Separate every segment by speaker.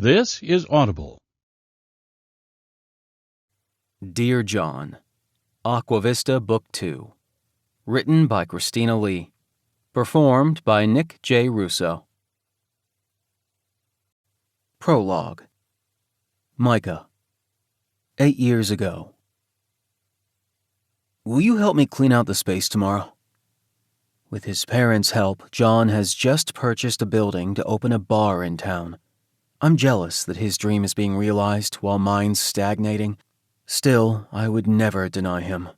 Speaker 1: This is Audible.
Speaker 2: Dear John, Aqua Vista Book 2. Written by Christina Lee. Performed by Nick J. Russo. Prologue. Micah. 8 years ago. Will you help me clean out the space tomorrow? With his parents' help, John has just purchased a building to open a bar in town. I'm jealous that his dream is being realized while mine's stagnating. Still, I would never deny him.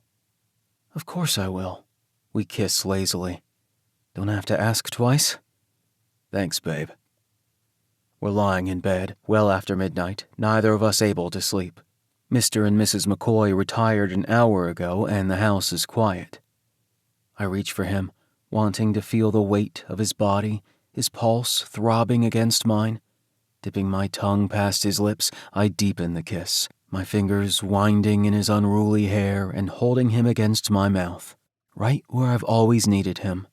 Speaker 2: Of course I will. We kiss lazily. Don't have to ask twice? Thanks, babe. We're lying in bed, well after midnight, neither of us able to sleep. Mr. and Mrs. McCoy retired an hour ago, and the house is quiet. I reach for him, wanting to feel the weight of his body, his pulse throbbing against mine. Dipping my tongue past his lips, I deepen the kiss, my fingers winding in his unruly hair and holding him against my mouth, right where I've always needed him.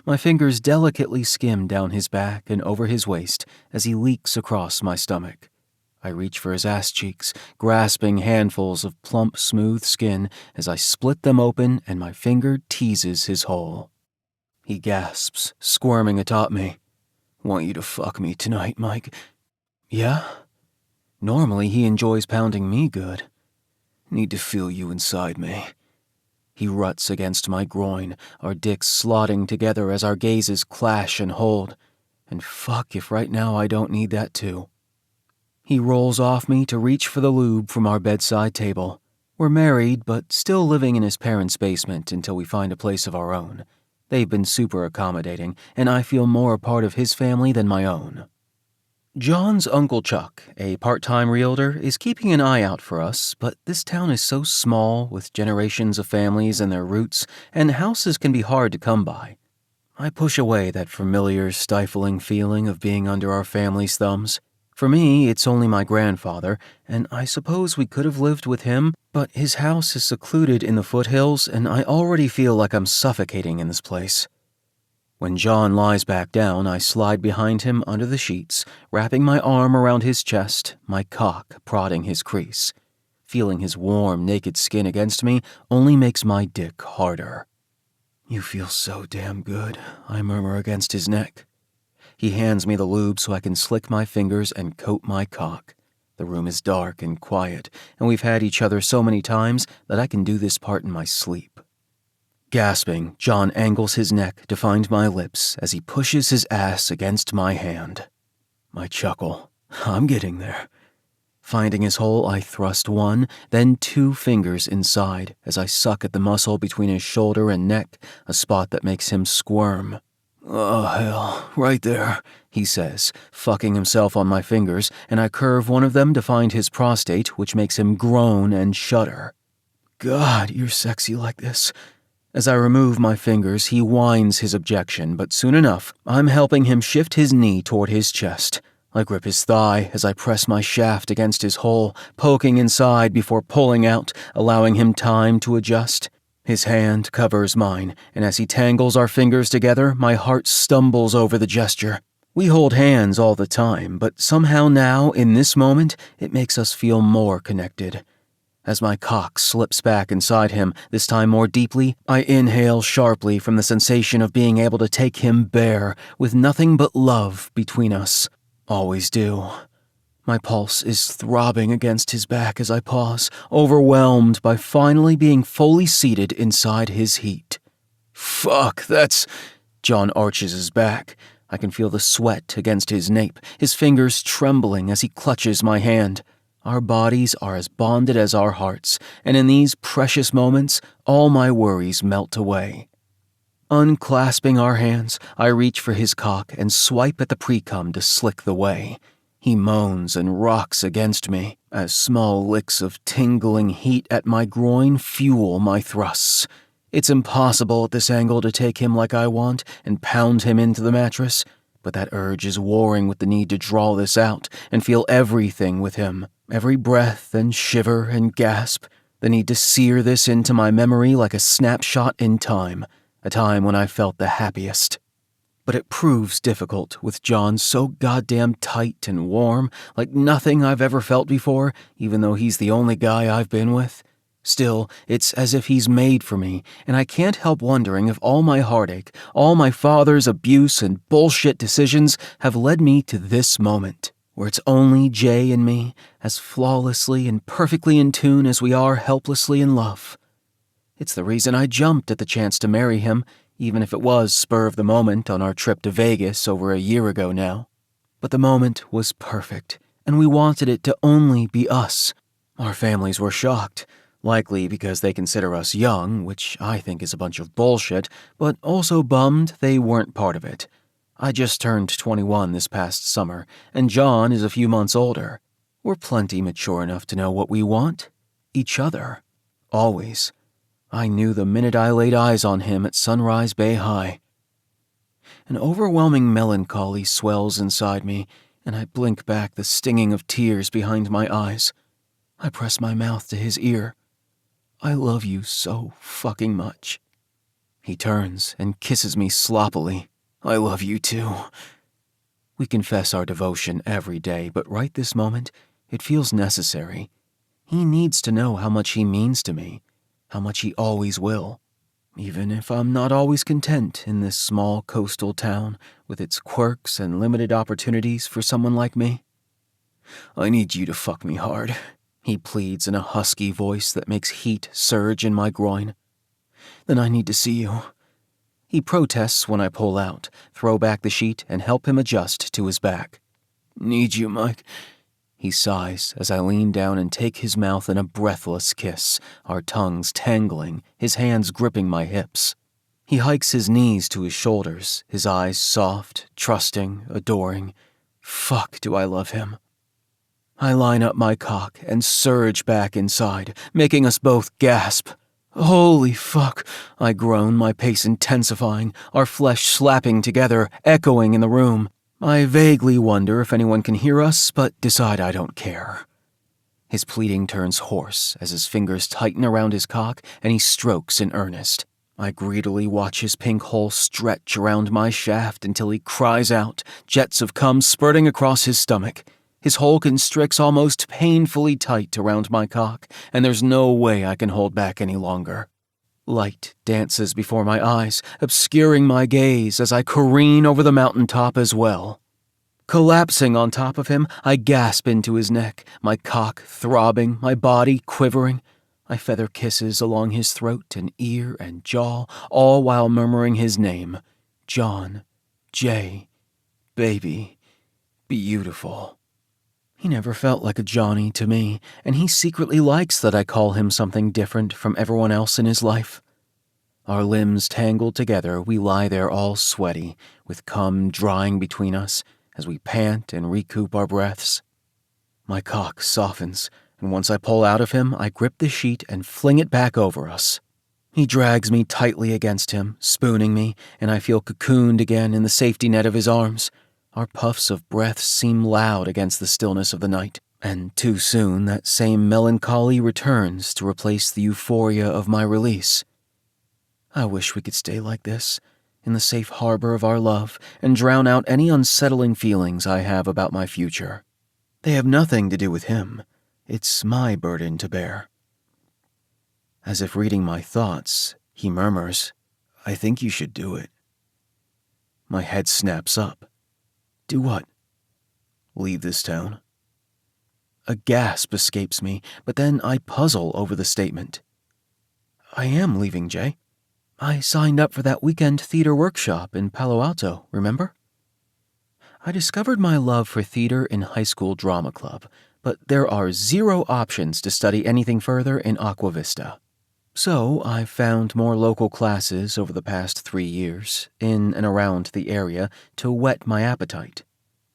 Speaker 2: My fingers delicately skim down his back and over his waist as he leaks across my stomach. I reach for his ass cheeks, grasping handfuls of plump, smooth skin as I split them open and my finger teases his hole. He gasps, squirming atop me. Want you to fuck me tonight, Mike. Yeah? Normally he enjoys pounding me good. Need to feel you inside me. He ruts against my groin, our dicks slotting together as our gazes clash and hold. And fuck if right now I don't need that too. He rolls off me to reach for the lube from our bedside table. We're married, but still living in his parents' basement until we find a place of our own. They've been super accommodating, and I feel more a part of his family than my own. John's Uncle Chuck, a part-time realtor, is keeping an eye out for us, but this town is so small with generations of families and their roots, and houses can be hard to come by. I push away that familiar, stifling feeling of being under our family's thumbs. For me, it's only my grandfather, and I suppose we could have lived with him, but his house is secluded in the foothills, and I already feel like I'm suffocating in this place. When John lies back down, I slide behind him under the sheets, wrapping my arm around his chest, my cock prodding his crease. Feeling his warm, naked skin against me only makes my dick harder. You feel so damn good, I murmur against his neck. He hands me the lube so I can slick my fingers and coat my cock. The room is dark and quiet, and we've had each other so many times that I can do this part in my sleep. Gasping, John angles his neck to find my lips as he pushes his ass against my hand. I chuckle. I'm getting there. Finding his hole, I thrust one, then 2 fingers inside as I suck at the muscle between his shoulder and neck, a spot that makes him squirm. Oh, hell, right there, he says, fucking himself on my fingers, and I curve one of them to find his prostate, which makes him groan and shudder. God, you're sexy like this. As I remove my fingers, he whines his objection, but soon enough, I'm helping him shift his knee toward his chest. I grip his thigh as I press my shaft against his hole, poking inside before pulling out, allowing him time to adjust. His hand covers mine, and as he tangles our fingers together, my heart stumbles over the gesture. We hold hands all the time, but somehow now, in this moment, it makes us feel more connected. As my cock slips back inside him, this time more deeply, I inhale sharply from the sensation of being able to take him bare, with nothing but love between us. Always do. My pulse is throbbing against his back as I pause, overwhelmed by finally being fully seated inside his heat. Fuck, that's... John arches his back. I can feel the sweat against his nape, his fingers trembling as he clutches my hand. Our bodies are as bonded as our hearts, and in these precious moments, all my worries melt away. Unclasping our hands, I reach for his cock and swipe at the pre-cum to slick the way. He moans and rocks against me as small licks of tingling heat at my groin fuel my thrusts. It's impossible at this angle to take him like I want and pound him into the mattress, but that urge is warring with the need to draw this out and feel everything with him, every breath and shiver and gasp, the need to sear this into my memory like a snapshot in time, a time when I felt the happiest. But it proves difficult with John so goddamn tight and warm, like nothing I've ever felt before, even though he's the only guy I've been with. Still, it's as if he's made for me, and I can't help wondering if all my heartache, all my father's abuse and bullshit decisions have led me to this moment, where it's only Jay and me, as flawlessly and perfectly in tune as we are helplessly in love. It's the reason I jumped at the chance to marry him, even if it was spur of the moment on our trip to Vegas over a year ago now. But the moment was perfect, and we wanted it to only be us. Our families were shocked, likely because they consider us young, which I think is a bunch of bullshit, but also bummed they weren't part of it. I just turned 21 this past summer, and John is a few months older. We're plenty mature enough to know what we want. Each other. Always. I knew the minute I laid eyes on him at Sunrise Bay High. An overwhelming melancholy swells inside me, and I blink back the stinging of tears behind my eyes. I press my mouth to his ear. I love you so fucking much. He turns and kisses me sloppily. I love you too. We confess our devotion every day, but right this moment, it feels necessary. He needs to know how much he means to me. How much he always will, even if I'm not always content in this small coastal town with its quirks and limited opportunities for someone like me. I need you to fuck me hard, he pleads in a husky voice that makes heat surge in my groin. Then I need to see you. He protests when I pull out, throw back the sheet, and help him adjust to his back. Need you, Mike. He sighs as I lean down and take his mouth in a breathless kiss, our tongues tangling, his hands gripping my hips. He hikes his knees to his shoulders, his eyes soft, trusting, adoring. Fuck, do I love him. I line up my cock and surge back inside, making us both gasp. Holy fuck, I groan, my pace intensifying, our flesh slapping together, echoing in the room. I vaguely wonder if anyone can hear us, but decide I don't care. His pleading turns hoarse as his fingers tighten around his cock and he strokes in earnest. I greedily watch his pink hole stretch around my shaft until he cries out, jets of cum spurting across his stomach. His hole constricts almost painfully tight around my cock, and there's no way I can hold back any longer. Light dances before my eyes, obscuring my gaze as I careen over the mountaintop as well. Collapsing on top of him, I gasp into his neck, my cock throbbing, my body quivering. I feather kisses along his throat and ear and jaw, all while murmuring his name. John, Jay, baby, beautiful. He never felt like a Johnny to me, and he secretly likes that I call him something different from everyone else in his life. Our limbs tangled together, we lie there all sweaty, with cum drying between us as we pant and recoup our breaths. My cock softens, and once I pull out of him, I grip the sheet and fling it back over us. He drags me tightly against him, spooning me, and I feel cocooned again in the safety net of his arms. Our puffs of breath seem loud against the stillness of the night, and too soon that same melancholy returns to replace the euphoria of my release. I wish we could stay like this, in the safe harbor of our love, and drown out any unsettling feelings I have about my future. They have nothing to do with him. It's my burden to bear. As if reading my thoughts, he murmurs, I think you should do it. My head snaps up. Do what? Leave this town? A gasp escapes me, but then I puzzle over the statement. I am leaving, Jay. I signed up for that weekend theater workshop in Palo Alto, remember? I discovered my love for theater in high school drama club, but there are 0 options to study anything further in Aqua Vista. So I found more local classes over the past 3 years, in and around the area, to whet my appetite.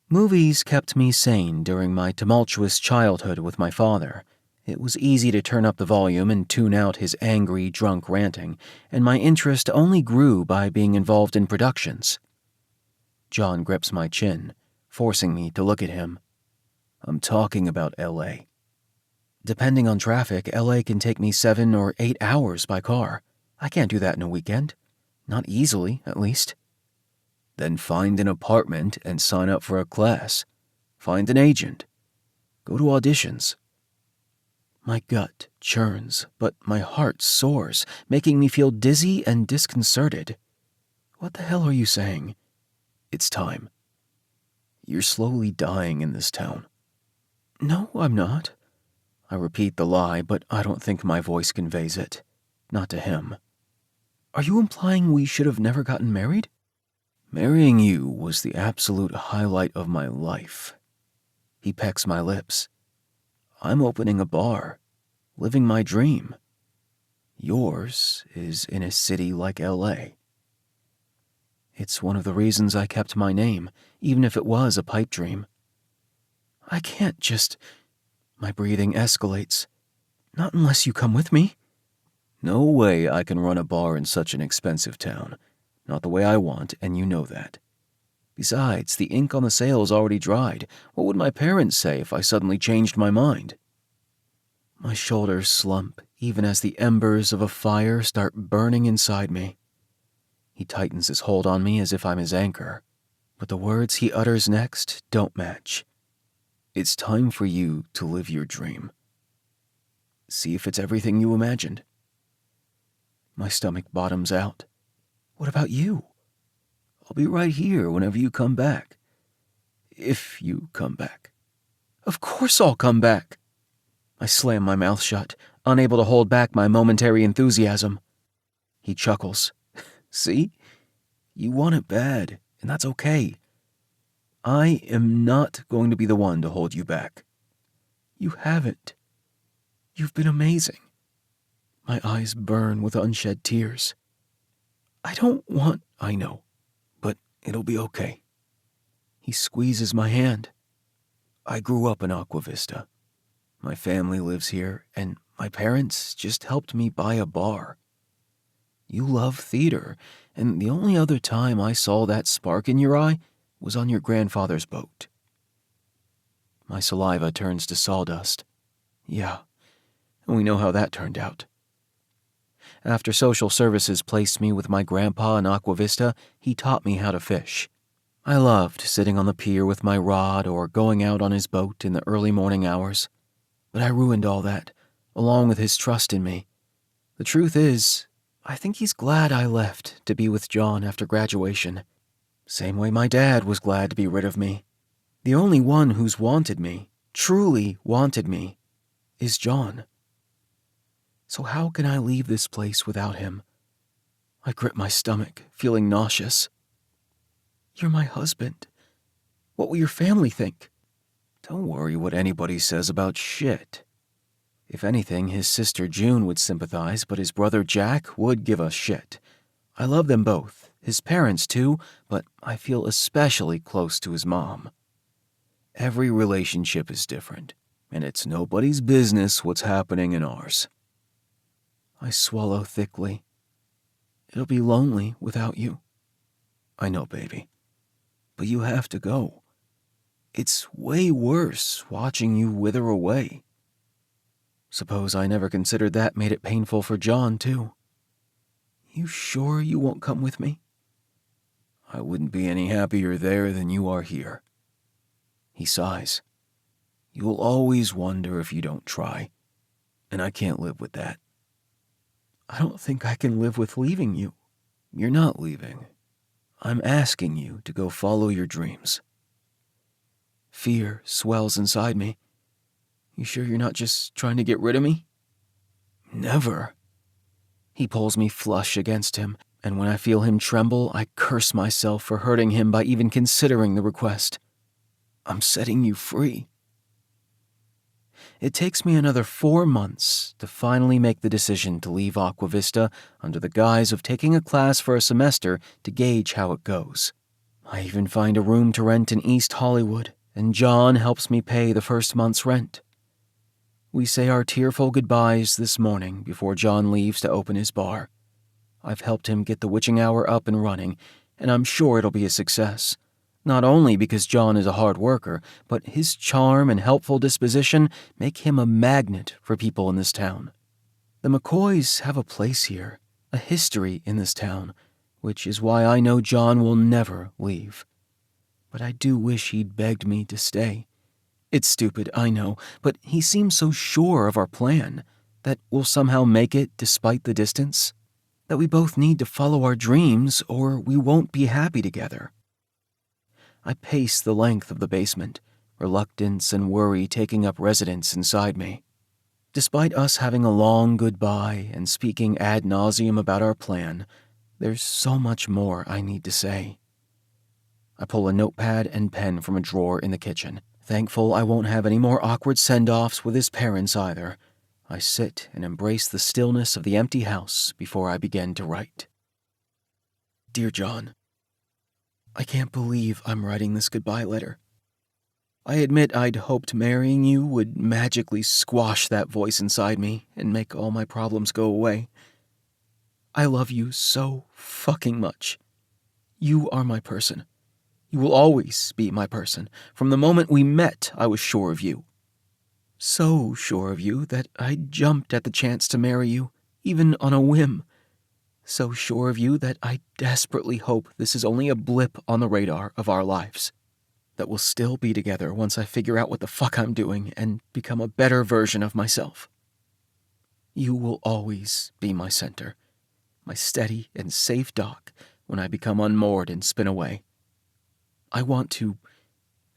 Speaker 2: Movies kept me sane during my tumultuous childhood with my father. It was easy to turn up the volume and tune out his angry, drunk ranting, and my interest only grew by being involved in productions. John grips my chin, forcing me to look at him. I'm talking about L.A. Depending on traffic, L.A. can take me 7 or 8 hours by car. I can't do that in a weekend. Not easily, at least. Then find an apartment and sign up for a class. Find an agent. Go to auditions. My gut churns, but my heart soars, making me feel dizzy and disconcerted. What the hell are you saying? It's time. You're slowly dying in this town. No, I'm not. I repeat the lie, but I don't think my voice conveys it. Not to him. Are you implying we should have never gotten married? Marrying you was the absolute highlight of my life. He pecks my lips. I'm opening a bar, living my dream. Yours is in a city like LA. It's one of the reasons I kept my name, even if it was a pipe dream. I can't just... My breathing escalates. Not unless you come with me. No way I can run a bar in such an expensive town. Not the way I want, and you know that. Besides, the ink on the sail's already dried. What would my parents say if I suddenly changed my mind? My shoulders slump, even as the embers of a fire start burning inside me. He tightens his hold on me as if I'm his anchor, but the words he utters next don't match. It's time for you to live your dream. See if it's everything you imagined. My stomach bottoms out. What about you? I'll be right here whenever you come back. If you come back. Of course I'll come back. I slam my mouth shut, unable to hold back my momentary enthusiasm. He chuckles. See? You want it bad, and that's okay. I am not going to be the one to hold you back. You haven't. You've been amazing. My eyes burn with unshed tears. I know, but it'll be okay. He squeezes my hand. I grew up in Aqua Vista. My family lives here, and my parents just helped me buy a bar. You love theater, and the only other time I saw that spark in your eye was on your grandfather's boat. My saliva turns to sawdust. Yeah, and we know how that turned out. After social services placed me with my grandpa in Aqua Vista, he taught me how to fish. I loved sitting on the pier with my rod or going out on his boat in the early morning hours. But I ruined all that, along with his trust in me. The truth is, I think he's glad I left to be with John after graduation. Same way my dad was glad to be rid of me. The only one who's wanted me, truly wanted me, is John. So how can I leave this place without him? I grip my stomach, feeling nauseous. You're my husband. What will your family think? Don't worry what anybody says about shit. If anything, his sister June would sympathize, but his brother Jack would give us shit. I love them both, his parents too, but I feel especially close to his mom. Every relationship is different, and it's nobody's business what's happening in ours. I swallow thickly. It'll be lonely without you. I know, baby. But you have to go. It's way worse watching you wither away. Suppose I never considered that made it painful for John, too. You sure you won't come with me? I wouldn't be any happier there than you are here. He sighs. You'll always wonder if you don't try, and I can't live with that. I don't think I can live with leaving you. You're not leaving. I'm asking you to go follow your dreams. Fear swells inside me. You sure you're not just trying to get rid of me? Never. He pulls me flush against him, and when I feel him tremble, I curse myself for hurting him by even considering the request. I'm setting you free. It takes me another 4 months to finally make the decision to leave Aqua Vista under the guise of taking a class for a semester to gauge how it goes. I even find a room to rent in East Hollywood, and John helps me pay the first month's rent. We say our tearful goodbyes this morning before John leaves to open his bar. I've helped him get the witching hour up and running, and I'm sure it'll be a success. Not only because John is a hard worker, but his charm and helpful disposition make him a magnet for people in this town. The McCoys have a place here, a history in this town, which is why I know John will never leave. But I do wish he'd begged me to stay. It's stupid, I know, but he seems so sure of our plan, that we'll somehow make it despite the distance, that we both need to follow our dreams or we won't be happy together. I pace the length of the basement, reluctance and worry taking up residence inside me. Despite us having a long goodbye and speaking ad nauseum about our plan, there's so much more I need to say. I pull a notepad and pen from a drawer in the kitchen. Thankful I won't have any more awkward send-offs with his parents either. I sit and embrace the stillness of the empty house before I begin to write. Dear John, I can't believe I'm writing this goodbye letter. I admit I'd hoped marrying you would magically squash that voice inside me and make all my problems go away. I love you so fucking much. You are my person. You will always be my person. From the moment we met, I was sure of you. So sure of you that I jumped at the chance to marry you, even on a whim. So sure of you that I desperately hope this is only a blip on the radar of our lives. That we'll still be together once I figure out what the fuck I'm doing and become a better version of myself. You will always be my center, my steady and safe dock when I become unmoored and spin away. I want to,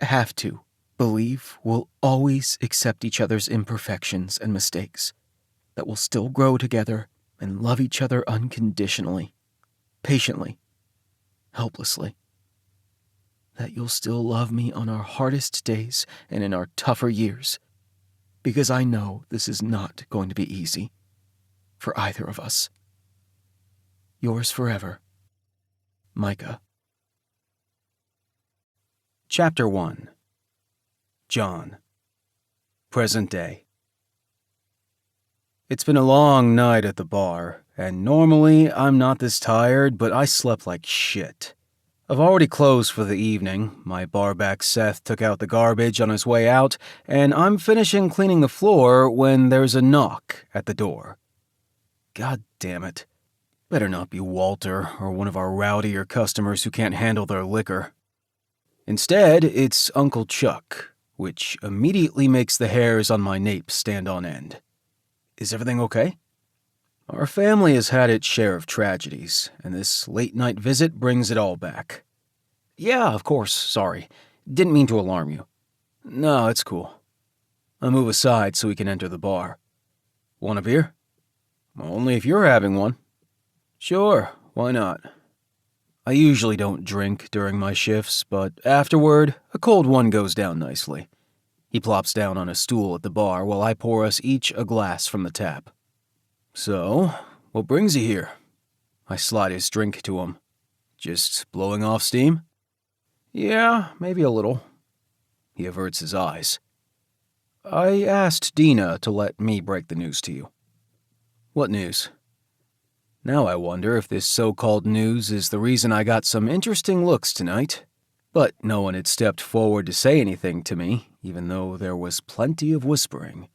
Speaker 2: have to, believe we'll always accept each other's imperfections and mistakes, that we'll still grow together and love each other unconditionally, patiently, helplessly. That you'll still love me on our hardest days and in our tougher years, because I know this is not going to be easy for either of us. Yours forever, Micah. Chapter 1. John. Present day. It's been a long night at the bar, and normally I'm not this tired, but I slept like shit. I've already closed for the evening. My barback Seth took out the garbage on his way out, and I'm finishing cleaning the floor when there's a knock at the door. God damn it. Better not be Walter or one of our rowdier customers who can't handle their liquor. Instead, it's Uncle Chuck, which immediately makes the hairs on my nape stand on end. Is everything okay? Our family has had its share of tragedies, and this late-night visit brings it all back. Yeah, of course, sorry. Didn't mean to alarm you. No, it's cool. I'll move aside so we can enter the bar. Want a beer? Only if you're having one. Sure, why not? I usually don't drink during my shifts, but afterward, a cold one goes down nicely. He plops down on a stool at the bar while I pour us each a glass from the tap. So, what brings you here? I slide his drink to him. Just blowing off steam? Yeah, maybe a little. He averts his eyes. I asked Dina to let me break the news to you. What news? Now I wonder if this so-called news is the reason I got some interesting looks tonight. But no one had stepped forward to say anything to me, even though there was plenty of whispering.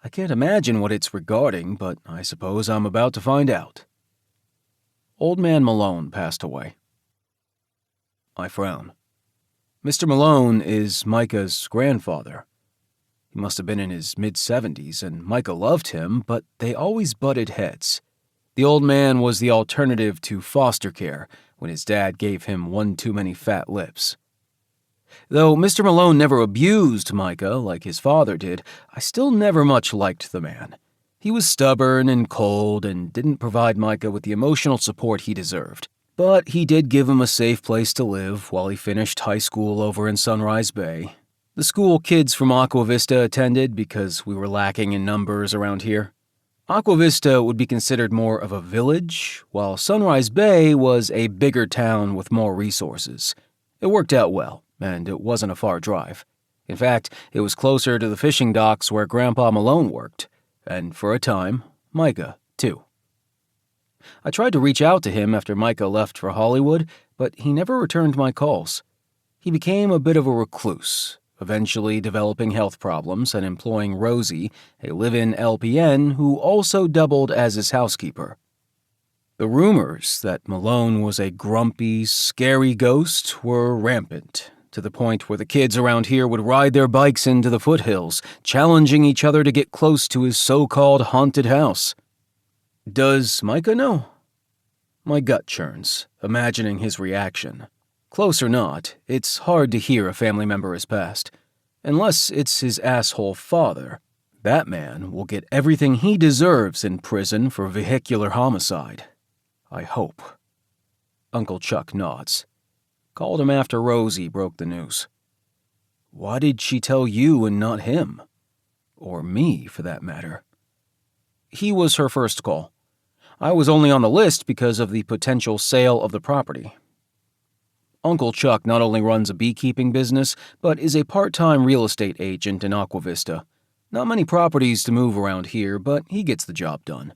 Speaker 2: I can't imagine what it's regarding, but I suppose I'm about to find out. Old Man Malone passed away. I frown. Mr. Malone is Micah's grandfather. He must have been in his mid-70s, and Micah loved him, but they always butted heads. The old man was the alternative to foster care when his dad gave him one too many fat lips. Though Mr. Malone never abused Micah like his father did, I still never much liked the man. He was stubborn and cold and didn't provide Micah with the emotional support he deserved. But he did give him a safe place to live while he finished high school over in Sunrise Bay. The school kids from Aqua Vista attended because we were lacking in numbers around here. Aqua Vista would be considered more of a village, while Sunrise Bay was a bigger town with more resources. It worked out well. And it wasn't a far drive. In fact, it was closer to the fishing docks where Grandpa Malone worked, and for a time, Micah, too. I tried to reach out to him after Micah left for Hollywood, but he never returned my calls. He became a bit of a recluse, eventually developing health problems and employing Rosie, a live-in LPN who also doubled as his housekeeper. The rumors that Malone was a grumpy, scary ghost were rampant, to the point where the kids around here would ride their bikes into the foothills, challenging each other to get close to his so-called haunted house. Does Micah know? My gut churns, imagining his reaction. Close or not, it's hard to hear a family member has passed. Unless it's his asshole father. That man will get everything he deserves in prison for vehicular homicide. I hope. Uncle Chuck nods. Called him after Rosie broke the news. Why did she tell you and not him? Or me, for that matter? He was her first call. I was only on the list because of the potential sale of the property. Uncle Chuck not only runs a beekeeping business, but is a part-time real estate agent in Aqua Vista. Not many properties to move around here, but he gets the job done.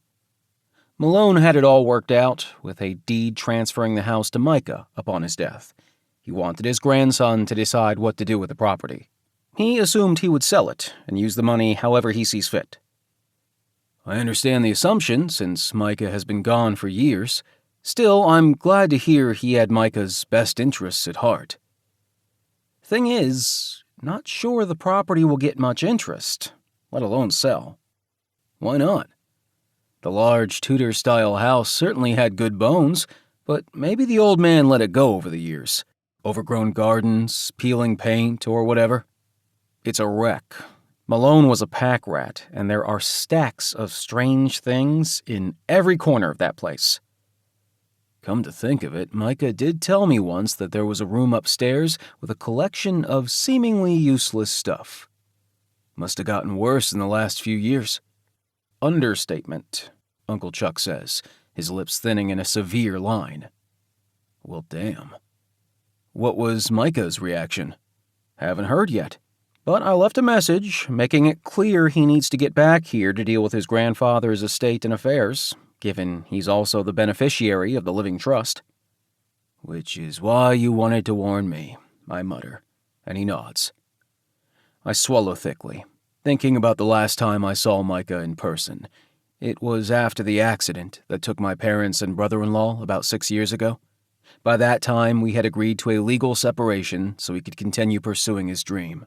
Speaker 2: Malone had it all worked out, with a deed transferring the house to Micah upon his death. He wanted his grandson to decide what to do with the property. He assumed he would sell it and use the money however he sees fit. I understand the assumption, since Micah has been gone for years. Still, I'm glad to hear he had Micah's best interests at heart. Thing is, not sure the property will get much interest, let alone sell. Why not? The large Tudor-style house certainly had good bones, but maybe the old man let it go over the years. Overgrown gardens, peeling paint, or whatever. It's a wreck. Malone was a pack rat, and there are stacks of strange things in every corner of that place. Come to think of it, Micah did tell me once that there was a room upstairs with a collection of seemingly useless stuff. Must have gotten worse in the last few years. Understatement, Uncle Chuck says, his lips thinning in a severe line. Well, damn. What was Micah's reaction? Haven't heard yet, but I left a message making it clear he needs to get back here to deal with his grandfather's estate and affairs, given he's also the beneficiary of the living trust. Which is why you wanted to warn me, I mutter, and he nods. I swallow thickly, thinking about the last time I saw Micah in person. It was after the accident that took my parents and brother-in-law about 6 years ago. By that time, we had agreed to a legal separation so he could continue pursuing his dream.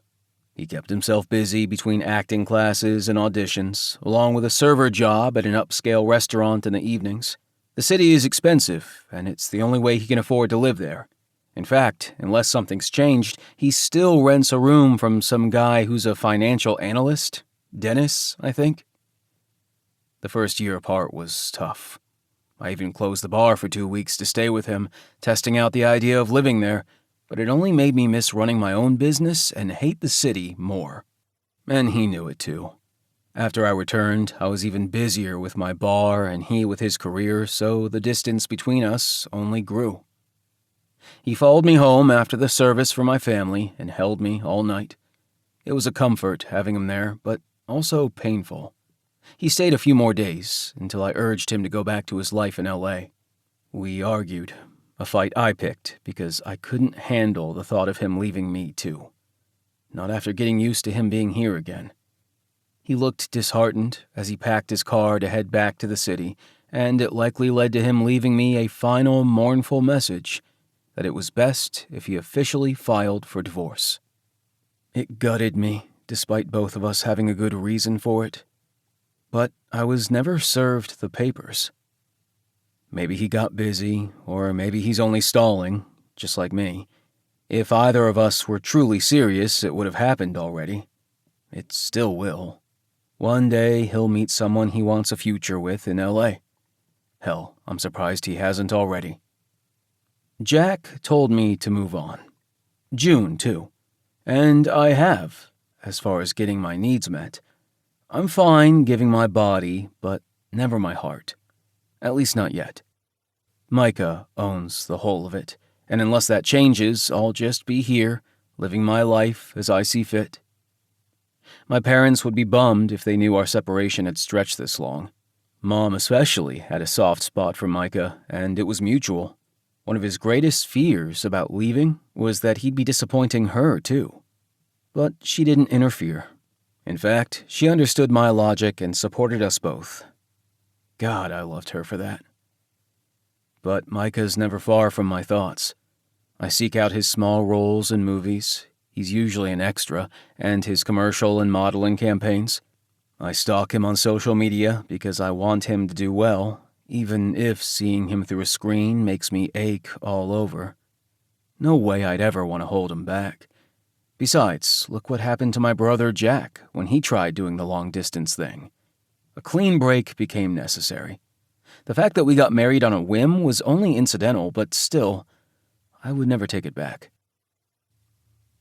Speaker 2: He kept himself busy between acting classes and auditions, along with a server job at an upscale restaurant in the evenings. The city is expensive, and it's the only way he can afford to live there. In fact, unless something's changed, he still rents a room from some guy who's a financial analyst. Dennis, I think. The first year apart was tough. I even closed the bar for 2 weeks to stay with him, testing out the idea of living there, but it only made me miss running my own business and hate the city more. And he knew it too. After I returned, I was even busier with my bar and he with his career, so the distance between us only grew. He followed me home after the service for my family and held me all night. It was a comfort having him there, but also painful. He stayed a few more days until I urged him to go back to his life in L.A. We argued, a fight I picked because I couldn't handle the thought of him leaving me too. Not after getting used to him being here again. He looked disheartened as he packed his car to head back to the city, and it likely led to him leaving me a final mournful message that it was best if he officially filed for divorce. It gutted me, despite both of us having a good reason for it. But I was never served the papers. Maybe he got busy, or maybe he's only stalling, just like me. If either of us were truly serious, it would have happened already. It still will. One day he'll meet someone he wants a future with in L.A. Hell, I'm surprised he hasn't already. Jack told me to move on. June, too. And I have, as far as getting my needs met. I'm fine giving my body, but never my heart. At least not yet. Micah owns the whole of it, and unless that changes, I'll just be here, living my life as I see fit. My parents would be bummed if they knew our separation had stretched this long. Mom especially had a soft spot for Micah, and it was mutual. One of his greatest fears about leaving was that he'd be disappointing her, too. But she didn't interfere. In fact, she understood my logic and supported us both. God, I loved her for that. But Micah's never far from my thoughts. I seek out his small roles in movies. He's usually an extra, and his commercial and modeling campaigns. I stalk him on social media because I want him to do well, even if seeing him through a screen makes me ache all over. No way I'd ever want to hold him back. Besides, look what happened to my brother Jack when he tried doing the long-distance thing. A clean break became necessary. The fact that we got married on a whim was only incidental, but still, I would never take it back.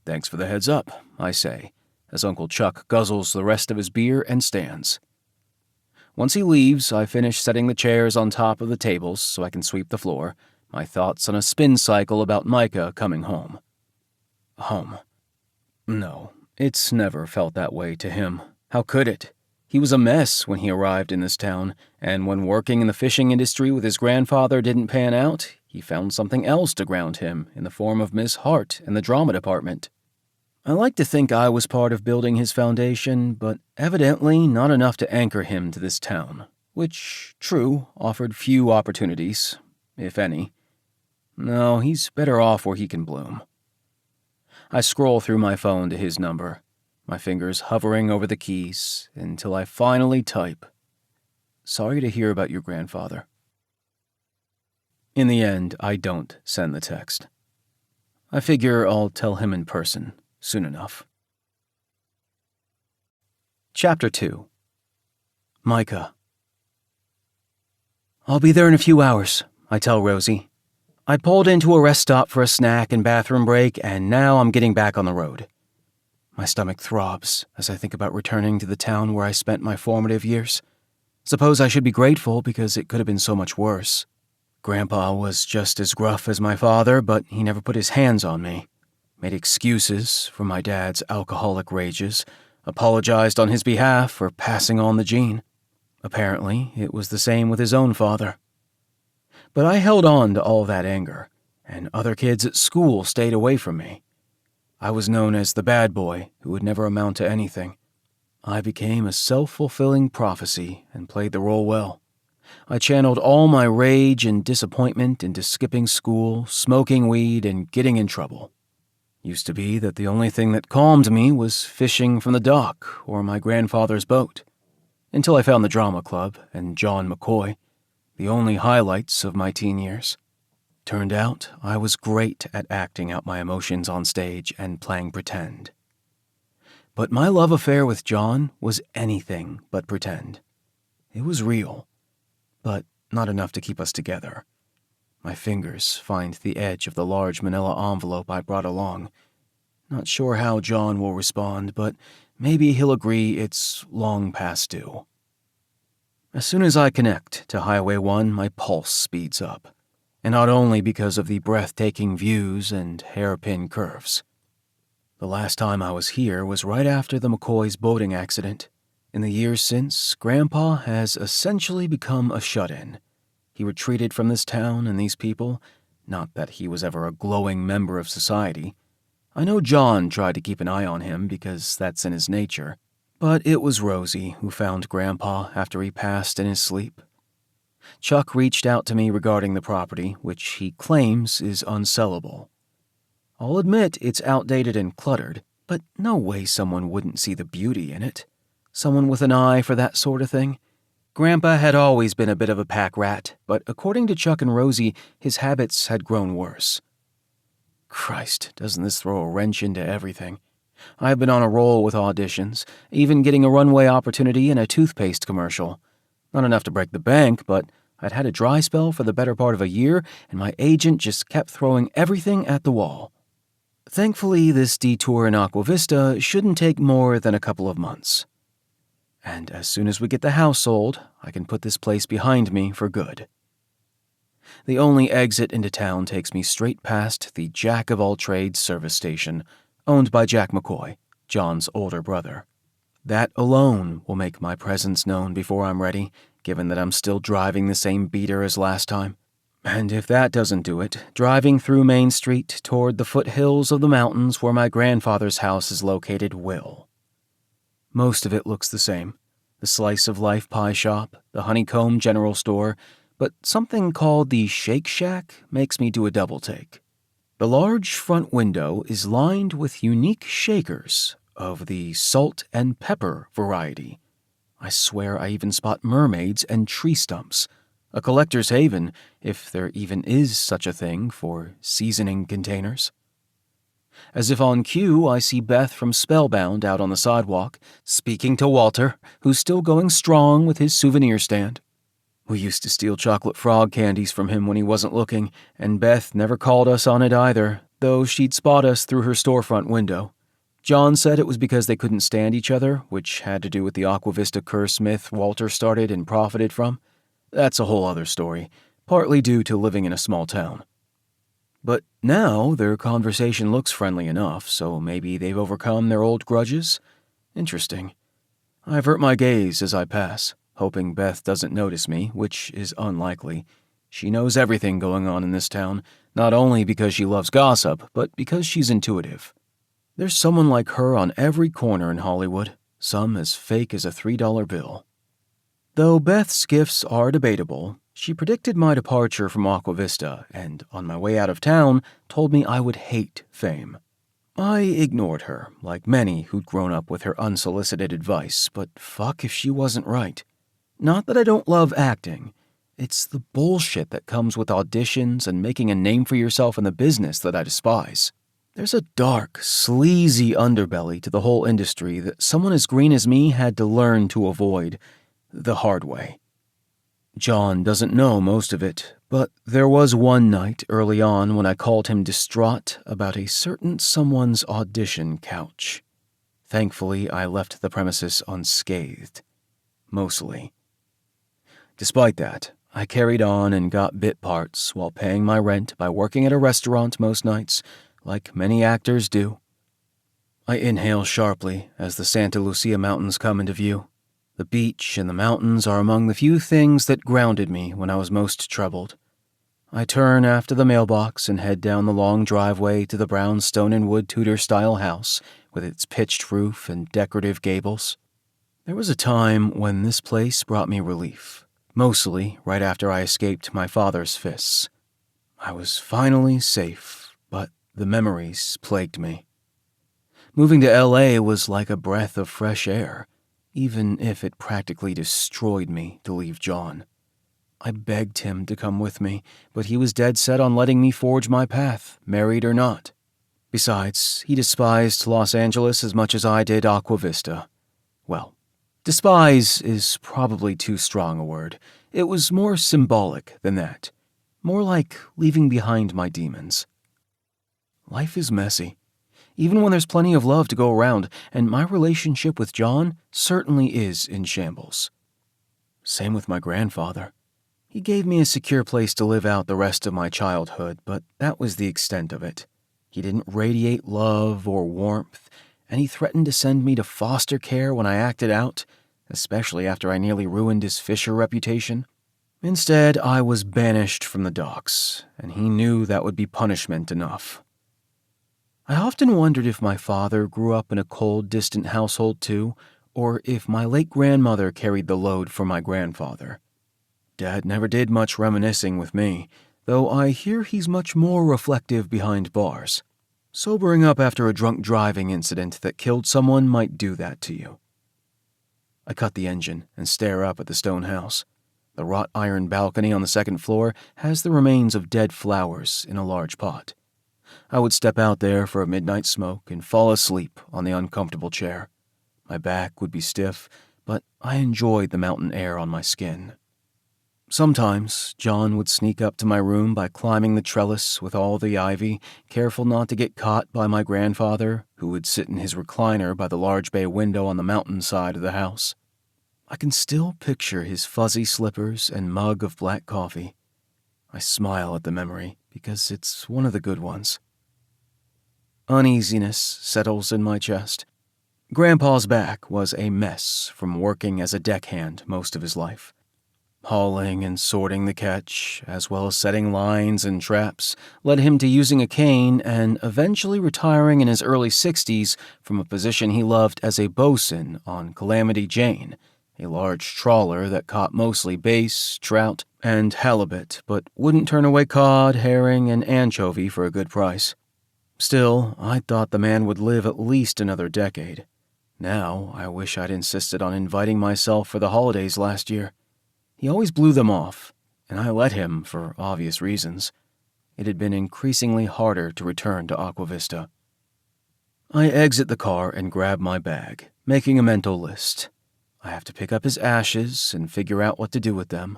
Speaker 2: Thanks for the heads up, I say, as Uncle Chuck guzzles the rest of his beer and stands. Once he leaves, I finish setting the chairs on top of the tables so I can sweep the floor, my thoughts on a spin cycle about Micah coming home. Home. No, it's never felt that way to him. How could it? He was a mess when he arrived in this town, and when working in the fishing industry with his grandfather didn't pan out, he found something else to ground him in the form of Miss Hart in the drama department. I like to think I was part of building his foundation, but evidently not enough to anchor him to this town, which, true, offered few opportunities, if any. No, he's better off where he can bloom. I scroll through my phone to his number, my fingers hovering over the keys until I finally type, "Sorry to hear about your grandfather." In the end, I don't send the text. I figure I'll tell him in person soon enough. Chapter 2. Micah. I'll be there in a few hours, I tell Rosie. I pulled into a rest stop for a snack and bathroom break, and now I'm getting back on the road. My stomach throbs as I think about returning to the town where I spent my formative years. Suppose I should be grateful because it could have been so much worse. Grandpa was just as gruff as my father, but he never put his hands on me, made excuses for my dad's alcoholic rages, apologized on his behalf for passing on the gene. Apparently, it was the same with his own father. But I held on to all that anger, and other kids at school stayed away from me. I was known as the bad boy who would never amount to anything. I became a self-fulfilling prophecy and played the role well. I channeled all my rage and disappointment into skipping school, smoking weed, and getting in trouble. Used to be that the only thing that calmed me was fishing from the dock or my grandfather's boat, until I found the drama club and John McCoy, the only highlights of my teen years. Turned out I was great at acting out my emotions on stage and playing pretend. But my love affair with John was anything but pretend. It was real, but not enough to keep us together. My fingers find the edge of the large manila envelope I brought along. Not sure how John will respond, but maybe he'll agree it's long past due. As soon as I connect to Highway 1, my pulse speeds up, and not only because of the breathtaking views and hairpin curves. The last time I was here was right after the McCoy's boating accident. In the years since, Grandpa has essentially become a shut-in. He retreated from this town and these people, not that he was ever a glowing member of society. I know John tried to keep an eye on him because that's in his nature, but it was Rosie who found Grandpa after he passed in his sleep. Chuck reached out to me regarding the property, which he claims is unsellable. I'll admit it's outdated and cluttered, but no way someone wouldn't see the beauty in it. Someone with an eye for that sort of thing. Grandpa had always been a bit of a pack rat, but according to Chuck and Rosie, his habits had grown worse. Christ, doesn't this throw a wrench into everything? I've been on a roll with auditions, even getting a runway opportunity in a toothpaste commercial. Not enough to break the bank, but I'd had a dry spell for the better part of a year, and my agent just kept throwing everything at the wall. Thankfully, this detour in Aqua Vista shouldn't take more than a couple of months. And as soon as we get the house sold, I can put this place behind me for good. The only exit into town takes me straight past the Jack-of-all-trades service station, owned by Jack McCoy, John's older brother. That alone will make my presence known before I'm ready, given that I'm still driving the same beater as last time. And if that doesn't do it, driving through Main Street toward the foothills of the mountains where my grandfather's house is located will. Most of it looks the same. The slice-of-life pie shop, the honeycomb general store, but something called the Shake Shack makes me do a double take. The large front window is lined with unique shakers of the salt and pepper variety. I swear I even spot mermaids and tree stumps. A collector's haven, if there even is such a thing for seasoning containers. As if on cue, I see Beth from Spellbound out on the sidewalk, speaking to Walter, who's still going strong with his souvenir stand. We used to steal chocolate frog candies from him when he wasn't looking, and Beth never called us on it either, though she'd spot us through her storefront window. John said it was because they couldn't stand each other, which had to do with the Aqua Vista curse myth Walter started and profited from. That's a whole other story, partly due to living in a small town. But now their conversation looks friendly enough, so maybe they've overcome their old grudges? Interesting. I avert my gaze as I pass, hoping Beth doesn't notice me, which is unlikely. She knows everything going on in this town, not only because she loves gossip, but because she's intuitive. There's someone like her on every corner in Hollywood, some as fake as a $3 bill. Though Beth's gifts are debatable, she predicted my departure from Aqua Vista and, on my way out of town, told me I would hate fame. I ignored her, like many who'd grown up with her unsolicited advice, but fuck if she wasn't right. Not that I don't love acting. It's the bullshit that comes with auditions and making a name for yourself in the business that I despise. There's a dark, sleazy underbelly to the whole industry that someone as green as me had to learn to avoid the hard way. John doesn't know most of it, but there was one night early on when I called him distraught about a certain someone's audition couch. Thankfully, I left the premises unscathed. Mostly. Despite that, I carried on and got bit parts while paying my rent by working at a restaurant most nights, like many actors do. I inhale sharply as the Santa Lucia Mountains come into view. The beach and the mountains are among the few things that grounded me when I was most troubled. I turn after the mailbox and head down the long driveway to the brown stone and wood Tudor-style house with its pitched roof and decorative gables. There was a time when this place brought me relief, mostly right after I escaped my father's fists. I was finally safe, but the memories plagued me. Moving to L.A. was like a breath of fresh air, even if it practically destroyed me to leave John. I begged him to come with me, but he was dead set on letting me forge my path, married or not. Besides, he despised Los Angeles as much as I did Aqua Vista. Well, despise is probably too strong a word. It was more symbolic than that. More like leaving behind my demons. Life is messy, even when there's plenty of love to go around, and my relationship with John certainly is in shambles. Same with my grandfather. He gave me a secure place to live out the rest of my childhood, but that was the extent of it. He didn't radiate love or warmth, and he threatened to send me to foster care when I acted out, especially after I nearly ruined his Fisher reputation. Instead, I was banished from the docks, and he knew that would be punishment enough. I often wondered if my father grew up in a cold, distant household too, or if my late grandmother carried the load for my grandfather. Dad never did much reminiscing with me, though I hear he's much more reflective behind bars. Sobering up after a drunk driving incident that killed someone might do that to you. I cut the engine and stare up at the stone house. The wrought iron balcony on the second floor has the remains of dead flowers in a large pot. I would step out there for a midnight smoke and fall asleep on the uncomfortable chair. My back would be stiff, but I enjoyed the mountain air on my skin. Sometimes, John would sneak up to my room by climbing the trellis with all the ivy, careful not to get caught by my grandfather, who would sit in his recliner by the large bay window on the mountain side of the house. I can still picture his fuzzy slippers and mug of black coffee. I smile at the memory, because it's one of the good ones. Uneasiness settles in my chest. Grandpa's back was a mess from working as a deckhand most of his life. Hauling and sorting the catch, as well as setting lines and traps, led him to using a cane and eventually retiring in his early 60s from a position he loved as a bosun on Calamity Jane, a large trawler that caught mostly bass, trout, and halibut, but wouldn't turn away cod, herring, and anchovy for a good price. Still, I thought the man would live at least another decade. Now, I wish I'd insisted on inviting myself for the holidays last year. He always blew them off, and I let him for obvious reasons. It had been increasingly harder to return to Aqua Vista. I exit the car and grab my bag, making a mental list. I have to pick up his ashes and figure out what to do with them.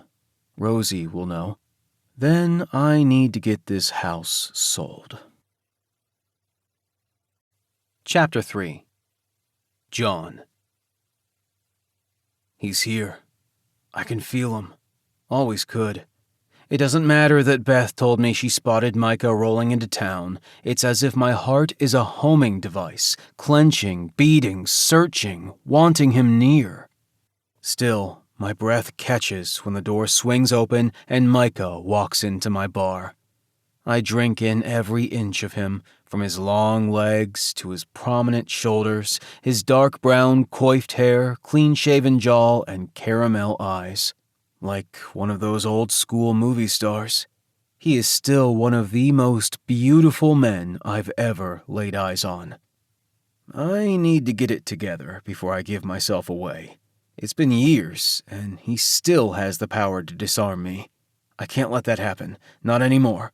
Speaker 2: Rosie will know. Then I need to get this house sold. Chapter 3. John. He's here. I can feel him. Always could. It doesn't matter that Beth told me she spotted Micah rolling into town. It's as if my heart is a homing device, clenching, beating, searching, wanting him near. Still, my breath catches when the door swings open and Micah walks into my bar. I drink in every inch of him, from his long legs to his prominent shoulders, his dark brown coiffed hair, clean-shaven jaw, and caramel eyes. Like one of those old-school movie stars. He is still one of the most beautiful men I've ever laid eyes on. I need to get it together before I give myself away. It's been years, and he still has the power to disarm me. I can't let that happen, not anymore.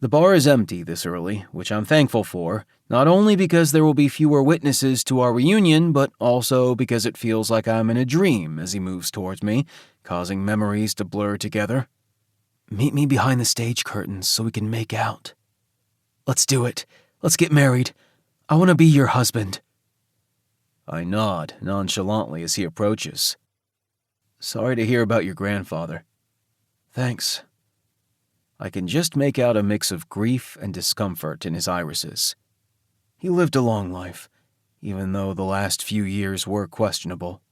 Speaker 2: The bar is empty this early, which I'm thankful for, not only because there will be fewer witnesses to our reunion, but also because it feels like I'm in a dream as he moves towards me, causing memories to blur together. Meet me behind the stage curtains so we can make out. Let's do it. Let's get married. I want to be your husband. I nod nonchalantly as he approaches. Sorry to hear about your grandfather. Thanks. I can just make out a mix of grief and discomfort in his irises. He lived a long life, even though the last few years were questionable.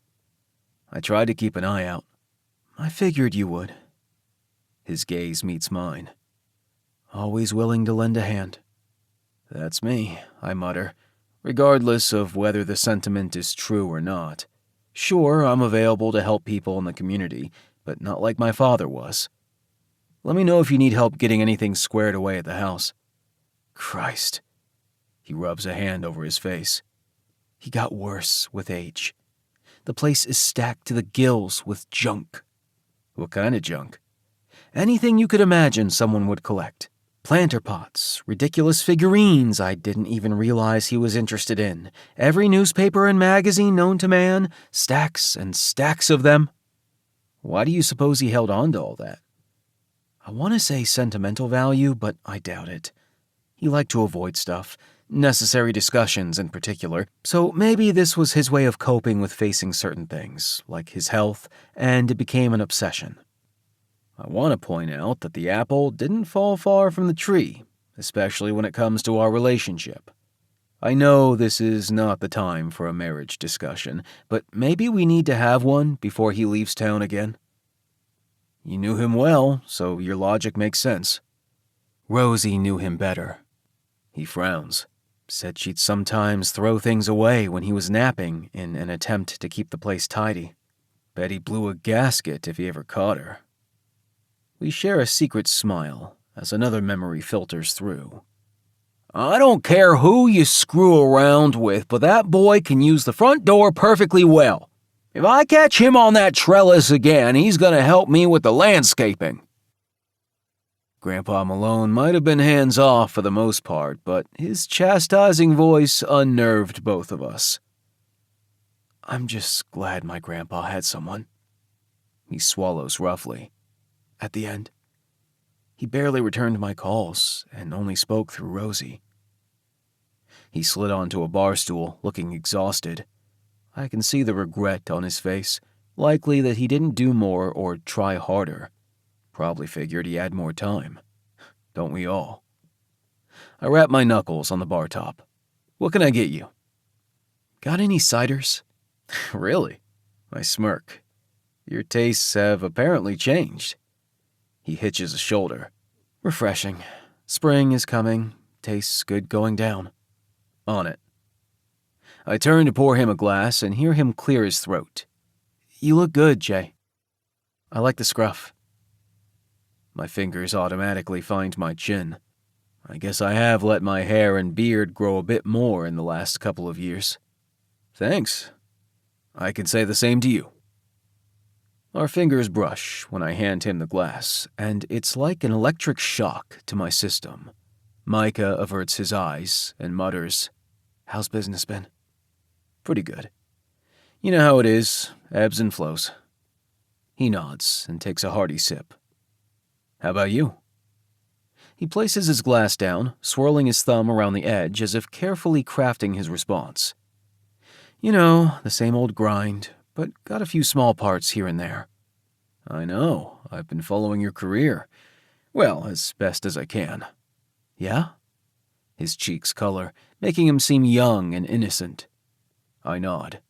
Speaker 2: I tried to keep an eye out. I figured you would. His gaze meets mine. Always willing to lend a hand. That's me, I mutter, regardless of whether the sentiment is true or not. Sure, I'm available to help people in the community, but not like my father was. Let me know if you need help getting anything squared away at the house. Christ. He rubs a hand over his face. He got worse with age. The place is stacked to the gills with junk. What kind of junk? Anything you could imagine someone would collect. Planter pots, ridiculous figurines I didn't even realize he was interested in. Every newspaper and magazine known to man, stacks and stacks of them. Why do you suppose he held on to all that? I want to say sentimental value, but I doubt it. He liked to avoid stuff, necessary discussions in particular, so maybe this was his way of coping with facing certain things, like his health, and it became an obsession. I want to point out that the apple didn't fall far from the tree, especially when it comes to our relationship. I know this is not the time for a marriage discussion, but maybe we need to have one before he leaves town again. You knew him well, so your logic makes sense. Rosie knew him better. He frowns. Said she'd sometimes throw things away when he was napping in an attempt to keep the place tidy. Bet he blew a gasket if he ever caught her. We share a secret smile as another memory filters through. I don't care who you screw around with, but that boy can use the front door perfectly well. If I catch him on that trellis again, he's going to help me with the landscaping. Grandpa Malone might have been hands-off for the most part, but his chastising voice unnerved both of us. I'm just glad my grandpa had someone. He swallows roughly. At the end, he barely returned my calls and only spoke through Rosie. He slid onto a bar stool, looking exhausted. I can see the regret on his face, likely that he didn't do more or try harder. Probably figured he had more time. Don't we all? I wrap my knuckles on the bar top. What can I get you? Got any ciders? Really? I smirk. Your tastes have apparently changed. He hitches a shoulder. Refreshing. Spring is coming. Tastes good going down. On it. I turn to pour him a glass and hear him clear his throat. You look good, Jay. I like the scruff. My fingers automatically find my chin. I guess I have let my hair and beard grow a bit more in the last couple of years. Thanks. I can say the same to you. Our fingers brush when I hand him the glass, and it's like an electric shock to my system. Micah averts his eyes and mutters, "How's business been?" "Pretty good. You know how it is, ebbs and flows." He nods and takes a hearty sip. "How about you?" He places his glass down, swirling his thumb around the edge as if carefully crafting his response. "You know, the same old grind, but got a few small parts here and there." "I know. I've been following your career. Well, as best as I can." "Yeah?" His cheeks color, making him seem young and innocent. I nod.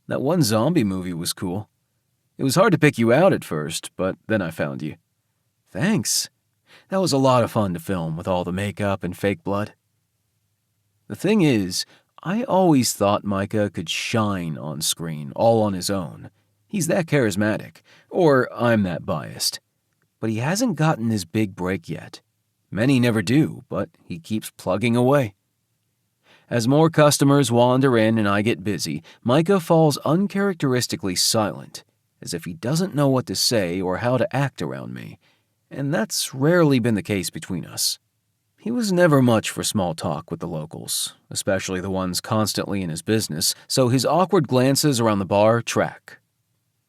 Speaker 2: "That one zombie movie was cool. It was hard to pick you out at first, but then I found you." "Thanks. That was a lot of fun to film with all the makeup and fake blood." The thing is, I always thought Micah could shine on screen all on his own. He's that charismatic, or I'm that biased. But he hasn't gotten his big break yet. Many never do, but he keeps plugging away. As more customers wander in and I get busy, Micah falls uncharacteristically silent, as if he doesn't know what to say or how to act around me. And that's rarely been the case between us. He was never much for small talk with the locals, especially the ones constantly in his business, so his awkward glances around the bar track.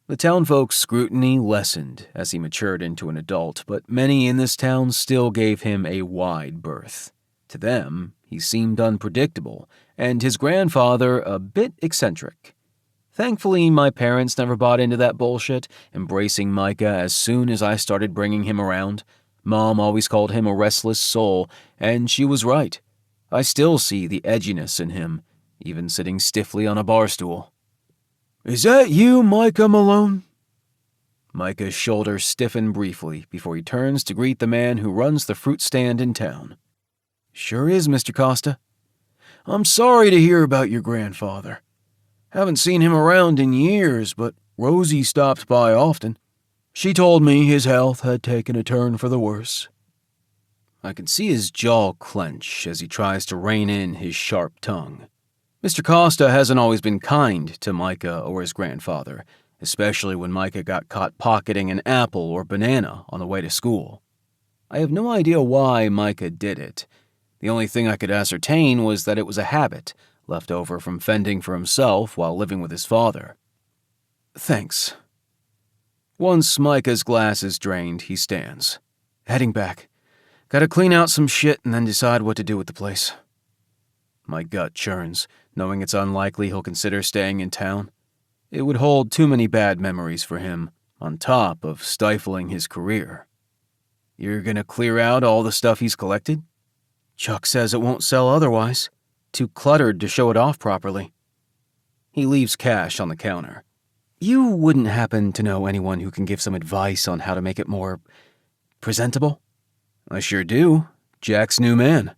Speaker 2: The townfolk's scrutiny lessened as he matured into an adult, but many in this town still gave him a wide berth. To them, he seemed unpredictable, and his grandfather a bit eccentric. Thankfully, my parents never bought into that bullshit, embracing Micah as soon as I started bringing him around. Mom always called him a restless soul, and she was right. I still see the edginess in him, even sitting stiffly on a bar stool. "Is that you, Micah Malone?" Micah's shoulders stiffen briefly before he turns to greet the man who runs the fruit stand in town. "Sure is, Mr. Costa." "I'm sorry to hear about your grandfather. Haven't seen him around in years, but Rosie stopped by often. She told me his health had taken a turn for the worse." I can see his jaw clench as he tries to rein in his sharp tongue. Mr. Costa hasn't always been kind to Micah or his grandfather, especially when Micah got caught pocketing an apple or banana on the way to school. I have no idea why Micah did it. The only thing I could ascertain was that it was a habit, left over from fending for himself while living with his father. "Thanks." Once Micah's glass is drained, he stands. "Heading back. Gotta clean out some shit and then decide what to do with the place." My gut churns, knowing it's unlikely he'll consider staying in town. It would hold too many bad memories for him, on top of stifling his career. "You're gonna clear out all the stuff he's collected?" "Chuck says it won't sell otherwise. Too cluttered to show it off properly." He leaves cash on the counter. "You wouldn't happen to know anyone who can give some advice on how to make it more presentable?" "I sure do. Jack's new man."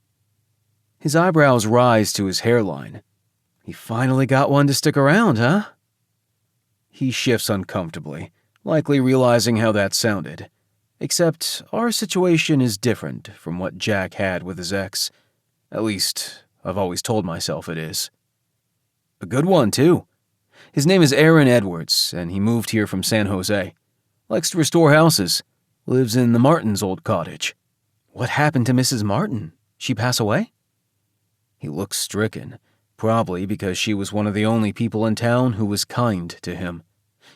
Speaker 2: His eyebrows rise to his hairline. "He finally got one to stick around, huh?" He shifts uncomfortably, likely realizing how that sounded. Except our situation is different from what Jack had with his ex. At least, I've always told myself it is. A good one, too. His name is Aaron Edwards, and he moved here from San Jose. Likes to restore houses. Lives in the Martins' old cottage. "What happened to Mrs. Martin? She pass away?" He looks stricken, probably because she was one of the only people in town who was kind to him.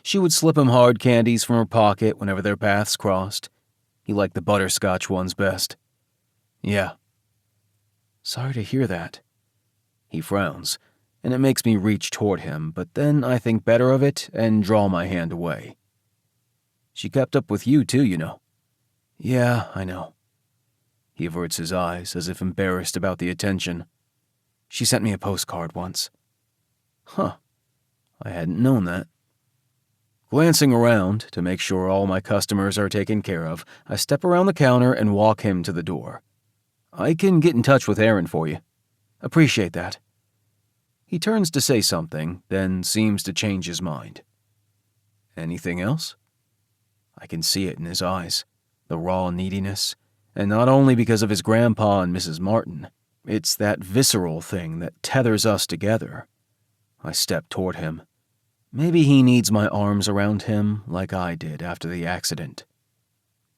Speaker 2: She would slip him hard candies from her pocket whenever their paths crossed. He liked the butterscotch ones best. "Yeah." "Sorry to hear that." He frowns, and it makes me reach toward him, but then I think better of it and draw my hand away. "She kept up with you too, you know." "Yeah, I know." He averts his eyes as if embarrassed about the attention. "She sent me a postcard once." Huh. I hadn't known that. Glancing around to make sure all my customers are taken care of, I step around the counter and walk him to the door. "I can get in touch with Aaron for you." "Appreciate that." He turns to say something, then seems to change his mind. Anything else? I can see it in his eyes, the raw neediness, and not only because of his grandpa and Mrs. Martin. It's that visceral thing that tethers us together. I step toward him. Maybe he needs my arms around him like I did after the accident.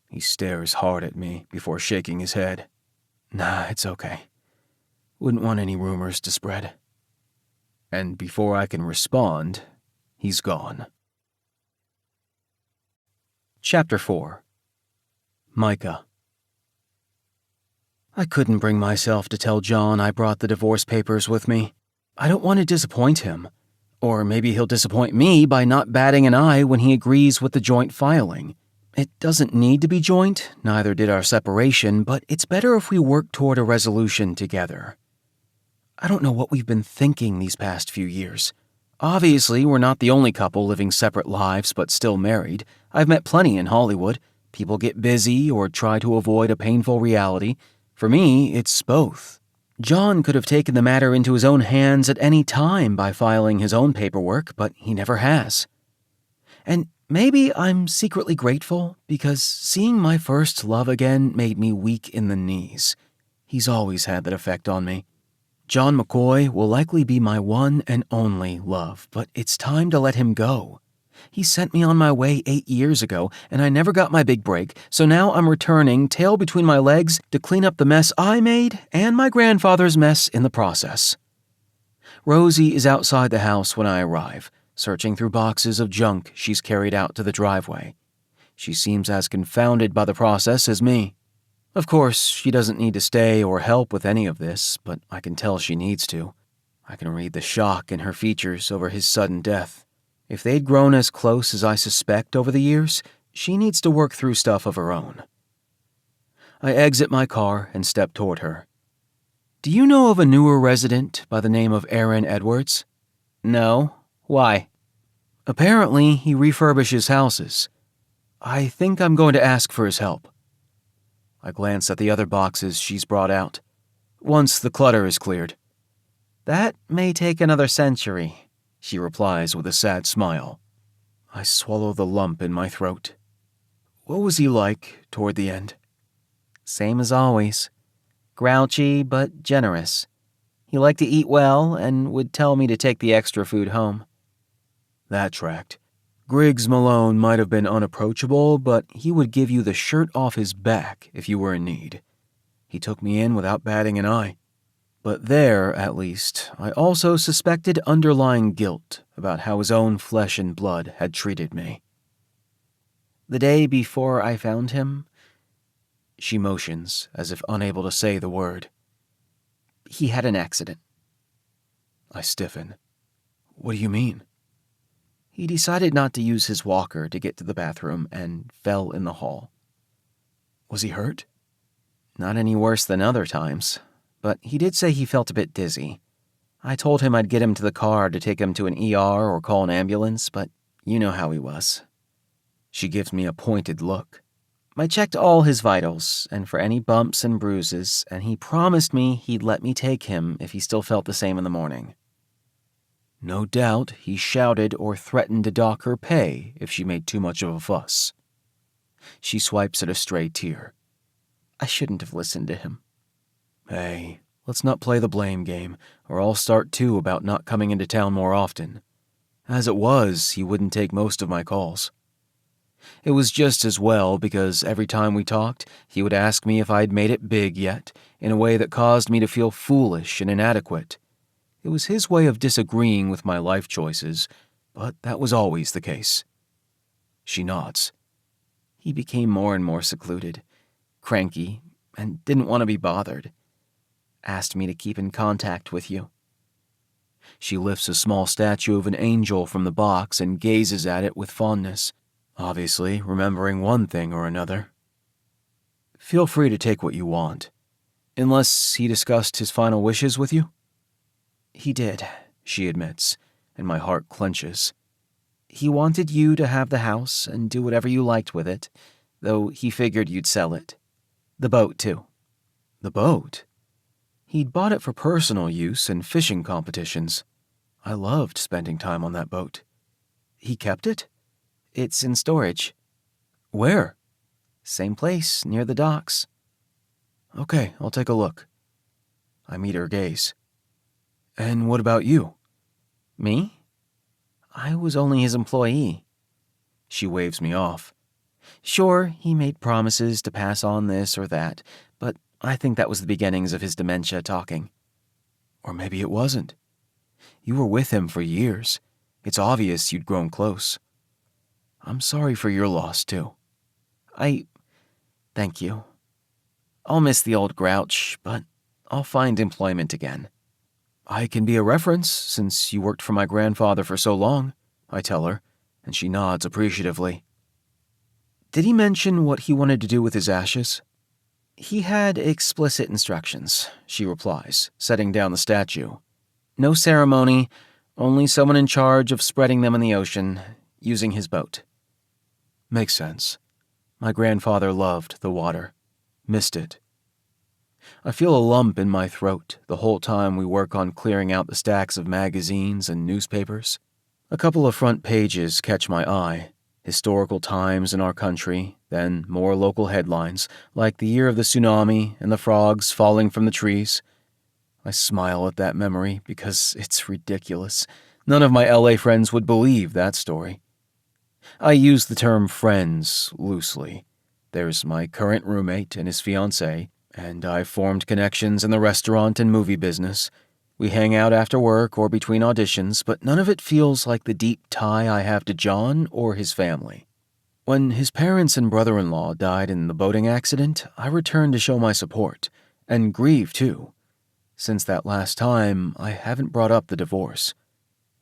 Speaker 2: He stares hard at me before shaking his head. Nah, it's okay. Wouldn't want any rumors to spread. And before I can respond, he's gone. Chapter 4. Micah. I couldn't bring myself to tell John I brought the divorce papers with me. I don't want to disappoint him. Or maybe he'll disappoint me by not batting an eye when he agrees with the joint filing. It doesn't need to be joint, neither did our separation, but it's better if we work toward a resolution together. I don't know what we've been thinking these past few years. Obviously, we're not the only couple living separate lives but still married. I've met plenty in Hollywood. People get busy or try to avoid a painful reality. For me, it's both. John could have taken the matter into his own hands at any time by filing his own paperwork, but he never has. And maybe I'm secretly grateful because seeing my first love again made me weak in the knees. He's always had that effect on me. John McCoy will likely be my one and only love, but it's time to let him go. He sent me on my way 8 years ago, and I never got my big break, so now I'm returning, tail between my legs, to clean up the mess I made and my grandfather's mess in the process. Rosie is outside the house when I arrive, searching through boxes of junk she's carried out to the driveway. She seems as confounded by the process as me. Of course, she doesn't need to stay or help with any of this, but I can tell she needs to. I can read the shock in her features over his sudden death. If they'd grown as close as I suspect over the years, she needs to work through stuff of her own. I exit my car and step toward her. Do you know of a newer resident by the name of Aaron Edwards? No. Why? Apparently, he refurbishes houses. I think I'm going to ask for his help. I glance at the other boxes she's brought out. Once the clutter is cleared. That may take another century, she replies with a sad smile. I swallow the lump in my throat. What was he like toward the end? Same as always. Grouchy but generous. He liked to eat well and would tell me to take the extra food home. That tracked. Griggs Malone might have been unapproachable, but he would give you the shirt off his back if you were in need. He took me in without batting an eye. But there, at least, I also suspected underlying guilt about how his own flesh and blood had treated me. The day before I found him, she motions as if unable to say the word. He had an accident. I stiffen. What do you mean? He decided not to use his walker to get to the bathroom and fell in the hall. Was he hurt? Not any worse than other times, but he did say he felt a bit dizzy. I told him I'd get him to the car to take him to an ER or call an ambulance, but you know how he was. She gives me a pointed look. I checked all his vitals, and for any bumps and bruises, and he promised me he'd let me take him if he still felt the same in the morning. No doubt he shouted or threatened to dock her pay if she made too much of a fuss. She swipes at a stray tear. I shouldn't have listened to him. Hey, let's not play the blame game, or I'll start too about not coming into town more often. As it was, he wouldn't take most of my calls. It was just as well because every time we talked, he would ask me if I'd made it big yet, in a way that caused me to feel foolish and inadequate. It was his way of disagreeing with my life choices, but that was always the case. She nods. He became more and more secluded, cranky, and didn't want to be bothered. Asked me to keep in contact with you. She lifts a small statue of an angel from the box and gazes at it with fondness, obviously remembering one thing or another. Feel free to take what you want. Unless he discussed his final wishes with you? He did, she admits, and my heart clenches. He wanted you to have the house and do whatever you liked with it, though he figured you'd sell it. The boat, too. The boat? He'd bought it for personal use and fishing competitions. I loved spending time on that boat. He kept it? It's in storage. Where? Same place, near the docks. Okay, I'll take a look. I meet her gaze. And what about you? Me? I was only his employee. She waves me off. Sure, he made promises to pass on this or that, but I think that was the beginnings of his dementia talking. Or maybe it wasn't. You were with him for years. It's obvious you'd grown close. I'm sorry for your loss, too. Thank you. I'll miss the old grouch, but I'll find employment again. I can be a reference, since you worked for my grandfather for so long, I tell her, and she nods appreciatively. Did he mention what he wanted to do with his ashes? He had explicit instructions, she replies, setting down the statue. No ceremony, only someone in charge of spreading them in the ocean, using his boat. Makes sense. My grandfather loved the water. Missed it. I feel a lump in my throat the whole time we work on clearing out the stacks of magazines and newspapers. A couple of front pages catch my eye. Historical times in our country, then more local headlines, like the year of the tsunami and the frogs falling from the trees. I smile at that memory because it's ridiculous. None of my LA friends would believe that story. I use the term friends loosely. There's my current roommate and his fiancée, and I've formed connections in the restaurant and movie business. We hang out after work or between auditions, but none of it feels like the deep tie I have to John or his family. When his parents and brother-in-law died in the boating accident, I returned to show my support, and grieve too. Since that last time, I haven't brought up the divorce.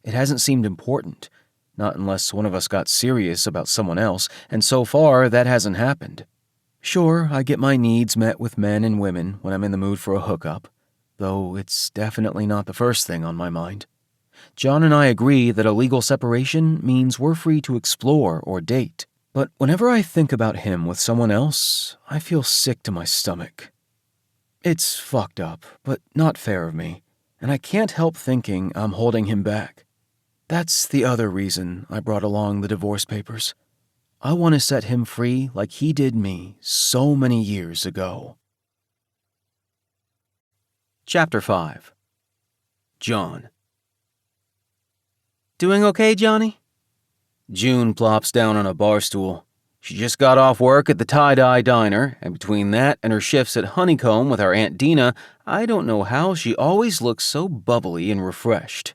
Speaker 2: It hasn't seemed important, not unless one of us got serious about someone else, and so far that hasn't happened. Sure, I get my needs met with men and women when I'm in the mood for a hookup, though it's definitely not the first thing on my mind. John and I agree that a legal separation means we're free to explore or date, but whenever I think about him with someone else, I feel sick to my stomach. It's fucked up, but not fair of me, and I can't help thinking I'm holding him back. That's the other reason I brought along the divorce papers. I want to set him free like he did me so many years ago. Chapter 5. John. Doing okay, Johnny? June plops down on a bar stool. She just got off work at the Tie-Dye Diner, and between that and her shifts at Honeycomb with our Aunt Dina, I don't know how she always looks so bubbly and refreshed.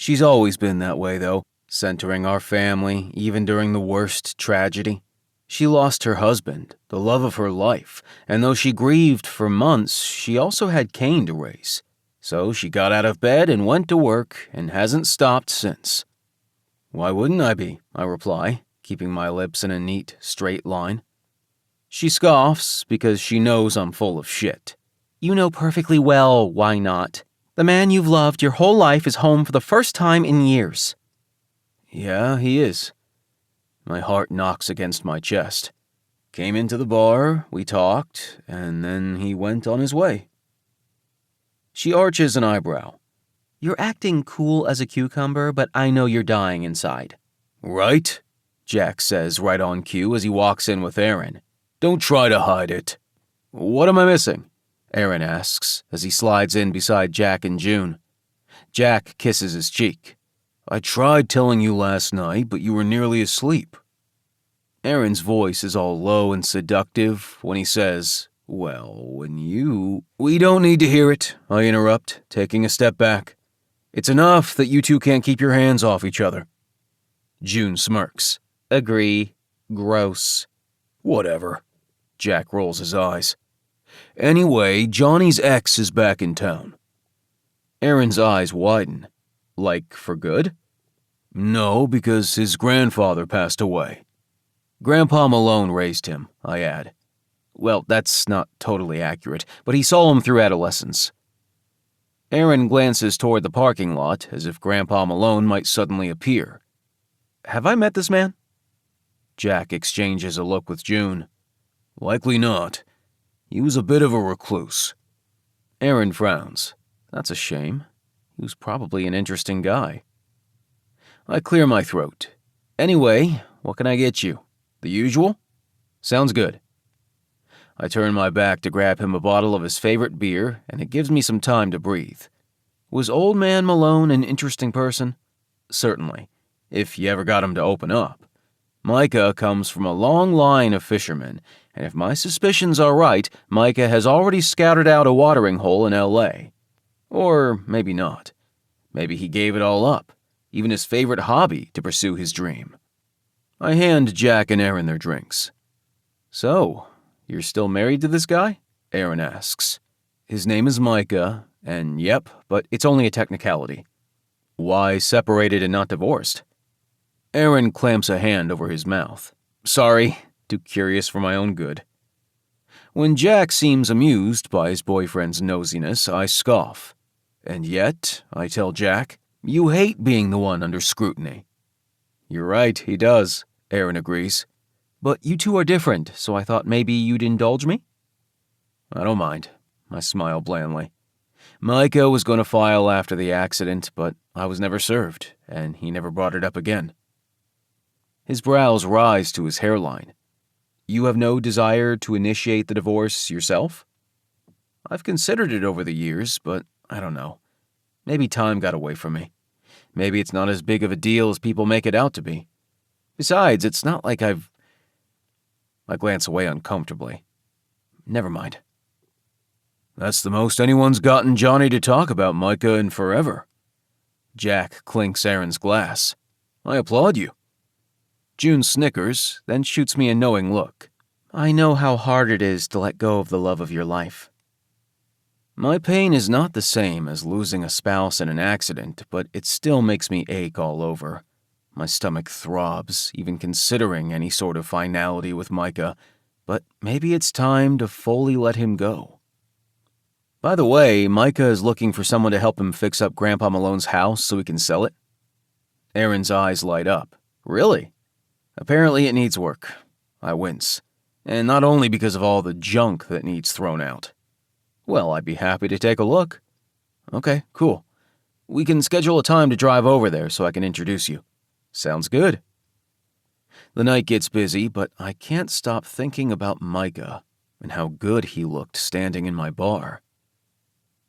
Speaker 2: She's always been that way, though, centering our family, even during the worst tragedy. She lost her husband, the love of her life, and though she grieved for months, she also had Cain to raise. So she got out of bed and went to work, and hasn't stopped since. Why wouldn't I be? I reply, keeping my lips in a neat, straight line. She scoffs because she knows I'm full of shit. You know perfectly well why not. The man you've loved your whole life is home for the first time in years. Yeah, he is. My heart knocks against my chest. Came into the bar, we talked, and then he went on his way. She arches an eyebrow. You're acting cool as a cucumber, but I know you're dying inside. Right? Jack says right on cue as he walks in with Aaron. Don't try to hide it. What am I missing? Aaron asks as he slides in beside Jack and June. Jack kisses his cheek. I tried telling you last night, but you were nearly asleep. Aaron's voice is all low and seductive when he says, well, when you... We don't need to hear it, I interrupt, taking a step back. It's enough that you two can't keep your hands off each other. June smirks. Agree. Gross. Whatever. Jack rolls his eyes. Anyway, Johnny's ex is back in town. Aaron's eyes widen. Like for good? No, because his grandfather passed away. Grandpa Malone raised him, I add. Well, that's not totally accurate, but he saw him through adolescence. Aaron glances toward the parking lot as if Grandpa Malone might suddenly appear. Have I met this man? Jack exchanges a look with June. Likely not. He was a bit of a recluse. Aaron frowns. That's a shame. He was probably an interesting guy. I clear my throat. Anyway, what can I get you? The usual? Sounds good. I turn my back to grab him a bottle of his favorite beer, and it gives me some time to breathe. Was Old Man Malone an interesting person? Certainly, if you ever got him to open up. Micah comes from a long line of fishermen, and if my suspicions are right, Micah has already scouted out a watering hole in L.A. Or maybe not. Maybe he gave it all up, even his favorite hobby, to pursue his dream. I hand Jack and Aaron their drinks. So, you're still married to this guy? Aaron asks. His name is Micah, and yep, but it's only a technicality. Why separated and not divorced? Aaron clamps a hand over his mouth. Sorry, too curious for my own good. When Jack seems amused by his boyfriend's nosiness, I scoff. And yet, I tell Jack, you hate being the one under scrutiny. You're right, he does, Aaron agrees. But you two are different, so I thought maybe you'd indulge me? I don't mind, I smile blandly. Micah was going to file after the accident, but I was never served, and he never brought it up again. His brows rise to his hairline. You have no desire to initiate the divorce yourself? I've considered it over the years, but I don't know. Maybe time got away from me. Maybe it's not as big of a deal as people make it out to be. Besides, it's not like I glance away uncomfortably. Never mind. That's the most anyone's gotten Johnny to talk about Micah in forever. Jack clinks Aaron's glass. I applaud you. June snickers, then shoots me a knowing look. I know how hard it is to let go of the love of your life. My pain is not the same as losing a spouse in an accident, but it still makes me ache all over. My stomach throbs, even considering any sort of finality with Micah, but maybe it's time to fully let him go. By the way, Micah is looking for someone to help him fix up Grandpa Malone's house so he can sell it. Aaron's eyes light up. Really? Apparently it needs work. I wince. And not only because of all the junk that needs thrown out. Well, I'd be happy to take a look. Okay, cool. We can schedule a time to drive over there so I can introduce you. Sounds good. The night gets busy, but I can't stop thinking about Micah and how good he looked standing in my bar.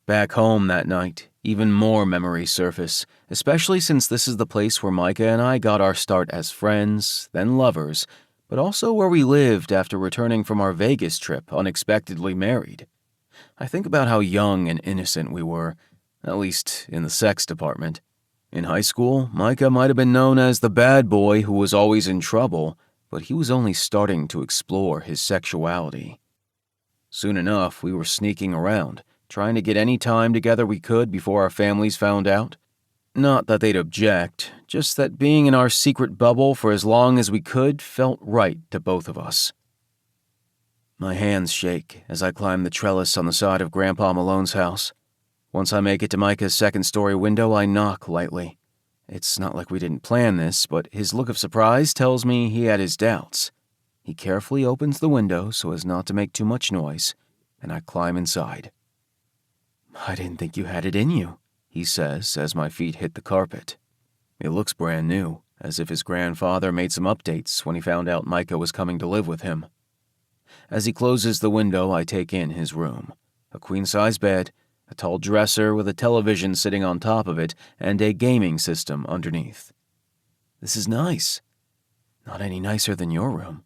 Speaker 2: Back home that night, even more memories surface, especially since this is the place where Micah and I got our start as friends, then lovers, but also where we lived after returning from our Vegas trip unexpectedly married. I think about how young and innocent we were, at least in the sex department. In high school, Micah might have been known as the bad boy who was always in trouble, but he was only starting to explore his sexuality. Soon enough, we were sneaking around, trying to get any time together we could before our families found out. Not that they'd object, just that being in our secret bubble for as long as we could felt right to both of us. My hands shake as I climb the trellis on the side of Grandpa Malone's house. Once I make it to Micah's second-story window, I knock lightly. It's not like we didn't plan this, but his look of surprise tells me he had his doubts. He carefully opens the window so as not to make too much noise, and I climb inside. I didn't think you had it in you, he says as my feet hit the carpet. It looks brand new, as if his grandfather made some updates when he found out Micah was coming to live with him. As he closes the window, I take in his room. A queen-size bed, a tall dresser with a television sitting on top of it, and a gaming system underneath. This is nice. Not any nicer than your room.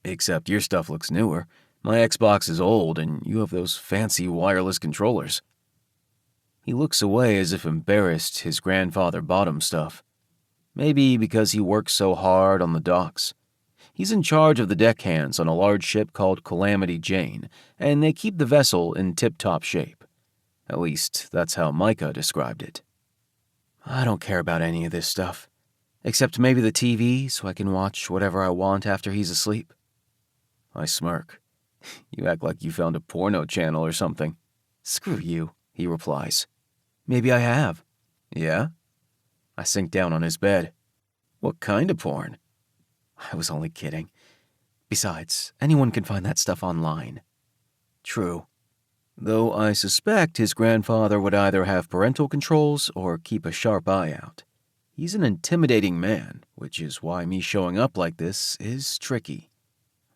Speaker 2: Except your stuff looks newer. My Xbox is old, and you have those fancy wireless controllers. He looks away as if embarrassed his grandfather bought him stuff. Maybe because he works so hard on the docks. He's in charge of the deckhands on a large ship called Calamity Jane, and they keep the vessel in tip-top shape. At least, that's how Micah described it. I don't care about any of this stuff, except maybe the TV so I can watch whatever I want after he's asleep. I smirk. You act like you found a porno channel or something. Screw you, he replies. Maybe I have. Yeah? I sink down on his bed. What kind of porn? I was only kidding. Besides, anyone can find that stuff online. True. Though I suspect his grandfather would either have parental controls or keep a sharp eye out. He's an intimidating man, which is why me showing up like this is tricky.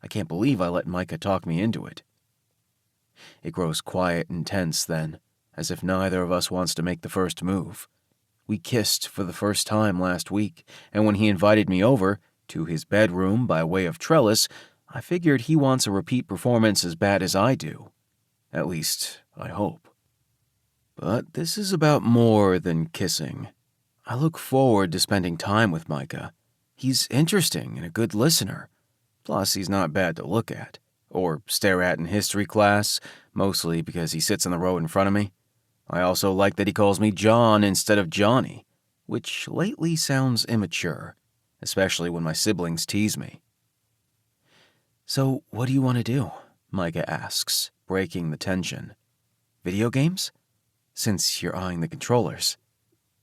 Speaker 2: I can't believe I let Micah talk me into it. It grows quiet and tense then, as if neither of us wants to make the first move. We kissed for the first time last week, and when he invited me over to his bedroom by way of trellis, I figured he wants a repeat performance as bad as I do. At least, I hope. But this is about more than kissing. I look forward to spending time with Micah. He's interesting and a good listener. Plus, he's not bad to look at, or stare at in history class, mostly because he sits in the row in front of me. I also like that he calls me John instead of Johnny, which lately sounds immature, especially when my siblings tease me. So, what do you want to do? Micah asks, breaking the tension. Video games? Since you're eyeing the controllers.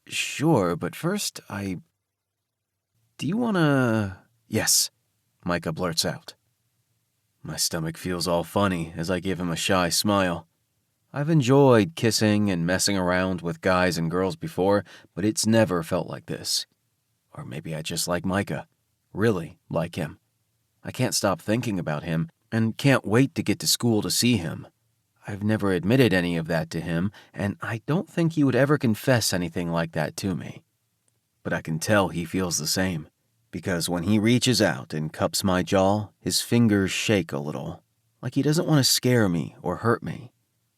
Speaker 2: Sure, but first, Do you wanna... Yes, Micah blurts out. My stomach feels all funny as I give him a shy smile. I've enjoyed kissing and messing around with guys and girls before, but it's never felt like this. Or maybe I just like Micah. Really like him. I can't stop thinking about him, and can't wait to get to school to see him. I've never admitted any of that to him, and I don't think he would ever confess anything like that to me. But I can tell he feels the same, because when he reaches out and cups my jaw, his fingers shake a little, like he doesn't want to scare me or hurt me.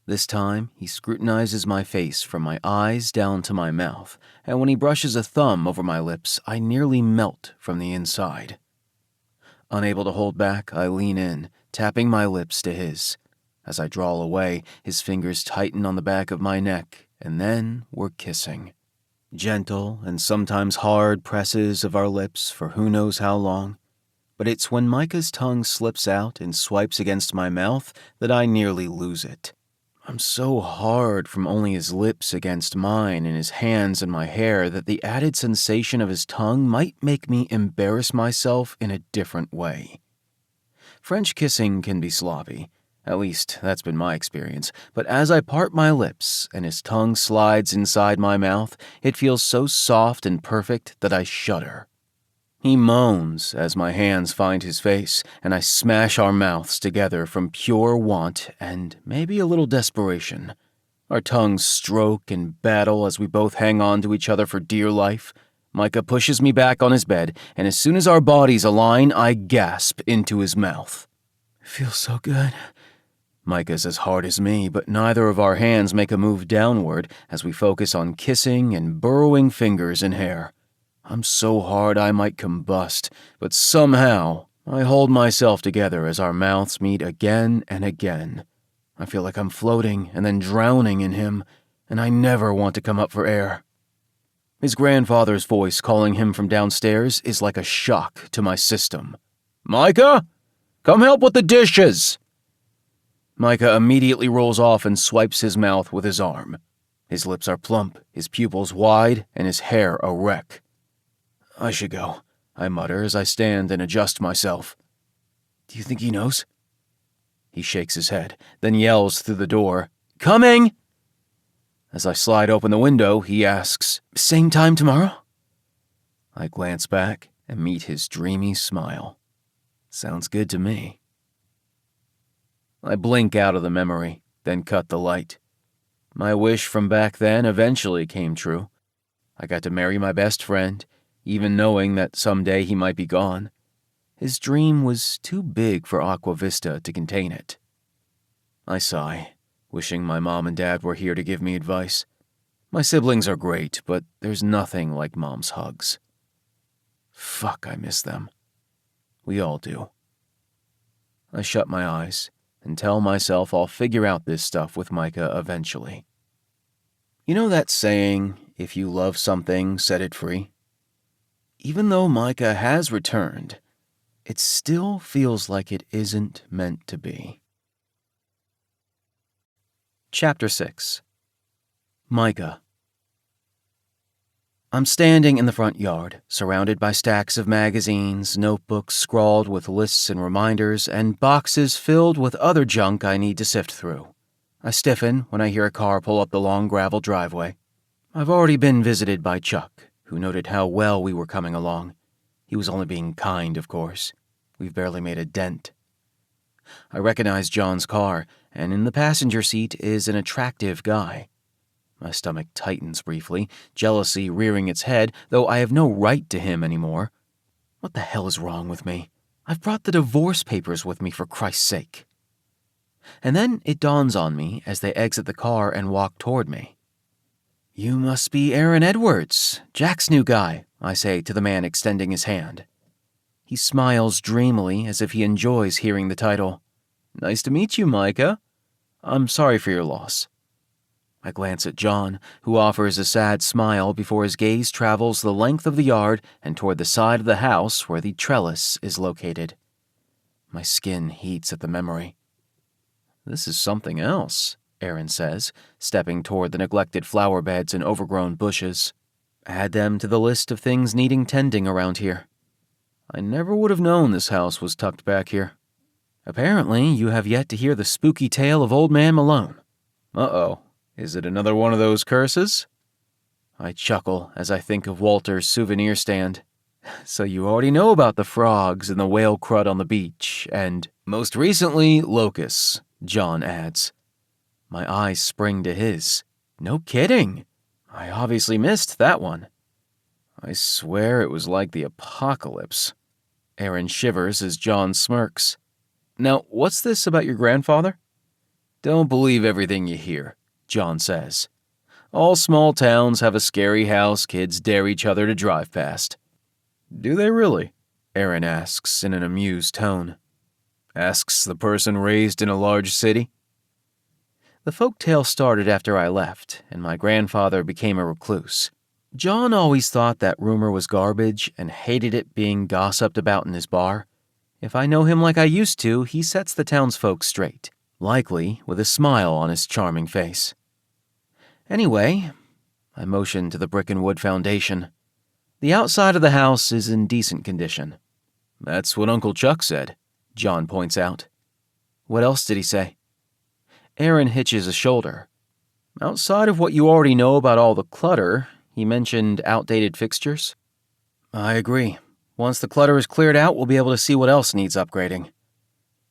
Speaker 2: This time, he scrutinizes my face from my eyes down to my mouth, and when he brushes a thumb over my lips, I nearly melt from the inside. Unable to hold back, I lean in, tapping my lips to his. As I draw away, his fingers tighten on the back of my neck, and then we're kissing. Gentle and sometimes hard presses of our lips for who knows how long. But it's when Micah's tongue slips out and swipes against my mouth that I nearly lose it. I'm so hard from only his lips against mine and his hands in my hair that the added sensation of his tongue might make me embarrass myself in a different way. French kissing can be sloppy. At least, that's been my experience. But as I part my lips and his tongue slides inside my mouth, it feels so soft and perfect that I shudder. He moans as my hands find his face, and I smash our mouths together from pure want and maybe a little desperation. Our tongues stroke and battle as we both hang on to each other for dear life. Micah pushes me back on his bed, and as soon as our bodies align, I gasp into his mouth. It feels so good. Micah's as hard as me, but neither of our hands make a move downward as we focus on kissing and burrowing fingers in hair. I'm so hard I might combust, but somehow I hold myself together as our mouths meet again and again. I feel like I'm floating and then drowning in him, and I never want to come up for air. His grandfather's voice calling him from downstairs is like a shock to my system. Micah, come help with the dishes! Micah immediately rolls off and swipes his mouth with his arm. His lips are plump, his pupils wide, and his hair a wreck. I should go, I mutter as I stand and adjust myself. Do you think he knows? He shakes his head, then yells through the door, Coming! As I slide open the window, he asks, Same time tomorrow? I glance back and meet his dreamy smile. Sounds good to me. I blink out of the memory, then cut the light. My wish from back then eventually came true. I got to marry my best friend, even knowing that someday he might be gone. His dream was too big for Aqua Vista to contain it. I sigh, wishing my mom and dad were here to give me advice. My siblings are great, but there's nothing like Mom's hugs. Fuck, I miss them. We all do. I shut my eyes and tell myself I'll figure out this stuff with Micah eventually. You know that saying, if you love something, set it free? Even though Micah has returned, it still feels like it isn't meant to be. Chapter 6. Micah. I'm standing in the front yard, surrounded by stacks of magazines, notebooks scrawled with lists and reminders, and boxes filled with other junk I need to sift through. I stiffen when I hear a car pull up the long gravel driveway. I've already been visited by Chuck, who noted how well we were coming along. He was only being kind, of course. We've barely made a dent. I recognize John's car, and in the passenger seat is an attractive guy. My stomach tightens briefly, jealousy rearing its head, though I have no right to him anymore. What the hell is wrong with me? I've brought the divorce papers with me, for Christ's sake. And then it dawns on me as they exit the car and walk toward me. "You must be Aaron Edwards, Jack's new guy," I say to the man extending his hand. He smiles dreamily as if he enjoys hearing the title. "Nice to meet you, Micah. I'm sorry for your loss." I glance at John, who offers a sad smile before his gaze travels the length of the yard and toward the side of the house where the trellis is located. My skin heats at the memory. "This is something else," Aaron says, stepping toward the neglected flower beds and overgrown bushes. "Add them to the list of things needing tending around here. I never would have known this house was tucked back here. Apparently, you have yet to hear the spooky tale of Old Man Malone. Uh-oh, is it another one of those curses?" I chuckle as I think of Walter's souvenir stand. "So you already know about the frogs and the whale crud on the beach, and, most recently, locusts," John adds. My eyes spring to his. "No kidding. I obviously missed that one." "I swear it was like the apocalypse." Aaron shivers as John smirks. "Now, what's this about your grandfather?" "Don't believe everything you hear," John says. "All small towns have a scary house kids dare each other to drive past." "Do they really?" Aaron asks in an amused tone. Asks the person raised in a large city. The folktale started after I left, and my grandfather became a recluse. John always thought that rumor was garbage and hated it being gossiped about in his bar. If I know him like I used to, he sets the townsfolk straight, likely with a smile on his charming face. Anyway, I motioned to the brick and wood foundation. The outside of the house is in decent condition. "That's what Uncle Chuck said," John points out. "What else did he say?" Aaron hitches a shoulder. "Outside of what you already know about all the clutter, he mentioned outdated fixtures." "I agree. Once the clutter is cleared out, we'll be able to see what else needs upgrading."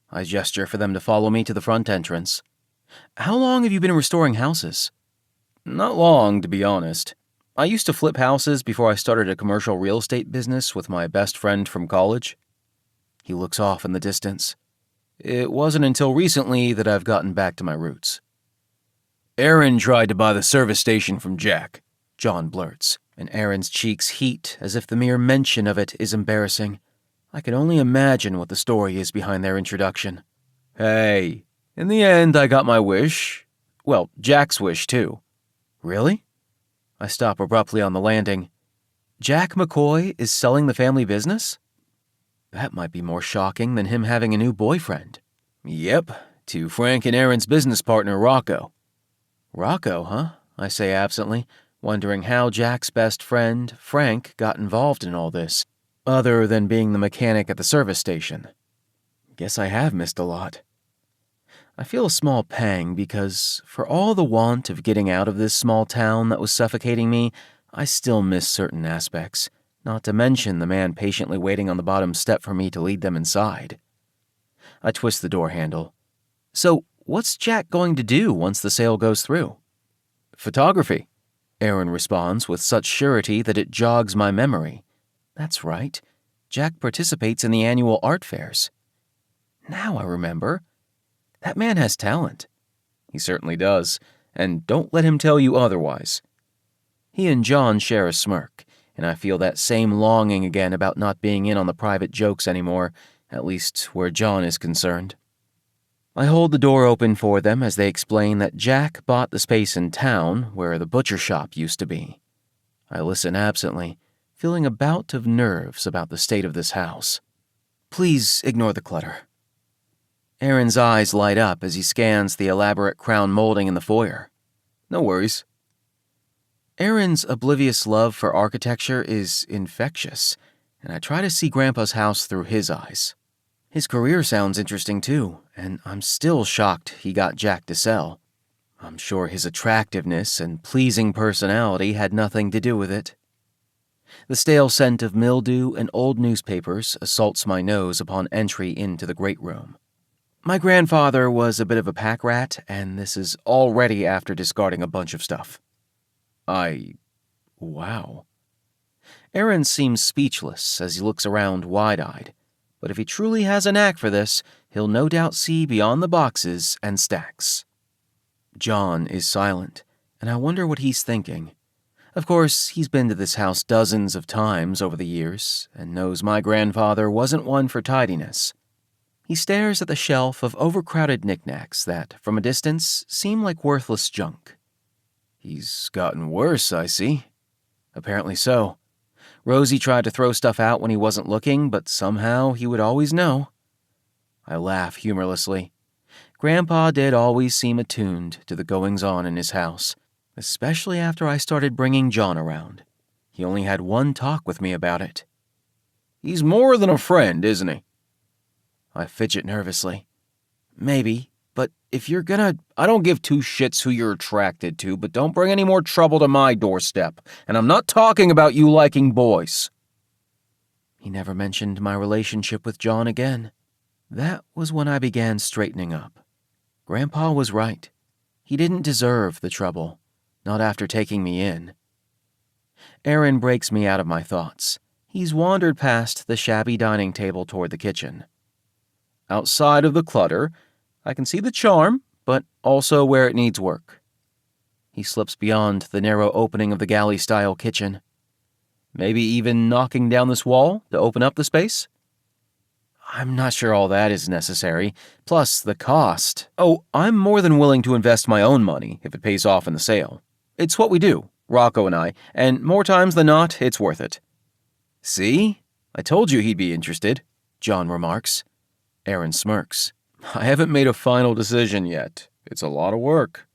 Speaker 2: I gesture for them to follow me to the front entrance. "How long have you been restoring houses?" "Not long, to be honest. I used to flip houses before I started a commercial real estate business with my best friend from college." He looks off in the distance. "It wasn't until recently that I've gotten back to my roots." "Aaron tried to buy the service station from Jack," John blurts, and Aaron's cheeks heat as if the mere mention of it is embarrassing. I can only imagine what the story is behind their introduction. "Hey, in the end I got my wish. Well, Jack's wish, too." "Really?" I stop abruptly on the landing. "Jack McCoy is selling the family business?" That might be more shocking than him having a new boyfriend. "Yep, to Frank and Aaron's business partner, Rocco." "Rocco, huh?" I say absently, wondering how Jack's best friend, Frank, got involved in all this, other than being the mechanic at the service station. Guess I have missed a lot. I feel a small pang because, for all the want of getting out of this small town that was suffocating me, I still miss certain aspects, not to mention the man patiently waiting on the bottom step for me to lead them inside. I twist the door handle. "So, what's Jack going to do once the sale goes through?" "Photography," Aaron responds with such surety that it jogs my memory. That's right. Jack participates in the annual art fairs. Now I remember. That man has talent. He certainly does, and don't let him tell you otherwise. He and John share a smirk, and I feel that same longing again about not being in on the private jokes anymore, at least where John is concerned. I hold the door open for them as they explain that Jack bought the space in town where the butcher shop used to be. I listen absently, feeling a bout of nerves about the state of this house. "Please ignore the clutter." Aaron's eyes light up as he scans the elaborate crown molding in the foyer. "No worries." Aaron's oblivious love for architecture is infectious, and I try to see Grandpa's house through his eyes. His career sounds interesting too, and I'm still shocked he got Jack to sell. I'm sure his attractiveness and pleasing personality had nothing to do with it. The stale scent of mildew and old newspapers assaults my nose upon entry into the great room. My grandfather was a bit of a pack rat, and this is already after discarding a bunch of stuff. Wow. Aaron seems speechless as he looks around wide-eyed, but if he truly has a knack for this, he'll no doubt see beyond the boxes and stacks. John is silent, and I wonder what he's thinking. Of course, he's been to this house dozens of times over the years, and knows my grandfather wasn't one for tidiness. He stares at the shelf of overcrowded knickknacks that, from a distance, seem like worthless junk. He's gotten worse, I see. Apparently so. Rosie tried to throw stuff out when he wasn't looking, but somehow he would always know. I laugh humorlessly. Grandpa did always seem attuned to the goings-on in his house, especially after I started bringing John around. He only had one talk with me about it. He's more than a friend, isn't he? I fidget nervously. Maybe, but if you're gonna... I don't give two shits who you're attracted to, but don't bring any more trouble to my doorstep, and I'm not talking about you liking boys. He never mentioned my relationship with John again. That was when I began straightening up. Grandpa was right. He didn't deserve the trouble, not after taking me in. Aaron breaks me out of my thoughts. He's wandered past the shabby dining table toward the kitchen. Outside of the clutter, I can see the charm, but also where it needs work. He slips beyond the narrow opening of the galley-style kitchen. Maybe even knocking down this wall to open up the space? I'm not sure all that is necessary, plus the cost. Oh, I'm more than willing to invest my own money if it pays off in the sale. It's what we do, Rocco and I, and more times than not, it's worth it. See? I told you he'd be interested, John remarks. Aaron smirks. I haven't made a final decision yet. It's a lot of work.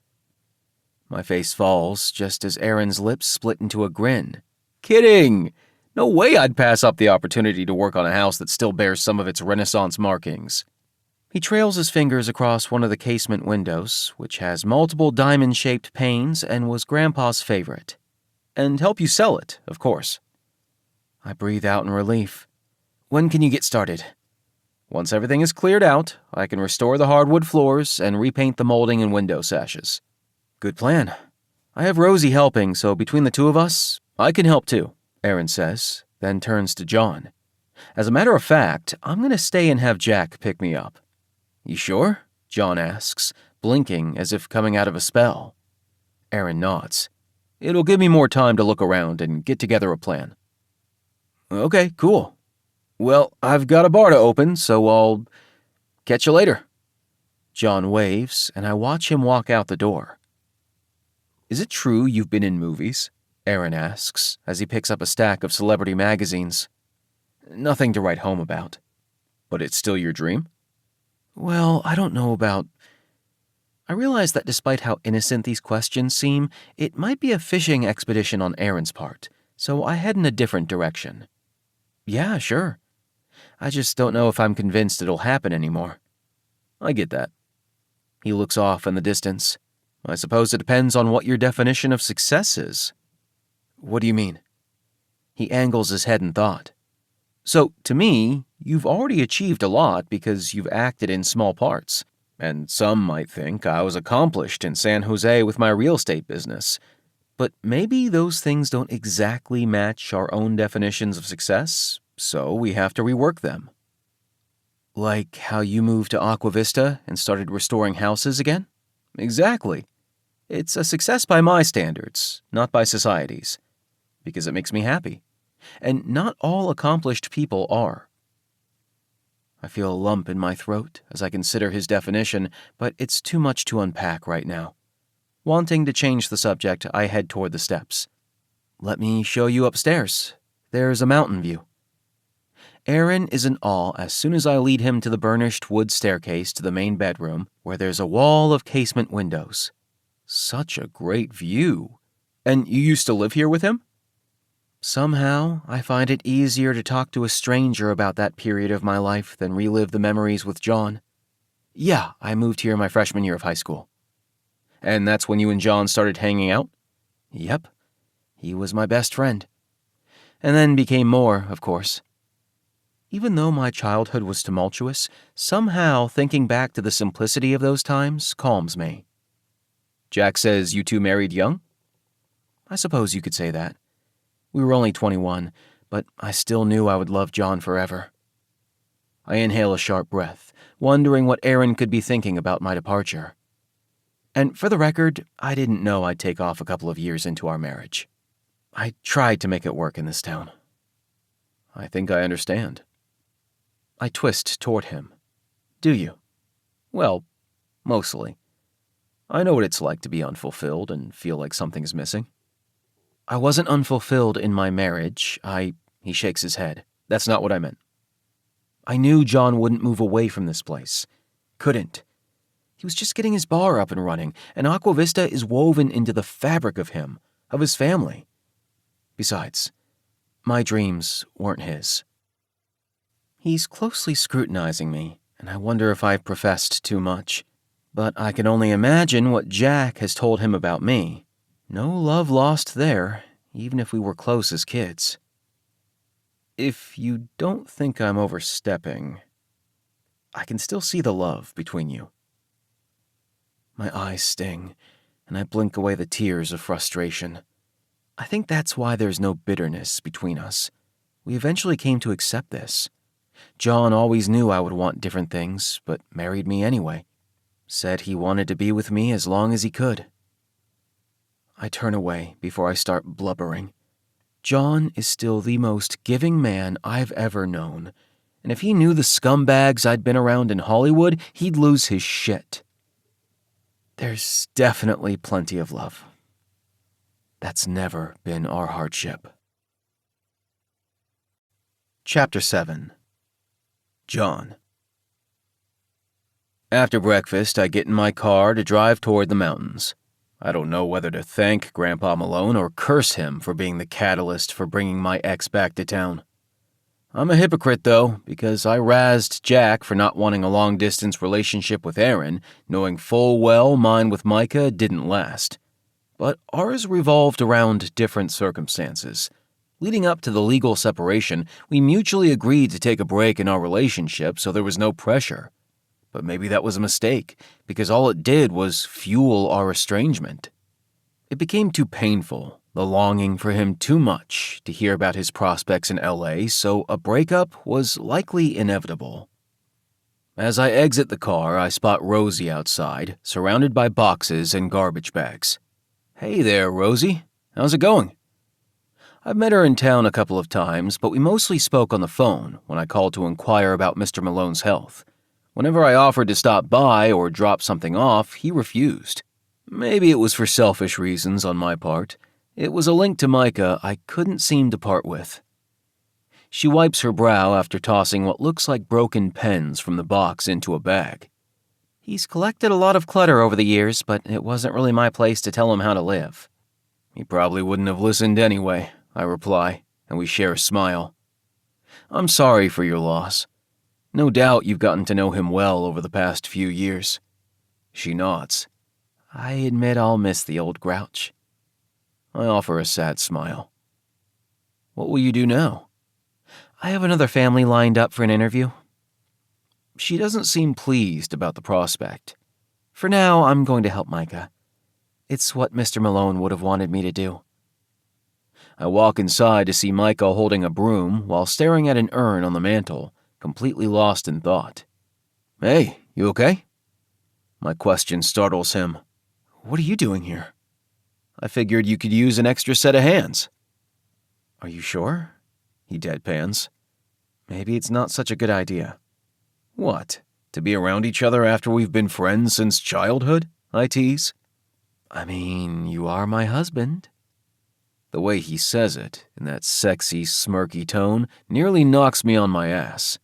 Speaker 2: My face falls just as Aaron's lips split into a grin. Kidding! No way I'd pass up the opportunity to work on a house that still bears some of its Renaissance markings. He trails his fingers across one of the casement windows, which has multiple diamond-shaped panes and was Grandpa's favorite. And help you sell it, of course. I breathe out in relief. When can you get started? Once everything is cleared out, I can restore the hardwood floors and repaint the molding and window sashes. Good plan. I have Rosie helping, so between the two of us, I can help too, Aaron says, then turns to John. As a matter of fact, I'm going to stay and have Jack pick me up. You sure? John asks, blinking as if coming out of a spell. Aaron nods. It'll give me more time to look around and get together a plan. Okay, cool. Well, I've got a bar to open, so I'll catch you later. John waves, and I watch him walk out the door. Is it true you've been in movies? Aaron asks, as he picks up a stack of celebrity magazines. Nothing to write home about. But it's still your dream? Well, I don't know about... I realize that despite how innocent these questions seem, it might be a fishing expedition on Aaron's part, so I head in a different direction. Yeah, sure. I just don't know if I'm convinced it'll happen anymore. I get that. He looks off in the distance. I suppose it depends on what your definition of success is. What do you mean? He angles his head in thought. So, to me, you've already achieved a lot because you've acted in small parts. And some might think I was accomplished in San Jose with my real estate business. But maybe those things don't exactly match our own definitions of success, so we have to rework them. Like how you moved to Aqua Vista and started restoring houses again? Exactly. It's a success by my standards, not by society's. Because it makes me happy. And not all accomplished people are. I feel a lump in my throat as I consider his definition, but it's too much to unpack right now. Wanting to change the subject, I head toward the steps. Let me show you upstairs. There's a mountain view. Aaron is in awe as soon as I lead him to the burnished wood staircase to the main bedroom, where there's a wall of casement windows. Such a great view. And you used to live here with him? Somehow, I find it easier to talk to a stranger about that period of my life than relive the memories with John. Yeah, I moved here my freshman year of high school. And that's when you and John started hanging out? Yep. He was my best friend. And then became more, of course. Even though my childhood was tumultuous, somehow thinking back to the simplicity of those times calms me. Jack says you two married young? I suppose you could say that. We were only 21, but I still knew I would love John forever. I inhale a sharp breath, wondering what Aaron could be thinking about my departure. And for the record, I didn't know I'd take off a couple of years into our marriage. I tried to make it work in this town. I think I understand. I twist toward him. Do you? Well, mostly. I know what it's like to be unfulfilled and feel like something's missing. I wasn't unfulfilled in my marriage. He shakes his head. That's not what I meant. I knew John wouldn't move away from this place. Couldn't. He was just getting his bar up and running, and Aqua Vista is woven into the fabric of him, of his family. Besides, my dreams weren't his. He's closely scrutinizing me, and I wonder if I've professed too much. But I can only imagine what Jack has told him about me. No love lost there, even if we were close as kids. If you don't think I'm overstepping, I can still see the love between you. My eyes sting, and I blink away the tears of frustration. I think that's why there's no bitterness between us. We eventually came to accept this. John always knew I would want different things, but married me anyway. Said he wanted to be with me as long as he could. I turn away before I start blubbering. John is still the most giving man I've ever known, and if he knew the scumbags I'd been around in Hollywood, he'd lose his shit. There's definitely plenty of love. That's never been our hardship. Chapter 7. John. After breakfast, I get in my car to drive toward the mountains. I don't know whether to thank Grandpa Malone or curse him for being the catalyst for bringing my ex back to town. I'm a hypocrite, though, because I razzed Jack for not wanting a long-distance relationship with Aaron, knowing full well mine with Micah didn't last. But ours revolved around different circumstances. Leading up to the legal separation, we mutually agreed to take a break in our relationship so there was no pressure. But maybe that was a mistake, because all it did was fuel our estrangement. It became too painful, the longing for him too much, to hear about his prospects in LA, so a breakup was likely inevitable. As I exit the car, I spot Rosie outside, surrounded by boxes and garbage bags. Hey there, Rosie. How's it going? I've met her in town a couple of times, but we mostly spoke on the phone when I called to inquire about Mr. Malone's health. Whenever I offered to stop by or drop something off, he refused. Maybe it was for selfish reasons on my part. It was a link to Micah I couldn't seem to part with. She wipes her brow after tossing what looks like broken pens from the box into a bag. He's collected a lot of clutter over the years, but it wasn't really my place to tell him how to live. He probably wouldn't have listened anyway, I reply, and we share a smile. I'm sorry for your loss. No doubt you've gotten to know him well over the past few years. She nods. I admit I'll miss the old grouch. I offer a sad smile. What will you do now? I have another family lined up for an interview. She doesn't seem pleased about the prospect. For now, I'm going to help Micah. It's what Mr. Malone would have wanted me to do. I walk inside to see Micah holding a broom while staring at an urn on the mantel, completely lost in thought. Hey, you okay? My question startles him. What are you doing here? I figured you could use an extra set of hands. Are you sure? He deadpans. Maybe it's not such a good idea. What, to be around each other after we've been friends since childhood? I tease. I mean, you are my husband. The way he says it, in that sexy, smirky tone, nearly knocks me on my ass.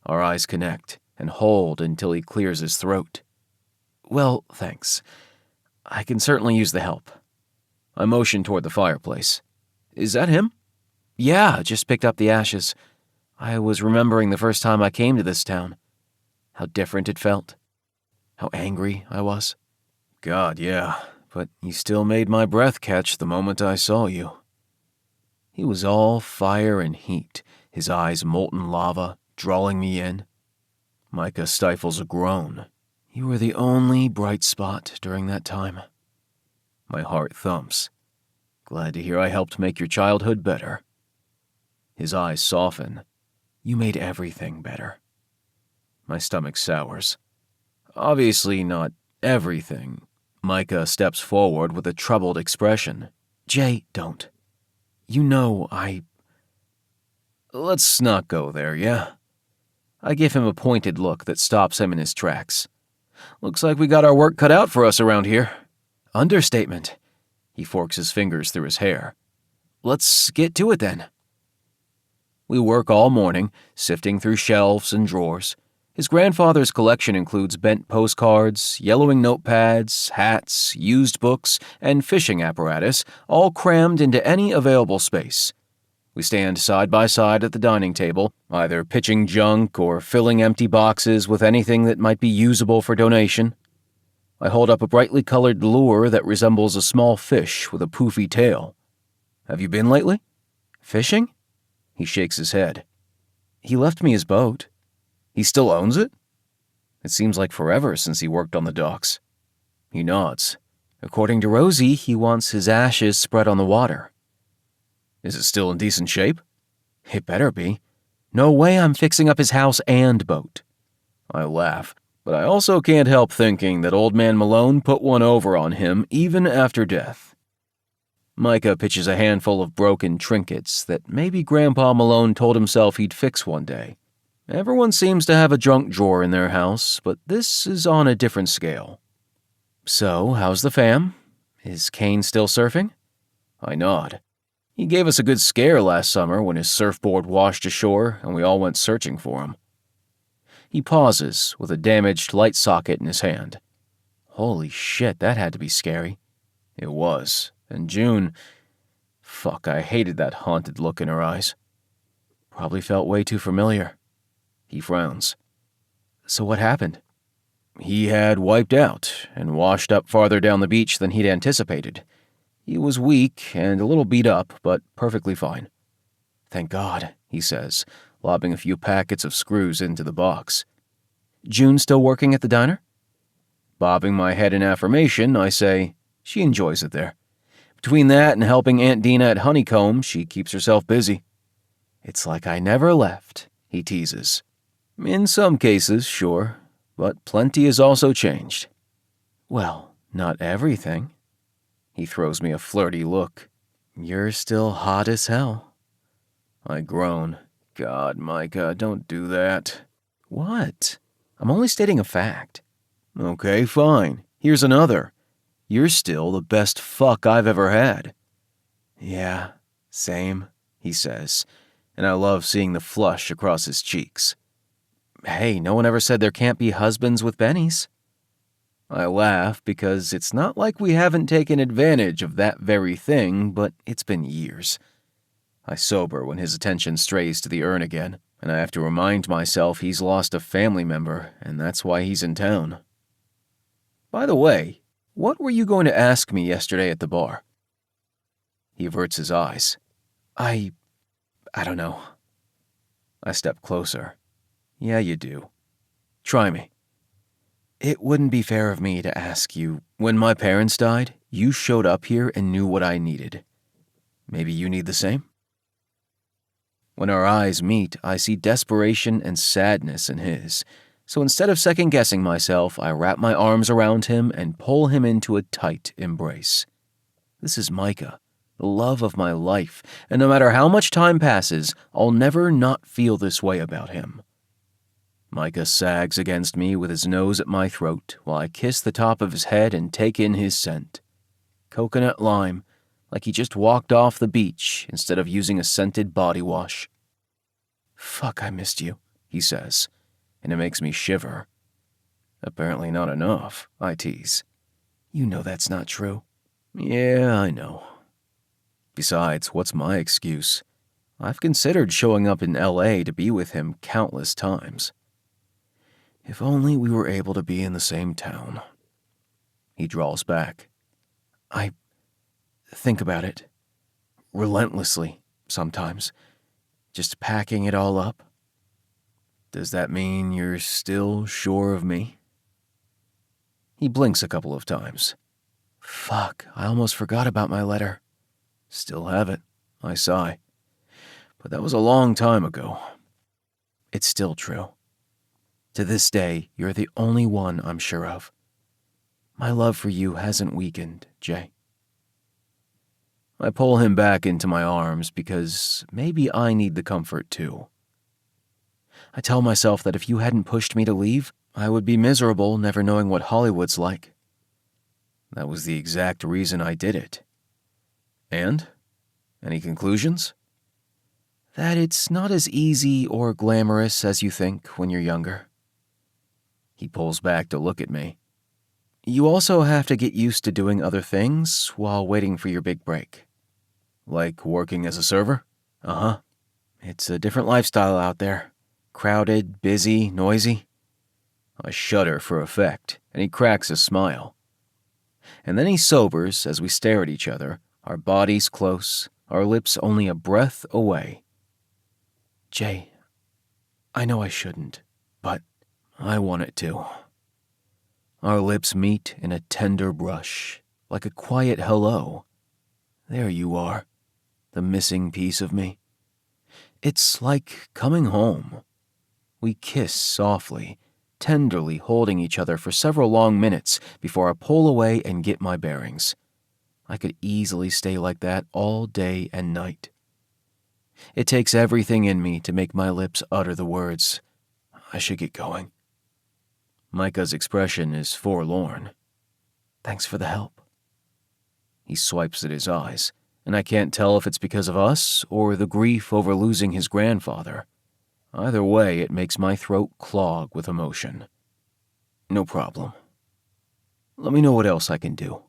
Speaker 2: Our eyes connect and hold until he clears his throat. Well, thanks. I can certainly use the help. I motion toward the fireplace. Is that him? Yeah, just picked up the ashes. I was remembering the first time I came to this town. How different it felt. How angry I was. God, yeah, but you still made my breath catch the moment I saw you. He was all fire and heat, his eyes molten lava, drawing me in. Micah stifles a groan. You were the only bright spot during that time. My heart thumps. Glad to hear I helped make your childhood better. His eyes soften. You made everything better. My stomach sours. Obviously not everything. Micah steps forward with a troubled expression. Jay, don't. You know Let's not go there, yeah? I give him a pointed look that stops him in his tracks. Looks like we got our work cut out for us around here. Understatement. He forks his fingers through his hair. Let's get to it then. We work all morning, sifting through shelves and drawers. His grandfather's collection includes bent postcards, yellowing notepads, hats, used books, and fishing apparatus, all crammed into any available space. We stand side by side at the dining table, either pitching junk or filling empty boxes with anything that might be usable for donation. I hold up a brightly colored lure that resembles a small fish with a poofy tail. Have you been lately? Fishing? He shakes his head. He left me his boat. He still owns it? It seems like forever since he worked on the docks. He nods. According to Rosie, he wants his ashes spread on the water. Is it still in decent shape? It better be. No way I'm fixing up his house and boat. I laugh, but I also can't help thinking that old man Malone put one over on him even after death. Micah pitches a handful of broken trinkets that maybe Grandpa Malone told himself he'd fix one day. Everyone seems to have a junk drawer in their house, but this is on a different scale. So, how's the fam? Is Kane still surfing? I nod. He gave us a good scare last summer when his surfboard washed ashore and we all went searching for him. He pauses with a damaged light socket in his hand. Holy shit, that had to be scary. It was. And June... Fuck, I hated that haunted look in her eyes. Probably felt way too familiar. He frowns. So what happened? He had wiped out and washed up farther down the beach than he'd anticipated. He was weak and a little beat up, but perfectly fine. Thank God, he says, lobbing a few packets of screws into the box. June still working at the diner? Bobbing my head in affirmation, I say, she enjoys it there. Between that and helping Aunt Dina at Honeycomb, she keeps herself busy. It's like I never left, he teases. In some cases, sure, but plenty has also changed. Well, not everything. He throws me a flirty look. You're still hot as hell. I groan. God, Micah, don't do that. What? I'm only stating a fact. Okay, fine. Here's another. You're still the best fuck I've ever had. Yeah, same, he says, and I love seeing the flush across his cheeks. Hey, no one ever said there can't be husbands with bennies. I laugh because it's not like we haven't taken advantage of that very thing, but it's been years. I sober when his attention strays to the urn again, and I have to remind myself he's lost a family member, and that's why he's in town. By the way, what were you going to ask me yesterday at the bar? He averts his eyes. I don't know. I step closer. Yeah, you do. Try me. It wouldn't be fair of me to ask you. When my parents died, you showed up here and knew what I needed. Maybe you need the same? When our eyes meet, I see desperation and sadness in his. So instead of second-guessing myself, I wrap my arms around him and pull him into a tight embrace. This is Micah, the love of my life, and no matter how much time passes, I'll never not feel this way about him. Micah sags against me with his nose at my throat while I kiss the top of his head and take in his scent. Coconut lime, like he just walked off the beach instead of using a scented body wash. Fuck, I missed you, he says, and it makes me shiver. Apparently not enough, I tease. You know that's not true. Yeah, I know. Besides, what's my excuse? I've considered showing up in L.A. to be with him countless times. If only we were able to be in the same town. He draws back. I think about it. Relentlessly. sometimes, just packing it all up. Does that mean you're still sure of me? He blinks a couple of times. Fuck, I almost forgot about my letter. Still have it, I sigh. But that was a long time ago. It's still true. To this day, you're the only one I'm sure of. My love for you hasn't weakened, Jay. I pull him back into my arms because maybe I need the comfort too. I tell myself that if you hadn't pushed me to leave, I would be miserable never knowing what Hollywood's like. That was the exact reason I did it. And? Any conclusions? That it's not as easy or glamorous as you think when you're younger. He pulls back to look at me. You also have to get used to doing other things while waiting for your big break. Like working as a server? Uh-huh. It's a different lifestyle out there. Crowded, busy, noisy. I shudder for effect, and he cracks a smile. And then he sobers as we stare at each other, our bodies close, our lips only a breath away. Jay, I know I shouldn't, but I want it to. Our lips meet in a tender brush, like a quiet hello. There you are, the missing piece of me. It's like coming home. We kiss softly, tenderly holding each other for several long minutes before I pull away and get my bearings. I could easily stay like that all day and night. It takes everything in me to make my lips utter the words, I should get going. Micah's expression is forlorn. Thanks for the help. He swipes at his eyes, and I can't tell if it's because of us or the grief over losing his grandfather. Either way, it makes my throat clog with emotion. No problem. Let me know what else I can do.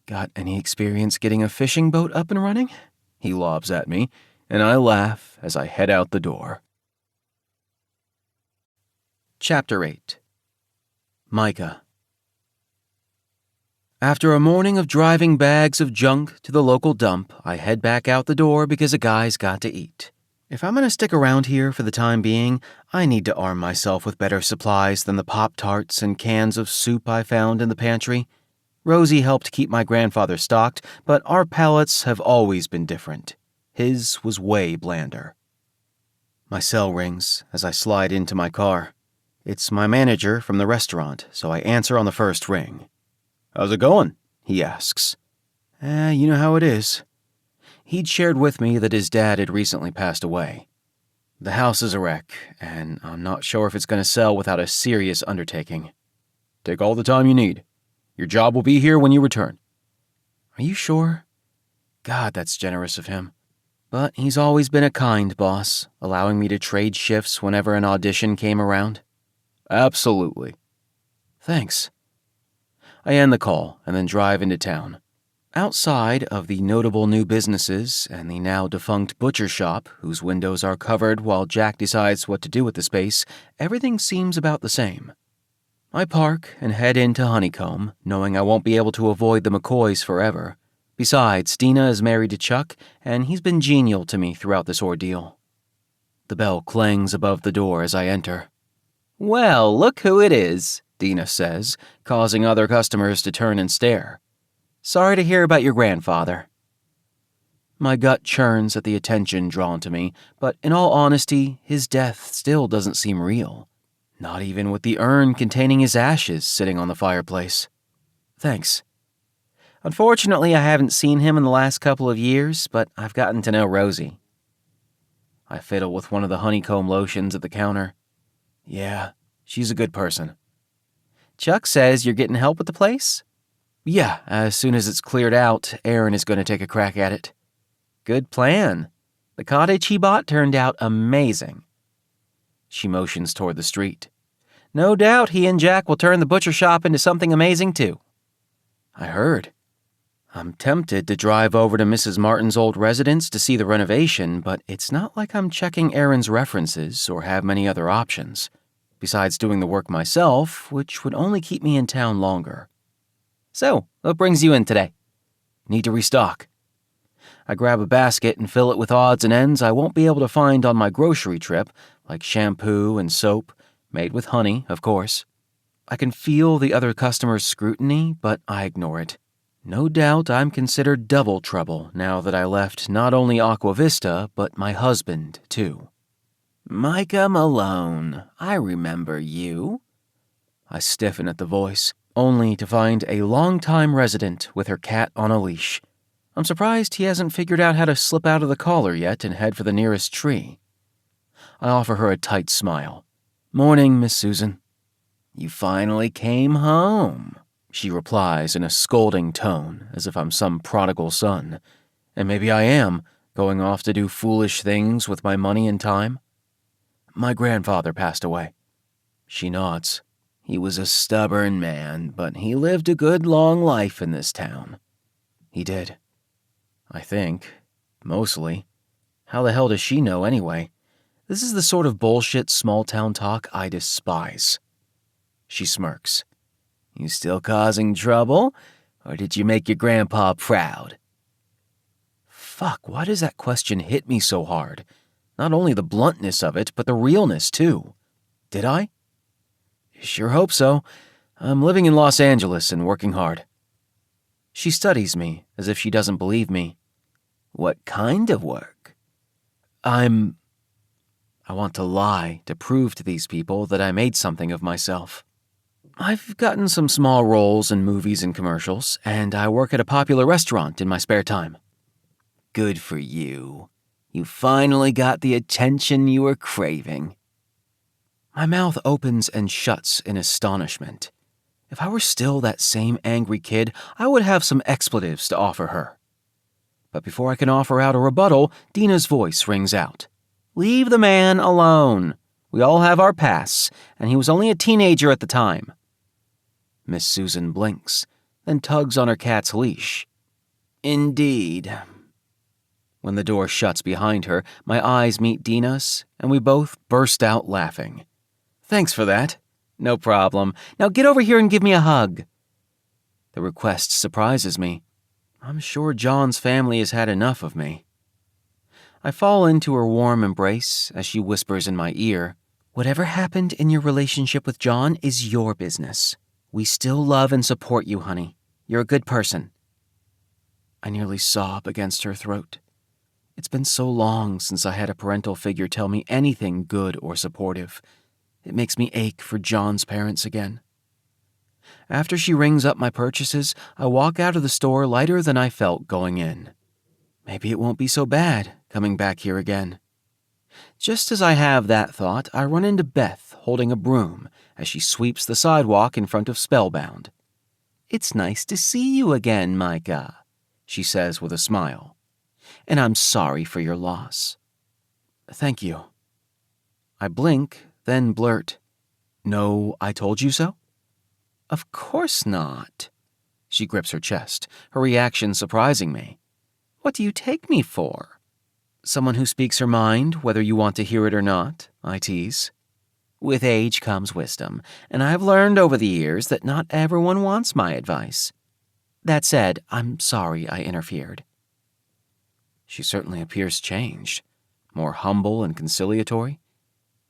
Speaker 2: Got any experience getting a fishing boat up and running? He lobs at me, and I laugh as I head out the door. Chapter 8. Micah. After a morning of driving bags of junk to the local dump, I head back out the door because a guy's got to eat. If I'm going to stick around here for the time being, I need to arm myself with better supplies than the Pop-Tarts and cans of soup I found in the pantry. Rosie helped keep my grandfather stocked, but our palates have always been different. His was way blander. My cell rings as I slide into my car. It's my manager from the restaurant, so I answer on the first ring. How's it going? He asks. You know how it is. He'd shared with me that his dad had recently passed away. The house is a wreck, and I'm not sure if it's going to sell without a serious undertaking. Take all the time you need. Your job will be here when you return. Are you sure? God, that's generous of him. But he's always been a kind boss, allowing me to trade shifts whenever an audition came around. Absolutely. Thanks. I end the call and then drive into town. Outside of the notable new businesses and the now defunct butcher shop, whose windows are covered while Jack decides what to do with the space, everything seems about the same. I park and head into Honeycomb, knowing I won't be able to avoid the McCoys forever. Besides, Dina is married to Chuck, and he's been genial to me throughout this ordeal. The bell clangs above the door as I enter. Well, look who it is, Dina says, causing other customers to turn and stare. Sorry to hear about your grandfather. My gut churns at the attention drawn to me, but in all honesty, his death still doesn't seem real. Not even with the urn containing his ashes sitting on the fireplace. Thanks. Unfortunately, I haven't seen him in the last couple of years, but I've gotten to know Rosie. I fiddle with one of the honeycomb lotions at the counter. Yeah, she's a good person. Chuck says you're getting help with the place? Yeah, as soon as it's cleared out, Aaron is going to take a crack at it. Good plan. The cottage he bought turned out amazing. She motions toward the street. No doubt he and Jack will turn the butcher shop into something amazing too. I heard. I'm tempted to drive over to Mrs. Martin's old residence to see the renovation, but it's not like I'm checking Aaron's references or have many other options, besides doing the work myself, which would only keep me in town longer. So, what brings you in today? Need to restock. I grab a basket and fill it with odds and ends I won't be able to find on my grocery trip, like shampoo and soap, made with honey, of course. I can feel the other customers' scrutiny, but I ignore it. No doubt I'm considered double trouble now that I left not only Aqua Vista, but my husband, too. Micah Malone, I remember you. I stiffen at the voice, only to find a longtime resident with her cat on a leash. I'm surprised he hasn't figured out how to slip out of the collar yet and head for the nearest tree. I offer her a tight smile. Morning, Miss Susan. You finally came home, she replies in a scolding tone, as if I'm some prodigal son. And maybe I am, going off to do foolish things with my money and time. My grandfather passed away. She nods. He was a stubborn man, but he lived a good long life in this town. He did. I think. Mostly. How the hell does she know anyway? This is the sort of bullshit small-town talk I despise. She smirks. You still causing trouble? Or did you make your grandpa proud? Fuck, why does that question hit me so hard? Not only the bluntness of it, but the realness, too. Did I? Sure hope so. I'm living in Los Angeles and working hard. She studies me, as if she doesn't believe me. What kind of work? I want to lie to prove to these people that I made something of myself. I've gotten some small roles in movies and commercials, and I work at a popular restaurant in my spare time. Good for you. You finally got the attention you were craving. My mouth opens and shuts in astonishment. If I were still that same angry kid, I would have some expletives to offer her. But before I can offer out a rebuttal, Dina's voice rings out. Leave the man alone. We all have our pasts, and he was only a teenager at the time. Miss Susan blinks, then tugs on her cat's leash. Indeed. When the door shuts behind her, my eyes meet Dina's, and we both burst out laughing. Thanks for that. No problem. Now get over here and give me a hug. The request surprises me. I'm sure John's family has had enough of me. I fall into her warm embrace as she whispers in my ear, Whatever happened in your relationship with John is your business. We still love and support you, honey. You're a good person. I nearly sob against her throat. It's been so long since I had a parental figure tell me anything good or supportive. It makes me ache for John's parents again. After she rings up my purchases, I walk out of the store lighter than I felt going in. Maybe it won't be so bad coming back here again. Just as I have that thought, I run into Beth holding a broom as she sweeps the sidewalk in front of Spellbound. It's nice to see you again, Micah, she says with a smile. And I'm sorry for your loss. Thank you. I blink, then blurt, No, I told you so? Of course not. She grips her chest, her reaction surprising me. What do you take me for? Someone who speaks her mind, whether you want to hear it or not, I tease. With age comes wisdom, and I've learned over the years that not everyone wants my advice. That said, I'm sorry I interfered. She certainly appears changed, more humble and conciliatory.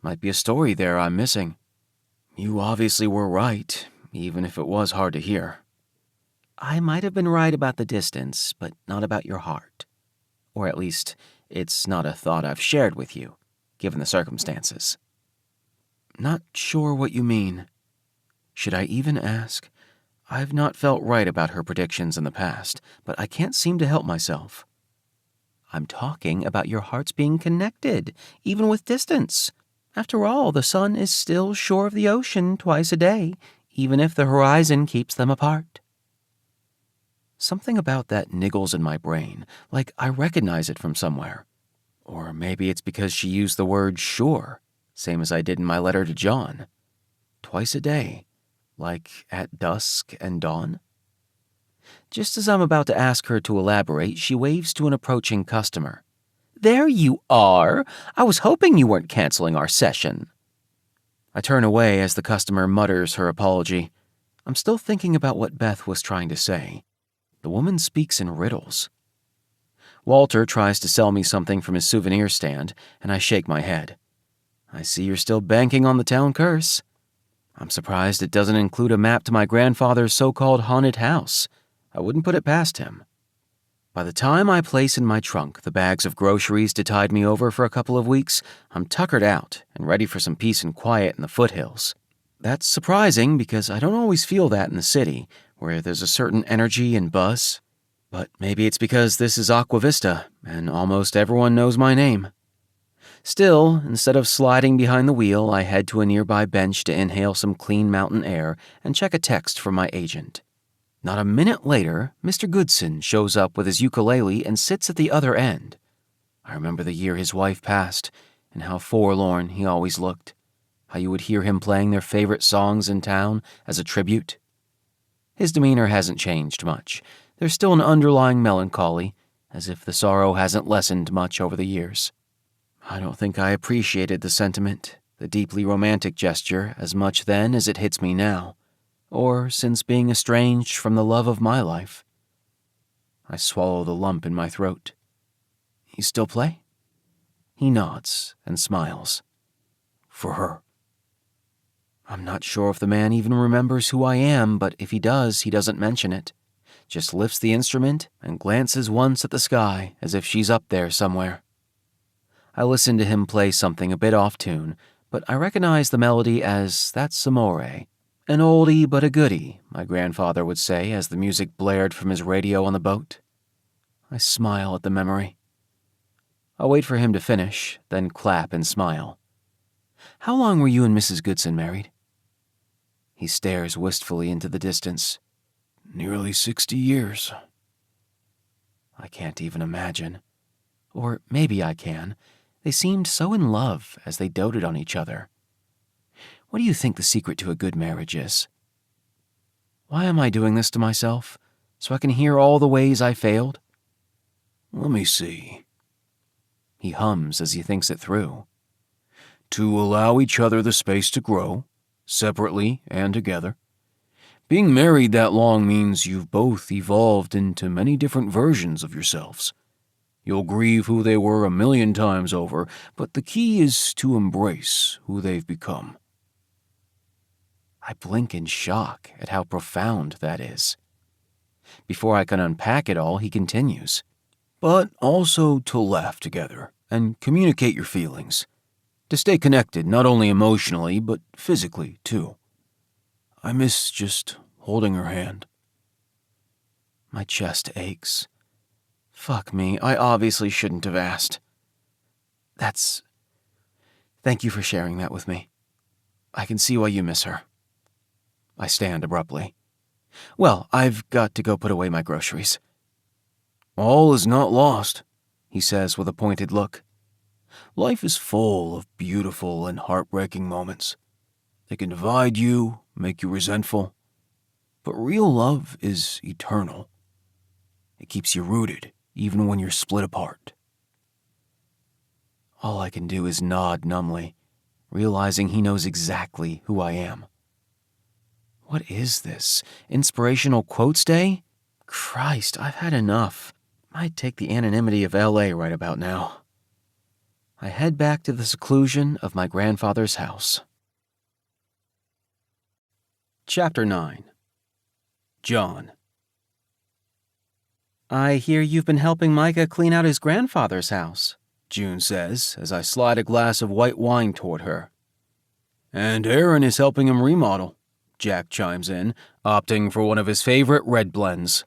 Speaker 2: Might be a story there I'm missing. You obviously were right, even if it was hard to hear. I might have been right about the distance, but not about your heart. Or at least, it's not a thought I've shared with you, given the circumstances. Not sure what you mean. Should I even ask? I've not felt right about her predictions in the past, but I can't seem to help myself. I'm talking about your hearts being connected, even with distance. After all, the sun is still shore of the ocean twice a day, even if the horizon keeps them apart. Something about that niggles in my brain, like I recognize it from somewhere. Or maybe it's because she used the word sure, same as I did in my letter to John. Twice a day, like at dusk and dawn. Just as I'm about to ask her to elaborate, she waves to an approaching customer. There you are! I was hoping you weren't canceling our session. I turn away as the customer mutters her apology. I'm still thinking about what Beth was trying to say. The woman speaks in riddles. Walter tries to sell me something from his souvenir stand, and I shake my head. I see you're still banking on the town curse. I'm surprised it doesn't include a map to my grandfather's so-called haunted house. I wouldn't put it past him. By the time I place in my trunk the bags of groceries to tide me over for a couple of weeks, I'm tuckered out and ready for some peace and quiet in the foothills. That's surprising because I don't always feel that in the city, where there's a certain energy and buzz. But maybe it's because this is Aqua Vista, and almost everyone knows my name. Still, instead of sliding behind the wheel, I head to a nearby bench to inhale some clean mountain air and check a text from my agent. Not a minute later, Mr. Goodson shows up with his ukulele and sits at the other end. I remember the year his wife passed, and how forlorn he always looked. How you would hear him playing their favorite songs in town as a tribute. His demeanor hasn't changed much. There's still an underlying melancholy, as if the sorrow hasn't lessened much over the years. I don't think I appreciated the sentiment, the deeply romantic gesture, as much then as it hits me now, or since being estranged from the love of my life. I swallow the lump in my throat. You still play? He nods and smiles. For her. I'm not sure if the man even remembers who I am, but if he does, he doesn't mention it. Just lifts the instrument and glances once at the sky as if she's up there somewhere. I listen to him play something a bit off tune, but I recognize the melody as That's Amore. An oldie but a goodie, my grandfather would say as the music blared from his radio on the boat. I smile at the memory. I wait for him to finish, then clap and smile. How long were you and Mrs. Goodson married? He stares wistfully into the distance. Nearly 60 years. I can't even imagine. Or maybe I can. They seemed so in love as they doted on each other. What do you think the secret to a good marriage is? Why am I doing this to myself? So I can hear all the ways I failed? Let me see. He hums as he thinks it through. To allow each other the space to grow, separately and together. Being married that long means you've both evolved into many different versions of yourselves. You'll grieve who they were 1,000,000 times over, but the key is to embrace who they've become. I blink in shock at how profound that is. Before I can unpack it all, he continues. But also to laugh together and communicate your feelings. To stay connected not only emotionally, but physically, too. I miss just holding her hand. My chest aches. Fuck me, I obviously shouldn't have asked. Thank you for sharing that with me. I can see why you miss her. I stand abruptly. Well, I've got to go put away my groceries. All is not lost, he says with a pointed look. Life is full of beautiful and heartbreaking moments. They can divide you, make you resentful. But real love is eternal. It keeps you rooted, even when you're split apart. All I can do is nod numbly, realizing he knows exactly who I am. What is this? Inspirational quotes day? Christ, I've had enough. Might take the anonymity of LA right about now. I head back to the seclusion of my grandfather's house. Chapter 9. John. I hear you've been helping Micah clean out his grandfather's house, June says as I slide a glass of white wine toward her. And Aaron is helping him remodel, Jack chimes in, opting for one of his favorite red blends.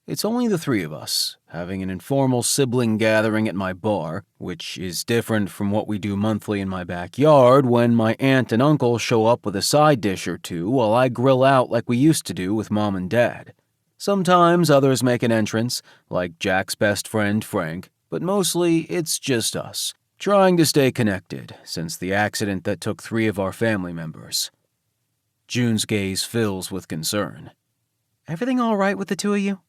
Speaker 2: It's only the three of us, having an informal sibling gathering at my bar, which is different from what we do monthly in my backyard when my aunt and uncle show up with a side dish or two while I grill out like we used to do with Mom and Dad. Sometimes others make an entrance, like Jack's best friend Frank, but mostly it's just us, trying to stay connected since the accident that took 3 of our family members. June's gaze fills with concern. Everything all right with the 2 of you?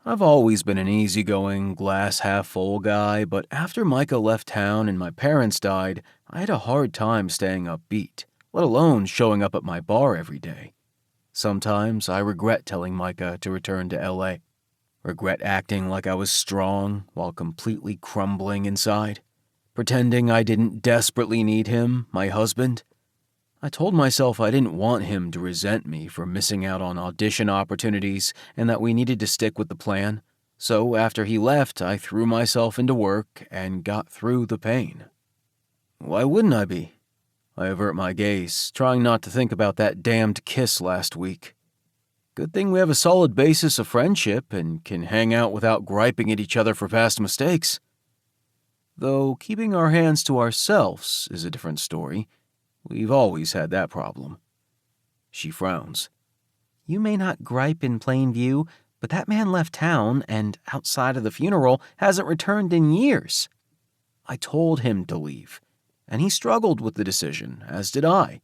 Speaker 2: I've always been an easygoing, glass-half-full guy, but after Micah left town and my parents died, I had a hard time staying upbeat, let alone showing up at my bar every day. Sometimes I regret telling Micah to return to LA. Regret acting like I was strong while completely crumbling inside, pretending I didn't desperately need him, my husband. I told myself I didn't want him to resent me for missing out on audition opportunities and that we needed to stick with the plan. So after he left, I threw myself into work and got through the pain. Why wouldn't I be? I avert my gaze, trying not to think about that damned kiss last week. Good thing we have a solid basis of friendship and can hang out without griping at each other for past mistakes. Though keeping our hands to ourselves is a different story. We've always had that problem. She frowns. You may not gripe in plain view, but that man left town and, outside of the funeral, hasn't returned in years. I told him to leave, and he struggled with the decision, as did I.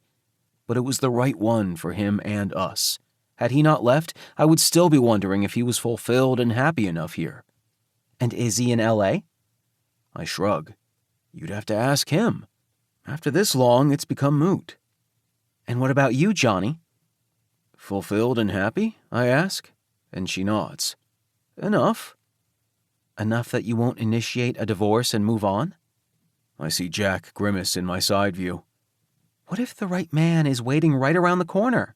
Speaker 2: But it was the right one for him and us. Had he not left, I would still be wondering if he was fulfilled and happy enough here. And is he in L.A.? I shrug. You'd have to ask him. After this long, it's become moot. And what about you, Johnny? Fulfilled and happy? I ask, and she nods. Enough. Enough that you won't initiate a divorce and move on? I see Jack grimace in my side view. What if the right man is waiting right around the corner?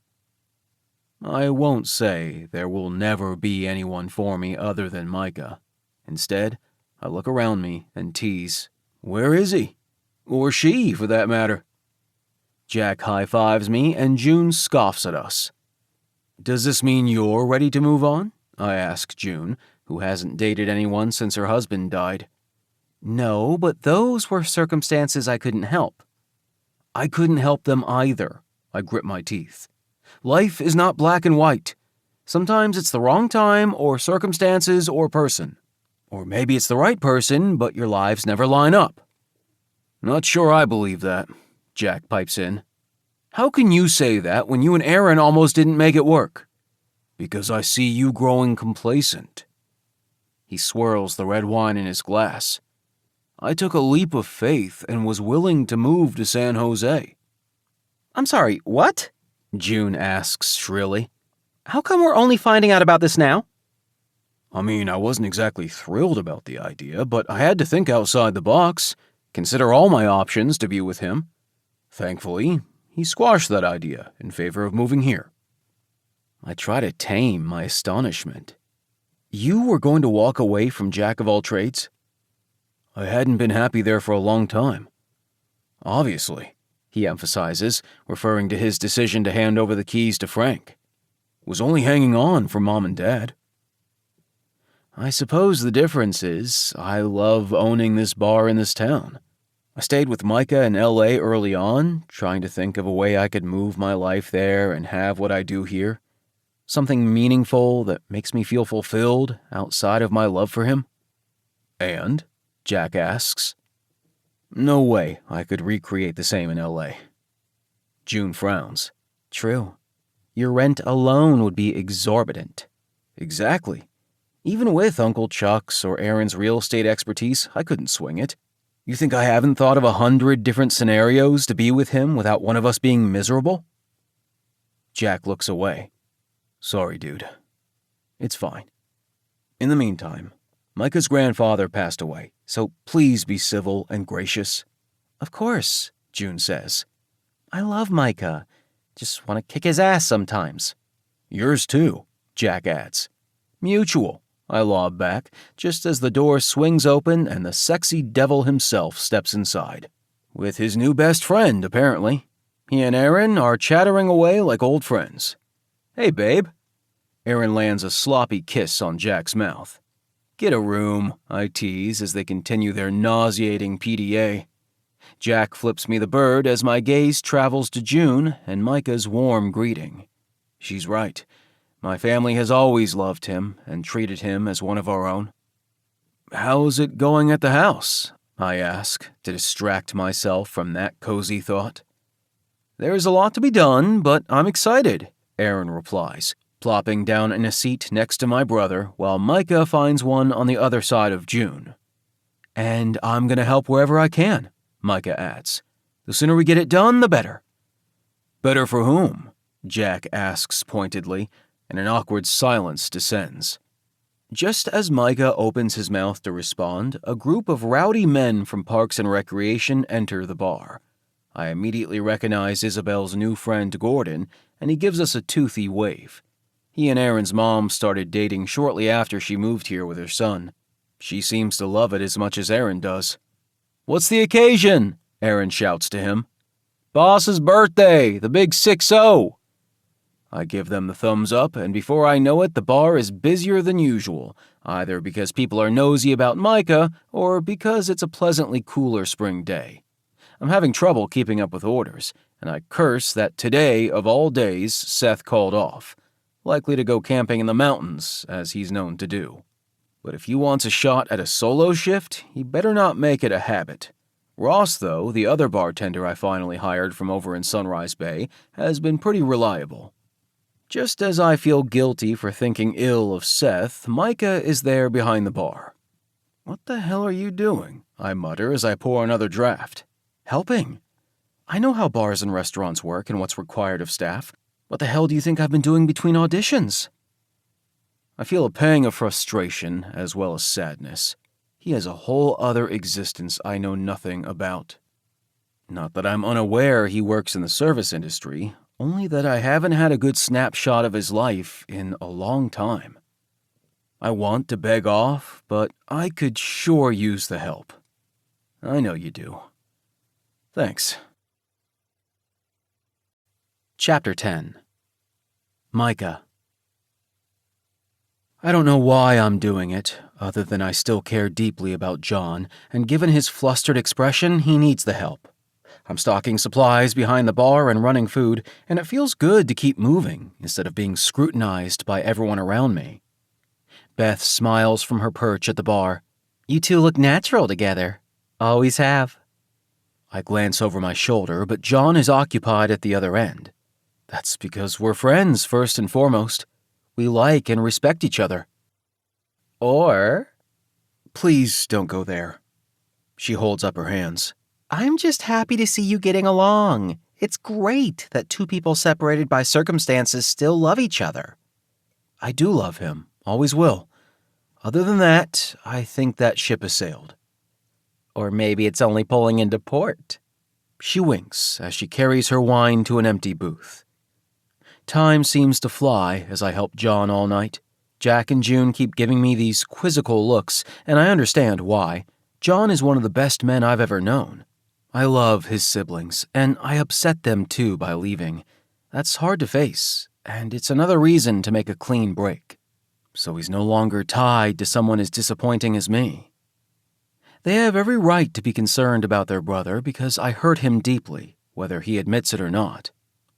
Speaker 2: I won't say there will never be anyone for me other than Micah. Instead, I look around me and tease, where is he? Or she, for that matter. Jack high-fives me and June scoffs at us. Does this mean you're ready to move on? I ask June, who hasn't dated anyone since her husband died. No, but those were circumstances I couldn't help. I couldn't help them either. I grip my teeth. Life is not black and white. Sometimes it's the wrong time or circumstances or person. Or maybe it's the right person, but your lives never line up. Not sure I believe that, Jack pipes in. How can you say that when you and Aaron almost didn't make it work? Because I see you growing complacent. He swirls the red wine in his glass. I took a leap of faith and was willing to move to San Jose. I'm sorry, what? June asks shrilly. How come we're only finding out about this now? I mean, I wasn't exactly thrilled about the idea, but I had to think outside the box, consider all my options to be with him. Thankfully, he squashed that idea in favor of moving here. I try to tame my astonishment. You were going to walk away from Jack of all trades? I hadn't been happy there for a long time. Obviously, he emphasizes, referring to his decision to hand over the keys to Frank. Was only hanging on for Mom and Dad. I suppose the difference is I love owning this bar in this town. I stayed with Micah in L.A. early on, trying to think of a way I could move my life there and have what I do here. Something meaningful that makes me feel fulfilled outside of my love for him. And? Jack asks. No way I could recreate the same in L.A. June frowns. True. Your rent alone would be exorbitant. Exactly. Even with Uncle Chuck's or Aaron's real estate expertise, I couldn't swing it. You think I haven't thought of 100 different scenarios to be with him without one of us being miserable? Jack looks away. Sorry, dude. It's fine. In the meantime, Micah's grandfather passed away, so please be civil and gracious. Of course, June says. I love Micah. Just want to kick his ass sometimes. Yours too, Jack adds. Mutual, I lob back, just as the door swings open and the sexy devil himself steps inside. With his new best friend, apparently. He and Aaron are chattering away like old friends. Hey, babe. Aaron lands a sloppy kiss on Jack's mouth. Get a room, I tease as they continue their nauseating PDA. Jack flips me the bird as my gaze travels to June and Micah's warm greeting. She's right. My family has always loved him and treated him as one of our own. How's it going at the house? I ask, to distract myself from that cozy thought. There's a lot to be done, but I'm excited, Aaron replies, plopping down in a seat next to my brother while Micah finds one on the other side of June. And I'm going to help wherever I can, Micah adds. The sooner we get it done, the better. Better for whom? Jack asks pointedly, and an awkward silence descends. Just as Micah opens his mouth to respond, a group of rowdy men from Parks and Recreation enter the bar. I immediately recognize Isabel's new friend Gordon, and he gives us a toothy wave. He and Aaron's mom started dating shortly after she moved here with her son. She seems to love it as much as Aaron does. "What's the occasion?" Aaron shouts to him. "Boss's birthday, the big 6-0. I give them the thumbs up, and before I know it, the bar is busier than usual, either because people are nosy about Micah or because it's a pleasantly cooler spring day. I'm having trouble keeping up with orders, and I curse that today, of all days, Seth called off, likely to go camping in the mountains, as he's known to do. But if he wants a shot at a solo shift, he better not make it a habit. Ross, though, the other bartender I finally hired from over in Sunrise Bay, has been pretty reliable. Just as I feel guilty for thinking ill of Seth, Micah is there behind the bar. "What the hell are you doing?" I mutter as I pour another draft. "Helping. I know how bars and restaurants work and what's required of staff. What the hell do you think I've been doing between auditions?" I feel a pang of frustration as well as sadness. He has a whole other existence I know nothing about. Not that I'm unaware he works in the service industry, only that I haven't had a good snapshot of his life in a long time. I want to beg off, but I could sure use the help. I know you do. Thanks. Chapter 10. Micah. I don't know why I'm doing it, other than I still care deeply about John, and given his flustered expression, he needs the help. I'm stocking supplies behind the bar and running food, and it feels good to keep moving instead of being scrutinized by everyone around me. Beth smiles from her perch at the bar. "You two look natural together. Always have." I glance over my shoulder, but John is occupied at the other end. That's because we're friends, first and foremost. We like and respect each other. Or... Please don't go there. She holds up her hands. "I'm just happy to see you getting along. It's great that two people separated by circumstances still love each other." I do love him, always will. Other than that, I think that ship has sailed. Or maybe it's only pulling into port. She winks as she carries her wine to an empty booth. Time seems to fly as I help John all night. Jack and June keep giving me these quizzical looks, and I understand why. John is one of the best men I've ever known. I love his siblings, and I upset them too by leaving. That's hard to face, and it's another reason to make a clean break. So he's no longer tied to someone as disappointing as me. They have every right to be concerned about their brother because I hurt him deeply, whether he admits it or not.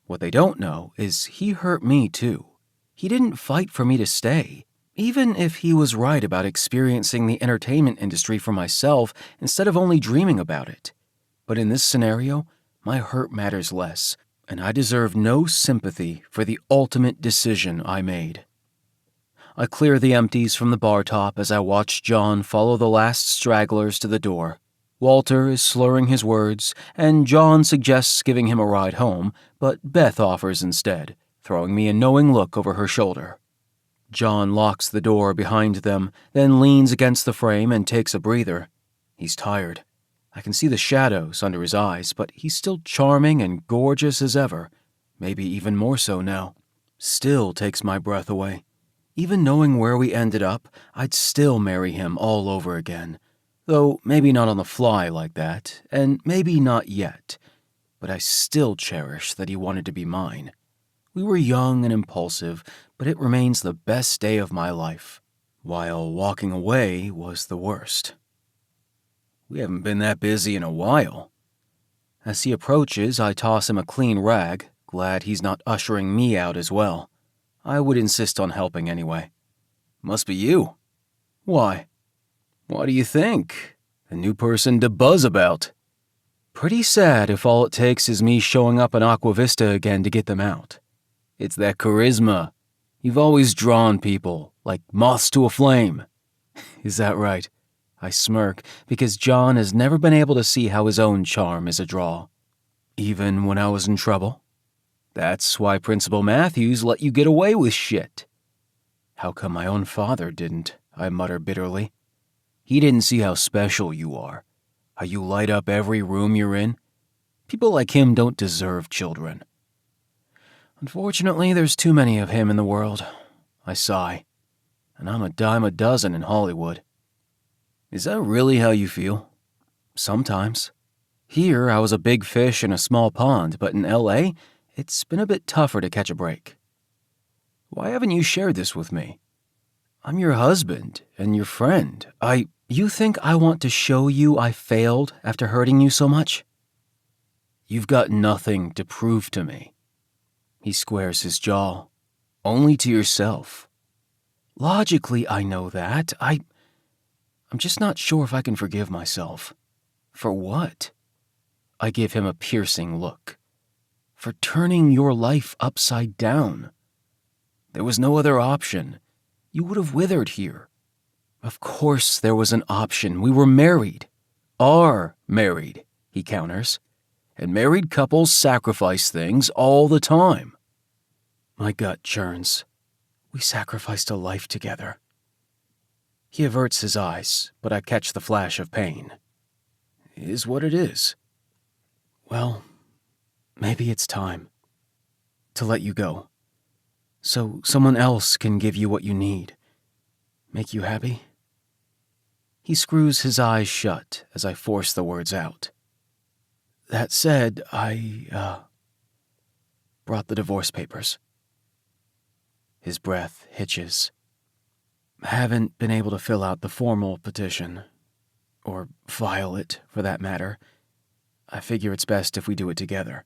Speaker 2: What they don't know is he hurt me too. He didn't fight for me to stay, even if he was right about experiencing the entertainment industry for myself instead of only dreaming about it. But in this scenario, my hurt matters less, and I deserve no sympathy for the ultimate decision I made. I clear the empties from the bar top as I watch John follow the last stragglers to the door. Walter is slurring his words, and John suggests giving him a ride home, but Beth offers instead, throwing me a knowing look over her shoulder. John locks the door behind them, then leans against the frame and takes a breather. He's tired. I can see the shadows under his eyes, but he's still charming and gorgeous as ever, maybe even more so now. Still takes my breath away. Even knowing where we ended up, I'd still marry him all over again. Though maybe not on the fly like that, and maybe not yet. But I still cherish that he wanted to be mine. We were young and impulsive, but it remains the best day of my life, while walking away was the worst. We haven't been that busy in a while. As he approaches, I toss him a clean rag, glad he's not ushering me out as well. I would insist on helping anyway. "Must be you." "Why?" "What do you think? A new person to buzz about." Pretty sad if all it takes is me showing up in Aqua Vista again to get them out. It's that charisma. You've always drawn people, like moths to a flame. Is that right? I smirk, because John has never been able to see how his own charm is a draw. Even when I was in trouble? That's why Principal Matthews let you get away with shit. How come my own father didn't? I mutter bitterly. He didn't see how special you are, how you light up every room you're in. People like him don't deserve children. Unfortunately, there's too many of him in the world. I sigh. And I'm a dime a dozen in Hollywood. Is that really how you feel? Sometimes. Here, I was a big fish in a small pond, but in LA, it's been a bit tougher to catch a break. Why haven't you shared this with me? I'm your husband and your friend. You think I want to show you I failed after hurting you so much? You've got nothing to prove to me. He squares his jaw. Only to yourself. Logically, I know that. I'm just not sure if I can forgive myself. For what? I give him a piercing look. For turning your life upside down. There was no other option. You would have withered here. Of course there was an option. We were married. Are married, he counters. And married couples sacrifice things all the time. My gut churns. We sacrificed a life together. He averts his eyes, but I catch the flash of pain. It is what it is. Well, maybe it's time to let you go, so someone else can give you what you need. Make you happy? He screws his eyes shut as I force the words out. That said, I brought the divorce papers. His breath hitches. Haven't been able to fill out the formal petition. Or file it, for that matter. I figure it's best if we do it together.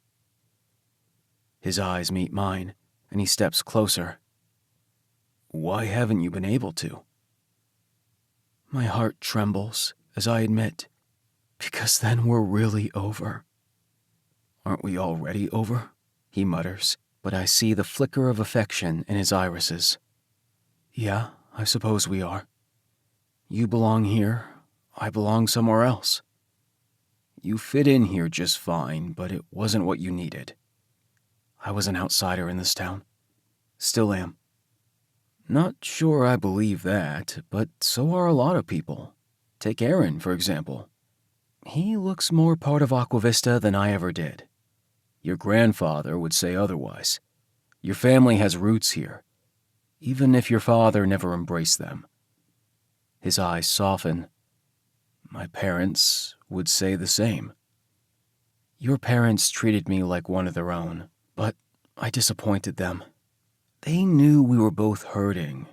Speaker 2: His eyes meet mine, and he steps closer. Why haven't you been able to? My heart trembles as I admit, because then we're really over. Aren't we already over? He mutters, but I see the flicker of affection in his irises. Yeah, I suppose we are. You belong here, I belong somewhere else. You fit in here just fine, but it wasn't what you needed. I was an outsider in this town. Still am. Not sure I believe that, but so are a lot of people. Take Aaron, for example. He looks more part of Aqua Vista than I ever did. Your grandfather would say otherwise. Your family has roots here, even if your father never embraced them. His eyes soften. My parents would say the same. Your parents treated me like one of their own, but I disappointed them. They knew we were both hurting.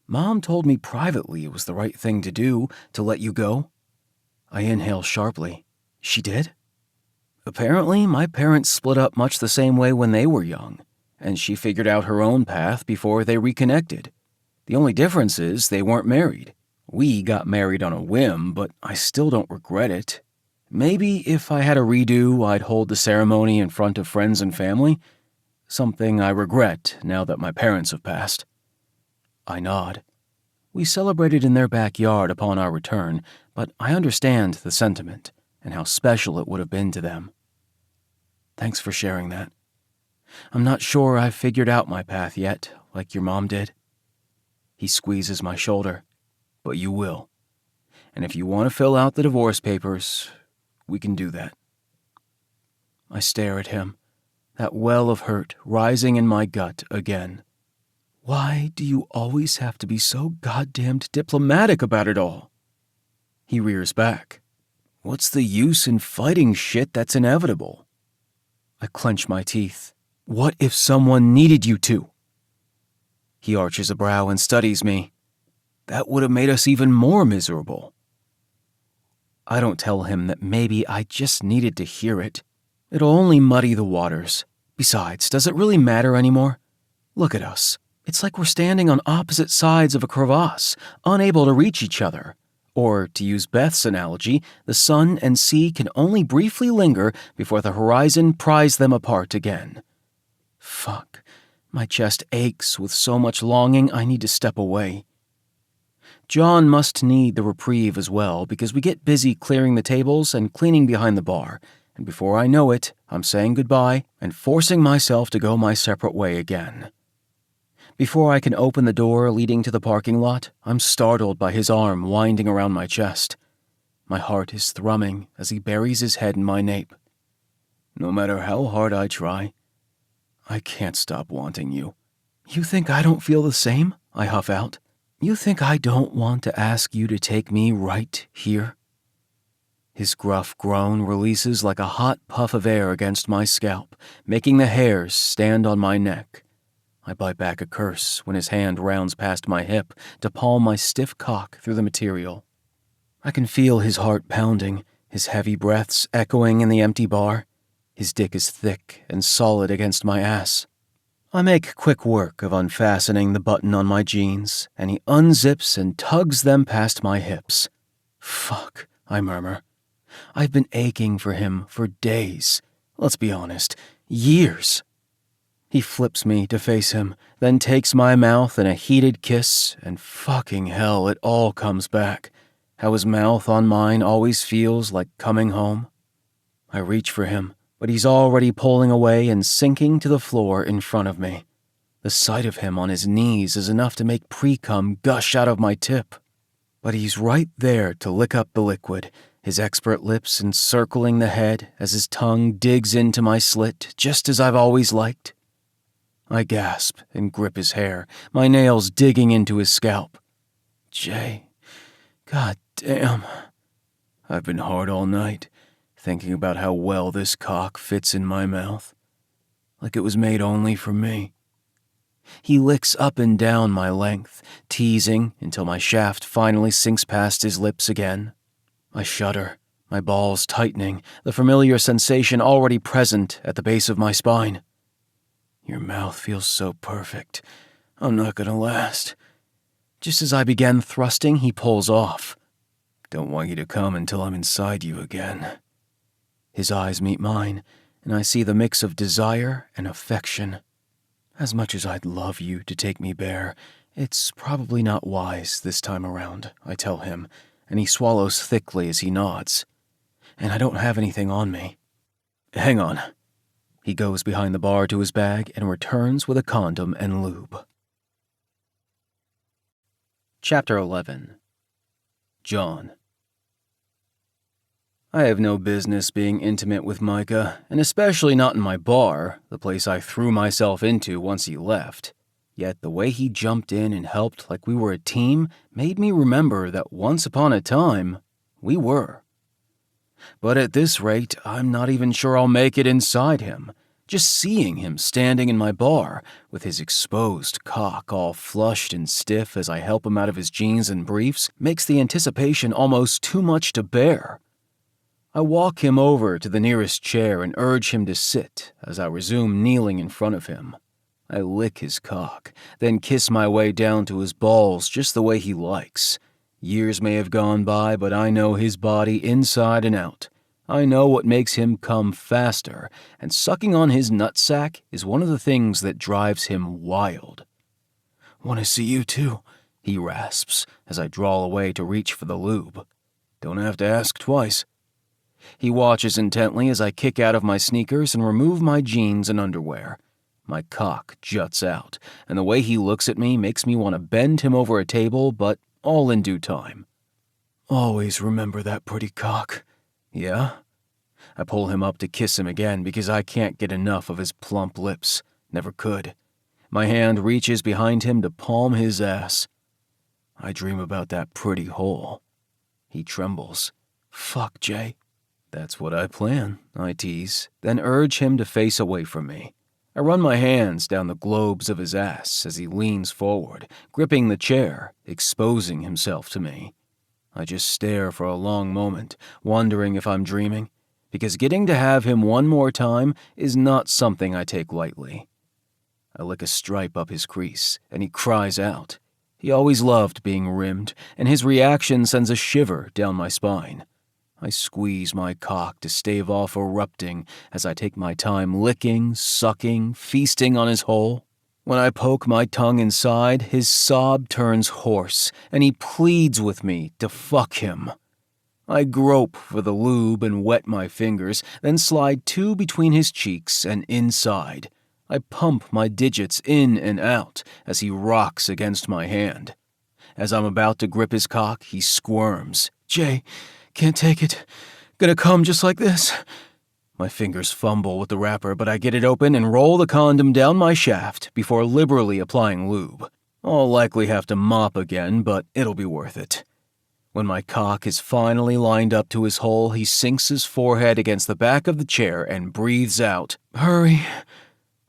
Speaker 2: Mom told me privately it was the right thing to do to let you go. I inhale sharply. She did? Apparently, my parents split up much the same way when they were young, and she figured out her own path before they reconnected. The only difference is they weren't married. We got married on a whim, but I still don't regret it. Maybe if I had a redo, I'd hold the ceremony in front of friends and family. Something I regret now that my parents have passed. I nod. We celebrated in their backyard upon our return, but I understand the sentiment and how special it would have been to them. Thanks for sharing that. I'm not sure I've figured out my path yet, like your mom did. He squeezes my shoulder. But you will. And if you want to fill out the divorce papers, we can do that. I stare at him, that well of hurt rising in my gut again. Why do you always have to be so goddamned diplomatic about it all? He rears back. What's the use in fighting shit that's inevitable? I clench my teeth. What if someone needed you to? He arches a brow and studies me. That would have made us even more miserable. I don't tell him that maybe I just needed to hear it. It'll only muddy the waters. Besides, does it really matter anymore? Look at us. It's like we're standing on opposite sides of a crevasse, unable to reach each other. Or, to use Beth's analogy, the sun and sea can only briefly linger before the horizon pries them apart again. Fuck. My chest aches with so much longing I need to step away. John must need the reprieve as well because we get busy clearing the tables and cleaning behind the bar, and before I know it, I'm saying goodbye and forcing myself to go my separate way again. Before I can open the door leading to the parking lot, I'm startled by his arm winding around my chest. My heart is thrumming as he buries his head in my nape. No matter how hard I try, I can't stop wanting you. You think I don't feel the same? I huff out. You think I don't want to ask you to take me right here? His gruff groan releases like a hot puff of air against my scalp, making the hairs stand on my neck. I bite back a curse when his hand rounds past my hip to palm my stiff cock through the material. I can feel his heart pounding, his heavy breaths echoing in the empty bar. His dick is thick and solid against my ass. I make quick work of unfastening the button on my jeans, and he unzips and tugs them past my hips. Fuck, I murmur. I've been aching for him for days. Let's be honest, years. He flips me to face him, then takes my mouth in a heated kiss, and fucking hell, it all comes back. How his mouth on mine always feels like coming home. I reach for him, but he's already pulling away and sinking to the floor in front of me. The sight of him on his knees is enough to make pre-cum gush out of my tip. But he's right there to lick up the liquid, his expert lips encircling the head as his tongue digs into my slit, just as I've always liked. I gasp and grip his hair, my nails digging into his scalp. Jay, god damn. I've been hard all night, thinking about how well this cock fits in my mouth. Like it was made only for me. He licks up and down my length, teasing until my shaft finally sinks past his lips again. I shudder, my balls tightening, the familiar sensation already present at the base of my spine. Your mouth feels so perfect. I'm not gonna last. Just as I begin thrusting, he pulls off. Don't want you to come until I'm inside you again. His eyes meet mine, and I see the mix of desire and affection. As much as I'd love you to take me bare, it's probably not wise this time around, I tell him, and he swallows thickly as he nods. And I don't have anything on me. Hang on. He goes behind the bar to his bag and returns with a condom and lube. Chapter 11. John. I have no business being intimate with Micah, and especially not in my bar, the place I threw myself into once he left. Yet the way he jumped in and helped like we were a team made me remember that once upon a time, we were. But at this rate, I'm not even sure I'll make it inside him. Just seeing him standing in my bar, with his exposed cock all flushed and stiff as I help him out of his jeans and briefs, makes the anticipation almost too much to bear. I walk him over to the nearest chair and urge him to sit as I resume kneeling in front of him. I lick his cock, then kiss my way down to his balls just the way he likes. Years may have gone by, but I know his body inside and out. I know what makes him come faster, and sucking on his nutsack is one of the things that drives him wild. "Want to see you too," he rasps as I drawl away to reach for the lube. "Don't have to ask twice." He watches intently as I kick out of my sneakers and remove my jeans and underwear. My cock juts out, and the way he looks at me makes me want to bend him over a table, but all in due time. "Always remember that pretty cock." "Yeah?" I pull him up to kiss him again because I can't get enough of his plump lips. Never could. My hand reaches behind him to palm his ass. "I dream about that pretty hole." He trembles. "Fuck, Jay." "That's what I plan," I tease, then urge him to face away from me. I run my hands down the globes of his ass as he leans forward, gripping the chair, exposing himself to me. I just stare for a long moment, wondering if I'm dreaming, because getting to have him one more time is not something I take lightly. I lick a stripe up his crease, and he cries out. He always loved being rimmed, and his reaction sends a shiver down my spine. I squeeze my cock to stave off erupting as I take my time licking, sucking, feasting on his hole. When I poke my tongue inside, his sob turns hoarse, and he pleads with me to fuck him. I grope for the lube and wet my fingers, then slide two between his cheeks and inside. I pump my digits in and out as he rocks against my hand. As I'm about to grip his cock, he squirms. "Jay, can't take it. Gonna come just like this." My fingers fumble with the wrapper, but I get it open and roll the condom down my shaft before liberally applying lube. I'll likely have to mop again, but it'll be worth it. When my cock is finally lined up to his hole, he sinks his forehead against the back of the chair and breathes out, "Hurry."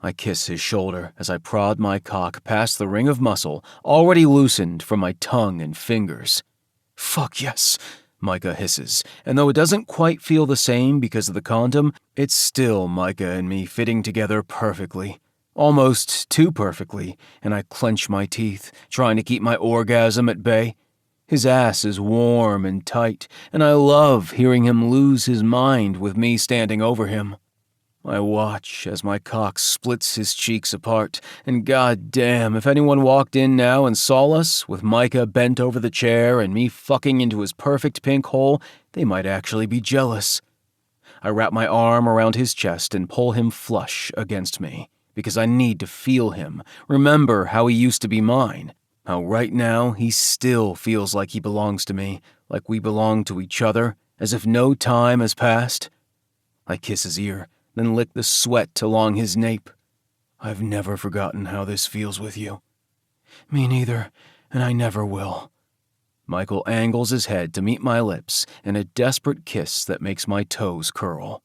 Speaker 2: I kiss his shoulder as I prod my cock past the ring of muscle already loosened from my tongue and fingers. "Fuck yes," Micah hisses, and though it doesn't quite feel the same because of the condom, it's still Micah and me fitting together perfectly. Almost too perfectly, and I clench my teeth, trying to keep my orgasm at bay. His ass is warm and tight, and I love hearing him lose his mind with me standing over him. I watch as my cock splits his cheeks apart, and goddamn, if anyone walked in now and saw us, with Micah bent over the chair and me fucking into his perfect pink hole, they might actually be jealous. I wrap my arm around his chest and pull him flush against me, because I need to feel him, remember how he used to be mine, how right now he still feels like he belongs to me, like we belong to each other, as if no time has passed. I kiss his ear, then lick the sweat along his nape. "I've never forgotten how this feels with you." "Me neither, and I never will." Michael angles his head to meet my lips in a desperate kiss that makes my toes curl.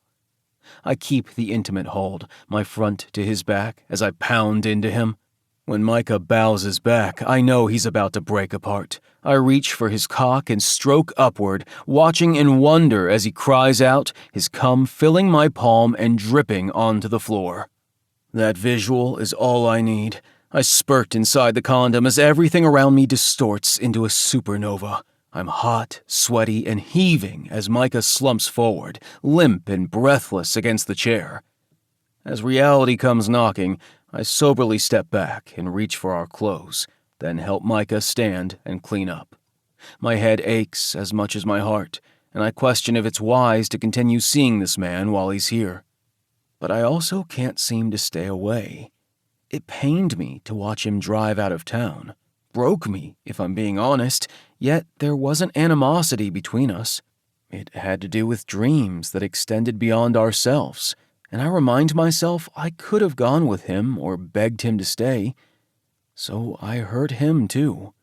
Speaker 2: I keep the intimate hold, my front to his back, as I pound into him. When Micah bows his back, I know he's about to break apart. I reach for his cock and stroke upward, watching in wonder as he cries out, his cum filling my palm and dripping onto the floor. That visual is all I need. I spurt inside the condom as everything around me distorts into a supernova. I'm hot, sweaty, and heaving as Micah slumps forward, limp and breathless against the chair. As reality comes knocking, I soberly step back and reach for our clothes, then help Micah stand and clean up. My head aches as much as my heart, and I question if it's wise to continue seeing this man while he's here. But I also can't seem to stay away. It pained me to watch him drive out of town. Broke me, if I'm being honest, yet there wasn't animosity between us. It had to do with dreams that extended beyond ourselves, and I remind myself I could have gone with him or begged him to stay. So I hurt him too.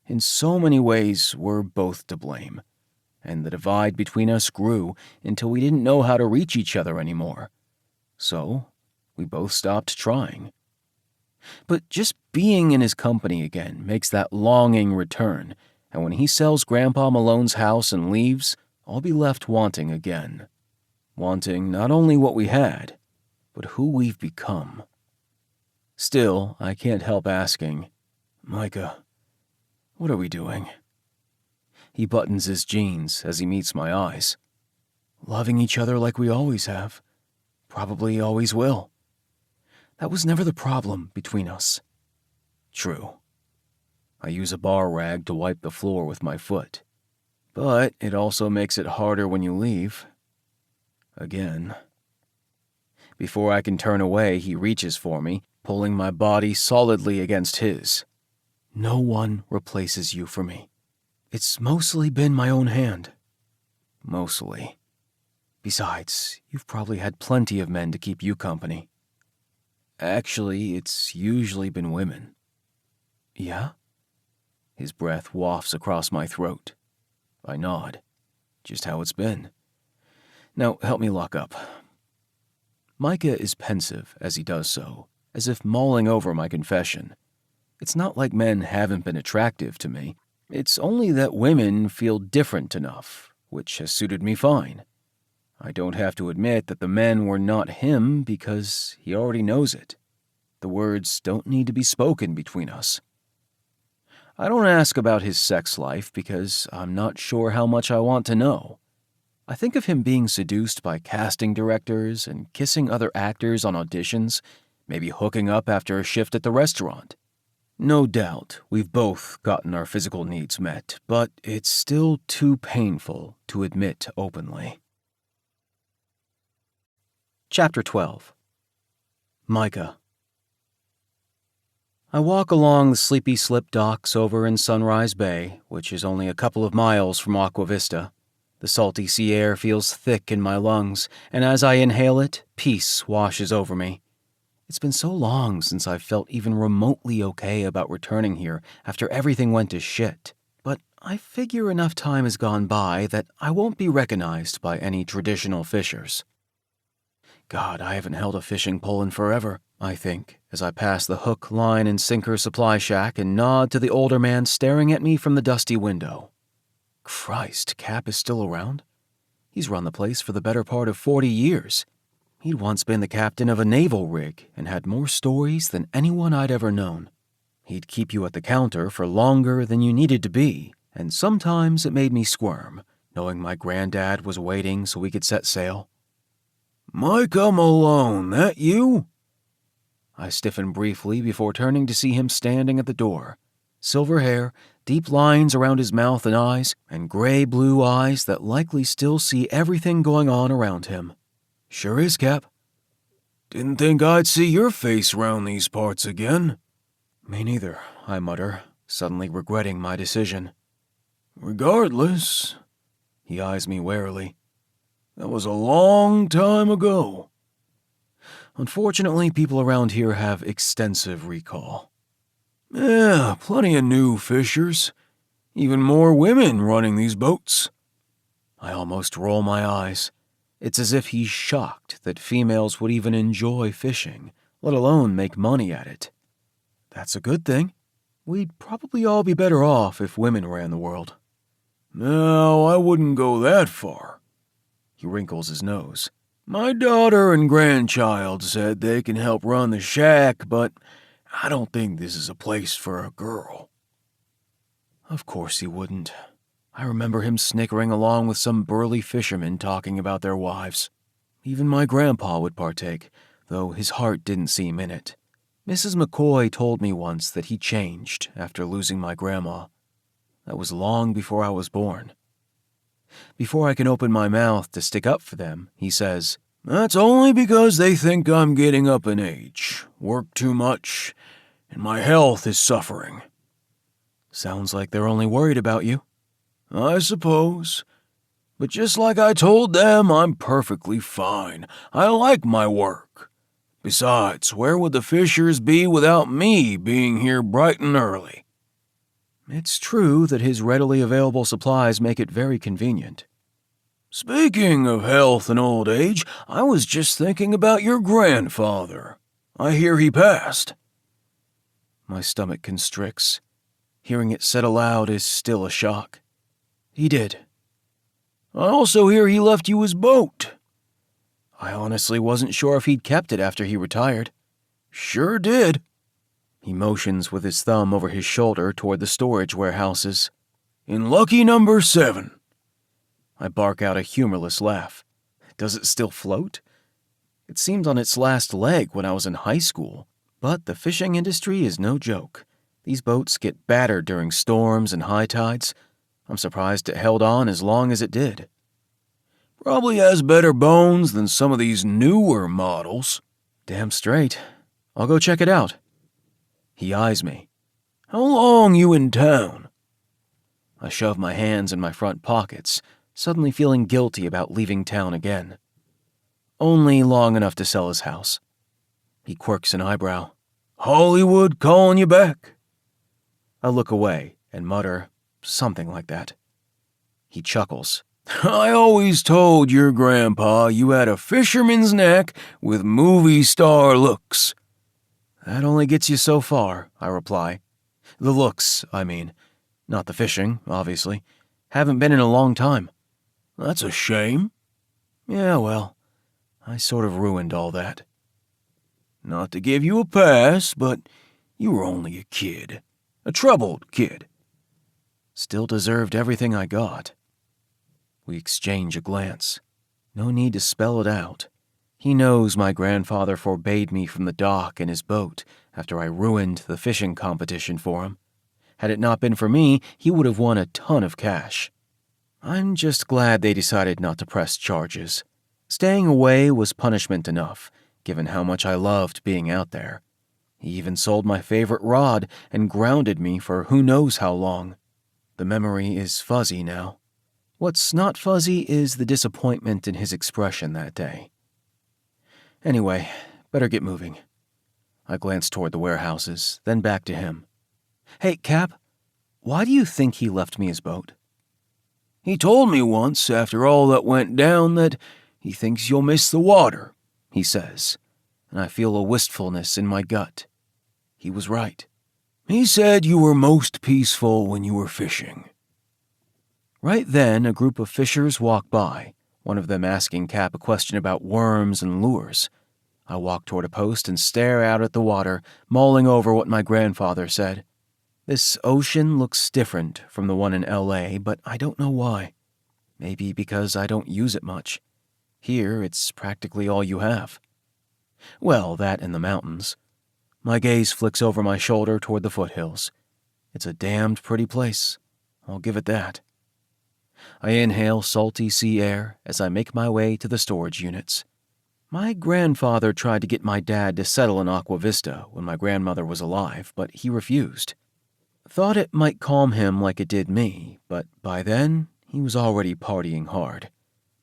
Speaker 2: In so many ways, we're both to blame, and the divide between us grew until we didn't know how to reach each other anymore. So we both stopped trying. But just being in his company again makes that longing return, and when he sells Grandpa Malone's house and leaves, I'll be left wanting again. Wanting not only what we had, but who we've become. Still, I can't help asking, "Micah, what are we doing?" He buttons his jeans as he meets my eyes. "Loving each other like we always have. Probably always will. That was never the problem between us." True. I use a bar rag to wipe the floor with my foot. But it also makes it harder when you leave. Again. Before I can turn away, he reaches for me, pulling my body solidly against his. "No one replaces you for me. It's mostly been my own hand." Mostly. Besides, you've probably had plenty of men to keep you company. Actually, it's usually been women. Yeah? His breath wafts across my throat. I nod. Just how it's been. Now, help me lock up. Micah is pensive as he does so, as if mulling over my confession. It's not like men haven't been attractive to me. It's only that women feel different enough, which has suited me fine. I don't have to admit that the men were not him because he already knows it. The words don't need to be spoken between us. I don't ask about his sex life because I'm not sure how much I want to know. I think of him being seduced by casting directors and kissing other actors on auditions, maybe hooking up after a shift at the restaurant. No doubt, we've both gotten our physical needs met, but it's still too painful to admit openly. Chapter 12. Micah. I walk along the sleepy slip docks over in Sunrise Bay, which is only a couple of miles from Aqua Vista. The salty sea air feels thick in my lungs, and as I inhale it, peace washes over me. It's been so long since I've felt even remotely okay about returning here after everything went to shit. But I figure enough time has gone by that I won't be recognized by any traditional fishers. God, I haven't held a fishing pole in forever, I think, as I pass the hook, line, and sinker supply shack and nod to the older man staring at me from the dusty window. Christ, Cap is still around? He's run the place for the better part of 40 years. He'd once been the captain of a naval rig and had more stories than anyone I'd ever known. He'd keep you at the counter for longer than you needed to be, and sometimes it made me squirm, knowing my granddad was waiting so we could set sail. "Micah Malone, that you?" I stiffened briefly before turning to see him standing at the door. Silver hair, deep lines around his mouth and eyes, and gray-blue eyes that likely still see everything going on around him. "Sure is, Cap." "Didn't think I'd see your face round these parts again." "Me neither," I mutter, suddenly regretting my decision. "Regardless," he eyes me warily, "that was a long time ago." Unfortunately, people around here have extensive recall. "Yeah, plenty of new fishers. Even more women running these boats." I almost roll my eyes. It's as if he's shocked that females would even enjoy fishing, let alone make money at it. That's a good thing. We'd probably all be better off if women ran the world. "No, I wouldn't go that far." He wrinkles his nose. "My daughter and grandchild said they can help run the shack, but I don't think this is a place for a girl." Of course he wouldn't. I remember him snickering along with some burly fishermen talking about their wives. Even my grandpa would partake, though his heart didn't seem in it. Mrs. McCoy told me once that he changed after losing my grandma. That was long before I was born. Before I can open my mouth to stick up for them, he says, "That's only because they think I'm getting up in age, work too much, and my health is suffering." Sounds like they're only worried about you. "I suppose. But just like I told them, I'm perfectly fine. I like my work. Besides, where would the fishers be without me being here bright and early?" It's true that his readily available supplies make it very convenient. "Speaking of health and old age, I was just thinking about your grandfather. I hear he passed." My stomach constricts. Hearing it said aloud is still a shock. "He did." "I also hear he left you his boat." I honestly wasn't sure if he'd kept it after he retired. "Sure did." He motions with his thumb over his shoulder toward the storage warehouses. "In lucky number 7. I bark out a humorless laugh. Does it still float? It seemed on its last leg when I was in high school, but the fishing industry is no joke. These boats get battered during storms and high tides. I'm surprised it held on as long as it did. "Probably has better bones than some of these newer models." "Damn straight. I'll go check it out." He eyes me. "How long you in town?" I shove my hands in my front pockets, suddenly feeling guilty about leaving town again. "Only long enough to sell his house." He quirks an eyebrow. "Hollywood calling you back?" I look away and mutter something like that. He chuckles. "I always told your grandpa you had a fisherman's neck with movie star looks." "That only gets you so far," I reply. "The looks, I mean. Not the fishing, obviously. Haven't been in a long time." "That's a shame." "Yeah, well, I sort of ruined all that." "Not to give you a pass, but you were only a kid. A troubled kid." "Still deserved everything I got." We exchange a glance. No need to spell it out. He knows my grandfather forbade me from the dock in his boat after I ruined the fishing competition for him. Had it not been for me, he would have won a ton of cash. I'm just glad they decided not to press charges. Staying away was punishment enough, given how much I loved being out there. He even sold my favorite rod and grounded me for who knows how long. The memory is fuzzy now. What's not fuzzy is the disappointment in his expression that day. Anyway, better get moving. I glanced toward the warehouses, then back to him. Hey, Cap, why do you think he left me his boat? He told me once, after all that went down, that he thinks you'll miss the water, he says, and I feel a wistfulness in my gut. He was right. He said you were most peaceful when you were fishing. Right then, a group of fishers walked by, one of them asking Cap a question about worms and lures. I walk toward a post and stare out at the water, mulling over what my grandfather said. This ocean looks different from the one in L.A., but I don't know why. Maybe because I don't use it much. Here, it's practically all you have. Well, that and the mountains. My gaze flicks over my shoulder toward the foothills. It's a damned pretty place. I'll give it that. I inhale salty sea air as I make my way to the storage units. My grandfather tried to get my dad to settle in Aqua Vista when my grandmother was alive, but he refused. Thought it might calm him like it did me, but by then, he was already partying hard.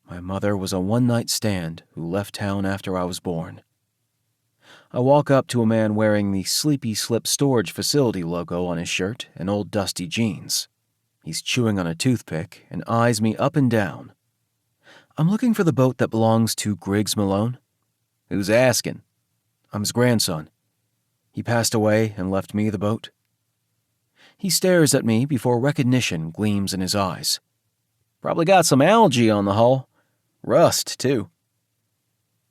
Speaker 2: My mother was a one-night stand who left town after I was born. I walk up to a man wearing the Sleepy Slip Storage Facility logo on his shirt and old dusty jeans. He's chewing on a toothpick and eyes me up and down. I'm looking for the boat that belongs to Griggs Malone. Who's asking? I'm his grandson. He passed away and left me the boat. He stares at me before recognition gleams in his eyes. Probably got some algae on the hull. Rust, too.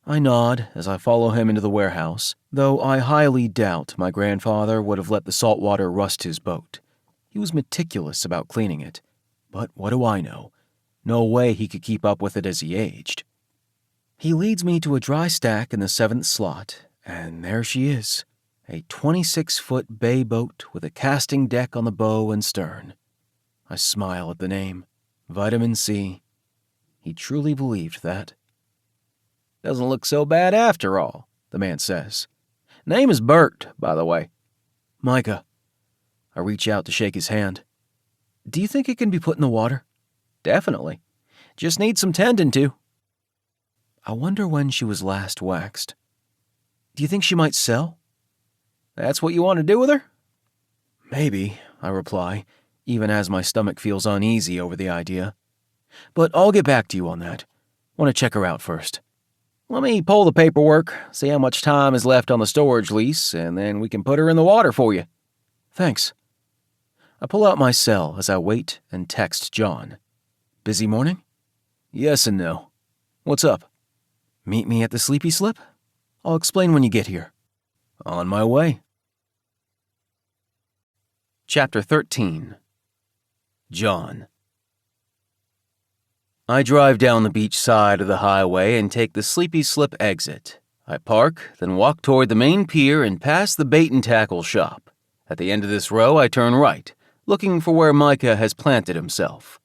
Speaker 2: I nod as I follow him into the warehouse, though I highly doubt my grandfather would have let the salt water rust his boat. He was meticulous about cleaning it. But what do I know? No way he could keep up with it as he aged. He leads me to a dry stack in the 7th slot, and there she is, a 26-foot bay boat with a casting deck on the bow and stern. I smile at the name, Vitamin C. He truly believed that. Doesn't look so bad after all, the man says. Name is Bert, by the way. Micah. I reach out to shake his hand. Do you think it can be put in the water? Definitely. Just needs some tending to. I wonder when she was last waxed. Do you think she might sell? That's what you want to do with her? Maybe, I reply, even as my stomach feels uneasy over the idea. But I'll get back to you on that. Want to check her out first. Let me pull the paperwork, see how much time is left on the storage lease, and then we can put her in the water for you. Thanks. I pull out my cell as I wait and text John. Busy morning? Yes and no. What's up? Meet me at the Sleepy Slip? I'll explain when you get here. On my way. Chapter 13. John. I drive down the beach side of the highway and take the Sleepy Slip exit. I park, then walk toward the main pier and past the bait and tackle shop. At the end of this row, I turn right, looking for where Micah has planted himself.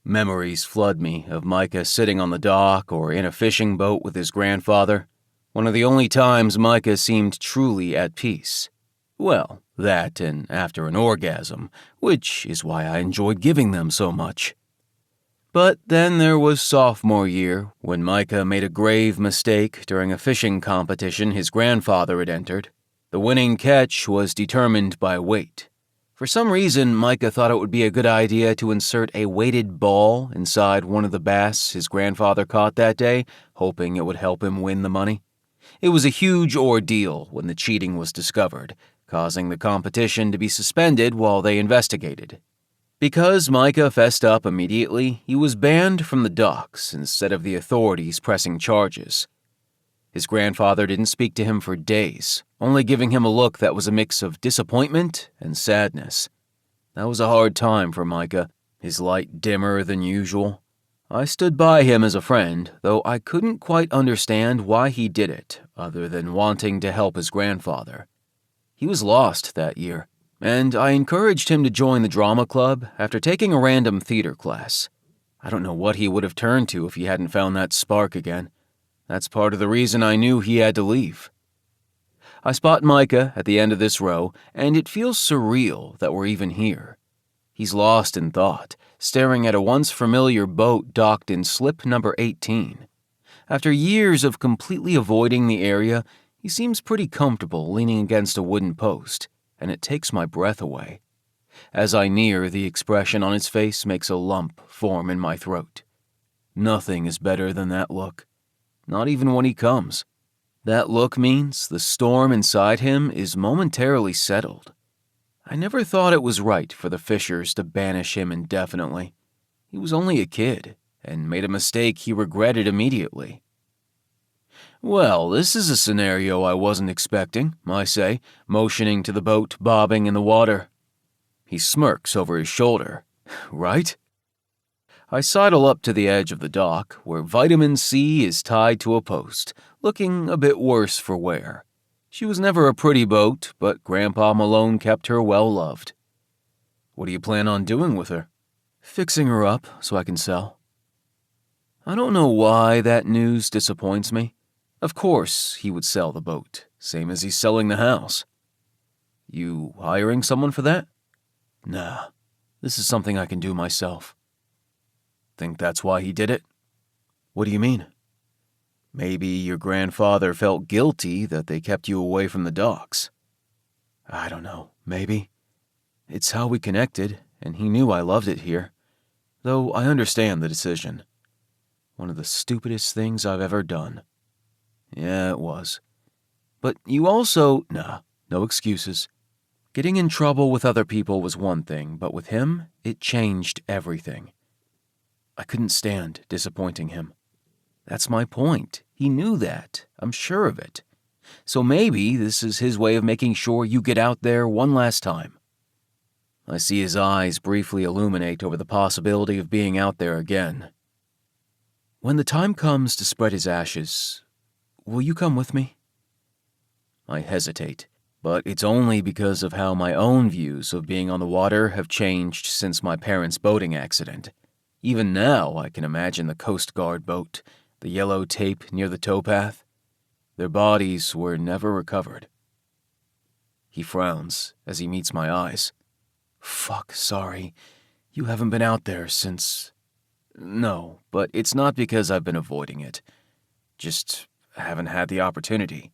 Speaker 2: Memories flood me of Micah sitting on the dock or in a fishing boat with his grandfather, one of the only times Micah seemed truly at peace. Well, that and after an orgasm, which is why I enjoyed giving them so much. But then there was sophomore year, when Micah made a grave mistake during a fishing competition his grandfather had entered. The winning catch was determined by weight. For some reason, Micah thought it would be a good idea to insert a weighted ball inside one of the bass his grandfather caught that day, hoping it would help him win the money. It was a huge ordeal when the cheating was discovered, causing the competition to be suspended while they investigated. Because Micah fessed up immediately, he was banned from the docks instead of the authorities pressing charges. His grandfather didn't speak to him for days, only giving him a look that was a mix of disappointment and sadness. That was a hard time for Micah, his light dimmer than usual. I stood by him as a friend, though I couldn't quite understand why he did it, other than wanting to help his grandfather. He was lost that year, and I encouraged him to join the drama club after taking a random theater class. I don't know what he would have turned to if he hadn't found that spark again. That's part of the reason I knew he had to leave. I spot Micah at the end of this row, and it feels surreal that we're even here. He's lost in thought, staring at a once familiar boat docked in slip number 18. After years of completely avoiding the area, he seems pretty comfortable leaning against a wooden post, and it takes my breath away. As I near, the expression on his face makes a lump form in my throat. Nothing is better than that look. Not even when he comes. That look means the storm inside him is momentarily settled. I never thought it was right for the Fishers to banish him indefinitely. He was only a kid, and made a mistake he regretted immediately. "Well, this is a scenario I wasn't expecting," I say, motioning to the boat bobbing in the water. He smirks over his shoulder. "Right?" I sidle up to the edge of the dock, where Vitamin C is tied to a post, looking a bit worse for wear. She was never a pretty boat, but Grandpa Malone kept her well loved. "What do you plan on doing with her?" "Fixing her up so I can sell." I don't know why that news disappoints me. Of course he would sell the boat, same as he's selling the house. "You hiring someone for that?" "Nah, this is something I can do myself." "Think that's why he did it?" "What do you mean?" "Maybe your grandfather felt guilty that they kept you away from the docks." "I don't know, maybe. It's how we connected, and he knew I loved it here. Though I understand the decision. One of the stupidest things I've ever done." "Yeah, it was. But you also—" "Nah, no excuses. Getting in trouble with other people was one thing, but with him, it changed everything. I couldn't stand disappointing him. That's my point. He knew that. I'm sure of it. So maybe this is his way of making sure you get out there one last time." I see his eyes briefly illuminate over the possibility of being out there again. "When the time comes to spread his ashes, will you come with me?" I hesitate, but it's only because of how my own views of being on the water have changed since my parents' boating accident. Even now, I can imagine the Coast Guard boat, the yellow tape near the towpath. Their bodies were never recovered. He frowns as he meets my eyes. "Fuck, sorry. You haven't been out there since—" "No, but it's not because I've been avoiding it. Just haven't had the opportunity."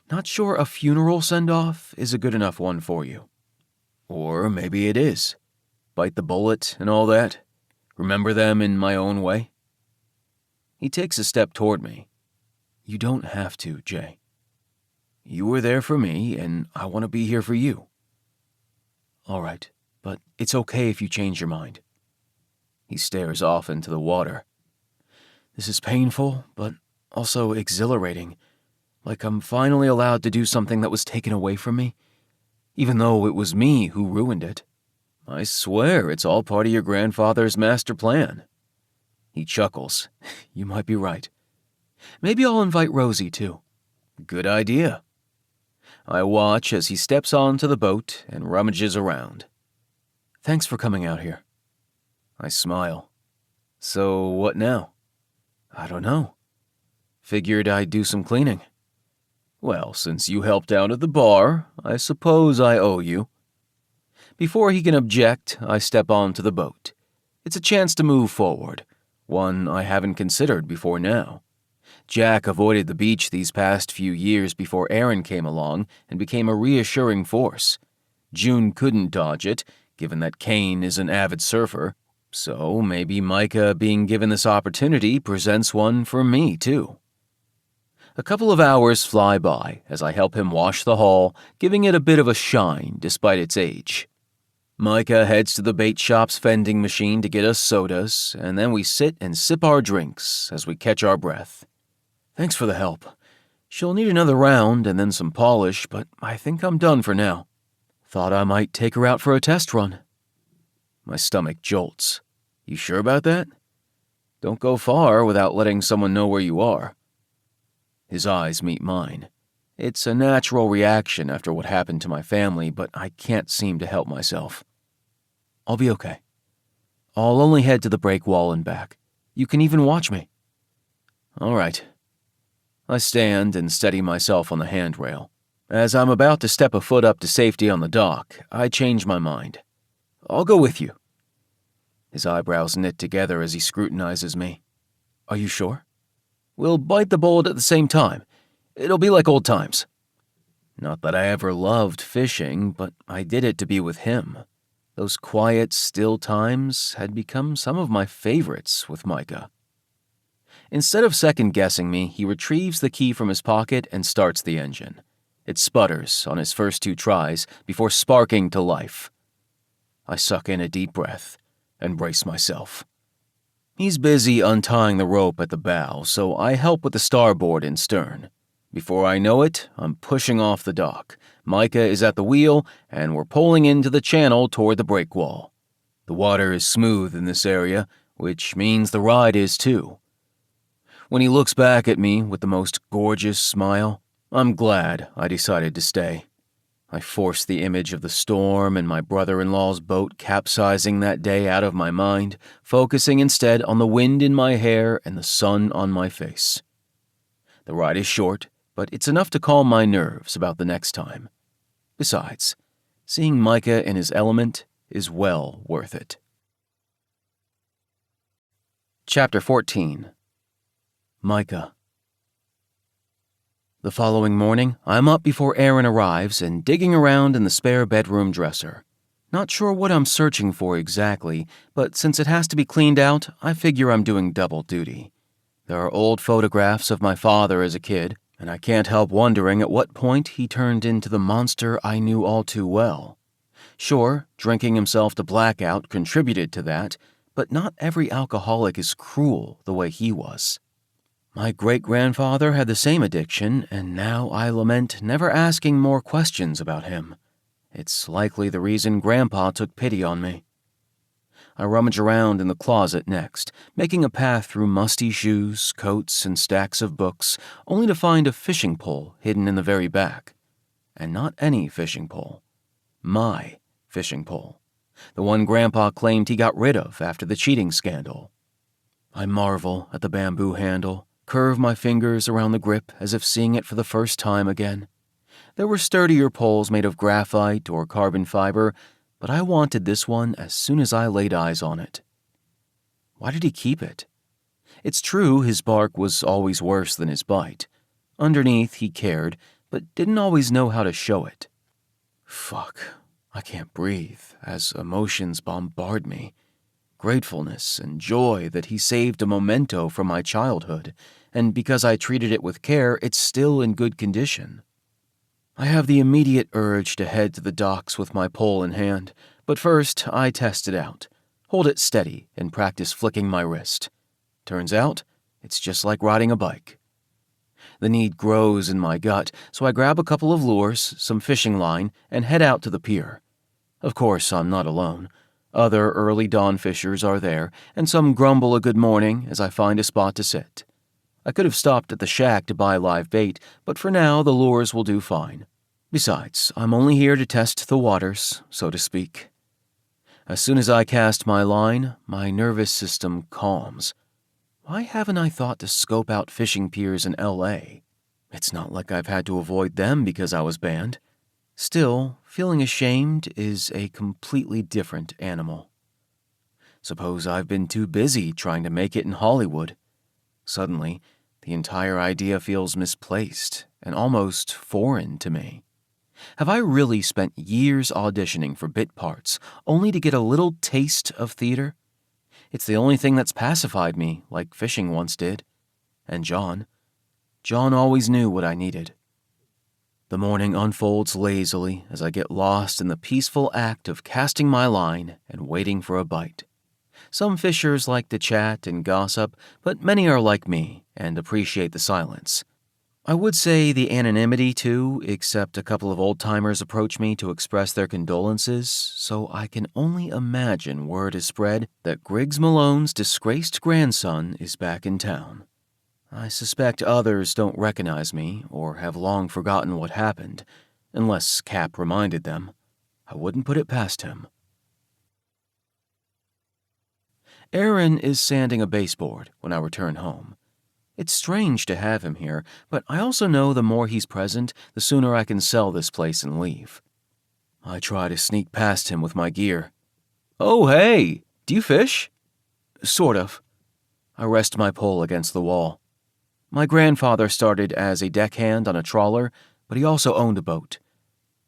Speaker 2: "Not sure a funeral send-off is a good enough one for you." "Or maybe it is. Bite the bullet and all that. Remember them in my own way." He takes a step toward me. "You don't have to, Jay. You were there for me, and I want to be here for you." "All right, but it's okay if you change your mind." He stares off into the water. "This is painful, but also exhilarating. Like I'm finally allowed to do something that was taken away from me, even though it was me who ruined it. I swear it's all part of your grandfather's master plan." He chuckles. "You might be right. Maybe I'll invite Rosie, too." "Good idea." I watch as he steps onto the boat and rummages around. "Thanks for coming out here." I smile. "So what now?" "I don't know. Figured I'd do some cleaning." "Well, since you helped out at the bar, I suppose I owe you." Before he can object, I step onto the boat. It's a chance to move forward, one I haven't considered before now. Jack avoided the beach these past few years before Aaron came along and became a reassuring force. June couldn't dodge it, given that Kane is an avid surfer, so maybe Micah being given this opportunity presents one for me, too. A couple of hours fly by as I help him wash the hull, giving it a bit of a shine despite its age. Micah heads to the bait shop's vending machine to get us sodas, and then we sit and sip our drinks as we catch our breath. "Thanks for the help. She'll need another round and then some polish, but I think I'm done for now. Thought I might take her out for a test run." My stomach jolts. "You sure about that? Don't go far without letting someone know where you are." His eyes meet mine. It's a natural reaction after what happened to my family, but I can't seem to help myself. "I'll be okay. I'll only head to the break wall and back. You can even watch me." "All right." I stand and steady myself on the handrail. As I'm about to step a foot up to safety on the dock, I change my mind. I'll go with you. His eyebrows knit together as he scrutinizes me. Are you sure? We'll bite the bullet at the same time. It'll be like old times. Not that I ever loved fishing, but I did it to be with him. Those quiet, still times had become some of my favorites with Micah. Instead of second-guessing me, he retrieves the key from his pocket and starts the engine. It sputters on his first 2 tries before sparking to life. I suck in a deep breath and brace myself. He's busy untying the rope at the bow, so I help with the starboard and stern. Before I know it, I'm pushing off the dock. Micah is at the wheel, and we're pulling into the channel toward the breakwall. The water is smooth in this area, which means the ride is too. When he looks back at me with the most gorgeous smile, I'm glad I decided to stay. I forced the image of the storm and my brother-in-law's boat capsizing that day out of my mind, focusing instead on the wind in my hair and the sun on my face. The ride is short, but it's enough to calm my nerves about the next time. Besides, seeing Micah in his element is well worth it. Chapter 14. Micah. The following morning, I'm up before Aaron arrives and digging around in the spare bedroom dresser. Not sure what I'm searching for exactly, but since it has to be cleaned out, I figure I'm doing double duty. There are old photographs of my father as a kid, and I can't help wondering at what point he turned into the monster I knew all too well. Sure, drinking himself to blackout contributed to that, but not every alcoholic is cruel the way he was. My great-grandfather had the same addiction, and now I lament never asking more questions about him. It's likely the reason Grandpa took pity on me. I rummage around in the closet next, making a path through musty shoes, coats, and stacks of books, only to find a fishing pole hidden in the very back. And not any fishing pole. My fishing pole. The one Grandpa claimed he got rid of after the cheating scandal. I marvel at the bamboo handle, curve my fingers around the grip as if seeing it for the first time again. There were sturdier poles made of graphite or carbon fiber, but I wanted this one as soon as I laid eyes on it. Why did he keep it? It's true his bark was always worse than his bite. Underneath, he cared, but didn't always know how to show it. Fuck, I can't breathe as emotions bombard me. Gratefulness and joy that he saved a memento from my childhood, and because I treated it with care, it's still in good condition. I have the immediate urge to head to the docks with my pole in hand, but first I test it out, hold it steady, and practice flicking my wrist. Turns out, it's just like riding a bike. The need grows in my gut, so I grab a couple of lures, some fishing line, and head out to the pier. Of course, I'm not alone. Other early dawn fishers are there, and some grumble a good morning as I find a spot to sit. I could have stopped at the shack to buy live bait, but for now the lures will do fine. Besides, I'm only here to test the waters, so to speak. As soon as I cast my line, my nervous system calms. Why haven't I thought to scope out fishing piers in L.A.? It's not like I've had to avoid them because I was banned. Still, feeling ashamed is a completely different animal. Suppose I've been too busy trying to make it in Hollywood. Suddenly, the entire idea feels misplaced and almost foreign to me. Have I really spent years auditioning for bit parts only to get a little taste of theater? It's the only thing that's pacified me, like fishing once did. And John always knew what I needed. The morning unfolds lazily as I get lost in the peaceful act of casting my line and waiting for a bite. Some fishers like to chat and gossip, but many are like me and appreciate the silence. I would say the anonymity too, except a couple of old-timers approach me to express their condolences, so I can only imagine word is spread that Griggs Malone's disgraced grandson is back in town. I suspect others don't recognize me or have long forgotten what happened, unless Cap reminded them. I wouldn't put it past him. Aaron is sanding a baseboard when I return home. It's strange to have him here, but I also know the more he's present, the sooner I can sell this place and leave. I try to sneak past him with my gear. "Oh, hey, do you fish?" "Sort of." I rest my pole against the wall. My grandfather started as a deckhand on a trawler, but he also owned a boat.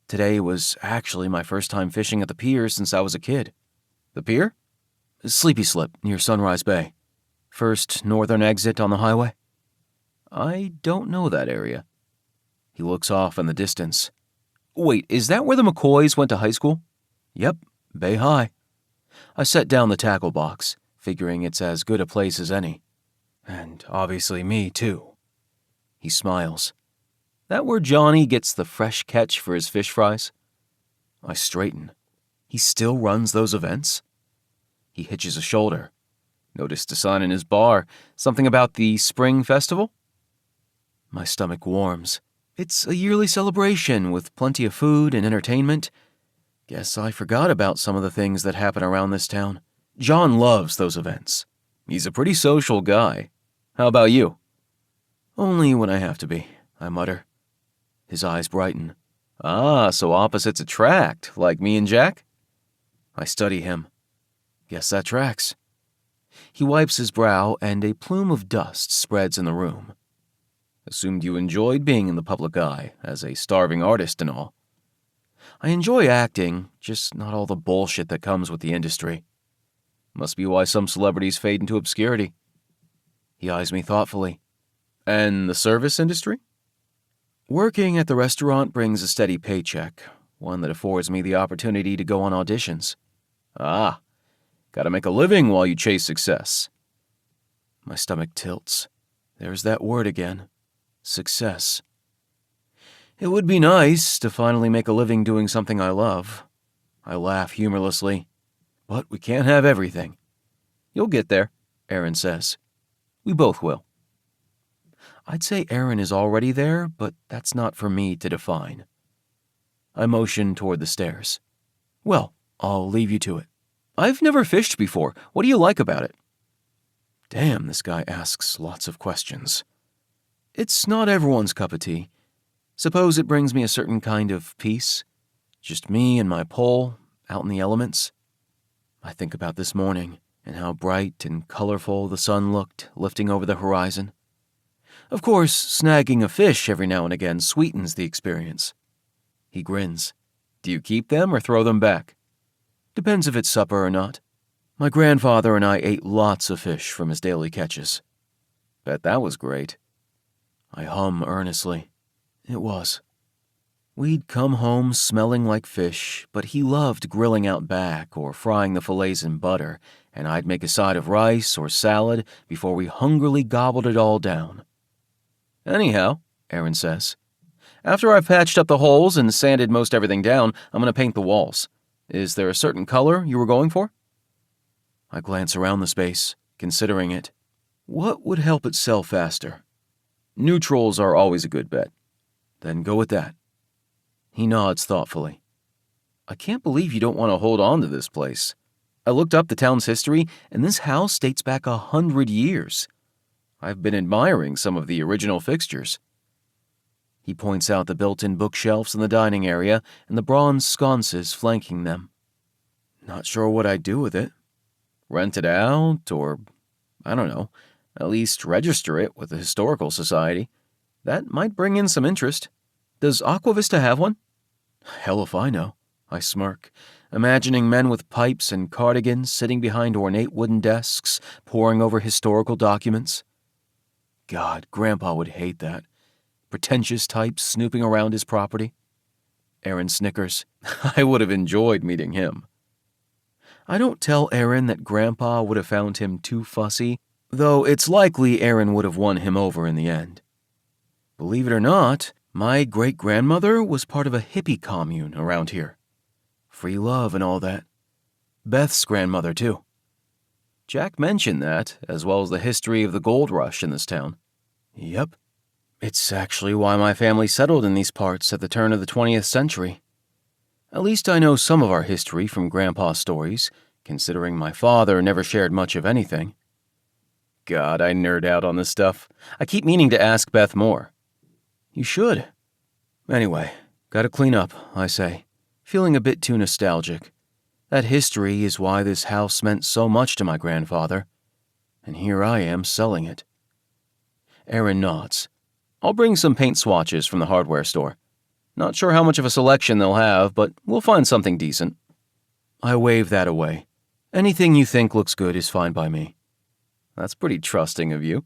Speaker 2: Today was actually my first time fishing at the pier since I was a kid. The pier? Sleepy Slip, near Sunrise Bay. First northern exit on the highway. I don't know that area. He looks off in the distance. Wait, is that where the McCoys went to high school? Yep, Bay High. I set down the tackle box, figuring it's as good a place as any. And obviously me, too. He smiles. That where Johnny gets the fresh catch for his fish fries? I straighten. He still runs those events? He hitches a shoulder. Noticed a sign in his bar, something about the spring festival? My stomach warms. It's a yearly celebration with plenty of food and entertainment. Guess I forgot about some of the things that happen around this town. John loves those events. He's a pretty social guy. How about you? Only when I have to be, I mutter. His eyes brighten. Ah, so opposites attract, like me and Jack? I study him. Guess that tracks. He wipes his brow and a plume of dust spreads in the room. Assumed you enjoyed being in the public eye, as a starving artist and all. I enjoy acting, just not all the bullshit that comes with the industry. Must be why some celebrities fade into obscurity. He eyes me thoughtfully. And the service industry? Working at the restaurant brings a steady paycheck, one that affords me the opportunity to go on auditions. Ah, gotta make a living while you chase success. My stomach tilts. There's that word again. Success. It would be nice to finally make a living doing something I love. I laugh humorlessly. But we can't have everything. You'll get there, Aaron says. We both will. I'd say Aaron is already there, but that's not for me to define. I motion toward the stairs. Well, I'll leave you to it. I've never fished before. What do you like about it? Damn, this guy asks lots of questions. It's not everyone's cup of tea. Suppose it brings me a certain kind of peace. Just me and my pole, out in the elements. I think about this morning and how bright and colorful the sun looked, lifting over the horizon. Of course, snagging a fish every now and again sweetens the experience. He grins. Do you keep them or throw them back? Depends if it's supper or not. My grandfather and I ate lots of fish from his daily catches. Bet that was great. I hum earnestly. It was. We'd come home smelling like fish, but he loved grilling out back or frying the fillets in butter, and I'd make a side of rice or salad before we hungrily gobbled it all down. Anyhow, Aaron says, after I've patched up the holes and sanded most everything down, I'm going to paint the walls. Is there a certain color you were going for? I glance around the space, considering it. What would help it sell faster? Neutrals are always a good bet. Then go with that. He nods thoughtfully. I can't believe you don't want to hold on to this place. I looked up the town's history, and this house dates back 100 years. I've been admiring some of the original fixtures. He points out the built-in bookshelves in the dining area and the bronze sconces flanking them. Not sure what I'd do with it. Rent it out, or, I don't know, at least register it with the Historical Society. That might bring in some interest. Does Aqua Vista have one? Hell if I know, I smirk, imagining men with pipes and cardigans sitting behind ornate wooden desks, poring over historical documents. God, Grandpa would hate that. Pretentious types snooping around his property. Aaron snickers. I would have enjoyed meeting him. I don't tell Aaron that Grandpa would have found him too fussy, though it's likely Aaron would have won him over in the end. Believe it or not, my great-grandmother was part of a hippie commune around here. Free love and all that. Beth's grandmother, too. Jack mentioned that, as well as the history of the gold rush in this town. Yep. It's actually why my family settled in these parts at the turn of the 20th century. At least I know some of our history from Grandpa's stories, considering my father never shared much of anything. God, I nerd out on this stuff. I keep meaning to ask Beth more. You should. Anyway, gotta clean up, I say, feeling a bit too nostalgic. That history is why this house meant so much to my grandfather, and here I am selling it. Aaron nods. I'll bring some paint swatches from the hardware store. Not sure how much of a selection they'll have, but we'll find something decent. I wave that away. Anything you think looks good is fine by me. That's pretty trusting of you.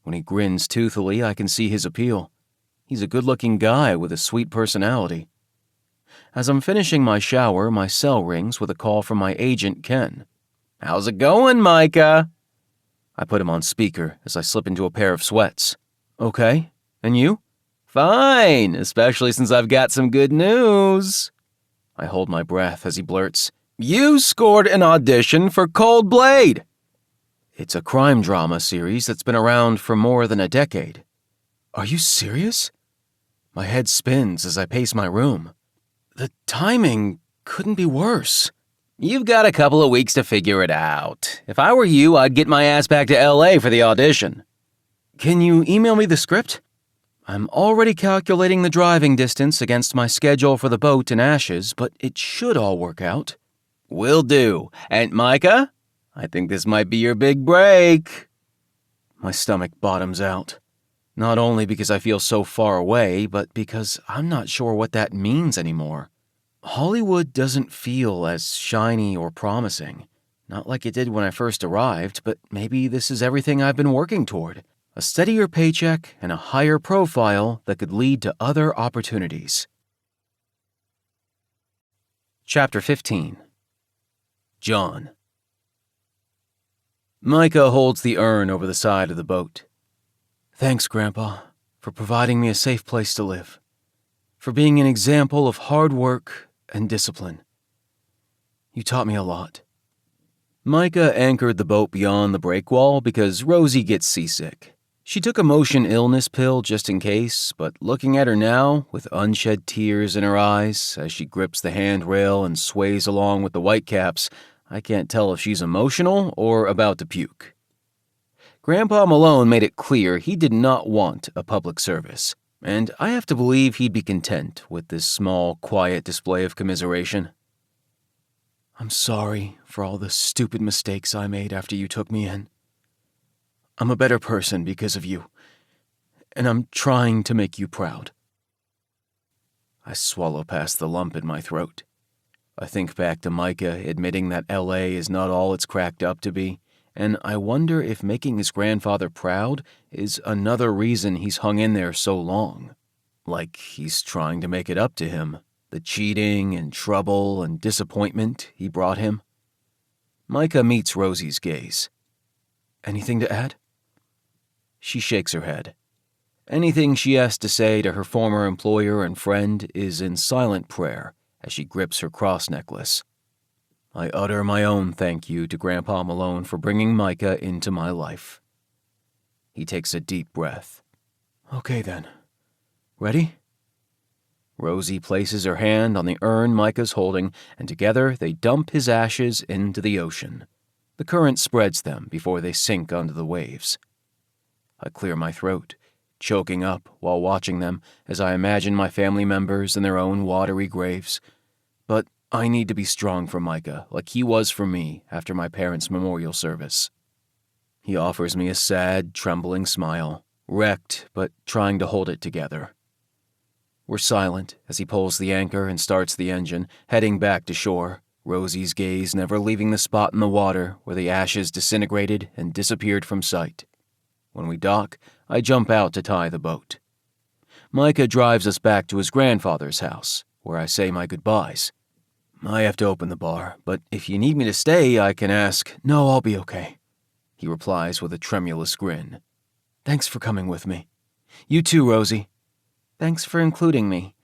Speaker 2: When he grins toothily, I can see his appeal. He's a good-looking guy with a sweet personality. As I'm finishing my shower, my cell rings with a call from my agent, Ken. How's it going, Micah? I put him on speaker as I slip into a pair of sweats. Okay, and you? Fine, especially since I've got some good news. I hold my breath as he blurts, You scored an audition for Cold Blade. It's a crime drama series that's been around for more than a decade. Are you serious? My head spins as I pace my room. The timing couldn't be worse. You've got a couple of weeks to figure it out. If I were you, I'd get my ass back to LA for the audition. Can you email me the script? I'm already calculating the driving distance against my schedule for the boat in Ashes, but it should all work out. Will do. And Micah, I think this might be your big break. My stomach bottoms out. Not only because I feel so far away, but because I'm not sure what that means anymore. Hollywood doesn't feel as shiny or promising. Not like it did when I first arrived, but maybe this is everything I've been working toward. A steadier paycheck and a higher profile that could lead to other opportunities. Chapter 15. John. Micah holds the urn over the side of the boat. Thanks, Grandpa, for providing me a safe place to live, for being an example of hard work and discipline. You taught me a lot. Micah anchored the boat beyond the breakwall because Rosie gets seasick. She took a motion illness pill just in case, but looking at her now, with unshed tears in her eyes, as she grips the handrail and sways along with the whitecaps, I can't tell if she's emotional or about to puke. Grandpa Malone made it clear he did not want a public service, and I have to believe he'd be content with this small, quiet display of commiseration. I'm sorry for all the stupid mistakes I made after you took me in. I'm a better person because of you, and I'm trying to make you proud. I swallow past the lump in my throat. I think back to Micah admitting that L.A. is not all it's cracked up to be, and I wonder if making his grandfather proud is another reason he's hung in there so long. Like he's trying to make it up to him, the cheating and trouble and disappointment he brought him. Micah meets Rosie's gaze. Anything to add? She shakes her head. Anything she has to say to her former employer and friend is in silent prayer as she grips her cross necklace. I utter my own thank you to Grandpa Malone for bringing Micah into my life. He takes a deep breath. Okay then. Ready? Rosie places her hand on the urn Micah's holding, and together they dump his ashes into the ocean. The current spreads them before they sink under the waves. I clear my throat, choking up while watching them as I imagine my family members in their own watery graves. But I need to be strong for Micah, like he was for me after my parents' memorial service. He offers me a sad, trembling smile, wrecked but trying to hold it together. We're silent as he pulls the anchor and starts the engine, heading back to shore, Rosie's gaze never leaving the spot in the water where the ashes disintegrated and disappeared from sight. When we dock, I jump out to tie the boat. Micah drives us back to his grandfather's house, where I say my goodbyes. I have to open the bar, but if you need me to stay, I can ask. No, I'll be okay, he replies with a tremulous grin. Thanks for coming with me. You too, Rosie. Thanks for including me.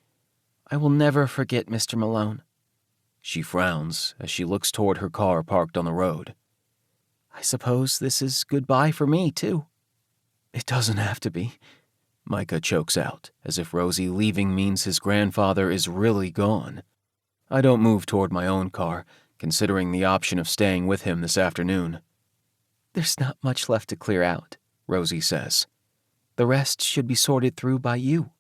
Speaker 2: I will never forget Mr. Malone. She frowns as she looks toward her car parked on the road. I suppose this is goodbye for me, too. It doesn't have to be. Micah chokes out, as if Rosie leaving means his grandfather is really gone. I don't move toward my own car, considering the option of staying with him this afternoon. There's not much left to clear out, Rosie says. The rest should be sorted through by you.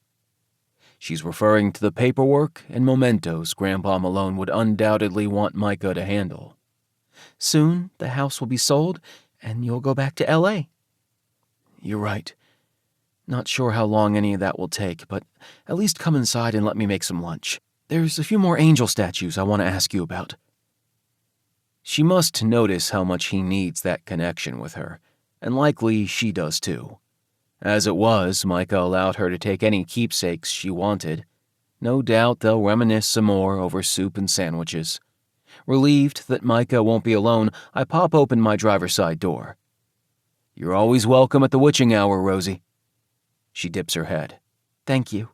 Speaker 2: She's referring to the paperwork and mementos Grandpa Malone would undoubtedly want Micah to handle. Soon, the house will be sold, and you'll go back to L.A. You're right. Not sure how long any of that will take, but at least come inside and let me make some lunch. There's a few more angel statues I want to ask you about. She must notice how much he needs that connection with her, and likely she does too. As it was, Micah allowed her to take any keepsakes she wanted. No doubt they'll reminisce some more over soup and sandwiches. Relieved that Micah won't be alone, I pop open my driver's side door. You're always welcome at the witching hour, Rosie. She dips her head. Thank you.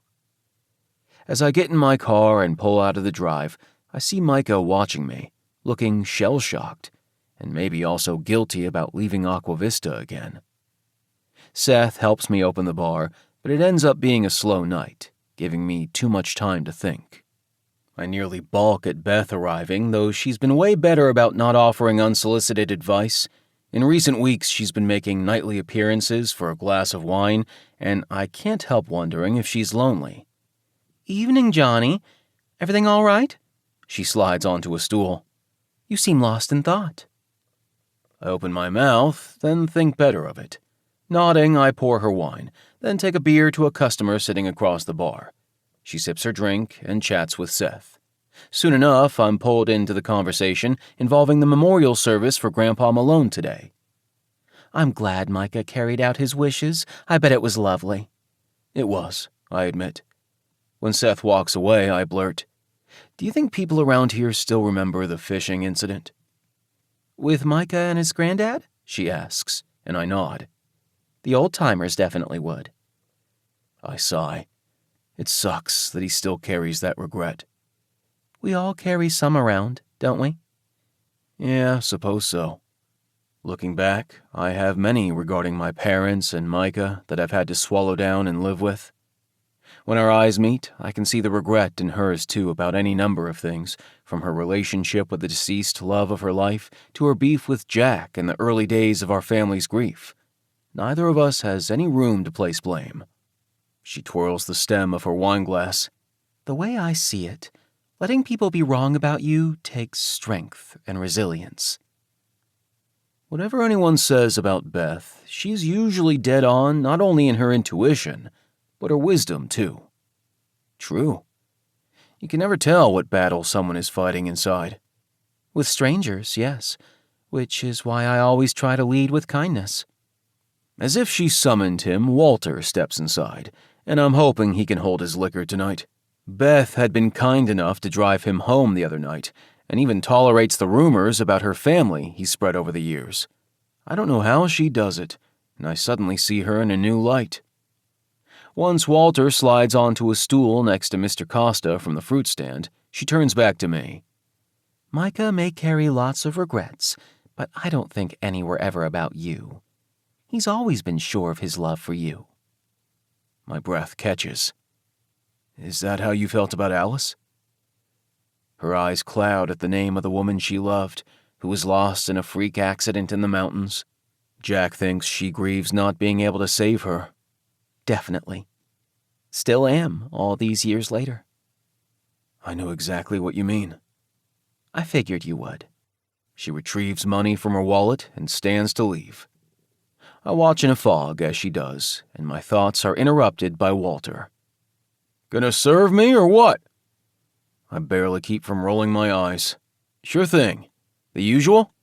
Speaker 2: As I get in my car and pull out of the drive, I see Micah watching me, looking shell-shocked, and maybe also guilty about leaving Aqua Vista again. Seth helps me open the bar, but it ends up being a slow night, giving me too much time to think. I nearly balk at Beth arriving, though she's been way better about not offering unsolicited advice. In recent weeks, she's been making nightly appearances for a glass of wine, and I can't help wondering if she's lonely. Evening, Johnny. Everything all right? She slides onto a stool. You seem lost in thought. I open my mouth, then think better of it. Nodding, I pour her wine, then take a beer to a customer sitting across the bar. She sips her drink and chats with Seth. Soon enough, I'm pulled into the conversation involving the memorial service for Grandpa Malone today. I'm glad Micah carried out his wishes. I bet it was lovely. It was, I admit. When Seth walks away, I blurt, Do you think people around here still remember the fishing incident? With Micah and his granddad? She asks, and I nod. The old-timers definitely would. I sigh. It sucks that he still carries that regret. We all carry some around, don't we? Yeah, suppose so. Looking back, I have many regarding my parents and Micah that I've had to swallow down and live with. When our eyes meet, I can see the regret in hers too about any number of things, from her relationship with the deceased love of her life to her beef with Jack in the early days of our family's grief. Neither of us has any room to place blame. She twirls the stem of her wineglass. The way I see it, letting people be wrong about you takes strength and resilience. Whatever anyone says about Beth, she's usually dead on not only in her intuition, but her wisdom too. True. You can never tell what battle someone is fighting inside. With strangers, yes, which is why I always try to lead with kindness. As if she summoned him, Walter steps inside, and I'm hoping he can hold his liquor tonight. Beth had been kind enough to drive him home the other night, and even tolerates the rumors about her family he spread over the years. I don't know how she does it, and I suddenly see her in a new light. Once Walter slides onto a stool next to Mr. Costa from the fruit stand, she turns back to me. Micah may carry lots of regrets, but I don't think any were ever about you. He's always been sure of his love for you. My breath catches. Is that how you felt about Alice? Her eyes cloud at the name of the woman she loved, who was lost in a freak accident in the mountains. Jack thinks she grieves not being able to save her. Definitely. Still am, all these years later. I know exactly what you mean. I figured you would. She retrieves money from her wallet and stands to leave. I watch in a fog as she does, and my thoughts are interrupted by Walter. Gonna serve me or what? I barely keep from rolling my eyes. Sure thing. The usual?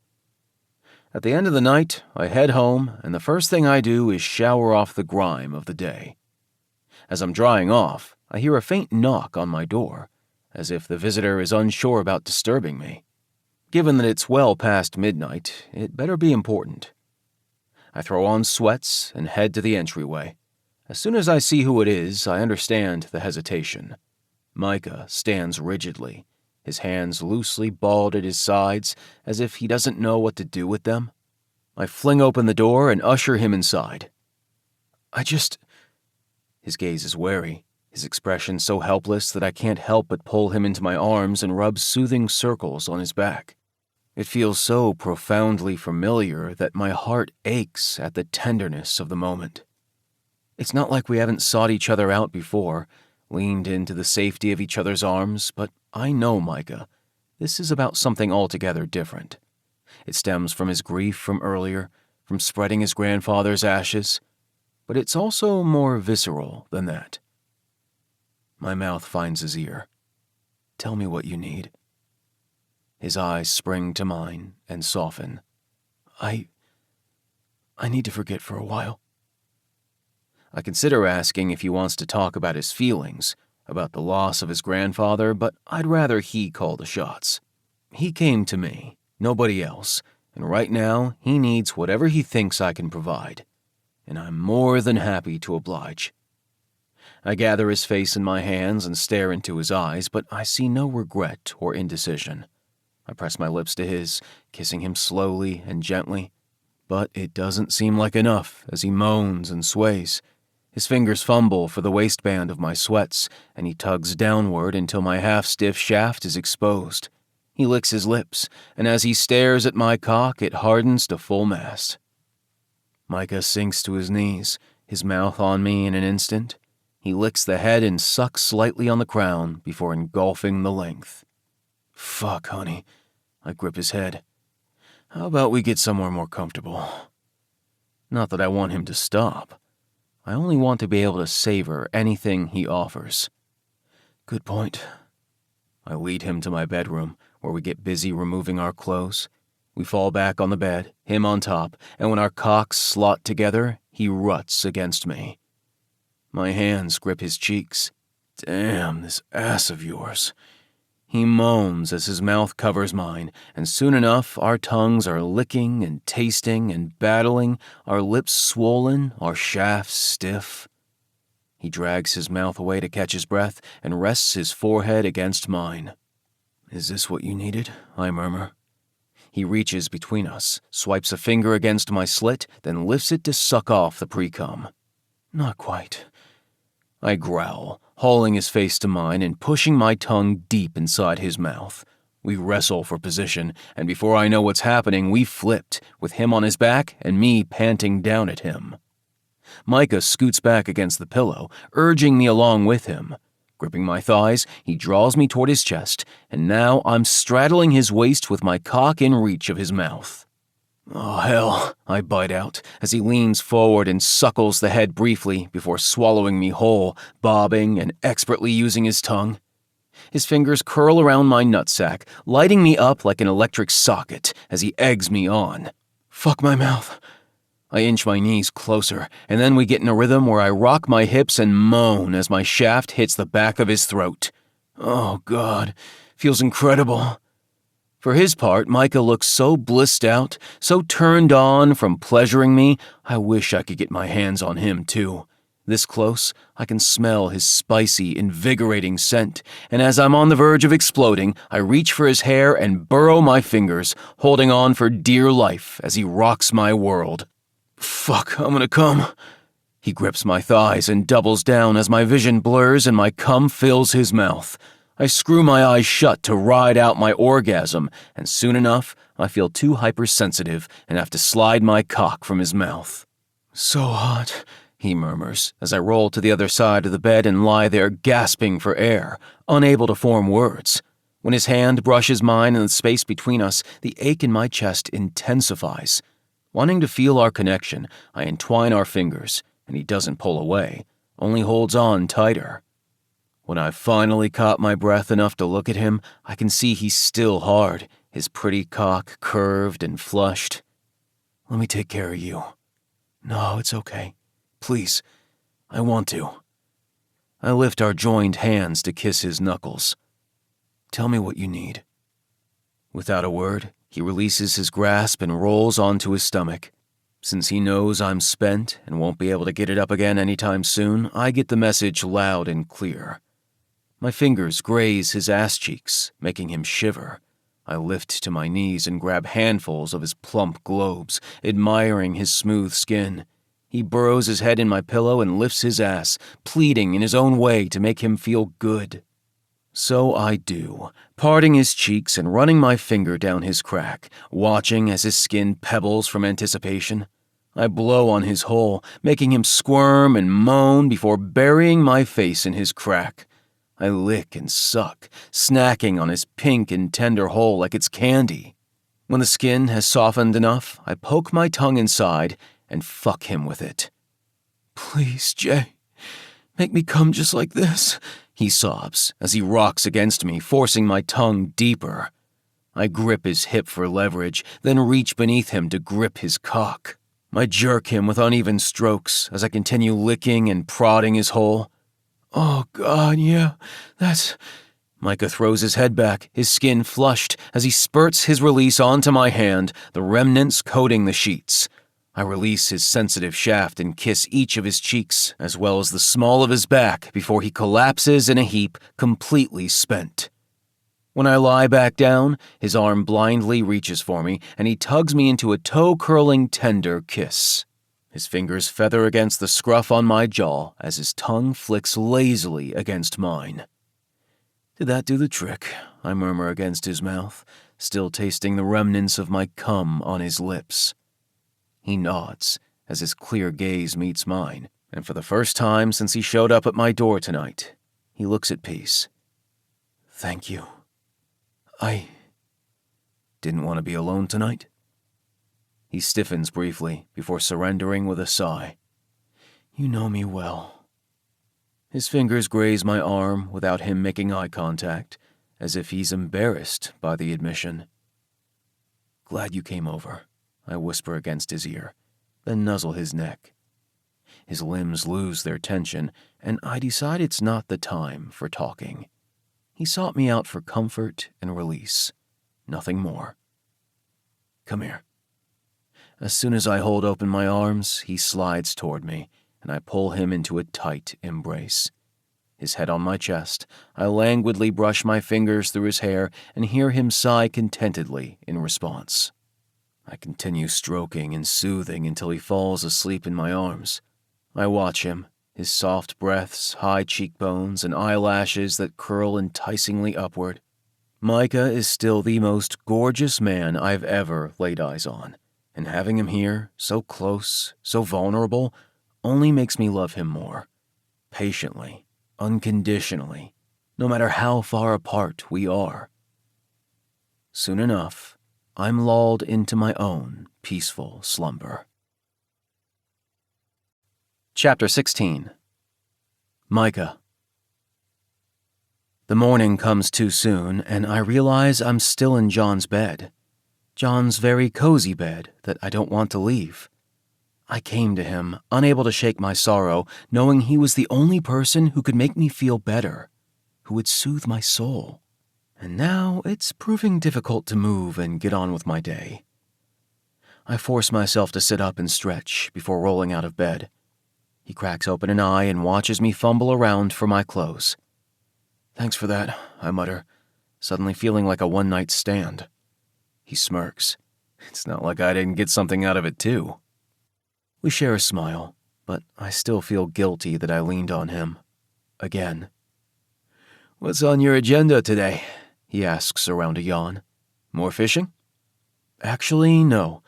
Speaker 2: At the end of the night, I head home, and the first thing I do is shower off the grime of the day. As I'm drying off, I hear a faint knock on my door, as if the visitor is unsure about disturbing me. Given that it's well past midnight, it better be important. I throw on sweats and head to the entryway. As soon as I see who it is, I understand the hesitation. Micah stands rigidly, his hands loosely balled at his sides as if he doesn't know what to do with them. I fling open the door and usher him inside. His gaze is wary, his expression so helpless that I can't help but pull him into my arms and rub soothing circles on his back. It feels so profoundly familiar that my heart aches at the tenderness of the moment. It's not like we haven't sought each other out before, leaned into the safety of each other's arms, but I know Micah. This is about something altogether different. It stems from his grief from earlier, from spreading his grandfather's ashes, but it's also more visceral than that. My mouth finds his ear. Tell me what you need. His eyes spring to mine and soften. I need to forget for a while. I consider asking if he wants to talk about his feelings, about the loss of his grandfather, but I'd rather he call the shots. He came to me, nobody else, and right now he needs whatever he thinks I can provide, and I'm more than happy to oblige. I gather his face in my hands and stare into his eyes, but I see no regret or indecision. I press my lips to his, kissing him slowly and gently, but it doesn't seem like enough as he moans and sways. His fingers fumble for the waistband of my sweats, and he tugs downward until my half-stiff shaft is exposed. He licks his lips, and as he stares at my cock, it hardens to full mast. Micah sinks to his knees, his mouth on me in an instant. He licks the head and sucks slightly on the crown before engulfing the length. Fuck, honey. I grip his head. How about we get somewhere more comfortable? Not that I want him to stop. I only want to be able to savor anything he offers. Good point. I lead him to my bedroom, where we get busy removing our clothes. We fall back on the bed, him on top, and when our cocks slot together, he ruts against me. My hands grip his cheeks. Damn, this ass of yours. He moans as his mouth covers mine, and soon enough our tongues are licking and tasting and battling, our lips swollen, our shafts stiff. He drags his mouth away to catch his breath and rests his forehead against mine. Is this what you needed? I murmur. He reaches between us, swipes a finger against my slit, then lifts it to suck off the pre-cum. Not quite. I growl, hauling his face to mine and pushing my tongue deep inside his mouth. We wrestle for position, and before I know what's happening, we flipped, with him on his back and me panting down at him. Micah scoots back against the pillow, urging me along with him. Gripping my thighs, he draws me toward his chest, and now I'm straddling his waist with my cock in reach of his mouth. Oh, hell, I bite out, as he leans forward and suckles the head briefly before swallowing me whole, bobbing and expertly using his tongue. His fingers curl around my nutsack, lighting me up like an electric socket as he eggs me on. Fuck my mouth. I inch my knees closer, and then we get in a rhythm where I rock my hips and moan as my shaft hits the back of his throat. Oh, God, feels incredible. For his part, Micah looks so blissed out, so turned on from pleasuring me, I wish I could get my hands on him, too. This close, I can smell his spicy, invigorating scent, and as I'm on the verge of exploding, I reach for his hair and burrow my fingers, holding on for dear life as he rocks my world. Fuck, I'm gonna come. He grips my thighs and doubles down as my vision blurs and my cum fills his mouth. I screw my eyes shut to ride out my orgasm, and soon enough, I feel too hypersensitive and have to slide my cock from his mouth. So hot, he murmurs, as I roll to the other side of the bed and lie there gasping for air, unable to form words. When his hand brushes mine in the space between us, the ache in my chest intensifies. Wanting to feel our connection, I entwine our fingers, and he doesn't pull away, only holds on tighter. When I've finally caught my breath enough to look at him, I can see he's still hard, his pretty cock curved and flushed. Let me take care of you. No, it's okay. Please, I want to. I lift our joined hands to kiss his knuckles. Tell me what you need. Without a word, he releases his grasp and rolls onto his stomach. Since he knows I'm spent and won't be able to get it up again anytime soon, I get the message loud and clear. My fingers graze his ass cheeks, making him shiver. I lift to my knees and grab handfuls of his plump globes, admiring his smooth skin. He burrows his head in my pillow and lifts his ass, pleading in his own way to make him feel good. So I do, parting his cheeks and running my finger down his crack, watching as his skin pebbles from anticipation. I blow on his hole, making him squirm and moan before burying my face in his crack. I lick and suck, snacking on his pink and tender hole like it's candy. When the skin has softened enough, I poke my tongue inside and fuck him with it. "Please, Jay, make me come just like this," he sobs as he rocks against me, forcing my tongue deeper. I grip his hip for leverage, then reach beneath him to grip his cock. I jerk him with uneven strokes as I continue licking and prodding his hole. "Oh, God, yeah, that's..." Micah throws his head back, his skin flushed, as he spurts his release onto my hand, the remnants coating the sheets. I release his sensitive shaft and kiss each of his cheeks, as well as the small of his back, before he collapses in a heap, completely spent. When I lie back down, his arm blindly reaches for me, and he tugs me into a toe-curling, tender kiss. His fingers feather against the scruff on my jaw as his tongue flicks lazily against mine. "Did that do the trick?" I murmur against his mouth, still tasting the remnants of my cum on his lips. He nods as his clear gaze meets mine, and for the first time since he showed up at my door tonight, he looks at peace. "Thank you. I didn't want to be alone tonight." He stiffens briefly before surrendering with a sigh. "You know me well." His fingers graze my arm without him making eye contact, as if he's embarrassed by the admission. "Glad you came over," I whisper against his ear, then nuzzle his neck. His limbs lose their tension, and I decide it's not the time for talking. He sought me out for comfort and release, nothing more. "Come here." As soon as I hold open my arms, he slides toward me, and I pull him into a tight embrace. His head on my chest, I languidly brush my fingers through his hair and hear him sigh contentedly in response. I continue stroking and soothing until he falls asleep in my arms. I watch him, his soft breaths, high cheekbones, and eyelashes that curl enticingly upward. Micah is still the most gorgeous man I've ever laid eyes on, and having him here, so close, so vulnerable, only makes me love him more. Patiently, unconditionally, no matter how far apart we are. Soon enough, I'm lulled into my own peaceful slumber. Chapter 16. Micah. The morning comes too soon, and I realize I'm still in John's bed. John's very cozy bed that I don't want to leave. I came to him, unable to shake my sorrow, knowing he was the only person who could make me feel better, who would soothe my soul. And now it's proving difficult to move and get on with my day. I force myself to sit up and stretch before rolling out of bed. He cracks open an eye and watches me fumble around for my clothes. "Thanks for that," I mutter, suddenly feeling like a one-night stand. He smirks. It's not like I didn't get something out of it, too. We share a smile, but I still feel guilty that I leaned on him. Again. "What's on your agenda today?" he asks around a yawn. "More fishing?" "Actually, no.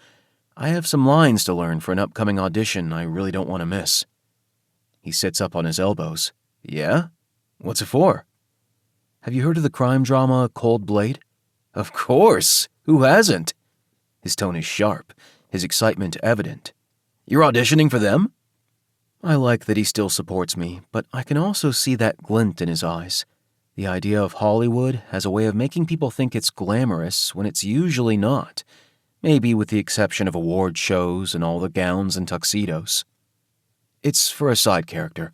Speaker 2: I have some lines to learn for an upcoming audition I really don't want to miss." He sits up on his elbows. "Yeah? What's it for?" "Have you heard of the crime drama Cold Blade?" "Of course! Who hasn't?" His tone is sharp, his excitement evident. "You're auditioning for them?" I like that he still supports me, but I can also see that glint in his eyes. The idea of Hollywood has a way of making people think it's glamorous when it's usually not, maybe with the exception of award shows and all the gowns and tuxedos. It's for a side character.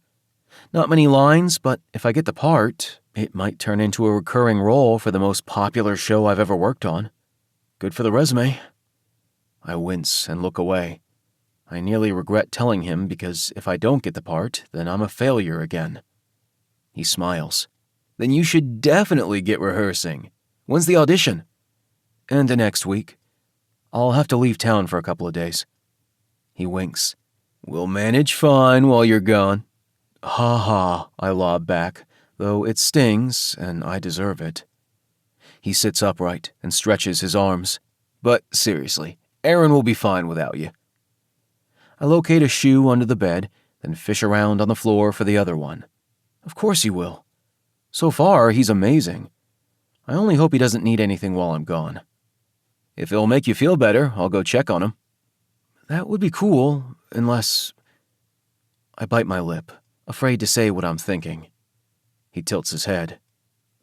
Speaker 2: Not many lines, but if I get the part, it might turn into a recurring role for the most popular show I've ever worked on. Good for the resume. I wince and look away. I nearly regret telling him because if I don't get the part, then I'm a failure again. He smiles. "Then you should definitely get rehearsing. When's the audition?" "End of next week. I'll have to leave town for a couple of days." He winks. "We'll manage fine while you're gone." "Ha ha," I lob back, though it stings and I deserve it. He sits upright and stretches his arms. But seriously, Aaron will be fine without you. I locate a shoe under the bed, then fish around on the floor for the other one. Of course he will. So far, he's amazing. I only hope he doesn't need anything while I'm gone. If it'll make you feel better, I'll go check on him. That would be cool, unless... I bite my lip, afraid to say what I'm thinking. He tilts his head.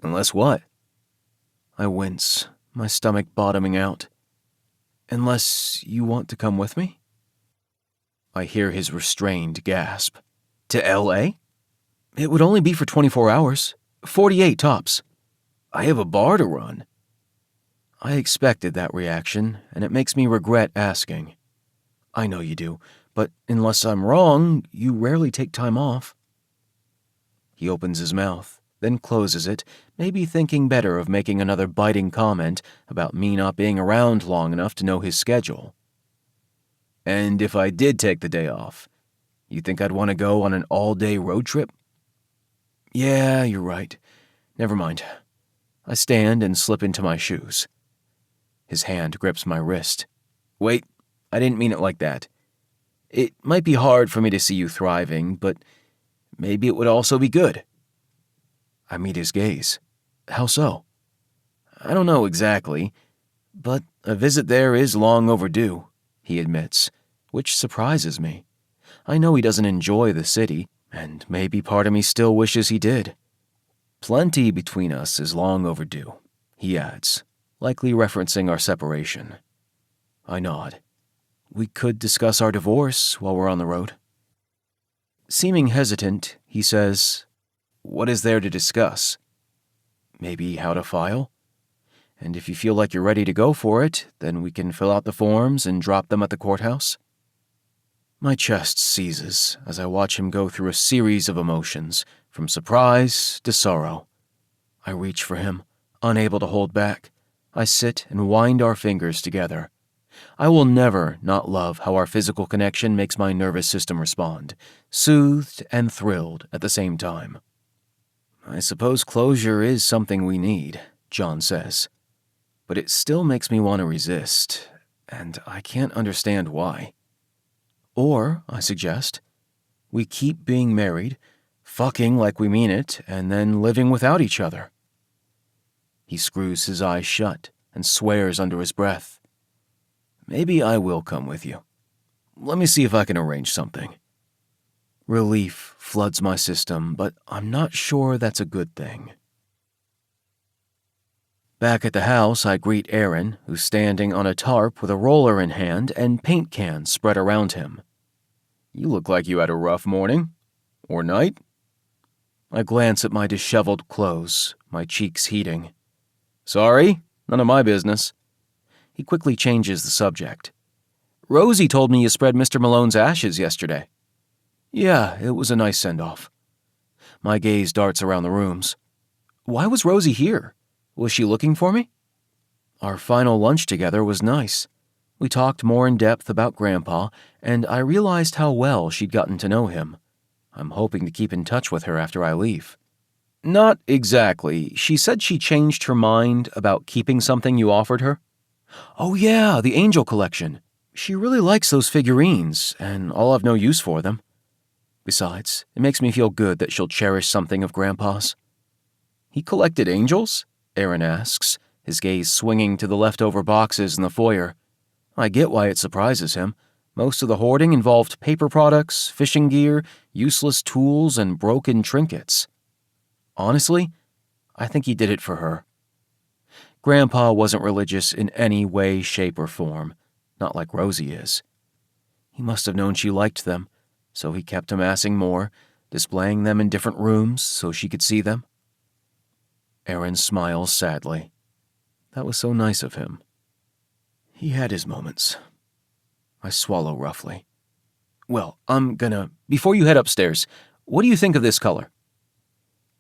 Speaker 2: Unless what? I wince, my stomach bottoming out. Unless you want to come with me? I hear his restrained gasp. To L.A.? It would only be for 24 hours. 48 tops. I have a bar to run. I expected that reaction, and it makes me regret asking. I know you do, but unless I'm wrong, you rarely take time off. He opens his mouth, then closes it, maybe thinking better of making another biting comment about me not being around long enough to know his schedule. And if I did take the day off, you think I'd want to go on an all-day road trip? Yeah, you're right. Never mind. I stand and slip into my shoes. His hand grips my wrist. Wait, I didn't mean it like that. It might be hard for me to see you thriving, but maybe it would also be good. I meet his gaze. How so? I don't know exactly, but a visit there is long overdue, he admits, which surprises me. I know he doesn't enjoy the city, and maybe part of me still wishes he did. Plenty between us is long overdue, he adds, likely referencing our separation. I nod. We could discuss our divorce while we're on the road. Seeming hesitant, he says, What is there to discuss? Maybe how to file? And if you feel like you're ready to go for it, then we can fill out the forms and drop them at the courthouse. My chest seizes as I watch him go through a series of emotions, from surprise to sorrow. I reach for him, unable to hold back. I sit and wind our fingers together. I will never not love how our physical connection makes my nervous system respond, soothed and thrilled at the same time. I suppose closure is something we need, John says. But it still makes me want to resist, and I can't understand why. Or, I suggest, we keep being married, fucking like we mean it, and then living without each other. He screws his eyes shut and swears under his breath. Maybe I will come with you. Let me see if I can arrange something. Relief floods my system, but I'm not sure that's a good thing. Back at the house, I greet Aaron, who's standing on a tarp with a roller in hand and paint cans spread around him. You look like you had a rough morning. Or night? I glance at my disheveled clothes, my cheeks heating. Sorry, none of my business. He quickly changes the subject. Rosie told me you spread Mr. Malone's ashes yesterday. Yeah, it was a nice send-off. My gaze darts around the rooms. Why was Rosie here? Was she looking for me? Our final lunch together was nice. We talked more in depth about Grandpa, and I realized how well she'd gotten to know him. I'm hoping to keep in touch with her after I leave. Not exactly. She said she changed her mind about keeping something you offered her. Oh yeah, the Angel collection. She really likes those figurines, and I'll have no use for them. Besides, it makes me feel good that she'll cherish something of Grandpa's. He collected angels? Aaron asks, his gaze swinging to the leftover boxes in the foyer. I get why it surprises him. Most of the hoarding involved paper products, fishing gear, useless tools, and broken trinkets. Honestly, I think he did it for her. Grandpa wasn't religious in any way, shape, or form, not like Rosie is. He must have known she liked them, so he kept amassing more, displaying them in different rooms so she could see them. Aaron smiles sadly. That was so nice of him. He had his moments. I swallow roughly. Well, before you head upstairs, what do you think of this color?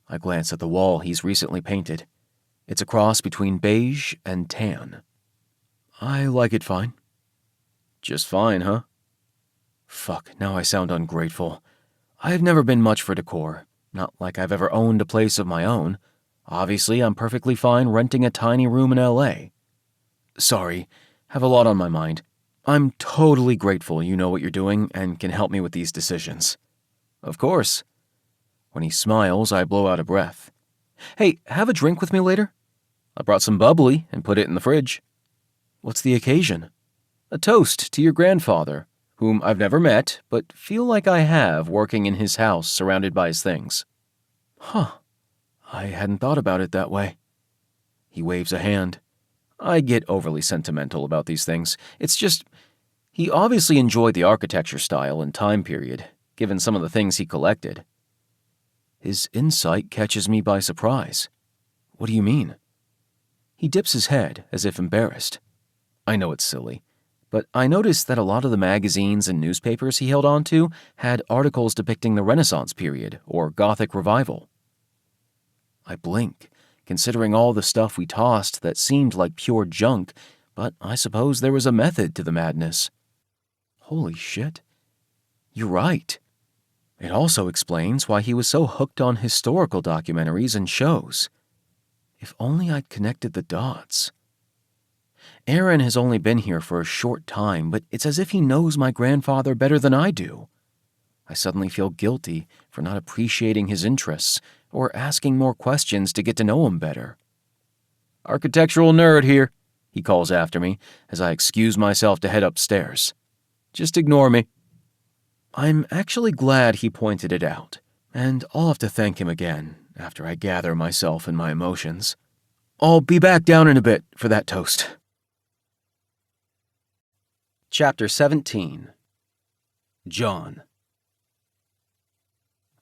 Speaker 2: I glance at the wall he's recently painted. It's a cross between beige and tan. I like it fine. Just fine, huh? Fuck, now I sound ungrateful. I've never been much for decor, Not like I've ever owned a place of my own. Obviously, I'm perfectly fine renting a tiny room in LA. Sorry, have a lot on my mind. I'm totally grateful you know what you're doing and can help me with these decisions. Of course. When he smiles, I blow out a breath. Hey, have a drink with me later? I brought some bubbly and put it in the fridge. What's the occasion? A toast to your grandfather, whom I've never met, but feel like I have working in his house surrounded by his things. Huh. I hadn't thought about it that way. He waves a hand. I get overly sentimental about these things. It's just, he obviously enjoyed the architecture style and time period, given some of the things he collected. His insight catches me by surprise. What do you mean? He dips his head as if embarrassed. I know it's silly, but I noticed that a lot of the magazines and newspapers he held on to had articles depicting the Renaissance period or Gothic revival. I blink, considering all the stuff we tossed that seemed like pure junk, but I suppose there was a method to the madness. Holy shit. You're right. It also explains why he was so hooked on historical documentaries and shows. If only I'd connected the dots. Aaron has only been here for a short time, but it's as if he knows my grandfather better than I do. I suddenly feel guilty for not appreciating his interests or asking more questions to get to know him better. Architectural nerd here, he calls after me as I excuse myself to head upstairs. Just ignore me. I'm actually glad he pointed it out, and I'll have to thank him again after I gather myself and my emotions. I'll be back down in a bit for that toast. Chapter 17. John.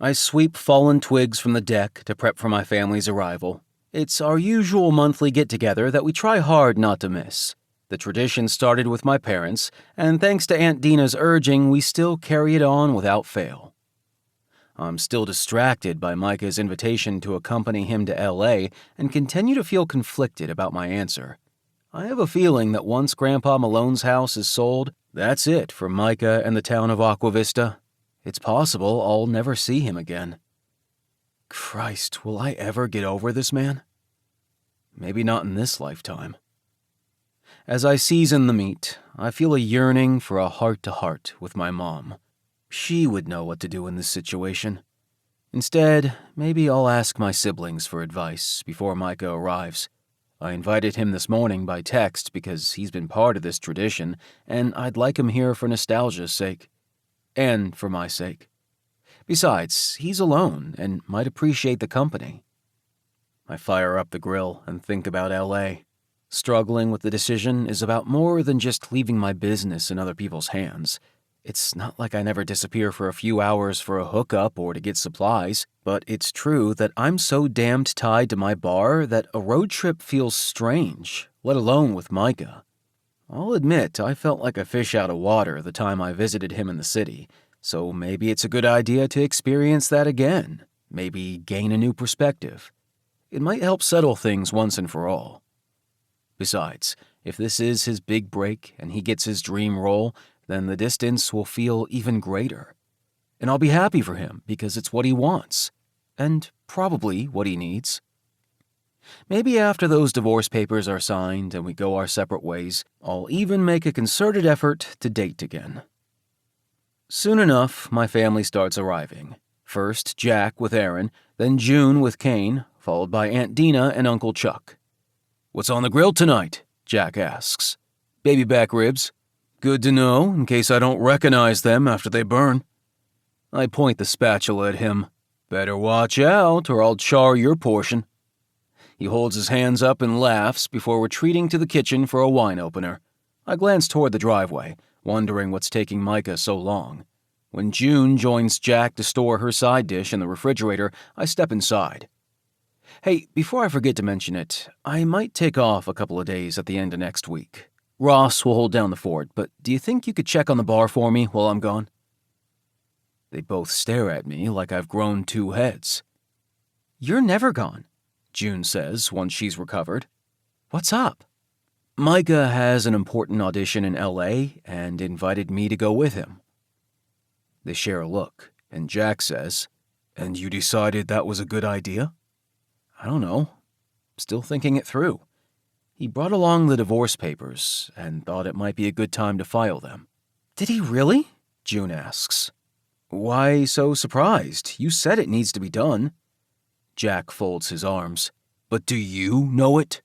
Speaker 2: I sweep fallen twigs from the deck to prep for my family's arrival. It's our usual monthly get-together that we try hard not to miss. The tradition started with my parents, and thanks to Aunt Dina's urging, we still carry it on without fail. I'm still distracted by Micah's invitation to accompany him to LA and continue to feel conflicted about my answer. I have a feeling that once Grandpa Malone's house is sold, that's it for Micah and the town of Aqua Vista. It's possible I'll never see him again. Christ, will I ever get over this man? Maybe not in this lifetime. As I season the meat, I feel a yearning for a heart-to-heart with my mom. She would know what to do in this situation. Instead, maybe I'll ask my siblings for advice before Micah arrives. I invited him this morning by text because he's been part of this tradition, and I'd like him here for nostalgia's sake. And for my sake. Besides, he's alone and might appreciate the company. I fire up the grill and think about LA. Struggling with the decision is about more than just leaving my business in other people's hands. It's not like I never disappear for a few hours for a hookup or to get supplies, but it's true that I'm so damned tied to my bar that a road trip feels strange, let alone with Micah. I'll admit I felt like a fish out of water the time I visited him in the city, so maybe it's a good idea to experience that again, maybe gain a new perspective. It might help settle things once and for all. Besides, if this is his big break and he gets his dream role, then the distance will feel even greater. And I'll be happy for him because it's what he wants, and probably what he needs. Maybe after those divorce papers are signed and we go our separate ways, I'll even make a concerted effort to date again. Soon enough, my family starts arriving. First Jack with Aaron, then June with Kane, followed by Aunt Dina and Uncle Chuck. "What's on the grill tonight?" Jack asks. "Baby back ribs. Good to know, in case I don't recognize them after they burn." I point the spatula at him. "Better watch out, or I'll char your portion." He holds his hands up and laughs before retreating to the kitchen for a wine opener. I glance toward the driveway, wondering what's taking Micah so long. When June joins Jack to store her side dish in the refrigerator, I step inside. "Hey, before I forget to mention it, I might take off a couple of days at the end of next week. Ross will hold down the fort, but do you think you could check on the bar for me while I'm gone?" They both stare at me like I've grown two heads. "You're never gone," June says once she's recovered. "What's up?" "Micah has an important audition in LA and invited me to go with him." They share a look, and Jack says, And you decided that was a good idea? I don't know. Still thinking it through. He brought along the divorce papers and thought it might be a good time to file them. Did he really? June asks. Why so surprised? You said it needs to be done. Jack folds his arms. But do you know it?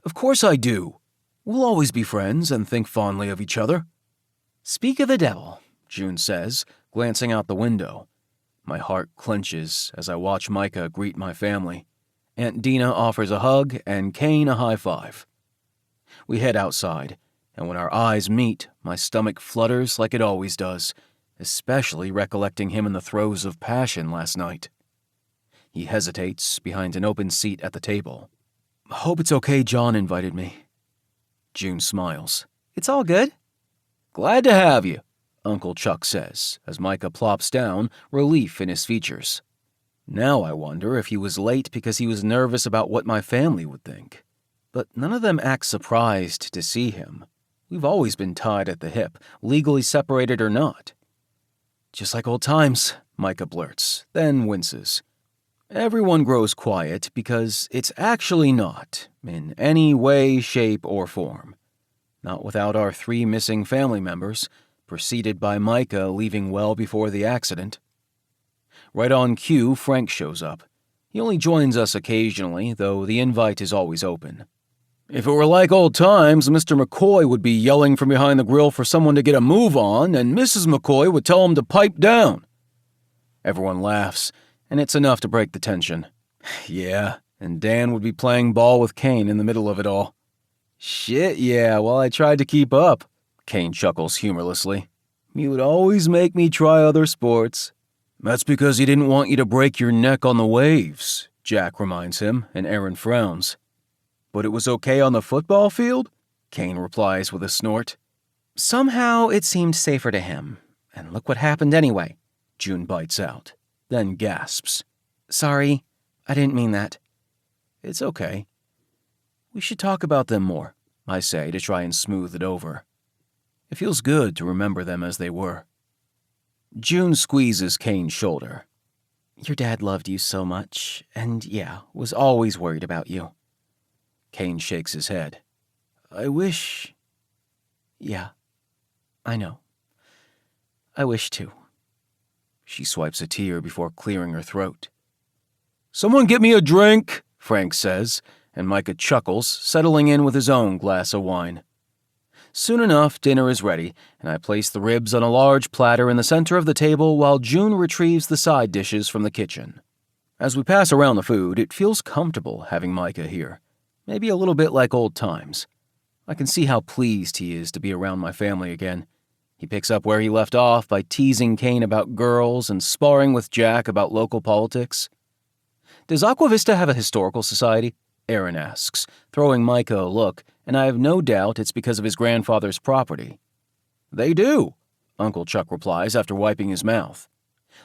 Speaker 2: Of course I do. We'll always be friends and think fondly of each other. Speak of the devil, June says, glancing out the window. My heart clenches as I watch Micah greet my family. Aunt Dina offers a hug and Kane a high five. We head outside, and when our eyes meet, my stomach flutters like it always does, especially recollecting him in the throes of passion last night. He hesitates behind an open seat at the table. Hope it's okay John invited me. June smiles. It's all good. Glad to have you, Uncle Chuck says, as Micah plops down, relief in his features. Now I wonder if he was late because he was nervous about what my family would think. But none of them act surprised to see him. We've always been tied at the hip, legally separated or not. Just like old times, Micah blurts, then winces. Everyone grows quiet because it's actually not, in any way, shape, or form. Not without our 3 missing family members, preceded by Micah leaving well before the accident. Right on cue, Frank shows up. He only joins us occasionally, though the invite is always open. If it were like old times, Mr. McCoy would be yelling from behind the grill for someone to get a move on, and Mrs. McCoy would tell him to pipe down. Everyone laughs, and it's enough to break the tension. Yeah, and Dan would be playing ball with Kane in the middle of it all. Shit, yeah, well, I tried to keep up, Kane chuckles humorlessly. He would always make me try other sports. That's because he didn't want you to break your neck on the waves, Jack reminds him, and Aaron frowns. But it was okay on the football field? Kane replies with a snort. Somehow it seemed safer to him. And look what happened anyway, June bites out, then gasps. Sorry, I didn't mean that. It's okay. We should talk about them more, I say to try and smooth it over. It feels good to remember them as they were. June squeezes Kane's shoulder. Your dad loved you so much, and yeah, was always worried about you. Kane shakes his head. I wish... Yeah, I know. I wish too. She swipes a tear before clearing her throat. Someone get me a drink, Frank says, and Micah chuckles, settling in with his own glass of wine. Soon enough, dinner is ready, and I place the ribs on a large platter in the center of the table while June retrieves the side dishes from the kitchen. As we pass around the food, it feels comfortable having Micah here. Maybe a little bit like old times. I can see how pleased he is to be around my family again. He picks up where he left off by teasing Kane about girls and sparring with Jack about local politics. Does Aqua Vista have a historical society? Aaron asks, throwing Micah a look, and I have no doubt it's because of his grandfather's property. They do, Uncle Chuck replies after wiping his mouth.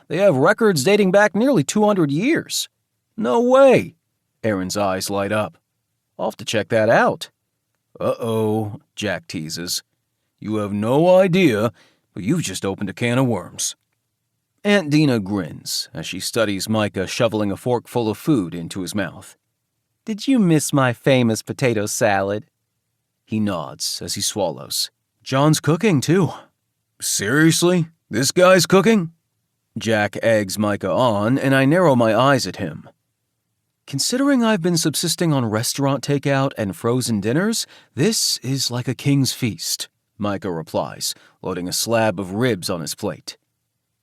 Speaker 2: They have records dating back nearly 200 years. No way! Aaron's eyes light up. I'll have to check that out. Uh-oh, Jack teases. You have no idea, but you've just opened a can of worms. Aunt Dina grins as she studies Micah shoveling a fork full of food into his mouth. Did you miss my famous potato salad? He nods as he swallows. John's cooking, too. Seriously? This guy's cooking? Jack eggs Micah on, and I narrow my eyes at him. Considering I've been subsisting on restaurant takeout and frozen dinners, this is like a king's feast, Micah replies, loading a slab of ribs on his plate.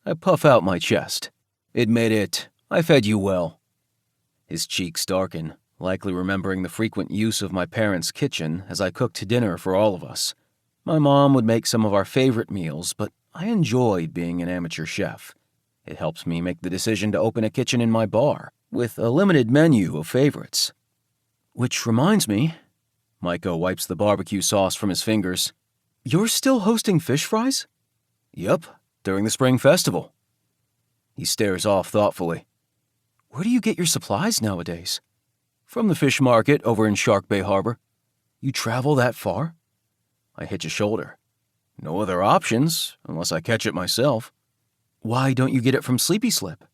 Speaker 2: I puff out my chest. Admit it, I fed you well. His cheeks darken, likely remembering the frequent use of my parents' kitchen as I cooked dinner for all of us. My mom would make some of our favorite meals, but I enjoyed being an amateur chef. It helps me make the decision to open a kitchen in my bar, with a limited menu of favorites. Which reminds me, Micah wipes the barbecue sauce from his fingers. You're still hosting fish fries? Yup, during the spring festival. He stares off thoughtfully. Where do you get your supplies nowadays? From the fish market over in Shark Bay Harbor. You travel that far? I hitch a shoulder. No other options, unless I catch it myself. Why don't you get it from Sleepy Slip?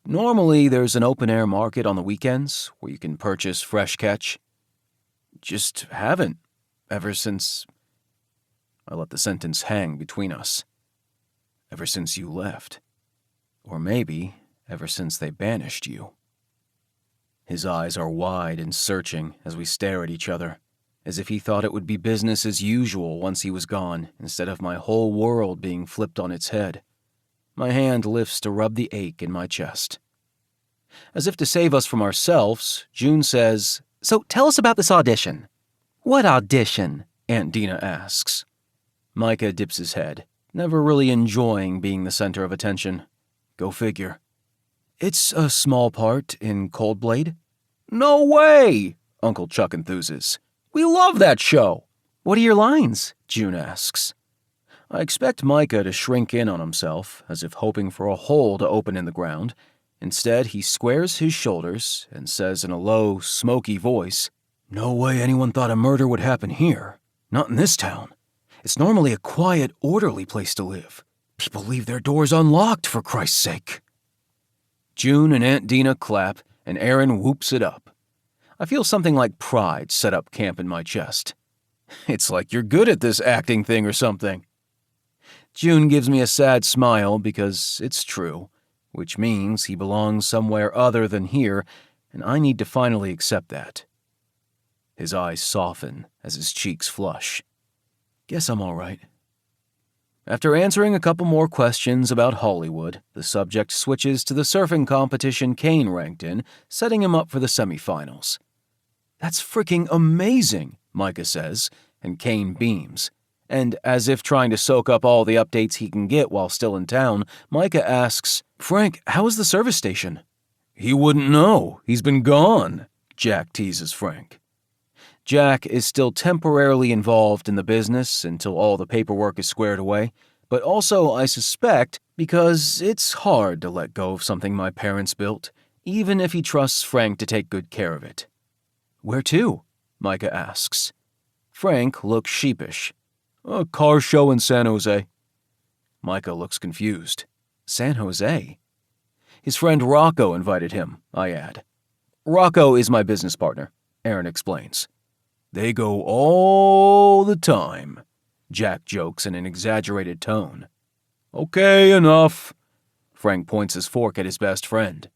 Speaker 2: Normally, there's an open-air market on the weekends where you can purchase fresh catch. Just haven't, ever since... I let the sentence hang between us. Ever since you left. Or maybe, ever since they banished you. His eyes are wide and searching as we stare at each other, as if he thought it would be business as usual once he was gone, instead of my whole world being flipped on its head. My hand lifts to rub the ache in my chest. As if to save us from ourselves, June says, "So tell us about this audition." "What audition?" Aunt Dina asks. Micah dips his head, never really enjoying being the center of attention. Go figure. "It's a small part in Cold Blade." "No way!" Uncle Chuck enthuses. "We love that show." "What are your lines?" June asks. I expect Micah to shrink in on himself, as if hoping for a hole to open in the ground. Instead, he squares his shoulders and says in a low, smoky voice, "No way anyone thought a murder would happen here. Not in this town. It's normally a quiet, orderly place to live. People leave their doors unlocked, for Christ's sake." June and Aunt Dina clap, and Aaron whoops it up. I feel something like pride set up camp in my chest. It's like you're good at this acting thing or something. June gives me a sad smile because it's true, which means he belongs somewhere other than here, and I need to finally accept that. His eyes soften as his cheeks flush. Guess I'm all right. After answering a couple more questions about Hollywood, the subject switches to the surfing competition Kane ranked in, setting him up for the semifinals. "That's freaking amazing," Micah says, and Kane beams. And as if trying to soak up all the updates he can get while still in town, Micah asks, "Frank, how is the service station?" "He wouldn't know. He's been gone," Jack teases Frank. Jack is still temporarily involved in the business until all the paperwork is squared away, but also, I suspect, because it's hard to let go of something my parents built, even if he trusts Frank to take good care of it. "Where to?" Micah asks. Frank looks sheepish. "A car show in San Jose." Micah looks confused. San Jose? His friend Rocco invited him, I add. "Rocco is my business partner," Aaron explains. "They go all the time," Jack jokes in an exaggerated tone. "Okay, enough." Frank points his fork at his best friend.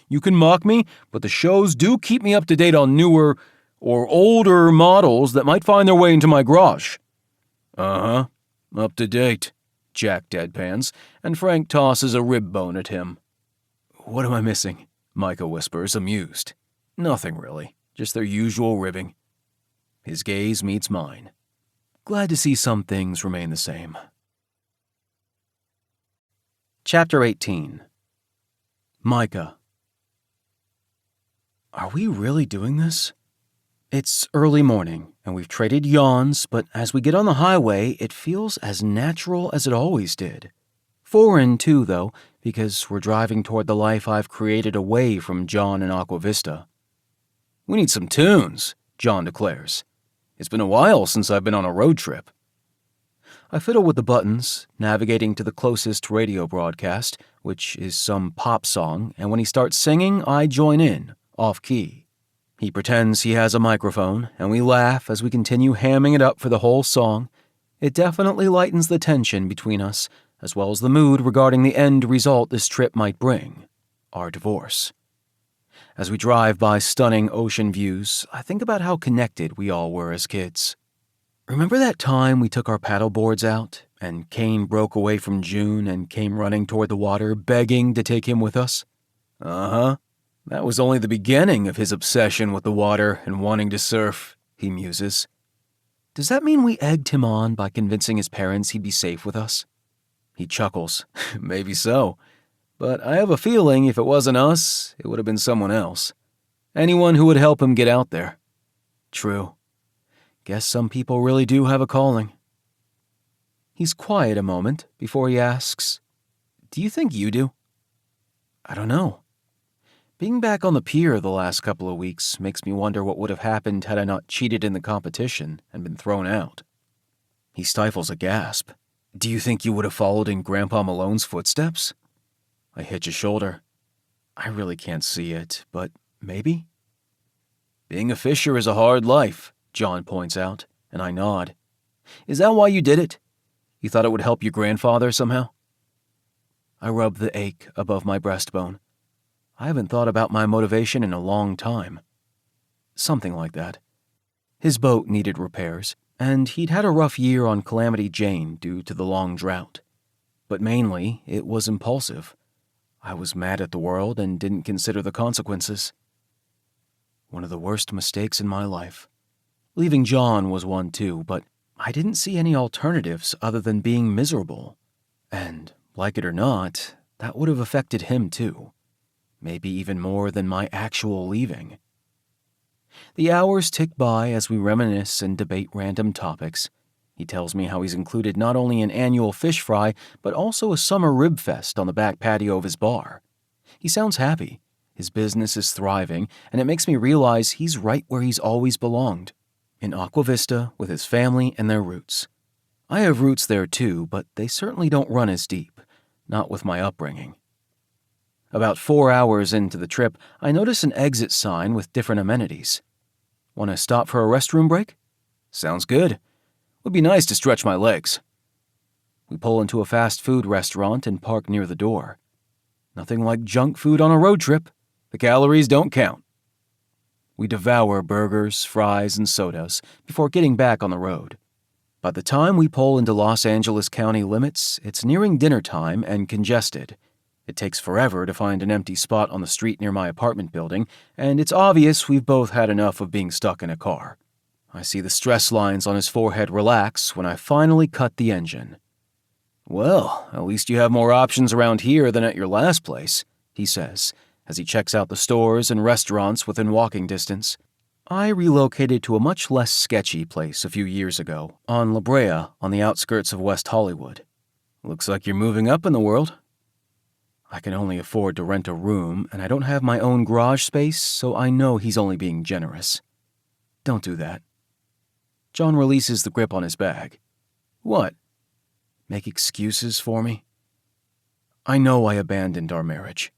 Speaker 2: "You can mock me, but the shows do keep me up to date on newer or older models that might find their way into my garage." "Uh-huh, up to date," Jack deadpans, and Frank tosses a rib bone at him. "What am I missing?" Micah whispers, amused. "Nothing really, just their usual ribbing." His gaze meets mine. Glad to see some things remain the same. Chapter 18. Micah. Are we really doing this? It's early morning, and we've traded yawns, but as we get on the highway, it feels as natural as it always did. Foreign, too, though, because we're driving toward the life I've created away from John and Aqua Vista. "We need some tunes," John declares. "It's been a while since I've been on a road trip." I fiddle with the buttons, navigating to the closest radio broadcast, which is some pop song, and when he starts singing, I join in, off-key. He pretends he has a microphone, and we laugh as we continue hamming it up for the whole song. It definitely lightens the tension between us, as well as the mood regarding the end result this trip might bring, our divorce. As we drive by stunning ocean views, I think about how connected we all were as kids. Remember that time we took our paddle boards out, and Kane broke away from June and came running toward the water, begging to take him with us? Uh-huh. That was only the beginning of his obsession with the water and wanting to surf, he muses. Does that mean we egged him on by convincing his parents he'd be safe with us? He chuckles. Maybe so. But I have a feeling if it wasn't us, it would have been someone else. Anyone who would help him get out there. True. Guess some people really do have a calling. He's quiet a moment before he asks, "Do you think you do?" I don't know. Being back on the pier the last couple of weeks makes me wonder what would have happened had I not cheated in the competition and been thrown out. He stifles a gasp. Do you think you would have followed in Grandpa Malone's footsteps? I hitch a shoulder. I really can't see it, but maybe? Being a fisher is a hard life, John points out, and I nod. Is that why you did it? You thought it would help your grandfather somehow? I rub the ache above my breastbone. I haven't thought about my motivation in a long time. Something like that. His boat needed repairs, and he'd had a rough year on Calamity Jane due to the long drought. But mainly, it was impulsive. I was mad at the world and didn't consider the consequences. One of the worst mistakes in my life. Leaving John was one too, but I didn't see any alternatives other than being miserable. And, like it or not, that would have affected him too. Maybe even more than my actual leaving. The hours tick by as we reminisce and debate random topics. He tells me how he's included not only an annual fish fry, but also a summer rib fest on the back patio of his bar. He sounds happy. His business is thriving, and it makes me realize he's right where he's always belonged, in Aqua Vista with his family and their roots. I have roots there too, but they certainly don't run as deep, not with my upbringing. About 4 hours into the trip, I notice an exit sign with different amenities. Want to stop for a restroom break? Sounds good. Would be nice to stretch my legs. We pull into a fast food restaurant and park near the door. Nothing like junk food on a road trip. The calories don't count. We devour burgers, fries, and sodas before getting back on the road. By the time we pull into Los Angeles County limits, it's nearing dinner time and congested. It takes forever to find an empty spot on the street near my apartment building, and it's obvious we've both had enough of being stuck in a car. I see the stress lines on his forehead relax when I finally cut the engine. Well, at least you have more options around here than at your last place, he says, as he checks out the stores and restaurants within walking distance. I relocated to a much less sketchy place a few years ago, on La Brea, on the outskirts of West Hollywood. Looks like you're moving up in the world. I can only afford to rent a room, and I don't have my own garage space, so I know he's only being generous. Don't do that. John releases the grip on his bag. What? Make excuses for me? I know I abandoned our marriage.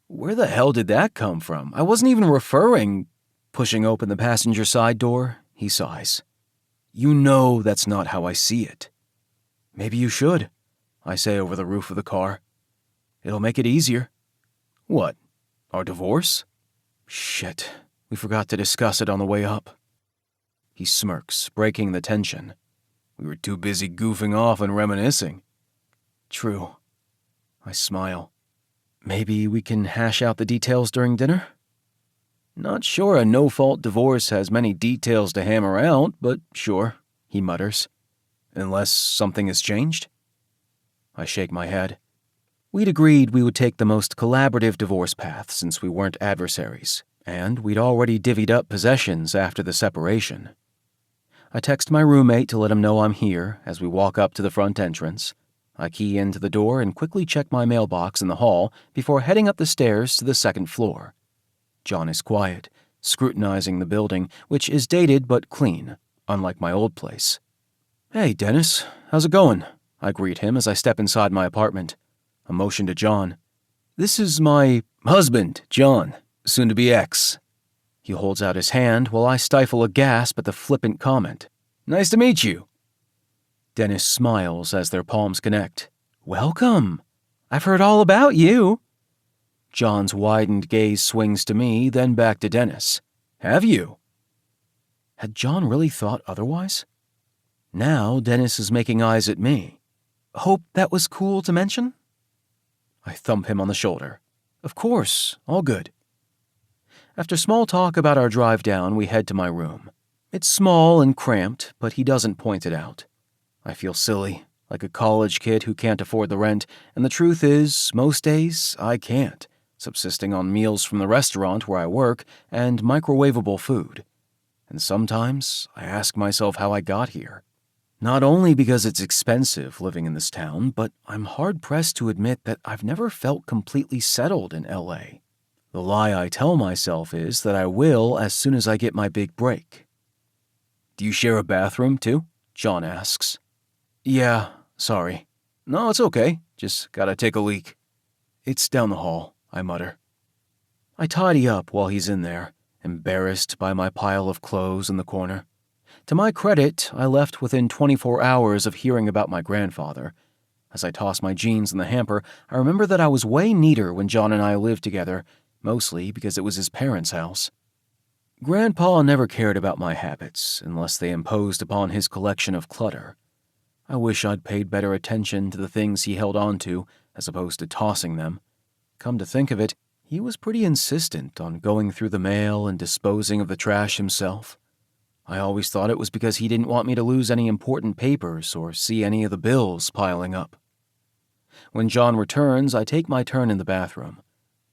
Speaker 2: Where the hell did that come from? I wasn't even referring... Pushing open the passenger side door, he sighs. You know that's not how I see it. Maybe you should, I say over the roof of the car. It'll make it easier. What? Our divorce? Shit, we forgot to discuss it on the way up. He smirks, breaking the tension. We were too busy goofing off and reminiscing. True. I smile. Maybe we can hash out the details during dinner? Not sure a no-fault divorce has many details to hammer out, but sure, he mutters. Unless something has changed? I shake my head. We'd agreed we would take the most collaborative divorce path since we weren't adversaries, and we'd already divvied up possessions after the separation. I text my roommate to let him know I'm here as we walk up to the front entrance. I key into the door and quickly check my mailbox in the hall before heading up the stairs to the second floor. John is quiet, scrutinizing the building, which is dated but clean, unlike my old place. Hey, Dennis, how's it going? I greet him as I step inside my apartment. A motion to John. This is my husband, John, soon-to-be ex. He holds out his hand while I stifle a gasp at the flippant comment. Nice to meet you. Dennis smiles as their palms connect. Welcome. I've heard all about you. John's widened gaze swings to me, then back to Dennis. Have you? Had John really thought otherwise? Now Dennis is making eyes at me. Hope that was cool to mention? I thump him on the shoulder. Of course, all good. After small talk about our drive down, we head to my room. It's small and cramped, but he doesn't point it out. I feel silly, like a college kid who can't afford the rent, and the truth is, most days, I can't, subsisting on meals from the restaurant where I work and microwavable food. And sometimes I ask myself how I got here. Not only because it's expensive living in this town, but I'm hard-pressed to admit that I've never felt completely settled in LA. The lie I tell myself is that I will as soon as I get my big break. Do you share a bathroom, too? John asks. Yeah, sorry. No, it's okay. Just gotta take a leak. It's down the hall, I mutter. I tidy up while he's in there, embarrassed by my pile of clothes in the corner. To my credit, I left within 24 hours of hearing about my grandfather. As I toss my jeans in the hamper, I remember that I was way neater when John and I lived together, mostly because it was his parents' house. Grandpa never cared about my habits unless they imposed upon his collection of clutter. I wish I'd paid better attention to the things he held on to as opposed to tossing them. Come to think of it, he was pretty insistent on going through the mail and disposing of the trash himself. I always thought it was because he didn't want me to lose any important papers or see any of the bills piling up. When John returns, I take my turn in the bathroom.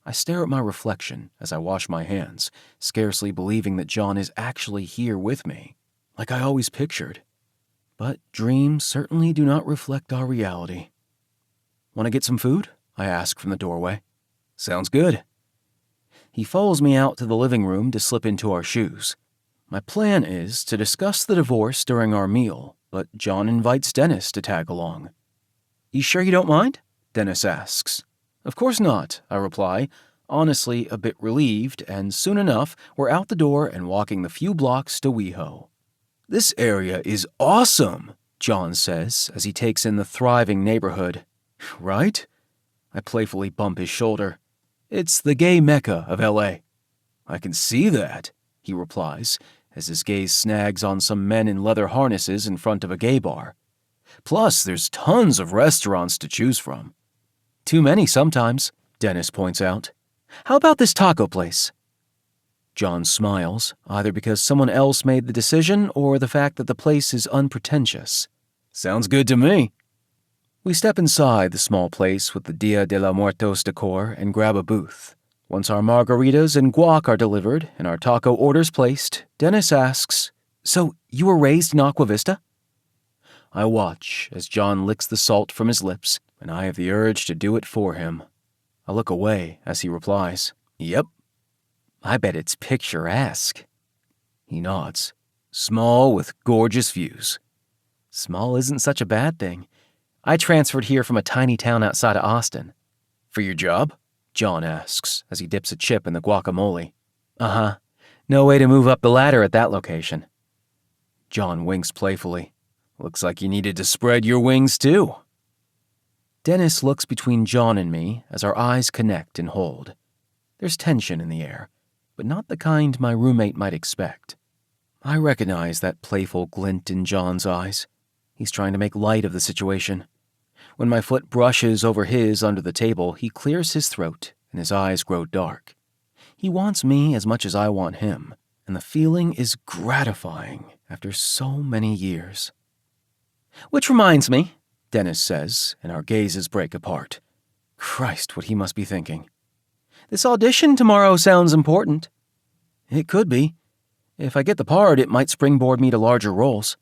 Speaker 2: I stare at my reflection as I wash my hands, scarcely believing that John is actually here with me, like I always pictured. But dreams certainly do not reflect our reality. "Want to get some food?" I ask from the doorway. "Sounds good." He follows me out to the living room to slip into our shoes. My plan is to discuss the divorce during our meal, but John invites Dennis to tag along. "You sure you don't mind?" Dennis asks. "Of course not," I reply, honestly a bit relieved, and soon enough, we're out the door and walking the few blocks to WeHo. "This area is awesome," John says as he takes in the thriving neighborhood. "Right?" I playfully bump his shoulder. "It's the gay mecca of LA." "I can see that," he replies, as his gaze snags on some men in leather harnesses in front of a gay bar. "Plus, there's tons of restaurants to choose from." "Too many sometimes," Dennis points out. "How about this taco place?" John smiles, either because someone else made the decision or the fact that the place is unpretentious. "Sounds good to me." We step inside the small place with the Dia de la Muertos decor and grab a booth. Once our margaritas and guac are delivered and our taco orders placed, Dennis asks, "So, you were raised in Aqua Vista?" I watch as John licks the salt from his lips, and I have the urge to do it for him. I look away as he replies, "Yep." "I bet it's picturesque." He nods. "Small with gorgeous views." Small isn't such a bad thing. I transferred here from a tiny town outside of Austin. "For your job?" John asks as he dips a chip in the guacamole. "Uh-huh. No way to move up the ladder at that location." John winks playfully. "Looks like you needed to spread your wings too." Dennis looks between John and me as our eyes connect and hold. There's tension in the air, but not the kind my roommate might expect. I recognize that playful glint in John's eyes. He's trying to make light of the situation. When my foot brushes over his under the table, he clears his throat and his eyes grow dark. He wants me as much as I want him, and the feeling is gratifying after so many years. "Which reminds me," Dennis says, and our gazes break apart. Christ, what he must be thinking. "This audition tomorrow sounds important." "It could be. If I get the part, it might springboard me to larger roles."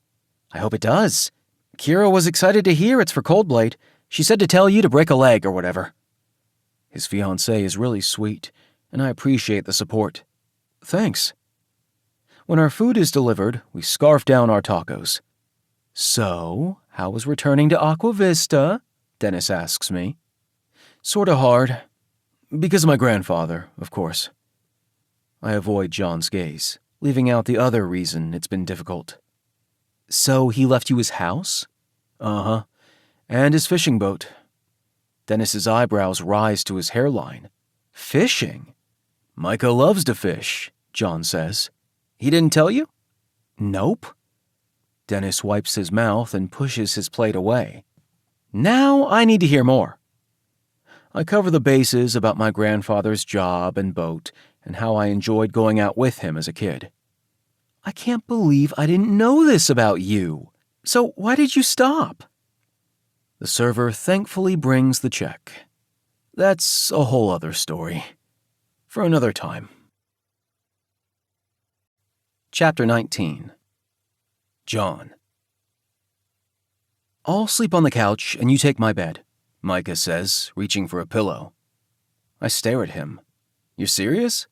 Speaker 2: "I hope it does. Kira was excited to hear it's for Coldblade. She said to tell you to break a leg or whatever." His fiancée is really sweet, and I appreciate the support. "Thanks." When our food is delivered, we scarf down our tacos. "So, how was returning to Aqua Vista?" Dennis asks me. "Sorta hard. Because of my grandfather, of course." I avoid John's gaze, leaving out the other reason it's been difficult. "So he left you his house?" "Uh-huh. And his fishing boat." Dennis's eyebrows rise to his hairline. "Fishing?" "Micah loves to fish," John says. "He didn't tell you?" "Nope." Dennis wipes his mouth and pushes his plate away. "Now I need to hear more." I cover the bases about my grandfather's job and boat and how I enjoyed going out with him as a kid. "I can't believe I didn't know this about you. So why did you stop?" The server thankfully brings the check. That's a whole other story. For another time. Chapter 19. John. "I'll sleep on the couch and you take my bed," Micah says, reaching for a pillow. I stare at him. "You're serious?"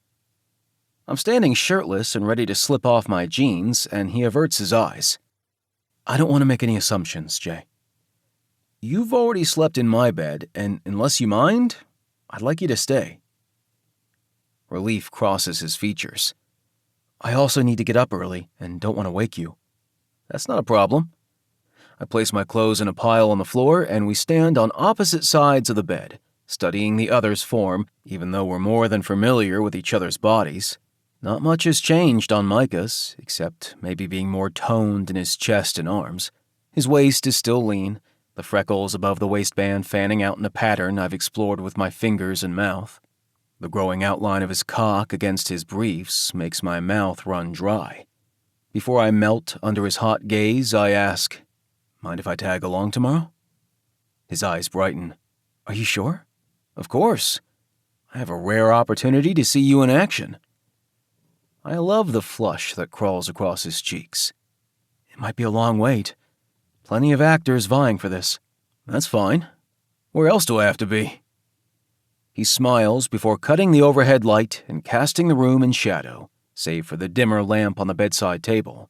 Speaker 2: I'm standing shirtless and ready to slip off my jeans, and he averts his eyes. "I don't want to make any assumptions, Jay." "You've already slept in my bed, and unless you mind, I'd like you to stay." Relief crosses his features. I also need to get up early and don't want to wake you. That's not a problem. I place my clothes in a pile on the floor and we stand on opposite sides of the bed, studying the other's form, even though we're more than familiar with each other's bodies. Not much has changed on Micah's, except maybe being more toned in his chest and arms. His waist is still lean, the freckles above the waistband fanning out in a pattern I've explored with my fingers and mouth. The growing outline of his cock against his briefs makes my mouth run dry. Before I melt under his hot gaze, I ask, "Mind if I tag along tomorrow?" His eyes brighten. "Are you sure?" "Of course. I have a rare opportunity to see you in action." I love the flush that crawls across his cheeks. "It might be a long wait. Plenty of actors vying for this." "That's fine. Where else do I have to be?" He smiles before cutting the overhead light and casting the room in shadow, save for the dimmer lamp on the bedside table.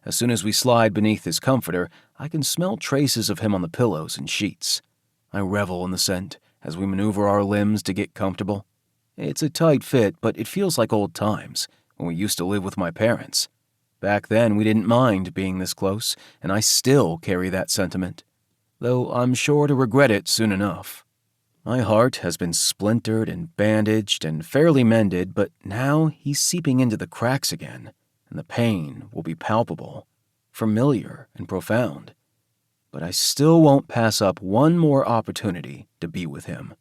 Speaker 2: As soon as we slide beneath his comforter, I can smell traces of him on the pillows and sheets. I revel in the scent as we maneuver our limbs to get comfortable. It's a tight fit, but it feels like old times, when we used to live with my parents. Back then, we didn't mind being this close, and I still carry that sentiment, though I'm sure to regret it soon enough. My heart has been splintered and bandaged and fairly mended, but now he's seeping into the cracks again, and the pain will be palpable, familiar and profound. But I still won't pass up one more opportunity to be with him.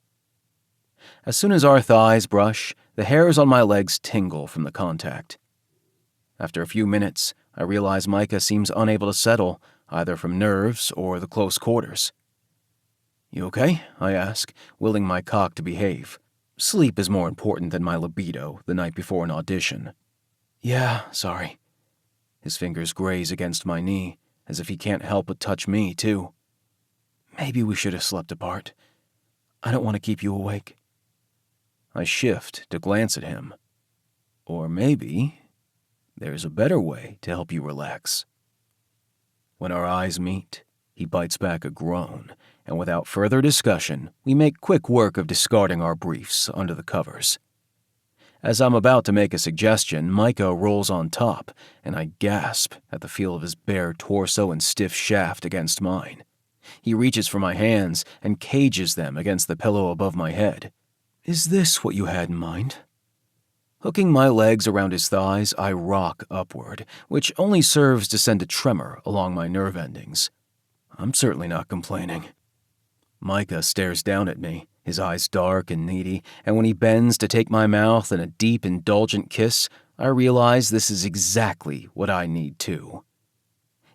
Speaker 2: As soon as our thighs brush, the hairs on my legs tingle from the contact. After a few minutes, I realize Micah seems unable to settle, either from nerves or the close quarters. "You okay?" I ask, willing my cock to behave. Sleep is more important than my libido the night before an audition. "Yeah, sorry." His fingers graze against my knee, as if he can't help but touch me, too. "Maybe we should have slept apart. I don't want to keep you awake." I shift to glance at him. Or maybe there's a better way to help you relax. When our eyes meet, he bites back a groan, and without further discussion, we make quick work of discarding our briefs under the covers. As I'm about to make a suggestion, Micah rolls on top, and I gasp at the feel of his bare torso and stiff shaft against mine. He reaches for my hands and cages them against the pillow above my head. "Is this what you had in mind?" Hooking my legs around his thighs, I rock upward, which only serves to send a tremor along my nerve endings. I'm certainly not complaining. Micah stares down at me, his eyes dark and needy, and when he bends to take my mouth in a deep, indulgent kiss, I realize this is exactly what I need too.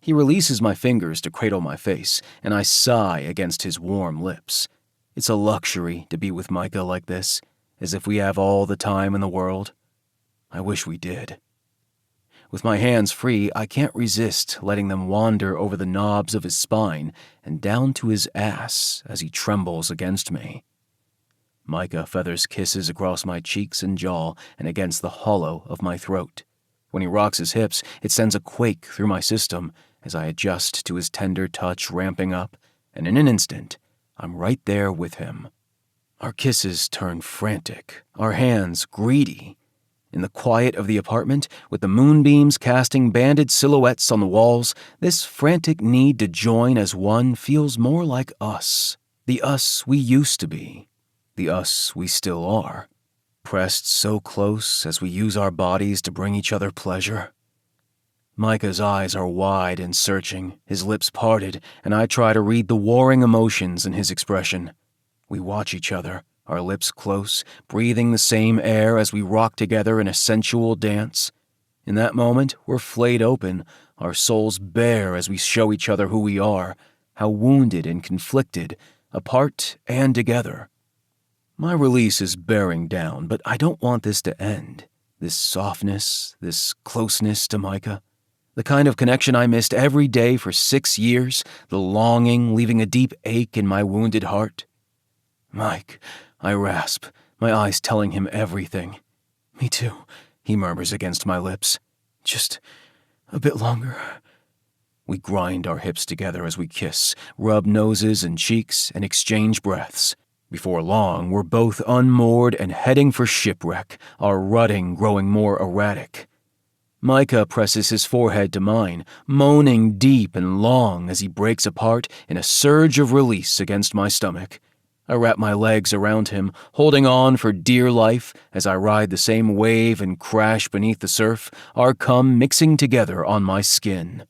Speaker 2: He releases my fingers to cradle my face, and I sigh against his warm lips. It's a luxury to be with Micah like this, as if we have all the time in the world. I wish we did. With my hands free, I can't resist letting them wander over the knobs of his spine and down to his ass as he trembles against me. Micah feathers kisses across my cheeks and jaw and against the hollow of my throat. When he rocks his hips, it sends a quake through my system as I adjust to his tender touch ramping up, and in an instant, I'm right there with him. Our kisses turn frantic, our hands greedy. In the quiet of the apartment, with the moonbeams casting banded silhouettes on the walls, this frantic need to join as one feels more like us. The us we used to be. The us we still are. Pressed so close as we use our bodies to bring each other pleasure. Micah's eyes are wide and searching, his lips parted, and I try to read the warring emotions in his expression. We watch each other, our lips close, breathing the same air as we rock together in a sensual dance. In that moment, we're flayed open, our souls bare as we show each other who we are, how wounded and conflicted, apart and together. My release is bearing down, but I don't want this to end. This softness, this closeness to Micah. The kind of connection I missed every day for 6 years, the longing leaving a deep ache in my wounded heart. "Mike," I rasp, my eyes telling him everything. "Me too," he murmurs against my lips. "Just a bit longer." We grind our hips together as we kiss, rub noses and cheeks, and exchange breaths. Before long, we're both unmoored and heading for shipwreck, our rutting growing more erratic. Micah presses his forehead to mine, moaning deep and long as he breaks apart in a surge of release against my stomach. I wrap my legs around him, holding on for dear life as I ride the same wave and crash beneath the surf, our cum mixing together on my skin.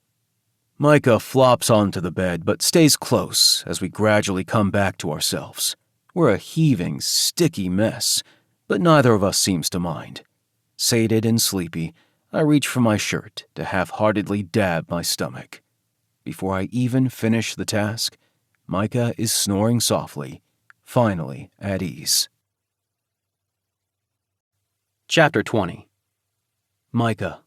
Speaker 2: Micah flops onto the bed but stays close as we gradually come back to ourselves. We're a heaving, sticky mess, but neither of us seems to mind. Sated and sleepy, I reach for my shirt to half-heartedly dab my stomach. Before I even finish the task, Micah is snoring softly, finally at ease. Chapter 20. Micah.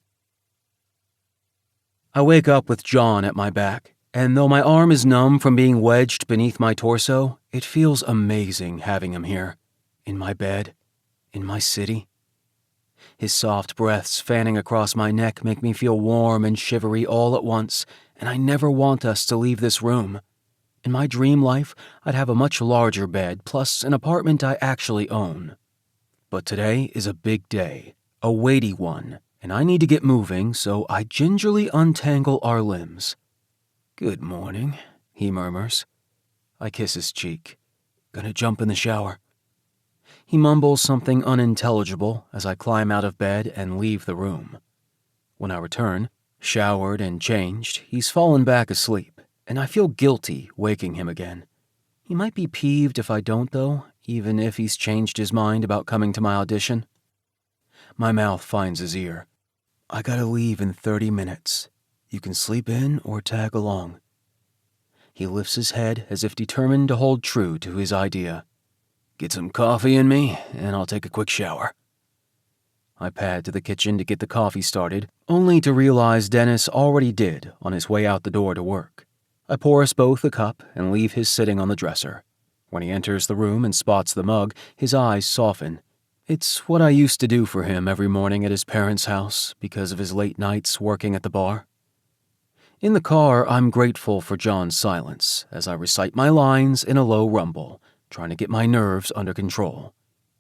Speaker 2: I wake up with John at my back, and though my arm is numb from being wedged beneath my torso, it feels amazing having him here, in my bed, in my city. His soft breaths fanning across my neck make me feel warm and shivery all at once, and I never want us to leave this room. In my dream life, I'd have a much larger bed, plus an apartment I actually own. But today is a big day, a weighty one, and I need to get moving, so I gingerly untangle our limbs. "Good morning," he murmurs. I kiss his cheek. "Gonna jump in the shower." He mumbles something unintelligible as I climb out of bed and leave the room. When I return, showered and changed, he's fallen back asleep, and I feel guilty waking him again. He might be peeved if I don't, though, even if he's changed his mind about coming to my audition. My mouth finds his ear. "I gotta leave in 30 minutes. You can sleep in or tag along." He lifts his head as if determined to hold true to his idea. "Get some coffee in me, and I'll take a quick shower." I pad to the kitchen to get the coffee started, only to realize Dennis already did on his way out the door to work. I pour us both a cup and leave his sitting on the dresser. When he enters the room and spots the mug, his eyes soften. It's what I used to do for him every morning at his parents' house because of his late nights working at the bar. In the car, I'm grateful for John's silence as I recite my lines in a low rumble, trying to get my nerves under control.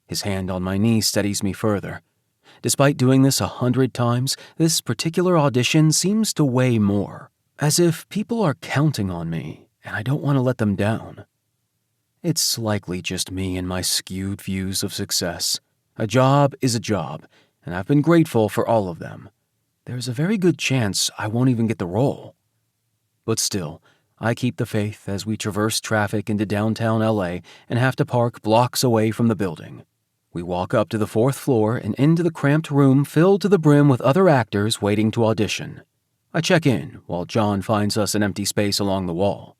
Speaker 2: His hand on my knee steadies me further. Despite doing this 100 times, this particular audition seems to weigh more, as if people are counting on me, and I don't want to let them down. It's likely just me and my skewed views of success. A job is a job, and I've been grateful for all of them. There's a very good chance I won't even get the role. But still, I keep the faith as we traverse traffic into downtown LA and have to park blocks away from the building. We walk up to the 4th floor and into the cramped room filled to the brim with other actors waiting to audition. I check in while John finds us an empty space along the wall.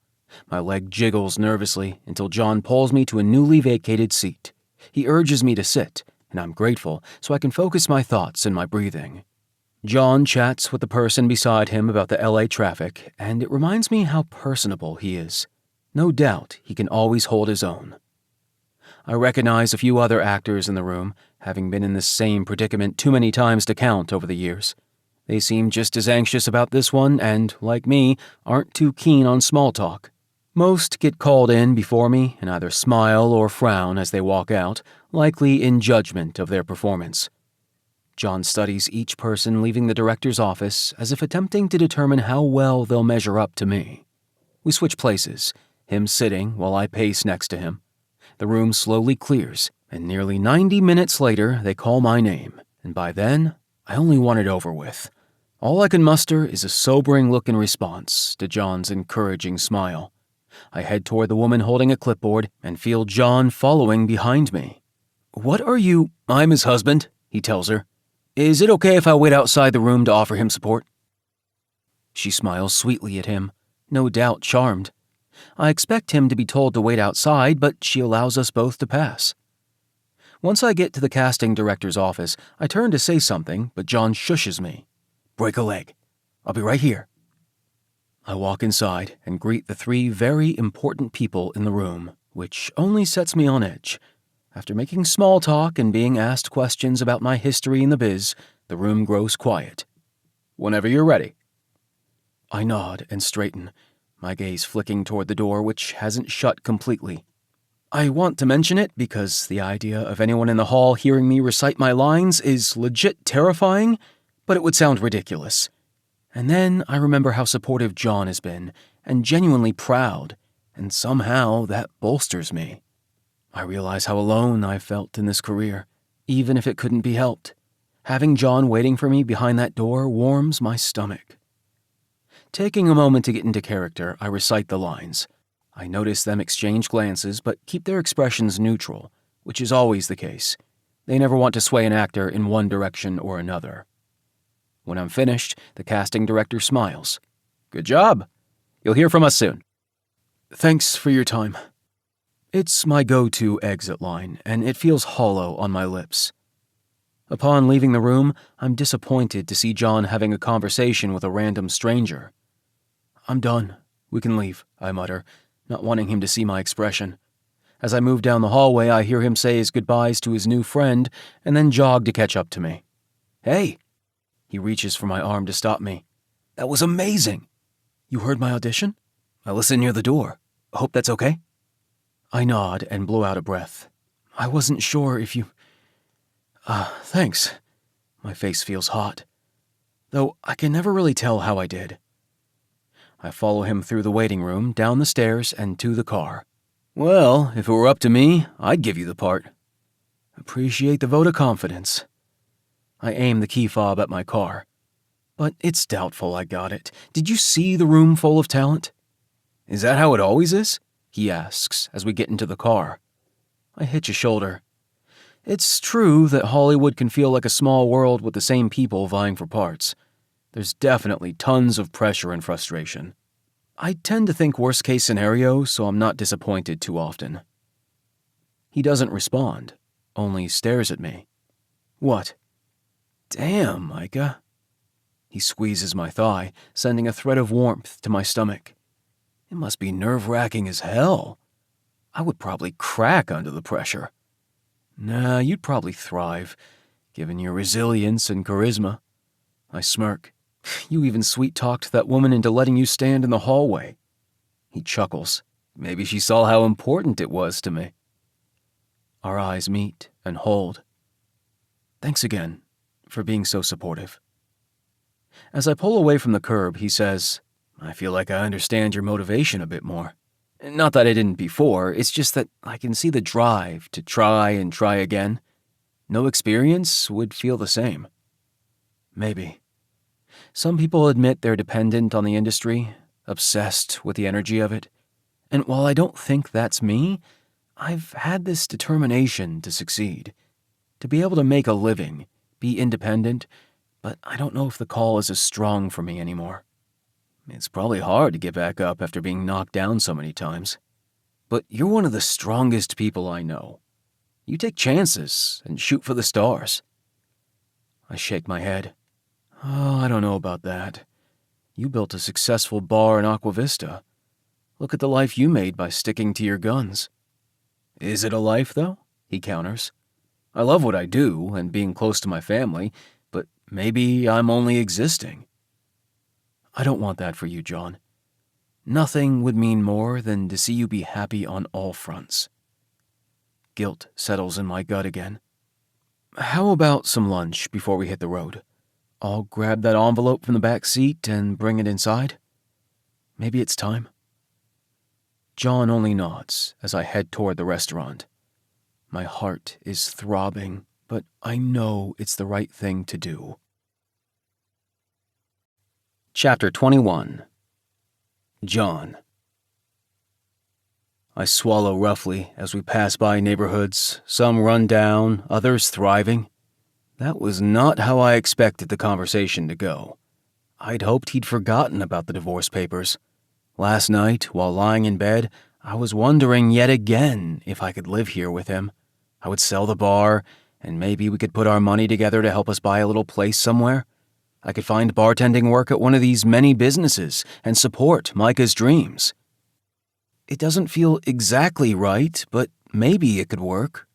Speaker 2: My leg jiggles nervously until John pulls me to a newly vacated seat. He urges me to sit, and I'm grateful so I can focus my thoughts and my breathing. John chats with the person beside him about the LA traffic, and it reminds me how personable he is. No doubt he can always hold his own. I recognize a few other actors in the room, having been in this same predicament too many times to count over the years. They seem just as anxious about this one and, like me, aren't too keen on small talk. Most get called in before me and either smile or frown as they walk out, likely in judgment of their performance. John studies each person leaving the director's office as if attempting to determine how well they'll measure up to me. We switch places, him sitting while I pace next to him. The room slowly clears, and nearly 90 minutes later they call my name, and by then, I only want it over with. All I can muster is a sobering look in response to John's encouraging smile. I head toward the woman holding a clipboard and feel John following behind me. "What are you—" "I'm his husband," he tells her. "Is it okay if I wait outside the room to offer him support?" She smiles sweetly at him, no doubt charmed. I expect him to be told to wait outside, but she allows us both to pass. Once I get to the casting director's office, I turn to say something, but John shushes me. "Break a leg. I'll be right here." I walk inside and greet the 3 very important people in the room, which only sets me on edge. After making small talk and being asked questions about my history in the biz, the room grows quiet. "Whenever you're ready." I nod and straighten, my gaze flicking toward the door which hasn't shut completely. I want to mention it because the idea of anyone in the hall hearing me recite my lines is legit terrifying, but it would sound ridiculous. And then I remember how supportive John has been, and genuinely proud, and somehow that bolsters me. I realize how alone I've felt in this career, even if it couldn't be helped. Having John waiting for me behind that door warms my stomach. Taking a moment to get into character, I recite the lines. I notice them exchange glances, but keep their expressions neutral, which is always the case. They never want to sway an actor in one direction or another. When I'm finished, the casting director smiles. Good job. You'll hear from us soon. Thanks for your time. It's my go-to exit line, and it feels hollow on my lips. Upon leaving the room, I'm disappointed to see John having a conversation with a random stranger. I'm done. We can leave, I mutter, not wanting him to see my expression. As I move down the hallway, I hear him say his goodbyes to his new friend and then jog to catch up to me. Hey! He reaches for my arm to stop me. That was amazing! You heard my audition? I listened near the door. Hope that's okay? I nod and blow out a breath. I wasn't sure if you... Thanks. My face feels hot, though I can never really tell how I did. I follow him through the waiting room, down the stairs, and to the car. Well, if it were up to me, I'd give you the part. Appreciate the vote of confidence. I aim the key fob at my car. But it's doubtful I got it. Did you see the room full of talent? Is that how it always is? He asks as we get into the car. I hitch a shoulder. It's true that Hollywood can feel like a small world with the same people vying for parts. There's definitely tons of pressure and frustration. I tend to think worst-case scenario, so I'm not disappointed too often. He doesn't respond, only stares at me. What? Damn, Micah. He squeezes my thigh, sending a thread of warmth to my stomach. It must be nerve-wracking as hell. I would probably crack under the pressure. Nah, you'd probably thrive, given your resilience and charisma. I smirk. You even sweet-talked that woman into letting you stand in the hallway. He chuckles. Maybe she saw how important it was to me. Our eyes meet and hold. Thanks again for being so supportive. As I pull away from the curb, he says, I feel like I understand your motivation a bit more. Not that I didn't before, it's just that I can see the drive to try and try again. No experience would feel the same. Maybe. Some people admit they're dependent on the industry, obsessed with the energy of it. And while I don't think that's me, I've had this determination to succeed, to be able to make a living, be independent, but I don't know if the call is as strong for me anymore. It's probably hard to get back up after being knocked down so many times. But you're one of the strongest people I know. You take chances and shoot for the stars. I shake my head. Oh, I don't know about that. You built a successful bar in Aqua Vista. Look at the life you made by sticking to your guns. Is it a life, though? He counters. I love what I do and being close to my family, but maybe I'm only existing. I don't want that for you, John. Nothing would mean more than to see you be happy on all fronts. Guilt settles in my gut again. How about some lunch before we hit the road? I'll grab that envelope from the back seat and bring it inside. Maybe it's time. John only nods as I head toward the restaurant. My heart is throbbing, but I know it's the right thing to do. Chapter 21. John. I swallow roughly as we pass by neighborhoods, some run down, others thriving. That was not how I expected the conversation to go. I'd hoped he'd forgotten about the divorce papers. Last night, while lying in bed, I was wondering yet again if I could live here with him. I would sell the bar, and maybe we could put our money together to help us buy a little place somewhere. I could find bartending work at one of these many businesses and support Micah's dreams. It doesn't feel exactly right, but maybe it could work.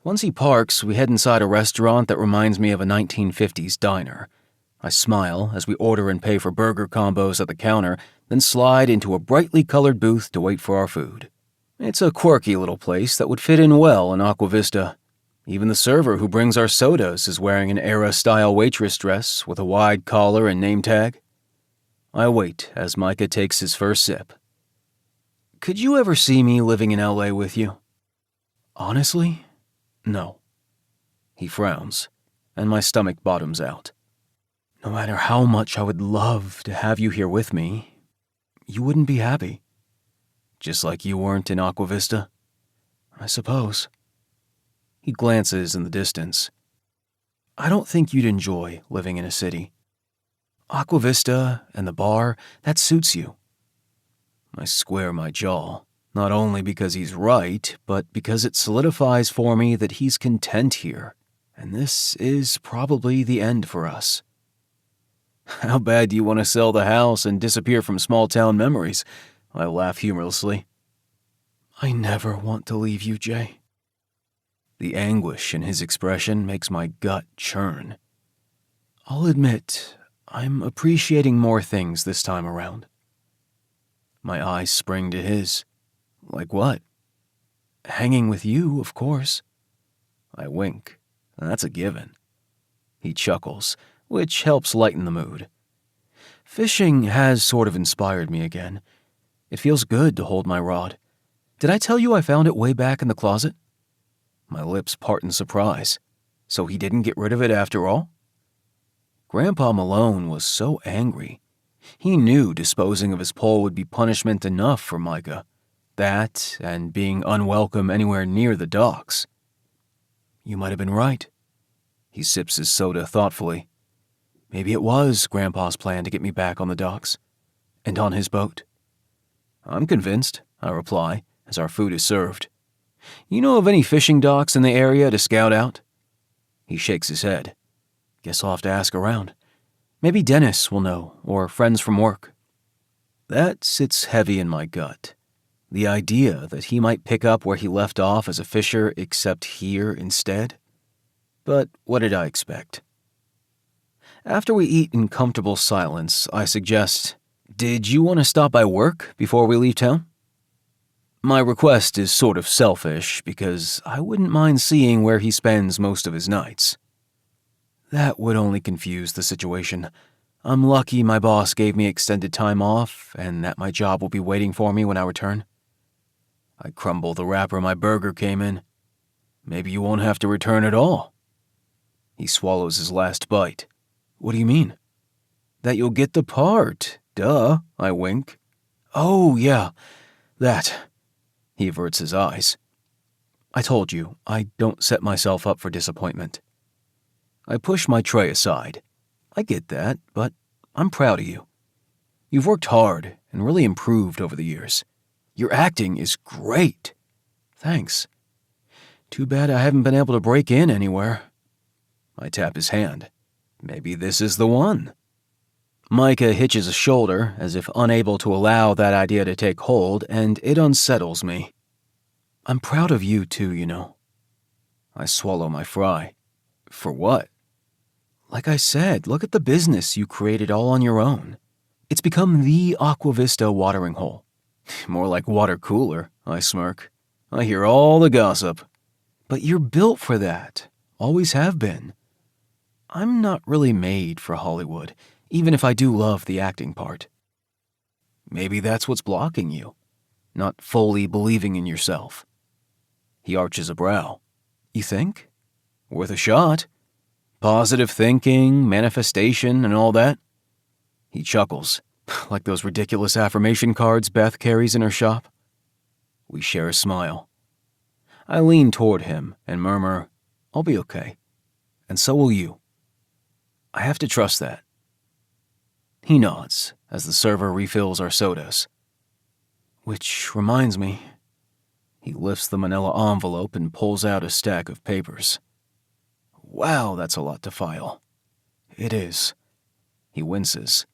Speaker 2: Once he parks, we head inside a restaurant that reminds me of a 1950s diner. I smile as we order and pay for burger combos at the counter, then slide into a brightly colored booth to wait for our food. It's a quirky little place that would fit in well in Aqua Vista. Even the server who brings our sodas is wearing an era-style waitress dress with a wide collar and name tag. I wait as Micah takes his first sip. Could you ever see me living in LA with you? Honestly, no. He frowns, and my stomach bottoms out. No matter how much I would love to have you here with me, you wouldn't be happy. Just like you weren't in Aqua Vista, I suppose. He glances in the distance. I don't think you'd enjoy living in a city. Aqua Vista and the bar, that suits you. I square my jaw, not only because he's right, but because it solidifies for me that he's content here, and this is probably the end for us. How bad do you want to sell the house and disappear from small-town memories? I laugh humorlessly. I never want to leave you, Jay. The anguish in his expression makes my gut churn. I'll admit, I'm appreciating more things this time around. My eyes spring to his. Like what? Hanging with you, of course. I wink. That's a given. He chuckles, which helps lighten the mood. Fishing has sort of inspired me again. It feels good to hold my rod. Did I tell you I found it way back in the closet? My lips part in surprise. So he didn't get rid of it after all? Grandpa Malone was so angry. He knew disposing of his pole would be punishment enough for Micah. That, and being unwelcome anywhere near the docks. You might have been right. He sips his soda thoughtfully. Maybe it was Grandpa's plan to get me back on the docks. And on his boat. I'm convinced, I reply, as our food is served. You know of any fishing docks in the area to scout out? He shakes his head. Guess I'll have to ask around. Maybe Dennis will know, or friends from work. That sits heavy in my gut. The idea that he might pick up where he left off as a fisher except here instead. But what did I expect? After we eat in comfortable silence, I suggest, did you want to stop by work before we leave town? My request is sort of selfish because I wouldn't mind seeing where he spends most of his nights. That would only confuse the situation. I'm lucky my boss gave me extended time off and that my job will be waiting for me when I return. I crumble the wrapper my burger came in. Maybe you won't have to return at all. He swallows his last bite. What do you mean? That you'll get the part. Duh, I wink. Oh, yeah, that. He averts his eyes. I told you, I don't set myself up for disappointment. I push my tray aside. I get that, but I'm proud of you. You've worked hard and really improved over the years. Your acting is great. Thanks. Too bad I haven't been able to break in anywhere. I tap his hand. Maybe this is the one. Micah hitches a shoulder as if unable to allow that idea to take hold, and it unsettles me. I'm proud of you too, you know. I swallow my fry. For what? Like I said, look at the business you created all on your own. It's become the Aqua Vista watering hole. More like water cooler, I smirk. I hear all the gossip. But you're built for that. Always have been. I'm not really made for Hollywood, even if I do love the acting part. Maybe that's what's blocking you, not fully believing in yourself. He arches a brow. You think? Worth a shot. Positive thinking, manifestation, and all that. He chuckles, like those ridiculous affirmation cards Beth carries in her shop. We share a smile. I lean toward him and murmur, I'll be okay. And so will you. I have to trust that. He nods as the server refills our sodas. Which reminds me, he lifts the manila envelope and pulls out a stack of papers. Wow, that's a lot to file. It is. He winces.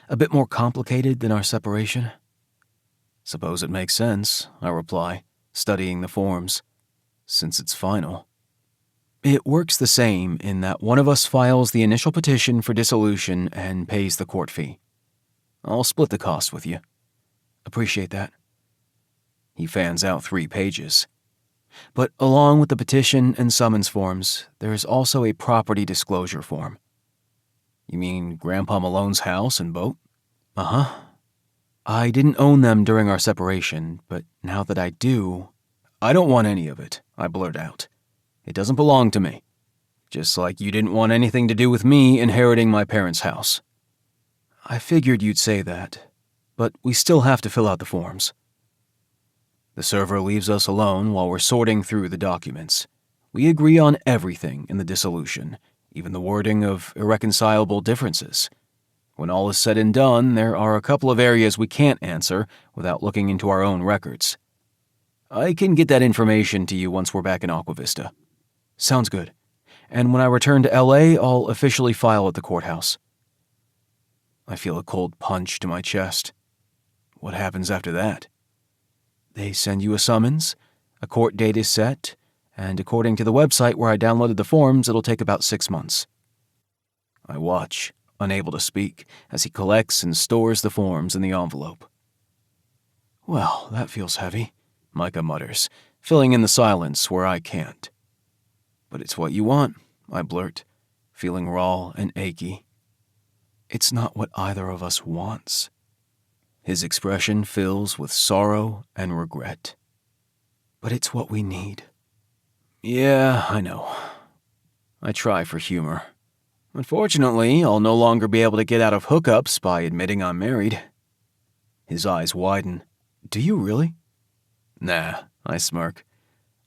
Speaker 2: A bit more complicated than our separation? Suppose it makes sense, I reply, studying the forms, since it's final. It works the same in that one of us files the initial petition for dissolution and pays the court fee. I'll split the cost with you. Appreciate that. He fans out 3 pages. But along with the petition and summons forms, there is also a property disclosure form. You mean Grandpa Malone's house and boat? Uh-huh. I didn't own them during our separation, but now that I do, I don't want any of it, I blurt out. It doesn't belong to me. Just like you didn't want anything to do with me inheriting my parents' house. I figured you'd say that, but we still have to fill out the forms. The server leaves us alone while we're sorting through the documents. We agree on everything in the dissolution, even the wording of irreconcilable differences. When all is said and done, there are a couple of areas we can't answer without looking into our own records. I can get that information to you once we're back in Aqua Vista. Sounds good. And when I return to LA, I'll officially file at the courthouse. I feel a cold punch to my chest. What happens after that? They send you a summons, a court date is set, and according to the website where I downloaded the forms, it'll take about 6 months. I watch, unable to speak, as he collects and stores the forms in the envelope. Well, that feels heavy, Micah mutters, filling in the silence where I can't. But it's what you want, I blurt, feeling raw and achy. It's not what either of us wants. His expression fills with sorrow and regret. But it's what we need. Yeah, I know. I try for humor. Unfortunately, I'll no longer be able to get out of hookups by admitting I'm married. His eyes widen. Do you really? Nah, I smirk.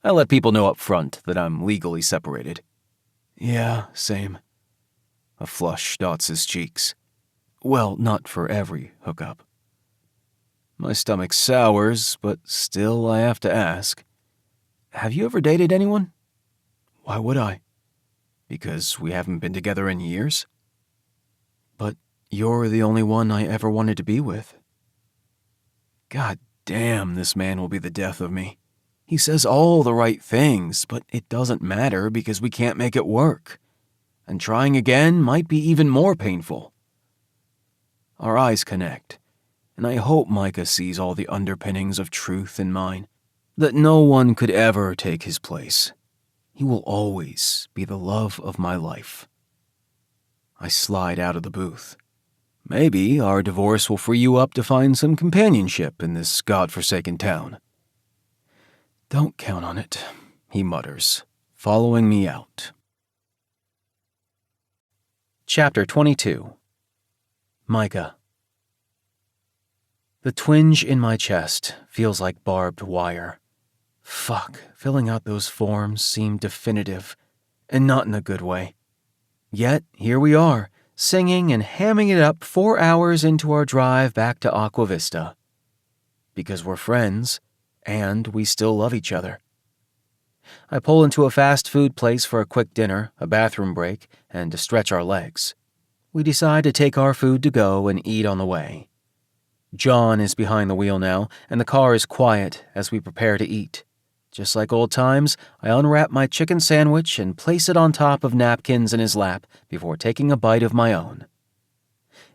Speaker 2: I let people know up front that I'm legally separated. Yeah, same. A flush dots his cheeks. Well, not for every hookup. My stomach sours, but still I have to ask. Have you ever dated anyone? Why would I? Because we haven't been together in years? But you're the only one I ever wanted to be with. God damn, this man will be the death of me. He says all the right things, but it doesn't matter because we can't make it work. And trying again might be even more painful. Our eyes connect, and I hope Micah sees all the underpinnings of truth in mine, that no one could ever take his place. He will always be the love of my life. I slide out of the booth. Maybe our divorce will free you up to find some companionship in this godforsaken town. Don't count on it, he mutters, following me out. Chapter 22. Micah. The twinge in my chest feels like barbed wire. Fuck, filling out those forms seemed definitive, and not in a good way. Yet, here we are, singing and hamming it up 4 hours into our drive back to Aqua Vista. Because we're friends, and we still love each other. I pull into a fast food place for a quick dinner, a bathroom break, and to stretch our legs. We decide to take our food to go and eat on the way. John is behind the wheel now, and the car is quiet as we prepare to eat. Just like old times, I unwrap my chicken sandwich and place it on top of napkins in his lap before taking a bite of my own.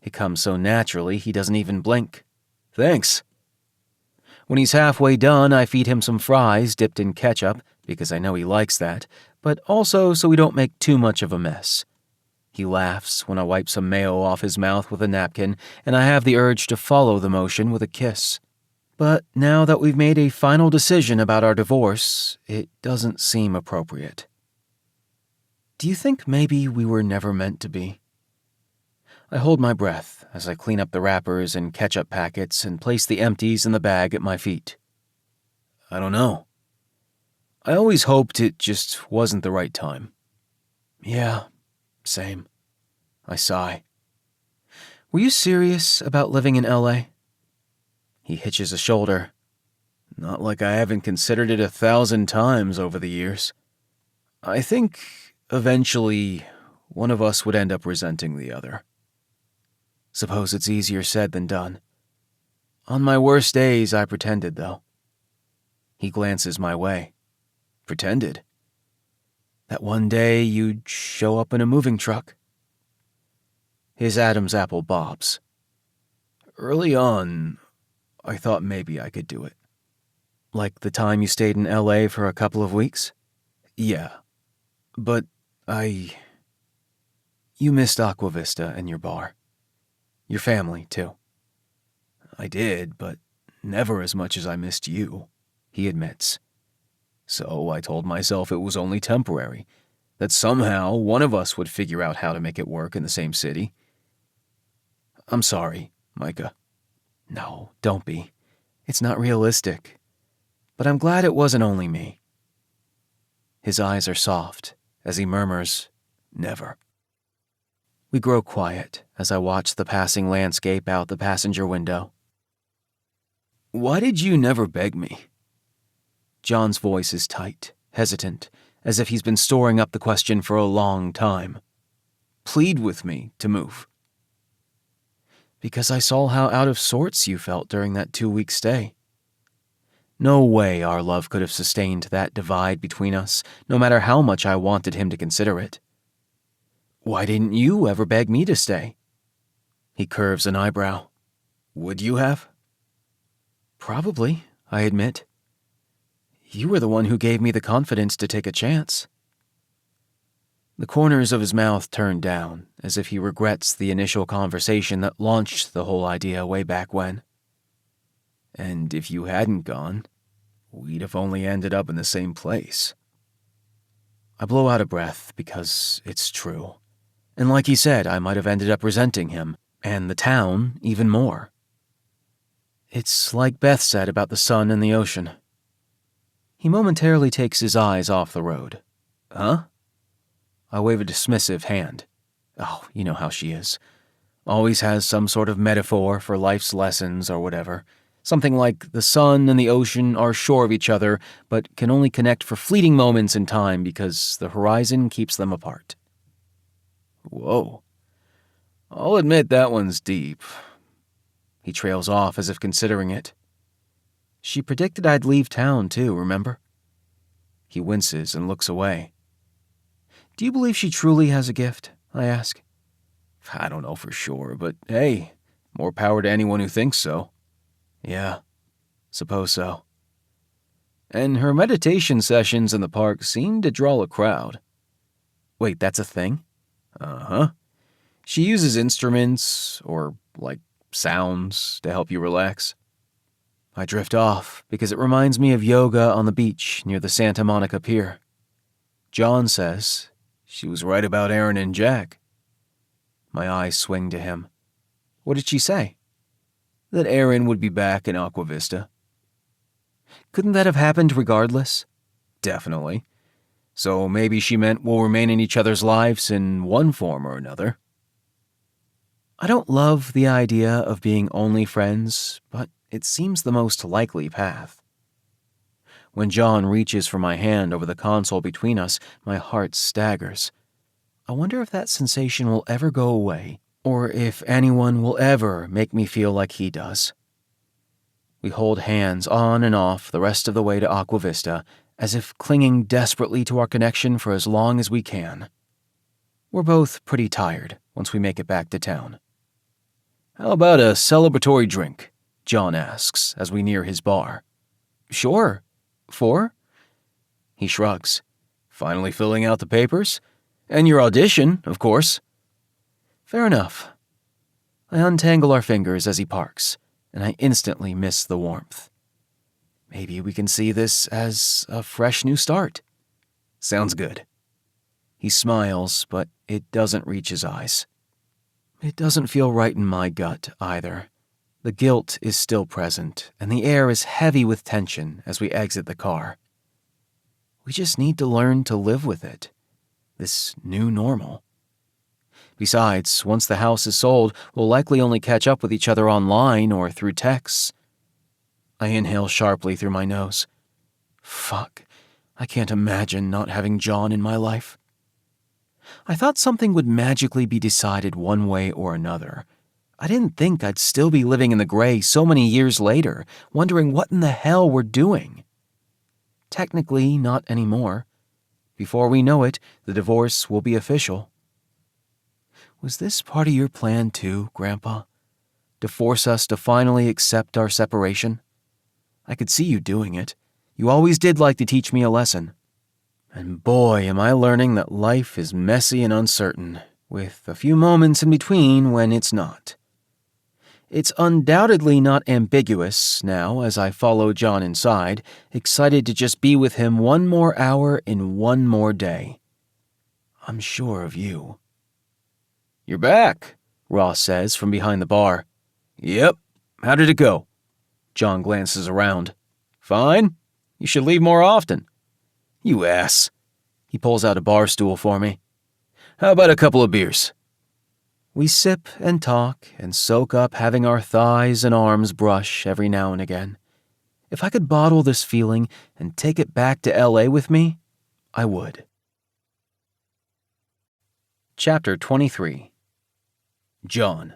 Speaker 2: It comes so naturally he doesn't even blink. Thanks. When he's halfway done, I feed him some fries dipped in ketchup because I know he likes that, but also so we don't make too much of a mess. He laughs when I wipe some mayo off his mouth with a napkin, and I have the urge to follow the motion with a kiss. But now that we've made a final decision about our divorce, it doesn't seem appropriate. Do you think maybe we were never meant to be? I hold my breath as I clean up the wrappers and ketchup packets and place the empties in the bag at my feet. I don't know. I always hoped it just wasn't the right time. Yeah, same. I sigh. Were you serious about living in LA? He hitches a shoulder. Not like I haven't considered it 1,000 times over the years. I think, eventually, one of us would end up resenting the other. Suppose it's easier said than done. On my worst days, I pretended, though. He glances my way. Pretended? That one day you'd show up in a moving truck. His Adam's apple bobs. Early on, I thought maybe I could do it. Like the time you stayed in LA for a couple of weeks? Yeah. But You missed Aqua Vista and your bar. Your family, too. I did, but never as much as I missed you, he admits. So I told myself it was only temporary, that somehow one of us would figure out how to make it work in the same city. I'm sorry, Micah. No, don't be. It's not realistic. But I'm glad it wasn't only me. His eyes are soft as he murmurs, never. We grow quiet as I watch the passing landscape out the passenger window. Why did you never beg me? John's voice is tight, hesitant, as if he's been storing up the question for a long time. Plead with me to move. Because I saw how out of sorts you felt during that 2-week stay. No way our love could have sustained that divide between us, no matter how much I wanted him to consider it. Why didn't you ever beg me to stay? He curves an eyebrow. Would you have? Probably, I admit. You were the one who gave me the confidence to take a chance. The corners of his mouth turn down, as if he regrets the initial conversation that launched the whole idea way back when. And if you hadn't gone, we'd have only ended up in the same place. I blow out a breath because it's true. And like he said, I might have ended up resenting him, and the town even more. It's like Beth said about the sun and the ocean. He momentarily takes his eyes off the road. Huh? I wave a dismissive hand. Oh, you know how she is. Always has some sort of metaphor for life's lessons or whatever. Something like the sun and the ocean are sure of each other, but can only connect for fleeting moments in time because the horizon keeps them apart. Whoa. I'll admit that one's deep. He trails off as if considering it. She predicted I'd leave town too, remember? He winces and looks away. Do you believe she truly has a gift? I ask. I don't know for sure, but hey, more power to anyone who thinks so. Yeah, suppose so. And her meditation sessions in the park seem to draw a crowd. Wait, that's a thing? Uh-huh. She uses instruments, or, sounds, to help you relax. I drift off because it reminds me of yoga on the beach near the Santa Monica Pier. John says she was right about Aaron and Jack. My eyes swing to him. What did she say? That Aaron would be back in Aqua Vista. Couldn't that have happened regardless? Definitely. So maybe she meant we'll remain in each other's lives in one form or another. I don't love the idea of being only friends, but it seems the most likely path. When John reaches for my hand over the console between us, my heart staggers. I wonder if that sensation will ever go away, or if anyone will ever make me feel like he does. We hold hands on and off the rest of the way to Aqua Vista, as if clinging desperately to our connection for as long as we can. We're both pretty tired once we make it back to town. How about a celebratory drink? John asks as we near his bar. Sure. 4? He shrugs. Finally filling out the papers? And your audition, of course. Fair enough. I untangle our fingers as he parks, and I instantly miss the warmth. Maybe we can see this as a fresh new start. Sounds good. He smiles, but it doesn't reach his eyes. It doesn't feel right in my gut, either. The guilt is still present, and the air is heavy with tension as we exit the car. We just need to learn to live with it. This new normal. Besides, once the house is sold, we'll likely only catch up with each other online or through texts. I inhale sharply through my nose. Fuck, I can't imagine not having John in my life. I thought something would magically be decided one way or another. I didn't think I'd still be living in the gray so many years later, wondering what in the hell we're doing. Technically, not anymore. Before we know it, the divorce will be official. Was this part of your plan too, Grandpa? To force us to finally accept our separation? I could see you doing it, You always did like to teach me a lesson. And boy, am I learning that life is messy and uncertain, with a few moments in between when it's not. It's undoubtedly not ambiguous now as I follow John inside, excited to just be with him one more hour in one more day. I'm sure of you. You're back, Ross says from behind the bar. Yep. How did it go? John glances around. Fine. You should leave more often. You ass. He pulls out a bar stool for me. How about a couple of beers? We sip and talk and soak up having our thighs and arms brush every now and again. If I could bottle this feeling and take it back to LA with me, I would. Chapter 23. John.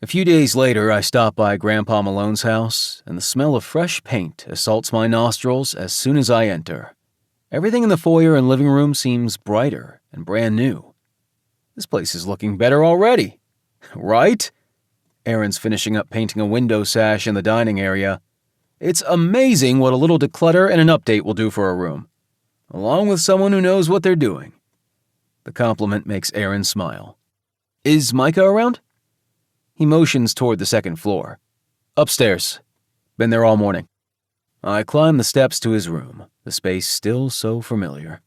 Speaker 2: A few days later, I stop by Grandpa Malone's house, and the smell of fresh paint assaults my nostrils as soon as I enter. Everything in the foyer and living room seems brighter and brand new. This place is looking better already, right? Aaron's finishing up painting a window sash in the dining area. It's amazing what a little declutter and an update will do for a room, along with someone who knows what they're doing. The compliment makes Aaron smile. Is Micah around? He motions toward the second floor. Upstairs. Been there all morning. I climb the steps to his room, the space still so familiar.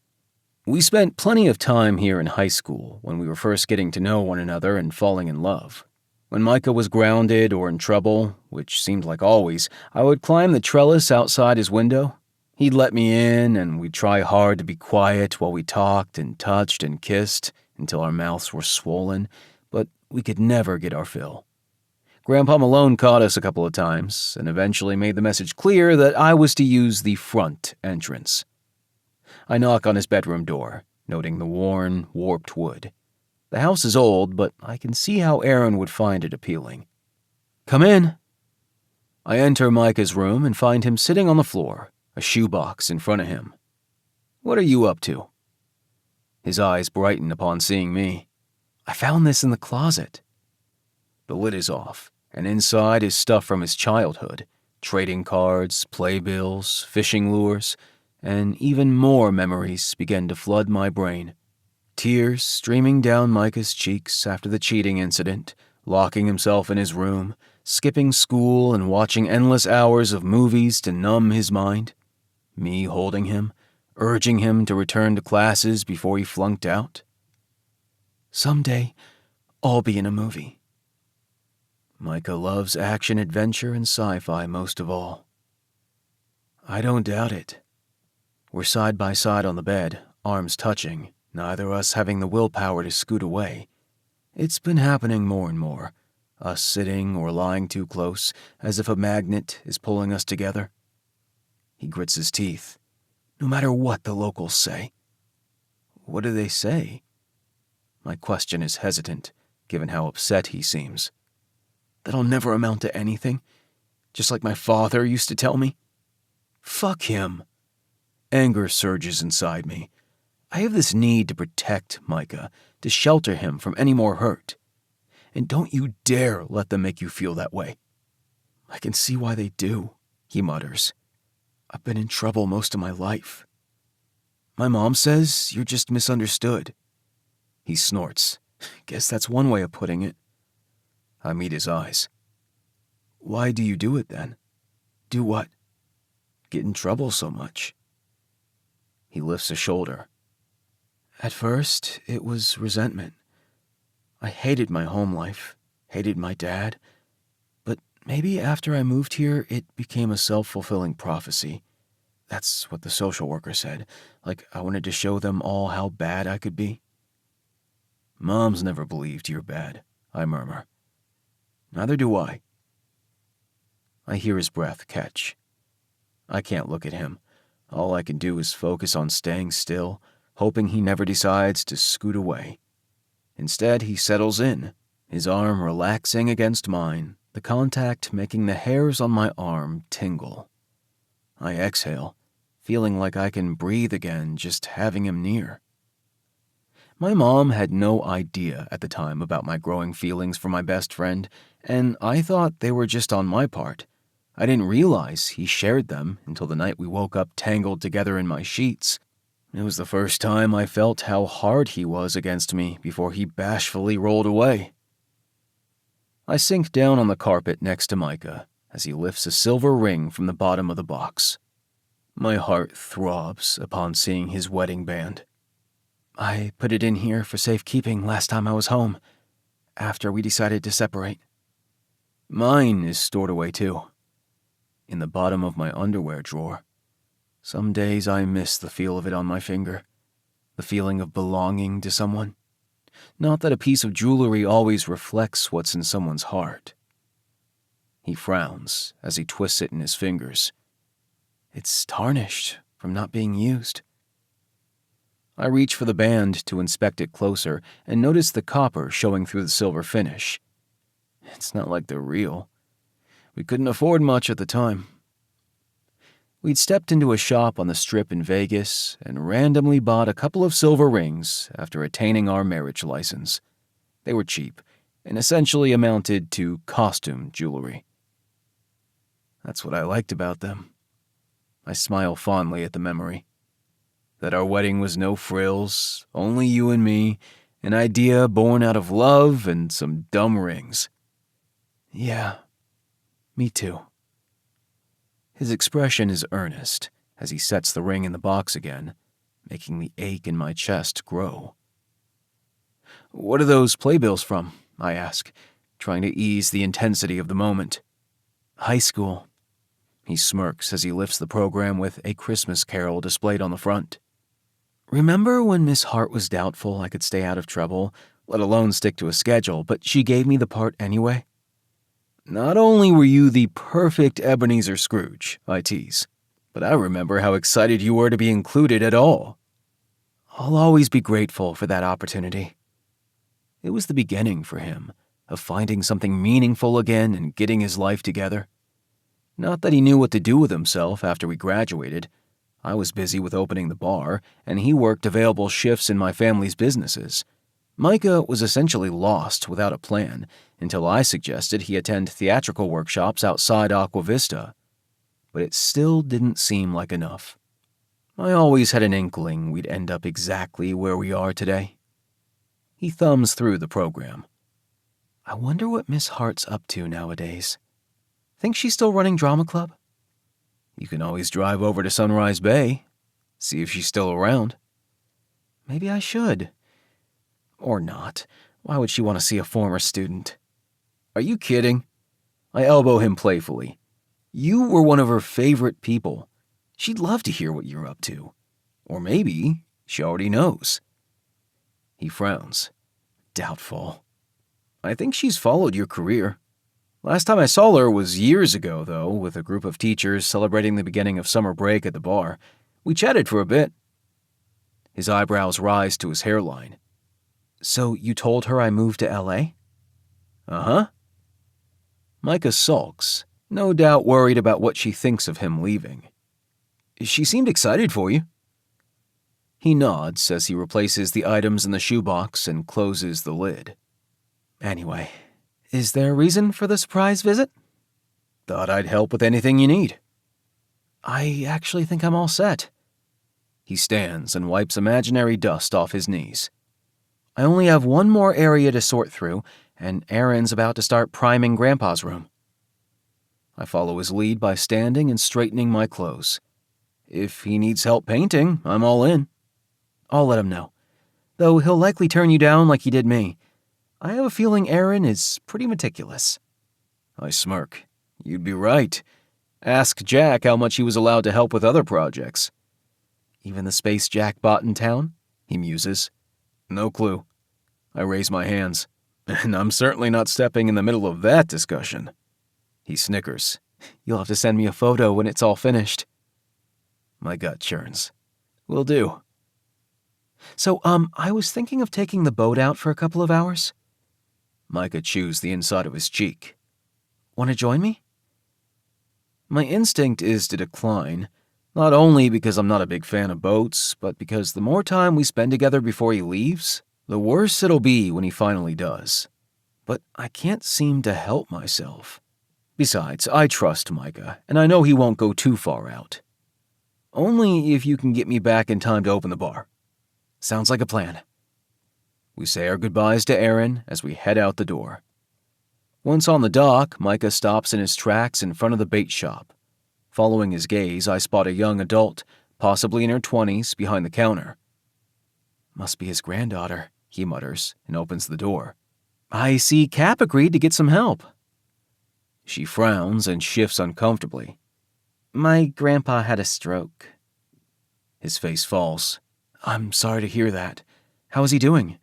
Speaker 2: We spent plenty of time here in high school when we were first getting to know one another and falling in love. When Micah was grounded or in trouble, which seemed like always, I would climb the trellis outside his window. He'd let me in, and we'd try hard to be quiet while we talked and touched and kissed until our mouths were swollen, but we could never get our fill. Grandpa Malone caught us a couple of times and eventually made the message clear that I was to use the front entrance. I knock on his bedroom door, noting the worn, warped wood. The house is old, but I can see how Aaron would find it appealing. Come in. I enter Micah's room and find him sitting on the floor, a shoebox in front of him. What are you up to? His eyes brighten upon seeing me. I found this in the closet. The lid is off, and inside is stuff from his childhood, trading cards, playbills, fishing lures, and even more memories begin to flood my brain. Tears streaming down Micah's cheeks after the cheating incident, locking himself in his room, skipping school and watching endless hours of movies to numb his mind. Me holding him, urging him to return to classes before he flunked out. Someday, I'll be in a movie. Micah loves action-adventure and sci-fi most of all. I don't doubt it. We're side by side on the bed, arms touching, neither us having the willpower to scoot away. It's been happening more and more, us sitting or lying too close, as if a magnet is pulling us together. He grits his teeth. No matter what the locals say. What do they say? My question is hesitant, given how upset he seems. That I'll never amount to anything, just like my father used to tell me? Fuck him. Anger surges inside me. I have this need to protect Micah, to shelter him from any more hurt. And don't you dare let them make you feel that way. I can see why they do, he mutters. I've been in trouble most of my life. My mom says you're just misunderstood. He snorts. Guess that's one way of putting it. I meet his eyes. Why do you do it then? Do what? Get in trouble so much. He lifts a shoulder. At first, it was resentment. I hated my home life, hated my dad, but maybe after I moved here, it became a self-fulfilling prophecy. That's what the social worker said, like I wanted to show them all how bad I could be. Mom's never believed you're bad, I murmur. Neither do I. I hear his breath catch. I can't look at him. All I can do is focus on staying still, hoping he never decides to scoot away. Instead, he settles in, his arm relaxing against mine, the contact making the hairs on my arm tingle. I exhale, feeling like I can breathe again just having him near. My mom had no idea at the time about my growing feelings for my best friend, and I thought they were just on my part, I didn't realize he shared them until the night we woke up tangled together in my sheets. It was the first time I felt how hard he was against me before he bashfully rolled away. I sink down on the carpet next to Micah as he lifts a silver ring from the bottom of the box. My heart throbs upon seeing his wedding band. I put it in here for safekeeping last time I was home, after we decided to separate. Mine is stored away too, in the bottom of my underwear drawer. Some days I miss the feel of it on my finger, the feeling of belonging to someone. Not that a piece of jewelry always reflects what's in someone's heart. He frowns as he twists it in his fingers. It's tarnished from not being used. I reach for the band to inspect it closer and notice the copper showing through the silver finish. It's not like they're real. We couldn't afford much at the time. We'd stepped into a shop on the Strip in Vegas and randomly bought a couple of silver rings after attaining our marriage license. They were cheap and essentially amounted to costume jewelry. That's what I liked about them. I smile fondly at the memory. That our wedding was no frills, only you and me, an idea born out of love and some dumb rings. Yeah, me too. His expression is earnest as he sets the ring in the box again, making the ache in my chest grow. What are those playbills from? I ask, trying to ease the intensity of the moment. High school. He smirks as he lifts the program with A Christmas Carol displayed on the front. Remember when Miss Hart was doubtful I could stay out of trouble, let alone stick to a schedule, but she gave me the part anyway? Not only were you the perfect Ebenezer Scrooge, I tease, but I remember how excited you were to be included at all. I'll always be grateful for that opportunity. It was the beginning for him, of finding something meaningful again and getting his life together. Not that he knew what to do with himself after we graduated. I was busy with opening the bar, and he worked available shifts in my family's businesses. Micah was essentially lost without a plan until I suggested he attend theatrical workshops outside Aqua Vista. But it still didn't seem like enough. I always had an inkling we'd end up exactly where we are today. He thumbs through the program. I wonder what Miss Hart's up to nowadays. Think she's still running drama club? You can always drive over to Sunrise Bay, see if she's still around. Maybe I should. Or not. Why would she want to see a former student? Are you kidding? I elbow him playfully. You were one of her favorite people. She'd love to hear what you're up to. Or maybe she already knows. He frowns. Doubtful. I think she's followed your career. Last time I saw her was years ago, though, with a group of teachers celebrating the beginning of summer break at the bar. We chatted for a bit. His eyebrows rise to his hairline. So you told her I moved to L.A.? Uh-huh. Micah sulks, no doubt worried about what she thinks of him leaving. She seemed excited for you. He nods as he replaces the items in the shoebox and closes the lid. Anyway, is there a reason for the surprise visit? Thought I'd help with anything you need. I actually think I'm all set. He stands and wipes imaginary dust off his knees. I only have one more area to sort through, and Aaron's about to start priming Grandpa's room. I follow his lead by standing and straightening my clothes. If he needs help painting, I'm all in. I'll let him know, though he'll likely turn you down like he did me. I have a feeling Aaron is pretty meticulous. I smirk. You'd be right. Ask Jack how much he was allowed to help with other projects. Even the space Jack bought in town? He muses. No clue. I raise my hands. And I'm certainly not stepping in the middle of that discussion. He snickers. You'll have to send me a photo when it's all finished. My gut churns. Will do. So, I was thinking of taking the boat out for a couple of hours. Micah chews the inside of his cheek. Want to join me? My instinct is to decline, not only because I'm not a big fan of boats, but because the more time we spend together before he leaves, the worse it'll be when he finally does. But I can't seem to help myself. Besides, I trust Micah, and I know he won't go too far out. Only if you can get me back in time to open the bar. Sounds like a plan. We say our goodbyes to Aaron as we head out the door. Once on the dock, Micah stops in his tracks in front of the bait shop. Following his gaze, I spot a young adult, possibly in her 20s, behind the counter. Must be his granddaughter, he mutters, and opens the door. I see Cap agreed to get some help. She frowns and shifts uncomfortably. My grandpa had a stroke. His face falls. I'm sorry to hear that. How is he doing?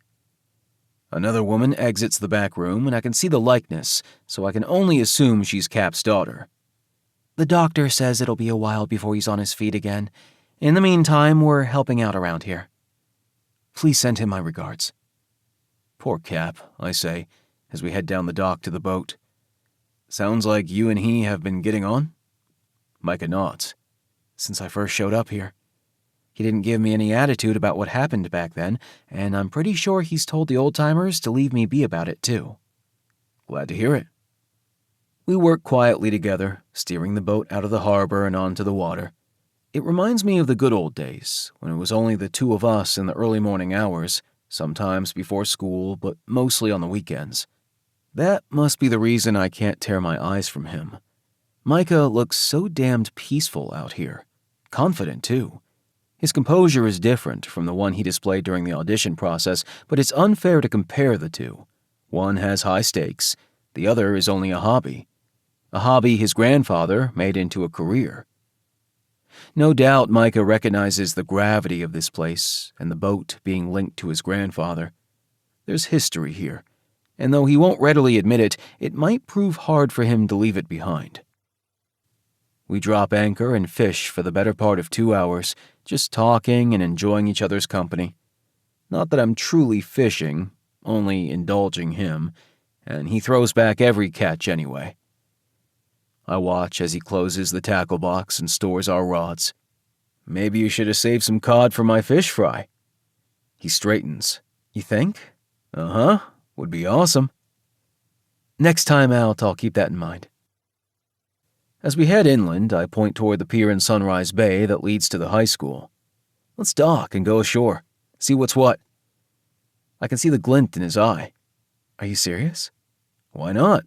Speaker 2: Another woman exits the back room, and I can see the likeness, so I can only assume she's Cap's daughter. The doctor says it'll be a while before he's on his feet again. In the meantime, we're helping out around here. Please send him my regards. Poor Cap, I say, as we head down the dock to the boat. Sounds like you and he have been getting on? Micah nods. Since I first showed up here. He didn't give me any attitude about what happened back then, and I'm pretty sure he's told the old-timers to leave me be about it, too. Glad to hear it. We work quietly together, steering the boat out of the harbor and onto the water. It reminds me of the good old days, when it was only the two of us in the early morning hours, sometimes before school, but mostly on the weekends. That must be the reason I can't tear my eyes from him. Micah looks so damned peaceful out here. Confident, too. His composure is different from the one he displayed during the audition process, but it's unfair to compare the two. One has high stakes, the other is only a hobby. A hobby his grandfather made into a career. No doubt Micah recognizes the gravity of this place and the boat being linked to his grandfather. There's history here, and though he won't readily admit it, it might prove hard for him to leave it behind. We drop anchor and fish for the better part of 2 hours, just talking and enjoying each other's company. Not that I'm truly fishing, only indulging him, and he throws back every catch anyway. I watch as he closes the tackle box and stores our rods. Maybe you should have saved some cod for my fish fry. He straightens. You think? Uh-huh. Would be awesome. Next time out, I'll keep that in mind. As we head inland, I point toward the pier in Sunrise Bay that leads to the high school. Let's dock and go ashore. See what's what. I can see the glint in his eye. Are you serious? Why not?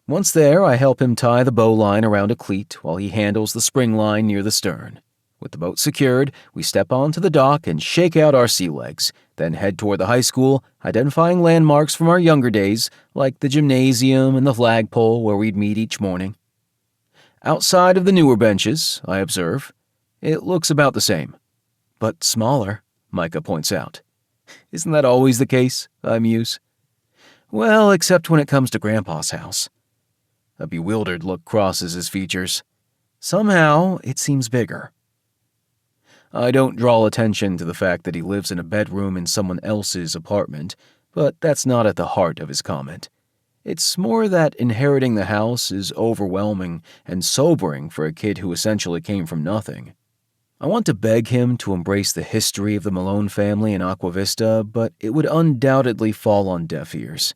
Speaker 2: Once there, I help him tie the bowline around a cleat while he handles the spring line near the stern. With the boat secured, we step onto the dock and shake out our sea legs, then head toward the high school, identifying landmarks from our younger days, like the gymnasium and the flagpole where we'd meet each morning. Outside of the newer benches, I observe, it looks about the same. But smaller, Micah points out. Isn't that always the case? I muse. Well, except when it comes to Grandpa's house. A bewildered look crosses his features. Somehow, it seems bigger. I don't draw attention to the fact that he lives in a bedroom in someone else's apartment, but that's not at the heart of his comment. It's more that inheriting the house is overwhelming and sobering for a kid who essentially came from nothing. I want to beg him to embrace the history of the Malone family in Aqua Vista, but it would undoubtedly fall on deaf ears.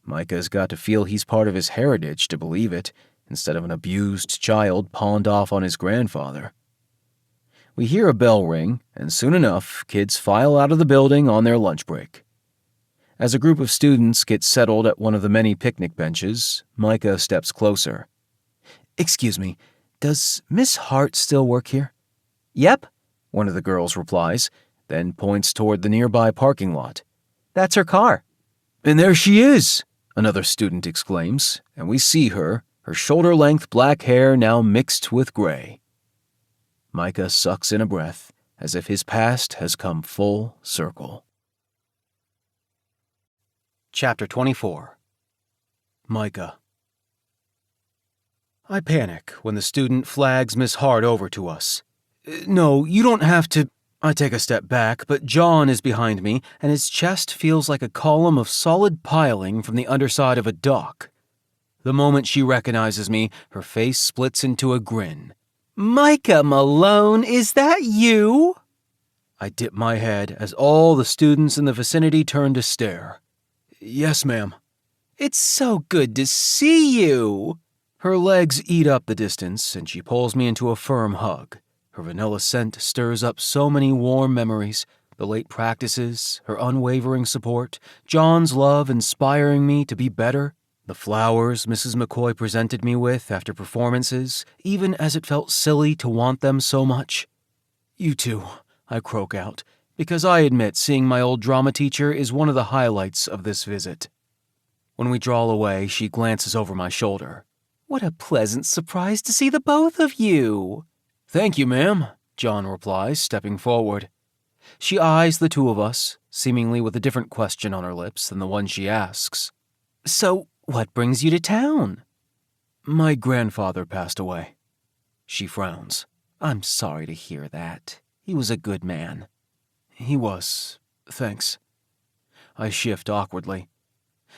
Speaker 2: Micah's got to feel he's part of his heritage to believe it, instead of an abused child pawned off on his grandfather. We hear a bell ring, and soon enough, kids file out of the building on their lunch break. As a group of students get settled at one of the many picnic benches, Micah steps closer. Excuse me, does Miss Hart still work here? Yep, one of the girls replies, then points toward the nearby parking lot. That's her car. And there she is, another student exclaims, and we see her shoulder-length black hair now mixed with gray. Micah sucks in a breath, as if his past has come full circle. Chapter 24. Micah. I panic when the student flags Miss Hart over to us. No, you don't have to. I take a step back, but John is behind me, and his chest feels like a column of solid piling from the underside of a dock. The moment she recognizes me, her face splits into a grin. Micah Malone, is that you? I dip my head as all the students in the vicinity turn to stare. Yes, ma'am. It's so good to see you. Her legs eat up the distance, and she pulls me into a firm hug. Her vanilla scent stirs up so many warm memories, the late practices, her unwavering support, John's love inspiring me to be better, the flowers Mrs. McCoy presented me with after performances, even as it felt silly to want them so much. You too, I croak out, because I admit seeing my old drama teacher is one of the highlights of this visit. When we draw away, she glances over my shoulder. What a pleasant surprise to see the both of you. Thank you, ma'am, John replies, stepping forward. She eyes the two of us, seemingly with a different question on her lips than the one she asks. So, what brings you to town? My grandfather passed away. She frowns. I'm sorry to hear that. He was a good man. He was. Thanks. I shift awkwardly.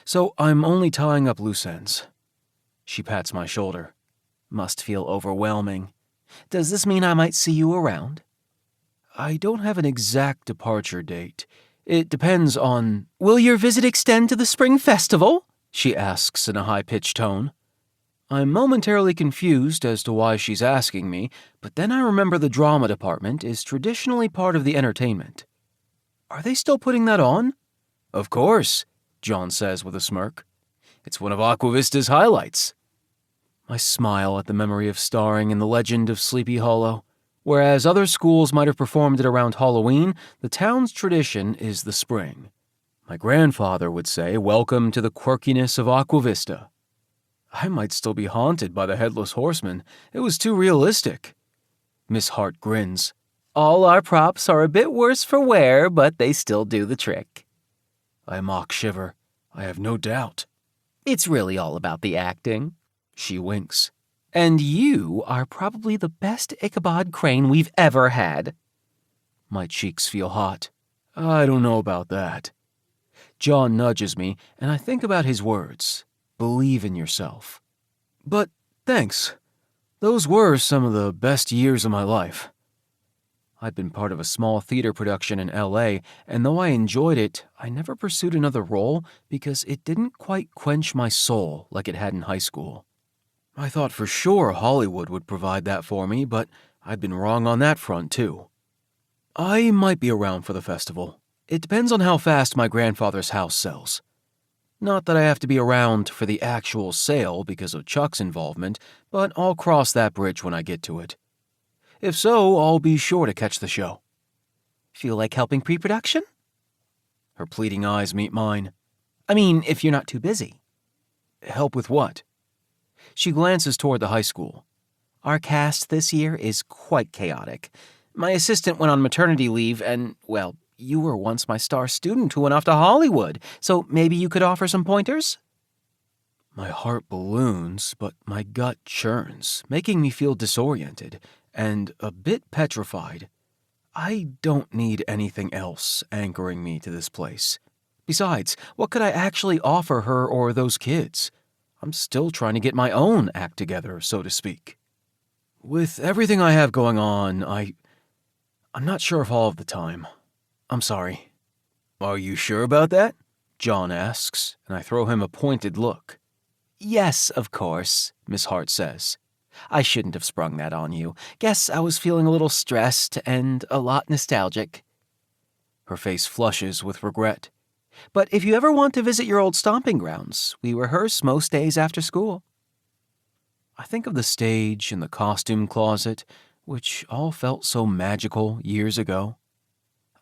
Speaker 2: So I'm only tying up loose ends. She pats my shoulder. Must feel overwhelming. Does this mean I might see you around? I don't have an exact departure date. It depends on... Will your visit extend to the spring festival? She asks in a high-pitched tone. I'm momentarily confused as to why she's asking me, but then I remember the drama department is traditionally part of the entertainment. Are they still putting that on? Of course, John says with a smirk. It's one of Aqua Vista's highlights. I smile at the memory of starring in The Legend of Sleepy Hollow. Whereas other schools might have performed it around Halloween, the town's tradition is the spring. My grandfather would say, welcome to the quirkiness of Aqua Vista. I might still be haunted by the Headless Horseman. It was too realistic. Miss Hart grins. All our props are a bit worse for wear, but they still do the trick. I mock shiver. I have no doubt. It's really all about the acting. She winks. And you are probably the best Ichabod Crane we've ever had. My cheeks feel hot. I don't know about that. John nudges me, and I think about his words. Believe in yourself. But thanks. Those were some of the best years of my life. I'd been part of a small theater production in L.A., and though I enjoyed it, I never pursued another role because it didn't quite quench my soul like it had in high school. I thought for sure Hollywood would provide that for me, but I'd been wrong on that front, too. I might be around for the festival. It depends on how fast my grandfather's house sells. Not that I have to be around for the actual sale because of Chuck's involvement, but I'll cross that bridge when I get to it. If so, I'll be sure to catch the show. Feel like helping pre-production? Her pleading eyes meet mine. I mean, if you're not too busy. Help with what? She glances toward the high school. Our cast this year is quite chaotic. My assistant went on maternity leave and, well, you were once my star student who went off to Hollywood, so maybe you could offer some pointers? My heart balloons, but my gut churns, making me feel disoriented and a bit petrified. I don't need anything else anchoring me to this place. Besides, what could I actually offer her or those kids? I'm still trying to get my own act together, so to speak. With everything I have going on, I'm not sure of all of the time. I'm sorry. Are you sure about that? John asks, and I throw him a pointed look. Yes, of course, Miss Hart says. I shouldn't have sprung that on you. Guess I was feeling a little stressed and a lot nostalgic. Her face flushes with regret. But if you ever want to visit your old stomping grounds, we rehearse most days after school. I think of the stage and the costume closet, which all felt so magical years ago.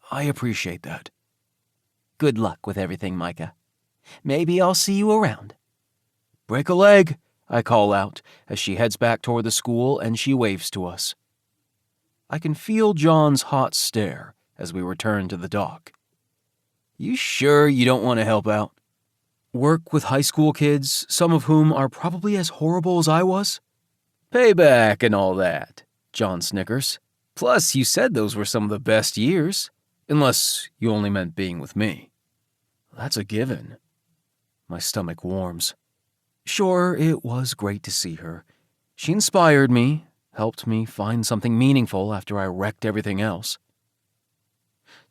Speaker 2: I appreciate that. Good luck with everything, Micah. Maybe I'll see you around. Break a leg, I call out as she heads back toward the school and she waves to us. I can feel John's hot stare as we return to the dock. You sure you don't want to help out? Work with high school kids, some of whom are probably as horrible as I was? Payback and all that, John snickers. Plus, you said those were some of the best years. Unless you only meant being with me. That's a given. My stomach warms. Sure, it was great to see her. She inspired me, helped me find something meaningful after I wrecked everything else.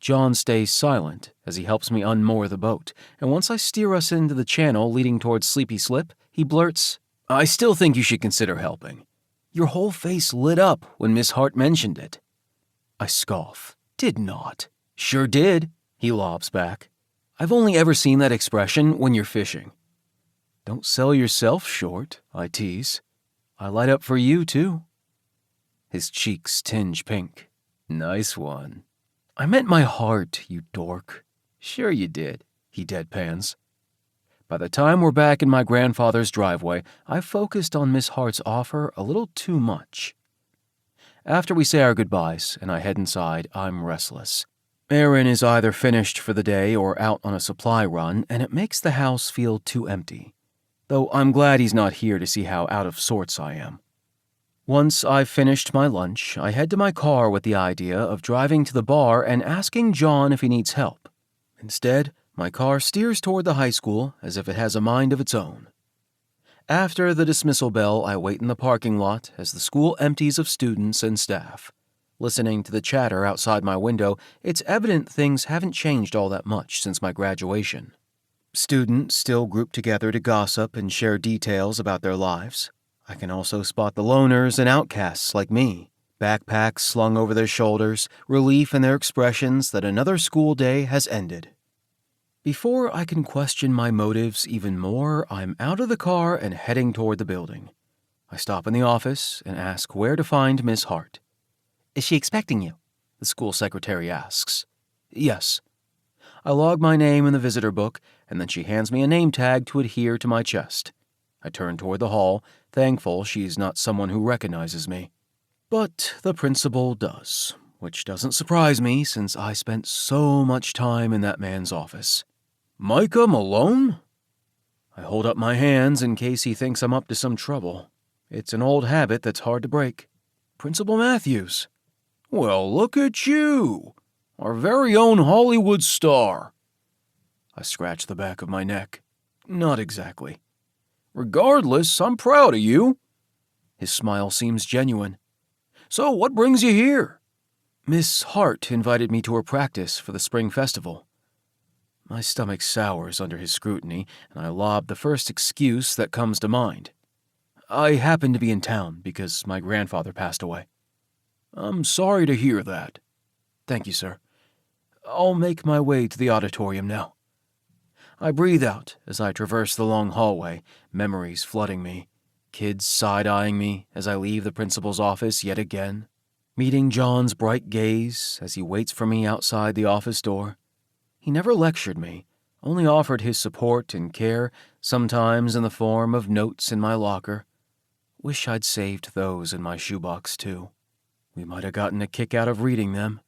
Speaker 2: John stays silent as he helps me unmoor the boat, and once I steer us into the channel leading towards Sleepy Slip, he blurts, I still think you should consider helping. Your whole face lit up when Miss Hart mentioned it. I scoff. Did not. Sure did, he lobs back. I've only ever seen that expression when you're fishing. Don't sell yourself short, I tease. I light up for you, too. His cheeks tinge pink. Nice one. I meant my heart, you dork. Sure you did, he deadpans. By the time we're back in my grandfather's driveway, I focused on Miss Hart's offer a little too much. After we say our goodbyes and I head inside, I'm restless. Aaron is either finished for the day or out on a supply run, and it makes the house feel too empty. Though I'm glad he's not here to see how out of sorts I am. Once I've finished my lunch, I head to my car with the idea of driving to the bar and asking John if he needs help. Instead, my car steers toward the high school as if it has a mind of its own. After the dismissal bell, I wait in the parking lot as the school empties of students and staff. Listening to the chatter outside my window, it's evident things haven't changed all that much since my graduation. Students still group together to gossip and share details about their lives. I can also spot the loners and outcasts like me, backpacks slung over their shoulders, relief in their expressions that another school day has ended. Before I can question my motives even more, I'm out of the car and heading toward the building. I stop in the office and ask where to find Miss Hart. Is she expecting you? The school secretary asks. Yes. I log my name in the visitor book, and then she hands me a name tag to adhere to my chest. I turn toward the hall, thankful she's not someone who recognizes me. But the principal does, which doesn't surprise me since I spent so much time in that man's office. Micah Malone? I hold up my hands in case he thinks I'm up to some trouble. It's an old habit that's hard to break. Principal Matthews. Well, look at you, our very own Hollywood star. I scratch the back of my neck. Not exactly. Regardless, I'm proud of you. His smile seems genuine. So what brings you here? Miss Hart invited me to her practice for the spring festival. My stomach sours under his scrutiny, and I lob the first excuse that comes to mind. I happen to be in town because my grandfather passed away. I'm sorry to hear that. Thank you, sir. I'll make my way to the auditorium now. I breathe out as I traverse the long hallway, memories flooding me, kids side-eyeing me as I leave the principal's office yet again, meeting John's bright gaze as he waits for me outside the office door. He never lectured me, only offered his support and care, sometimes in the form of notes in my locker. Wish I'd saved those in my shoebox, too. We might have gotten a kick out of reading them.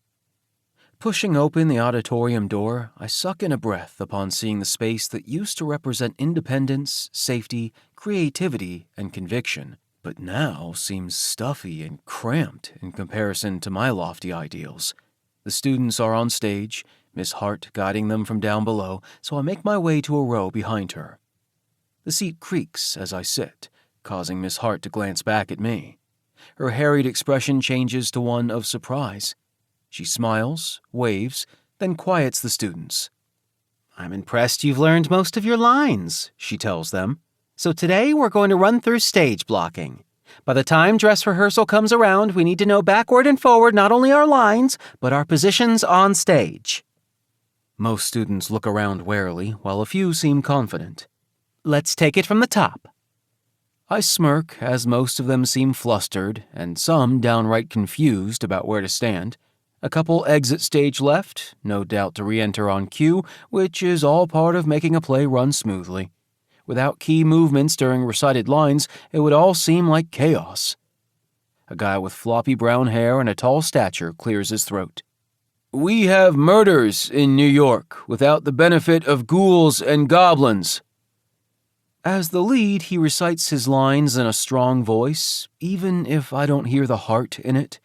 Speaker 2: Pushing open the auditorium door, I suck in a breath upon seeing the space that used to represent independence, safety, creativity, and conviction, but now seems stuffy and cramped in comparison to my lofty ideals. The students are on stage, Miss Hart guiding them from down below, so I make my way to a row behind her. The seat creaks as I sit, causing Miss Hart to glance back at me. Her harried expression changes to one of surprise. She smiles, waves, then quiets the students. I'm impressed you've learned most of your lines, she tells them. So today we're going to run through stage blocking. By the time dress rehearsal comes around, we need to know backward and forward not only our lines, but our positions on stage. Most students look around warily, while a few seem confident. Let's take it from the top. I smirk as most of them seem flustered, and some downright confused about where to stand. A couple exit stage left, no doubt to re-enter on cue, which is all part of making a play run smoothly. Without key movements during recited lines, it would all seem like chaos. A guy with floppy brown hair and a tall stature clears his throat. We have murders in New York without the benefit of ghouls and goblins. As the lead, he recites his lines in a strong voice, even if I don't hear the heart in it.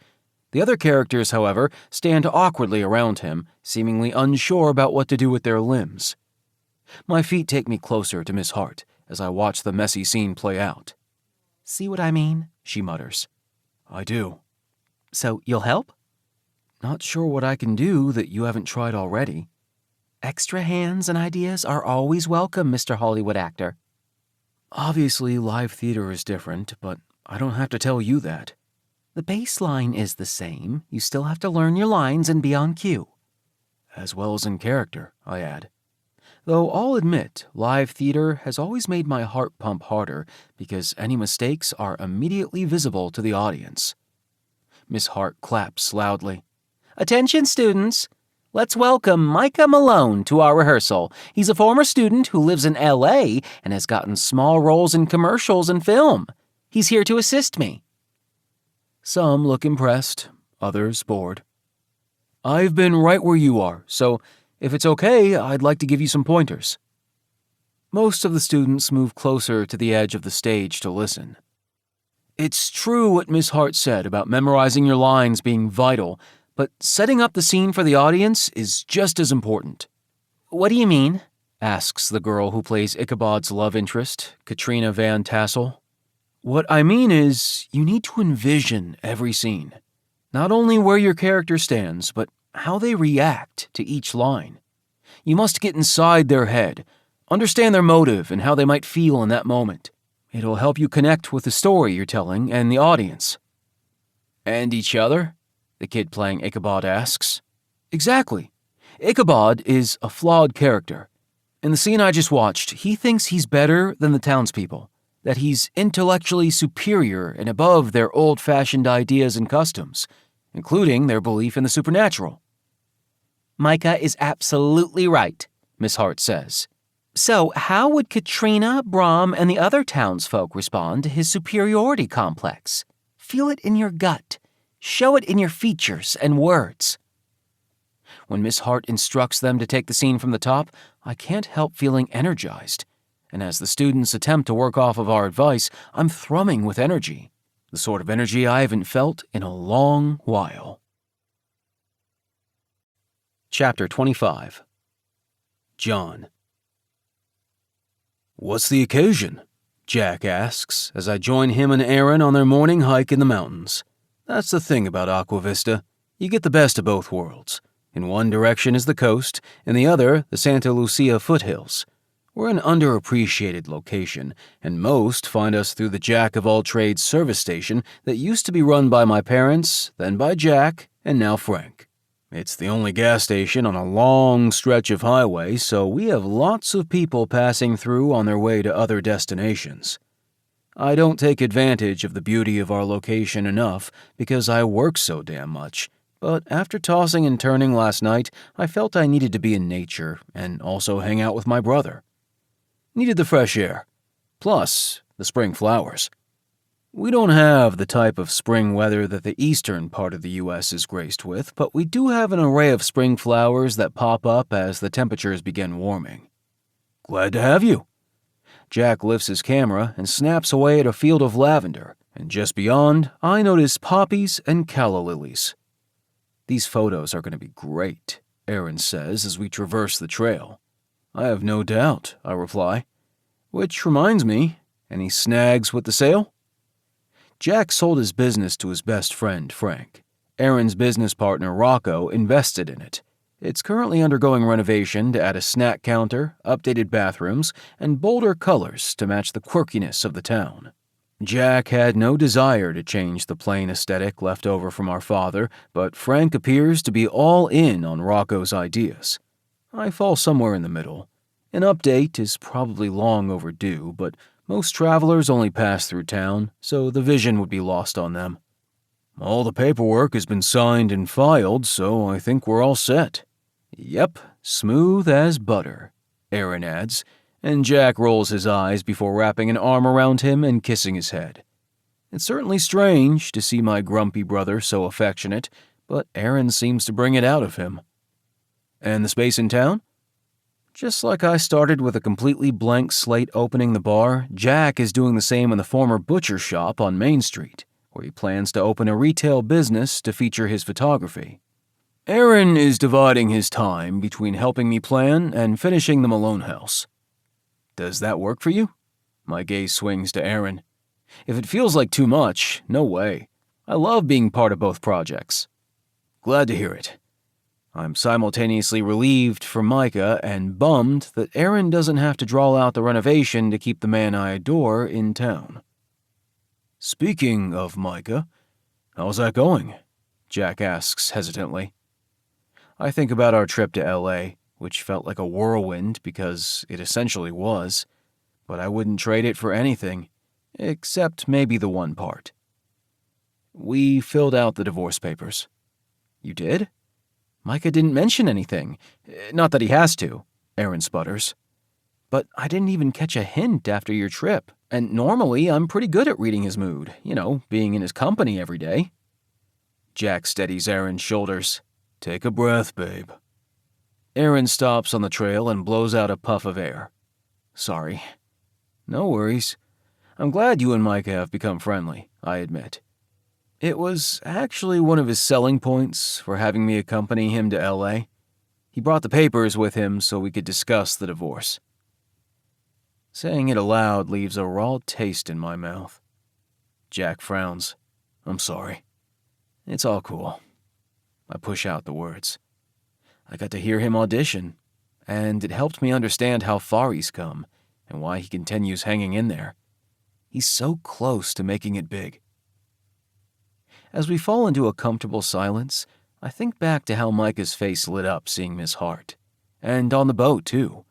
Speaker 2: The other characters, however, stand awkwardly around him, seemingly unsure about what to do with their limbs. My feet take me closer to Miss Hart as I watch the messy scene play out. See what I mean? She mutters. I do. So you'll help? Not sure what I can do that you haven't tried already. Extra hands and ideas are always welcome, Mr. Hollywood actor. Obviously, live theater is different, but I don't have to tell you that. The baseline is the same. You still have to learn your lines and be on cue. As well as in character, I add. Though I'll admit, live theater has always made my heart pump harder because any mistakes are immediately visible to the audience. Miss Hart claps loudly. Attention, students! Let's welcome Micah Malone to our rehearsal. He's a former student who lives in L.A. and has gotten small roles in commercials and film. He's here to assist me. Some look impressed, others bored. I've been right where you are, so if it's okay, I'd like to give you some pointers. Most of the students move closer to the edge of the stage to listen. It's true what Miss Hart said about memorizing your lines being vital, but setting up the scene for the audience is just as important. What do you mean? Asks the girl who plays Ichabod's love interest, Katrina Van Tassel. What I mean is, you need to envision every scene. Not only where your character stands, but how they react to each line. You must get inside their head, understand their motive and how they might feel in that moment. It'll help you connect with the story you're telling and the audience. And each other? The kid playing Ichabod asks. Exactly. Ichabod is a flawed character. In the scene I just watched, he thinks he's better than the townspeople, that he's intellectually superior and above their old-fashioned ideas and customs, including their belief in the supernatural. Micah is absolutely right, Miss Hart says. So how would Katrina, Brom, and the other townsfolk respond to his superiority complex? Feel it in your gut. Show it in your features and words. When Miss Hart instructs them to take the scene from the top, I can't help feeling energized. And as the students attempt to work off of our advice, I'm thrumming with energy. The sort of energy I haven't felt in a long while. Chapter 25. John. What's the occasion? Jack asks as I join him and Aaron on their morning hike in the mountains. That's the thing about Aqua Vista. You get the best of both worlds. In one direction is the coast, in the other, the Santa Lucia foothills. We're an underappreciated location, and most find us through the jack-of-all-trades service station that used to be run by my parents, then by Jack, and now Frank. It's the only gas station on a long stretch of highway, so we have lots of people passing through on their way to other destinations. I don't take advantage of the beauty of our location enough because I work so damn much, but after tossing and turning last night, I felt I needed to be in nature and also hang out with my brother. Needed the fresh air, plus the spring flowers. We don't have the type of spring weather that the eastern part of the U.S. is graced with, but we do have an array of spring flowers that pop up as the temperatures begin warming. Glad to have you. Jack lifts his camera and snaps away at a field of lavender, and just beyond, I notice poppies and calla lilies. These photos are going to be great, Aaron says as we traverse the trail. I have no doubt, I reply. Which reminds me, any snags with the sale? Jack sold his business to his best friend, Frank. Aaron's business partner, Rocco, invested in it. It's currently undergoing renovation to add a snack counter, updated bathrooms, and bolder colors to match the quirkiness of the town. Jack had no desire to change the plain aesthetic left over from our father, but Frank appears to be all in on Rocco's ideas. I fall somewhere in the middle. An update is probably long overdue, but most travelers only pass through town, so the vision would be lost on them. All the paperwork has been signed and filed, so I think we're all set. Yep, smooth as butter, Aaron adds, and Jack rolls his eyes before wrapping an arm around him and kissing his head. It's certainly strange to see my grumpy brother so affectionate, but Aaron seems to bring it out of him. And the space in town? Just like I started with a completely blank slate opening the bar, Jack is doing the same in the former butcher shop on Main Street, where he plans to open a retail business to feature his photography. Aaron is dividing his time between helping me plan and finishing the Malone house. Does that work for you? My gaze swings to Aaron. If it feels like too much, no way. I love being part of both projects. Glad to hear it. I'm simultaneously relieved for Micah and bummed that Aaron doesn't have to draw out the renovation to keep the man I adore in town. Speaking of Micah, how's that going? Jack asks hesitantly. I think about our trip to LA, which felt like a whirlwind because it essentially was, but I wouldn't trade it for anything, except maybe the one part. We filled out the divorce papers. You did? Micah didn't mention anything. Not that he has to, Aaron sputters. But I didn't even catch a hint after your trip, and normally I'm pretty good at reading his mood, being in his company every day. Jack steadies Aaron's shoulders. Take a breath, babe. Aaron stops on the trail and blows out a puff of air. Sorry. No worries. I'm glad you and Micah have become friendly, I admit. It was actually one of his selling points for having me accompany him to LA. He brought the papers with him so we could discuss the divorce. Saying it aloud leaves a raw taste in my mouth. Jack frowns. I'm sorry. It's all cool. I push out the words. I got to hear him audition, and it helped me understand how far he's come and why he continues hanging in there. He's so close to making it big. As we fall into a comfortable silence, I think back to how Micah's face lit up seeing Miss Hart. And on the boat, too.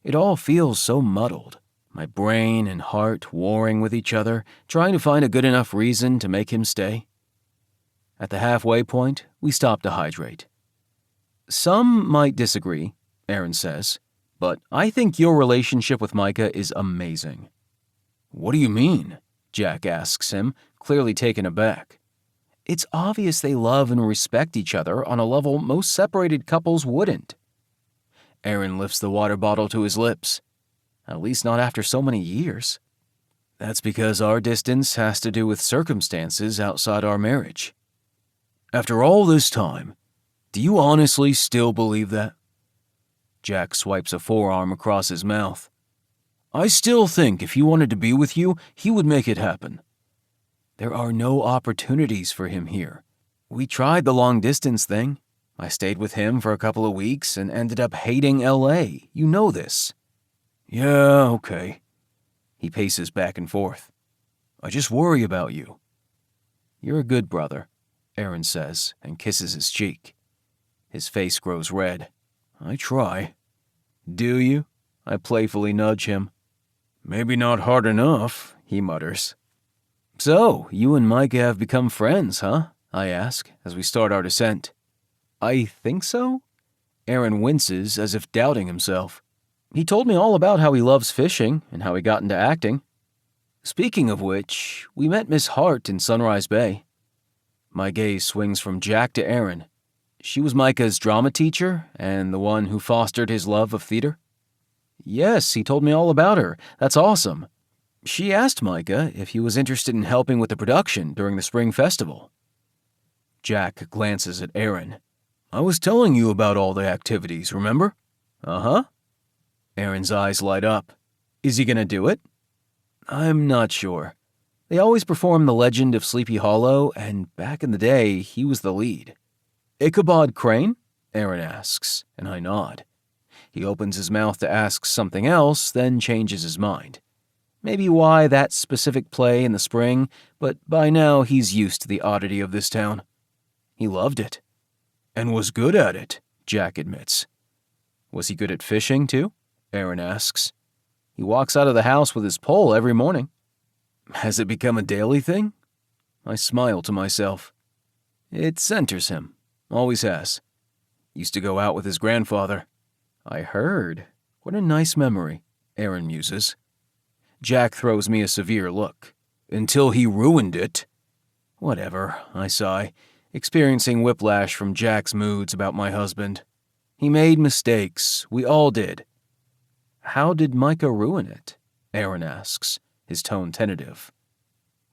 Speaker 2: It all feels so muddled, my brain and heart warring with each other, trying to find a good enough reason to make him stay. At the halfway point, we stop to hydrate. Some might disagree, Aaron says, but I think your relationship with Micah is amazing. What do you mean? Jack asks him, clearly taken aback. It's obvious they love and respect each other on a level most separated couples wouldn't. Aaron lifts the water bottle to his lips. At least not after so many years. That's because our distance has to do with circumstances outside our marriage. After all this time, do you honestly still believe that? Jack swipes a forearm across his mouth. I still think if he wanted to be with you, he would make it happen. There are no opportunities for him here. We tried the long-distance thing. I stayed with him for a couple of weeks and ended up hating L.A. You know this. Yeah, okay. He paces back and forth. I just worry about you. You're a good brother, Aaron says and kisses his cheek. His face grows red. I try. Do you? I playfully nudge him. Maybe not hard enough, he mutters. So, you and Micah have become friends, huh? I ask as we start our descent. I think so? Aaron winces as if doubting himself. He told me all about how he loves fishing and how he got into acting. Speaking of which, we met Miss Hart in Sunrise Bay. My gaze swings from Jack to Aaron. She was Micah's drama teacher and the one who fostered his love of theater? Yes, he told me all about her. That's awesome. She asked Micah if he was interested in helping with the production during the spring festival. Jack glances at Aaron. I was telling you about all the activities, remember? Uh-huh. Aaron's eyes light up. Is he gonna do it? I'm not sure. They always perform The Legend of Sleepy Hollow, and back in the day, he was the lead. Ichabod Crane? Aaron asks, and I nod. He opens his mouth to ask something else, then changes his mind. Maybe why that specific play in the spring, but by now he's used to the oddity of this town. He loved it. And was good at it, Jack admits. Was he good at fishing, too? Aaron asks. He walks out of the house with his pole every morning. Has it become a daily thing? I smile to myself. It centers him. Always has. Used to go out with his grandfather. I heard. What a nice memory, Aaron muses. Jack throws me a severe look. Until he ruined it. Whatever, I sigh, experiencing whiplash from Jack's moods about my husband. He made mistakes. We all did. How did Micah ruin it? Aaron asks, his tone tentative.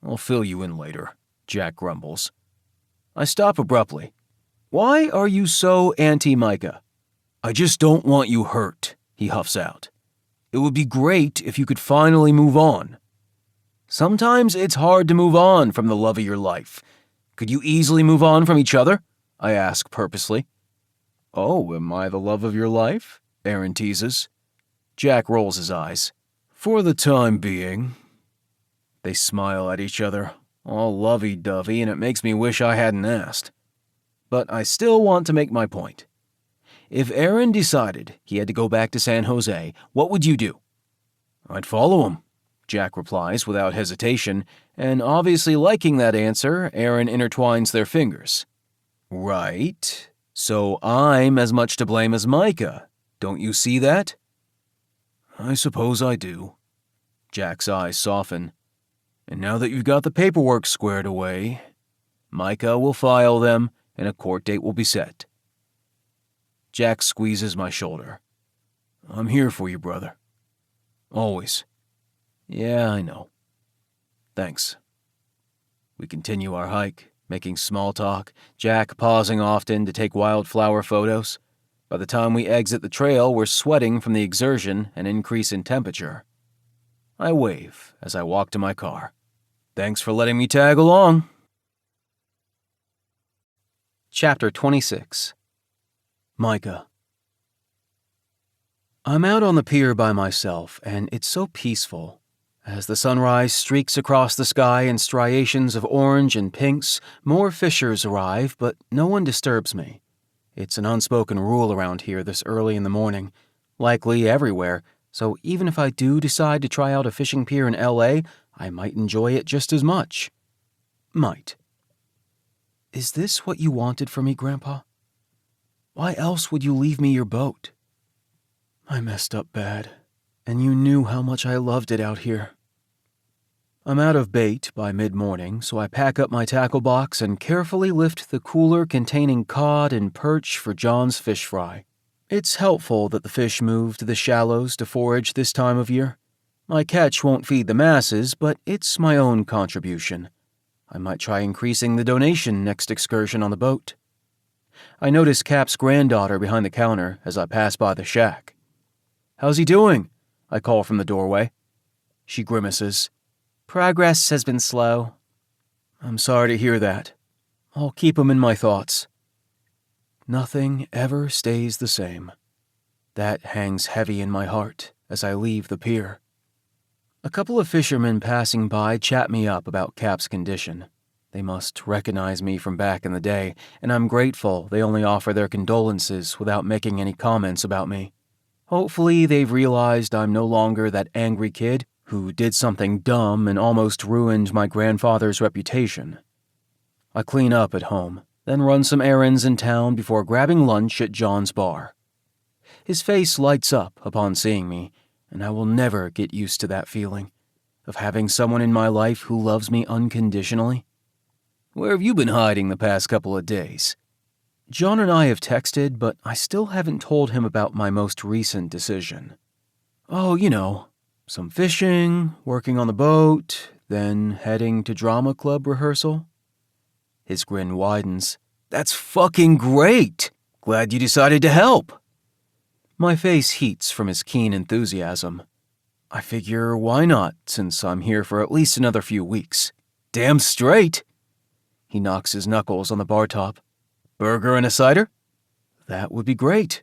Speaker 2: I'll fill you in later, Jack grumbles. I stop abruptly. Why are you so anti-Micah? I just don't want you hurt, he huffs out. It would be great if you could finally move on. Sometimes it's hard to move on from the love of your life. Could you easily move on from each other? I ask purposely. Oh, am I the love of your life? Aaron teases. Jack rolls his eyes. For the time being. They smile at each other, all lovey-dovey, and it makes me wish I hadn't asked. But I still want to make my point. If Aaron decided he had to go back to San Jose, what would you do? I'd follow him, Jack replies without hesitation, and obviously liking that answer, Aaron intertwines their fingers. Right. So I'm as much to blame as Micah. Don't you see that? I suppose I do. Jack's eyes soften. And now that you've got the paperwork squared away, Micah will file them and a court date will be set. Jack squeezes my shoulder. I'm here for you, brother. Always. Yeah, I know. Thanks. We continue our hike, making small talk, Jack pausing often to take wildflower photos. By the time we exit the trail, we're sweating from the exertion and increase in temperature. I wave as I walk to my car. Thanks for letting me tag along. Chapter 26. Micah. I'm out on the pier by myself, and it's so peaceful. As the sunrise streaks across the sky in striations of orange and pinks, more fishers arrive, but no one disturbs me. It's an unspoken rule around here this early in the morning, likely everywhere, so even if I do decide to try out a fishing pier in LA, I might enjoy it just as much. Might. Is this what you wanted from me, Grandpa? Why else would you leave me your boat? I messed up bad, and you knew how much I loved it out here. I'm out of bait by mid-morning, so I pack up my tackle box and carefully lift the cooler containing cod and perch for John's fish fry. It's helpful that the fish move to the shallows to forage this time of year. My catch won't feed the masses, but it's my own contribution. I might try increasing the donation next excursion on the boat. I notice Cap's granddaughter behind the counter as I pass by the shack. How's he doing? I call from the doorway. She grimaces. Progress has been slow. I'm sorry to hear that. I'll keep him in my thoughts. Nothing ever stays the same. That hangs heavy in my heart as I leave the pier. A couple of fishermen passing by chat me up about Cap's condition. They must recognize me from back in the day, and I'm grateful they only offer their condolences without making any comments about me. Hopefully they've realized I'm no longer that angry kid who did something dumb and almost ruined my grandfather's reputation. I clean up at home, then run some errands in town before grabbing lunch at John's bar. His face lights up upon seeing me, and I will never get used to that feeling of having someone in my life who loves me unconditionally. Where have you been hiding the past couple of days? John and I have texted, but I still haven't told him about my most recent decision. Oh, you know, some fishing, working on the boat, then heading to drama club rehearsal. His grin widens. That's fucking great! Glad you decided to help. My face heats from his keen enthusiasm. I figure why not, since I'm here for at least another few weeks. Damn straight! He knocks his knuckles on the bar top. Burger and a cider? That would be great.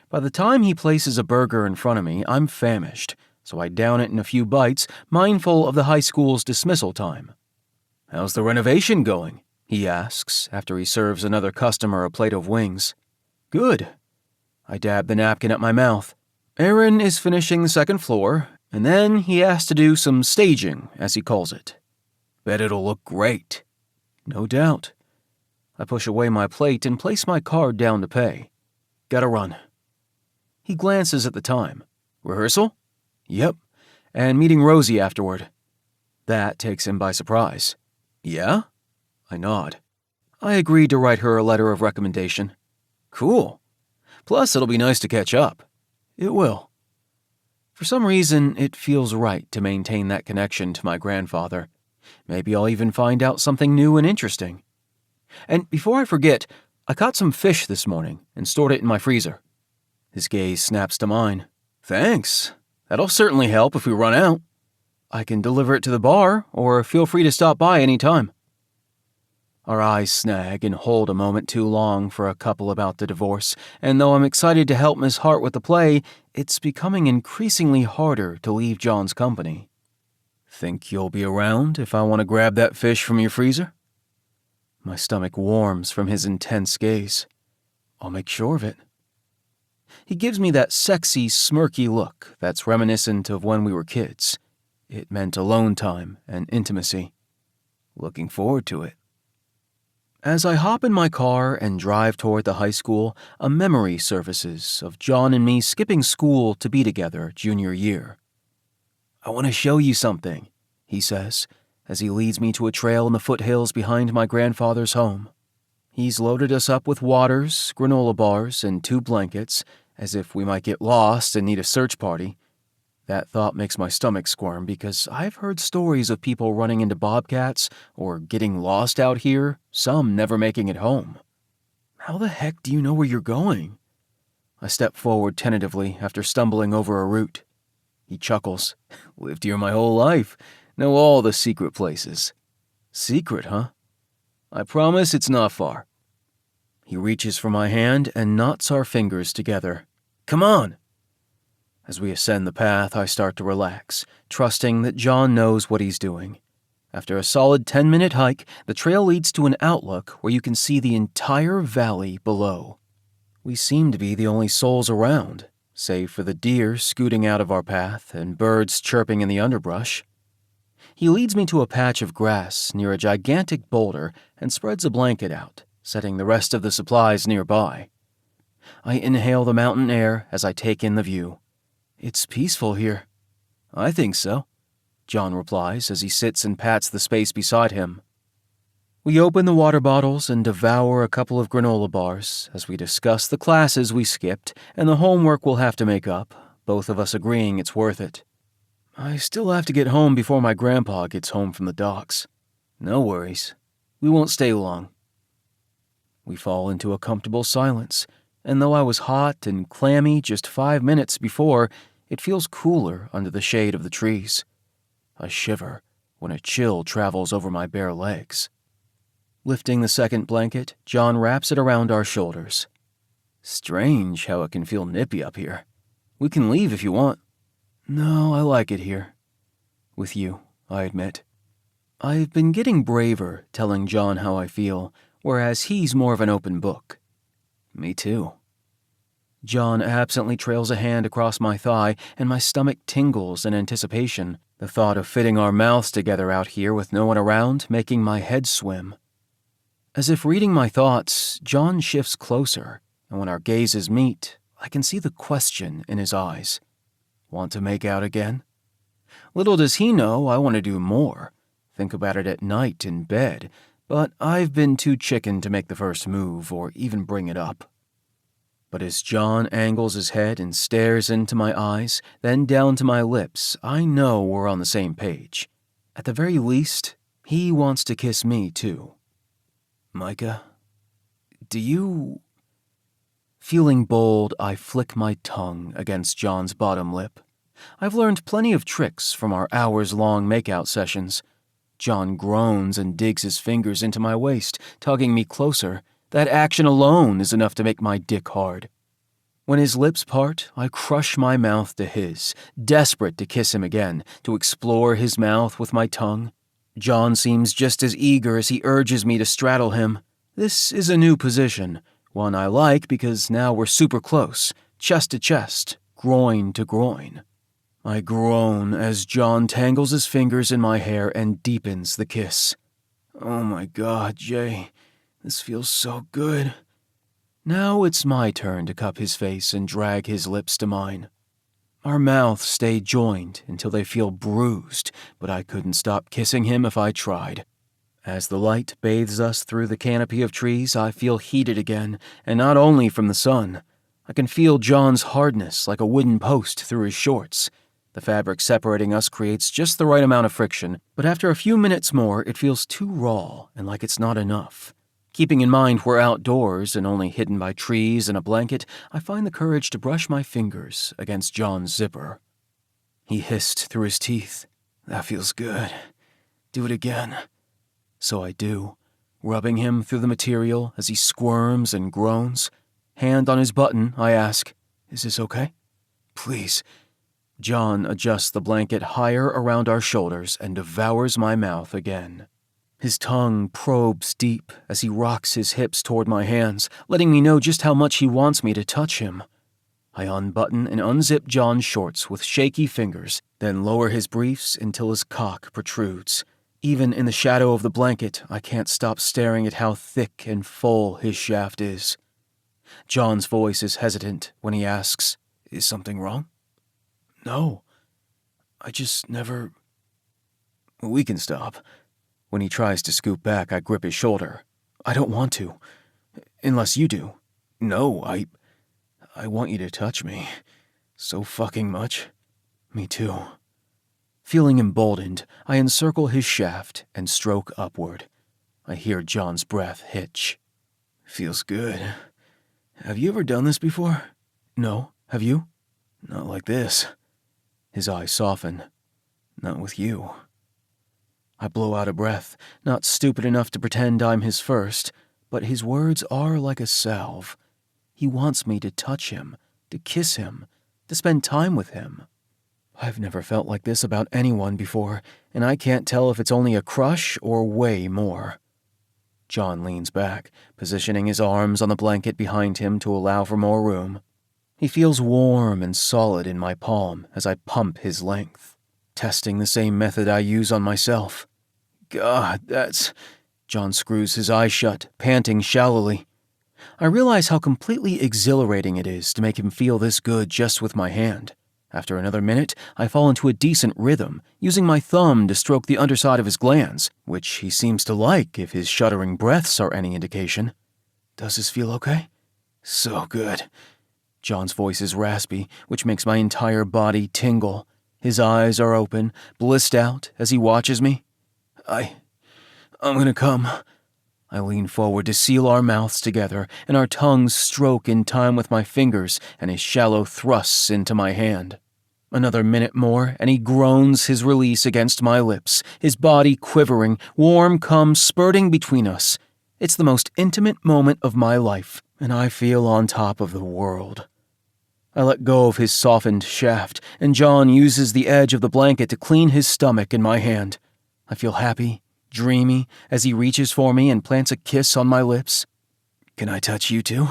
Speaker 2: By the time he places a burger in front of me, I'm famished, so I down it in a few bites, mindful of the high school's dismissal time. How's the renovation going? He asks after he serves another customer a plate of wings. Good. I dab the napkin at my mouth. Aaron is finishing the second floor, and then he has to do some staging, as he calls it. Bet it'll look great. No doubt. I push away my plate and place my card down to pay. Gotta run. He glances at the time. Rehearsal? Yep. And meeting Rosie afterward. That takes him by surprise. Yeah? I nod. I agreed to write her a letter of recommendation. Cool. Plus, it'll be nice to catch up. It will. For some reason, it feels right to maintain that connection to my grandfather. Maybe I'll even find out something new and interesting. And before I forget, I caught some fish this morning and stored it in my freezer. His gaze snaps to mine. Thanks. That'll certainly help if we run out. I can deliver it to the bar, or feel free to stop by any time. Our eyes snag and hold a moment too long for a couple about to divorce, and though I'm excited to help Miss Hart with the play, it's becoming increasingly harder to leave John's company. Think you'll be around if I want to grab that fish from your freezer? My stomach warms from his intense gaze. I'll make sure of it. He gives me that sexy, smirky look that's reminiscent of when we were kids. It meant alone time and intimacy. Looking forward to it. As I hop in my car and drive toward the high school, a memory surfaces of John and me skipping school to be together junior year. I want to show you something, he says, as he leads me to a trail in the foothills behind my grandfather's home. He's loaded us up with waters, granola bars, and 2 blankets, as if we might get lost and need a search party. That thought makes my stomach squirm because I've heard stories of people running into bobcats or getting lost out here, some never making it home. How the heck do you know where you're going? I step forward tentatively after stumbling over a root. He chuckles. Lived here my whole life. Know all the secret places. Secret, huh? I promise it's not far. He reaches for my hand and knots our fingers together. Come on! As we ascend the path, I start to relax, trusting that John knows what he's doing. After a solid 10-minute hike, the trail leads to an outlook where you can see the entire valley below. We seem to be the only souls around, save for the deer scooting out of our path and birds chirping in the underbrush. He leads me to a patch of grass near a gigantic boulder and spreads a blanket out, setting the rest of the supplies nearby. I inhale the mountain air as I take in the view. It's peaceful here. I think so, John replies as he sits and pats the space beside him. We open the water bottles and devour a couple of granola bars as we discuss the classes we skipped and the homework we'll have to make up, both of us agreeing it's worth it. I still have to get home before my grandpa gets home from the docks. No worries. We won't stay long. We fall into a comfortable silence, and though I was hot and clammy just 5 minutes before, it feels cooler under the shade of the trees. I shiver when a chill travels over my bare legs. Lifting the second blanket, John wraps it around our shoulders. Strange how it can feel nippy up here. We can leave if you want. No, I like it here. With you, I admit. I've been getting braver telling John how I feel, whereas he's more of an open book. Me too. John absently trails a hand across my thigh, and my stomach tingles in anticipation, the thought of fitting our mouths together out here with no one around making my head swim. As if reading my thoughts, John shifts closer, and when our gazes meet, I can see the question in his eyes. Want to make out again? Little does he know I want to do more. Think about it at night in bed, but I've been too chicken to make the first move or even bring it up. But as John angles his head and stares into my eyes, then down to my lips, I know we're on the same page. At the very least, he wants to kiss me too. Micah, do you... Feeling bold, I flick my tongue against John's bottom lip. I've learned plenty of tricks from our hours-long makeout sessions. John groans and digs his fingers into my waist, tugging me closer. That action alone is enough to make my dick hard. When his lips part, I crush my mouth to his, desperate to kiss him again, to explore his mouth with my tongue. John seems just as eager as he urges me to straddle him. This is a new position, one I like because now we're super close, chest to chest, groin to groin. I groan as John tangles his fingers in my hair and deepens the kiss. Oh my God, Jay. This feels so good. Now it's my turn to cup his face and drag his lips to mine. Our mouths stay joined until they feel bruised, but I couldn't stop kissing him if I tried. As the light bathes us through the canopy of trees, I feel heated again, and not only from the sun. I can feel John's hardness like a wooden post through his shorts. The fabric separating us creates just the right amount of friction, but after a few minutes more, it feels too raw and like it's not enough. Keeping in mind we're outdoors and only hidden by trees and a blanket, I find the courage to brush my fingers against John's zipper. He hissed through his teeth. That feels good. Do it again. So I do, Rubbing him through the material as he squirms and groans. Hand on his button, I ask, "Is this okay?" "Please." John adjusts the blanket higher around our shoulders and devours my mouth again. His tongue probes deep as he rocks his hips toward my hands, letting me know just how much he wants me to touch him. I unbutton and unzip John's shorts with shaky fingers, then lower his briefs until his cock protrudes. Even in the shadow of the blanket, I can't stop staring at how thick and full his shaft is. John's voice is hesitant when he asks, "Is something wrong?" "No. I just never—" "We can stop." When he tries to scoop back, I grip his shoulder. "I don't want to. Unless you do." "No, I want you to touch me. So fucking much." "Me too." Feeling emboldened, I encircle his shaft and stroke upward. I hear John's breath hitch. "Feels good. Have you ever done this before?" "No. Have you?" "Not like this." His eyes soften. "Not with you." I blow out a breath, not stupid enough to pretend I'm his first, but his words are like a salve. He wants me to touch him, to kiss him, to spend time with him. I've never felt like this about anyone before, and I can't tell if it's only a crush or way more. John leans back, positioning his arms on the blanket behind him to allow for more room. He feels warm and solid in my palm as I pump his length, testing the same method I use on myself. "God, that's—" John screws his eyes shut, panting shallowly. I realize how completely exhilarating it is to make him feel this good just with my hand. After another minute, I fall into a decent rhythm, using my thumb to stroke the underside of his glands, which he seems to like if his shuddering breaths are any indication. "Does this feel okay?" "So good." John's voice is raspy, which makes my entire body tingle. His eyes are open, blissed out as he watches me. I'm gonna come." I lean forward to seal our mouths together, and our tongues stroke in time with my fingers and his shallow thrusts into my hand. Another minute more, and he groans his release against my lips, his body quivering, warm cum spurting between us. It's the most intimate moment of my life, and I feel on top of the world. I let go of his softened shaft, and John uses the edge of the blanket to clean his stomach in my hand. I feel happy, dreamy, as he reaches for me and plants a kiss on my lips. "Can I touch you too?"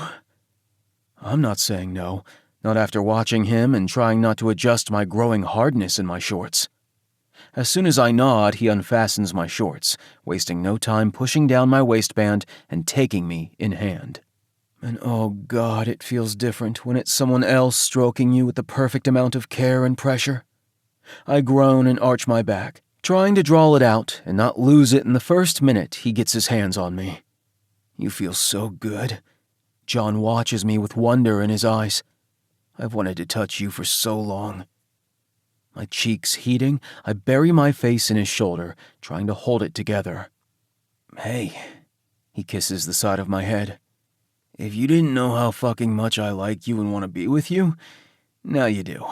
Speaker 2: I'm not saying no, not after watching him and trying not to adjust my growing hardness in my shorts. As soon as I nod, he unfastens my shorts, wasting no time pushing down my waistband and taking me in hand. And oh God, it feels different when it's someone else stroking you with the perfect amount of care and pressure. I groan and arch my back, trying to drawl it out and not lose it in the first minute he gets his hands on me. "You feel so good." John watches me with wonder in his eyes. "I've wanted to touch you for so long." My cheeks heating, I bury my face in his shoulder, trying to hold it together. "Hey," he kisses the side of my head. "If you didn't know how fucking much I like you and want to be with you, now you do."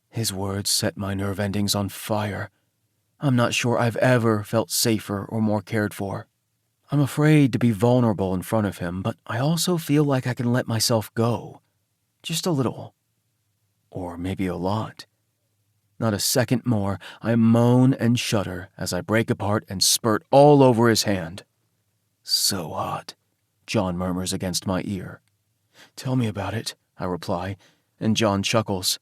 Speaker 2: His words set my nerve endings on fire. I'm not sure I've ever felt safer or more cared for. I'm afraid to be vulnerable in front of him, but I also feel like I can let myself go. Just a little. Or maybe a lot. Not a second more, I moan and shudder as I break apart and spurt all over his hand. "So hot," John murmurs against my ear. "Tell me about it," I reply, and John chuckles.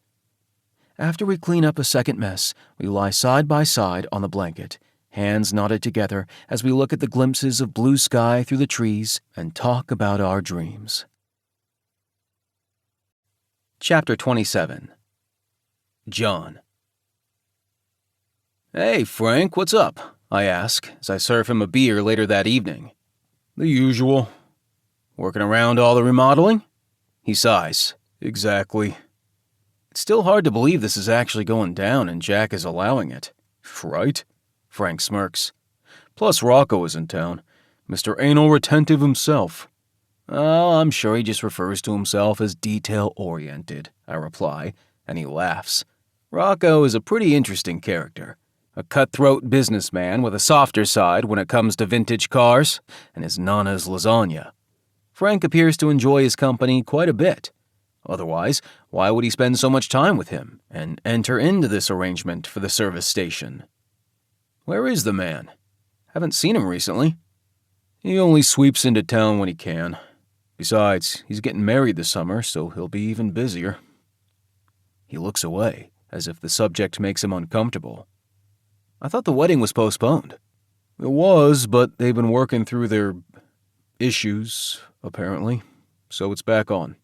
Speaker 2: After we clean up a second mess, we lie side by side on the blanket, hands knotted together as we look at the glimpses of blue sky through the trees and talk about our dreams. Chapter 27. John. "Hey, Frank, what's up?" I ask as I serve him a beer later that evening. "The usual. Working around all the remodeling?" He sighs. "Exactly. It's still hard to believe this is actually going down and Jack is allowing it." "Right?" Frank smirks. "Plus Rocco is in town. Mr. Anal Retentive himself." "Oh, I'm sure he just refers to himself as detail-oriented," I reply, and he laughs. "Rocco is a pretty interesting character. A cutthroat businessman with a softer side when it comes to vintage cars and his nana's lasagna. Frank appears to enjoy his company quite a bit. Otherwise, why would he spend so much time with him and enter into this arrangement for the service station? Where is the man? Haven't seen him recently. He only sweeps into town when he can. Besides, he's getting married this summer, so he'll be even busier. He looks away, as if the subject makes him uncomfortable. I thought the wedding was postponed. It was, but they've been working through their issues, apparently, so it's back on.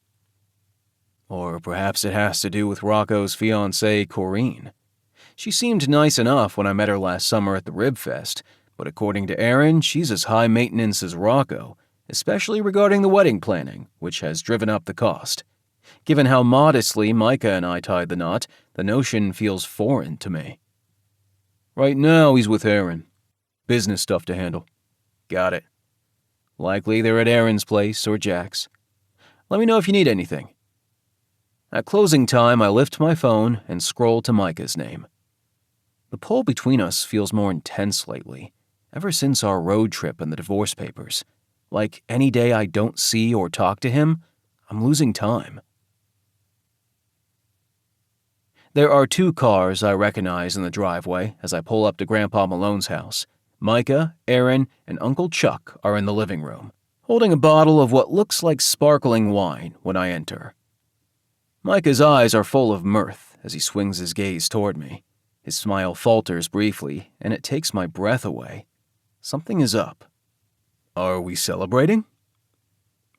Speaker 2: Or perhaps it has to do with Rocco's fiancée, Corinne. She seemed nice enough when I met her last summer at the Rib Fest, but according to Aaron, she's as high maintenance as Rocco, especially regarding the wedding planning, which has driven up the cost. Given how modestly Micah and I tied the knot, the notion feels foreign to me. Right now, he's with Aaron. Business stuff to handle. Got it. Likely they're at Aaron's place or Jack's. Let me know if you need anything. At closing time, I lift my phone and scroll to Micah's name. The pull between us feels more intense lately, ever since our road trip and the divorce papers. Like any day I don't see or talk to him, I'm losing time. There are 2 cars I recognize in the driveway as I pull up to Grandpa Malone's house. Micah, Aaron, and Uncle Chuck are in the living room, holding a bottle of what looks like sparkling wine when I enter. Micah's eyes are full of mirth as he swings his gaze toward me. His smile falters briefly, and it takes my breath away. Something is up. Are we celebrating?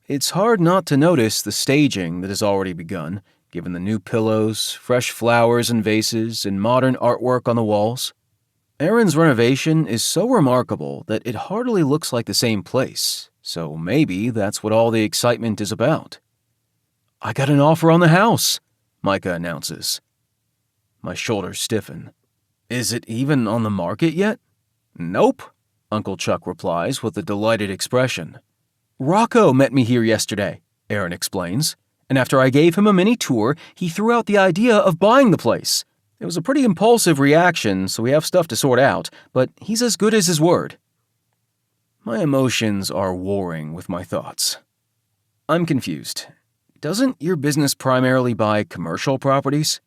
Speaker 2: It's hard not to notice the staging that has already begun, given the new pillows, fresh flowers and vases, and modern artwork on the walls. Aaron's renovation is so remarkable that it hardly looks like the same place, so maybe that's what all the excitement is about. I got an offer on the house, Micah announces. My shoulders stiffen. Is it even on the market yet? Nope, Uncle Chuck replies with a delighted expression. Rocco met me here yesterday, Aaron explains, and after I gave him a mini tour, he threw out the idea of buying the place. It was a pretty impulsive reaction, so we have stuff to sort out, but he's as good as his word. My emotions are warring with my thoughts. I'm confused. Doesn't your business primarily buy commercial properties?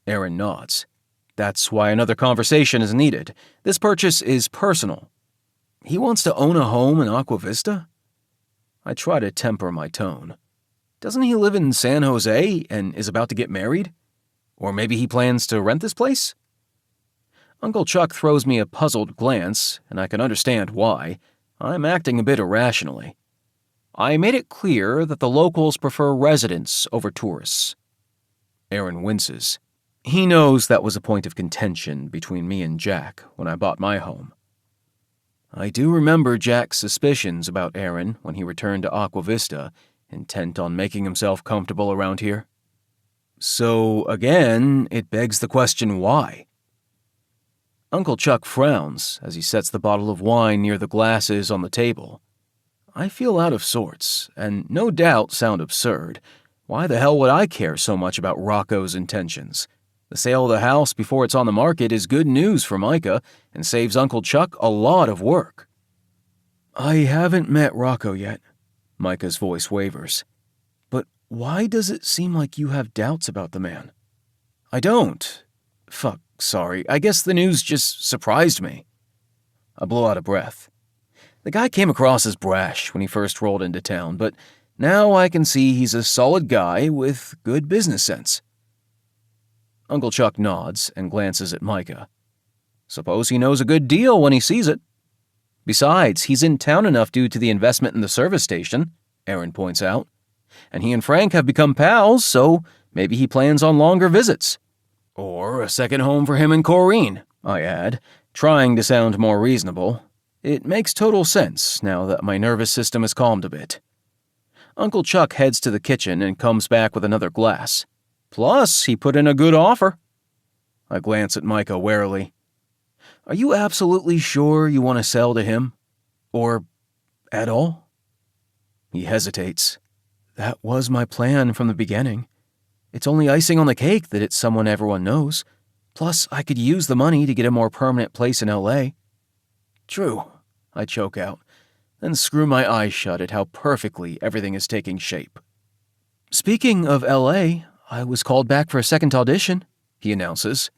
Speaker 2: Aaron nods. That's why another conversation is needed. This purchase is personal. He wants to own a home in Aqua Vista? I try to temper my tone. Doesn't he live in San Jose and is about to get married? Or maybe he plans to rent this place? Uncle Chuck throws me a puzzled glance, and I can understand why. I'm acting a bit irrationally. I made it clear that the locals prefer residents over tourists. Aaron winces. He knows that was a point of contention between me and Jack when I bought my home. I do remember Jack's suspicions about Aaron when he returned to Aqua Vista, intent on making himself comfortable around here. So, again, it begs the question why? Uncle Chuck frowns as he sets the bottle of wine near the glasses on the table. I feel out of sorts, and no doubt sound absurd. Why the hell would I care so much about Rocco's intentions? The sale of the house before it's on the market is good news for Micah and saves Uncle Chuck a lot of work. I haven't met Rocco yet. Micah's voice wavers. But why does it seem like you have doubts about the man? I don't. Sorry. I guess the news just surprised me. I blow out a breath. The guy came across as brash when he first rolled into town, but now I can see he's a solid guy with good business sense. Uncle Chuck nods and glances at Micah. Suppose he knows a good deal when he sees it. Besides, he's in town enough due to the investment in the service station, Aaron points out. And he and Frank have become pals, so maybe he plans on longer visits. Or a second home for him and Corinne, I add, trying to sound more reasonable. It makes total sense now that my nervous system has calmed a bit. Uncle Chuck heads to the kitchen and comes back with another glass. Plus, he put in a good offer. I glance at Micah warily. Are you absolutely sure you want to sell to him? Or at all? He hesitates. That was my plan from the beginning. It's only icing on the cake that it's someone everyone knows. Plus, I could use the money to get a more permanent place in LA. True, I choke out, then screw my eyes shut at how perfectly everything is taking shape. Speaking of LA, I was called back for a second audition, he announces.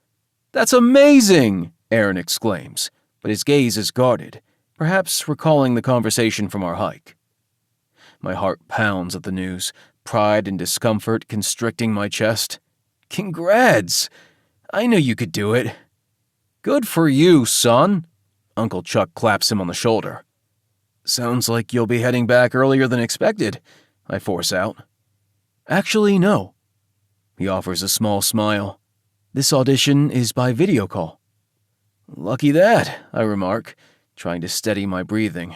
Speaker 2: That's amazing, Aaron exclaims, but his gaze is guarded, perhaps recalling the conversation from our hike. My heart pounds at the news, pride and discomfort constricting my chest. Congrats! I knew you could do it. Good for you, son. Uncle Chuck claps him on the shoulder. Sounds like you'll be heading back earlier than expected, I force out. Actually, no. He offers a small smile. This audition is by video call. Lucky that, I remark, trying to steady my breathing.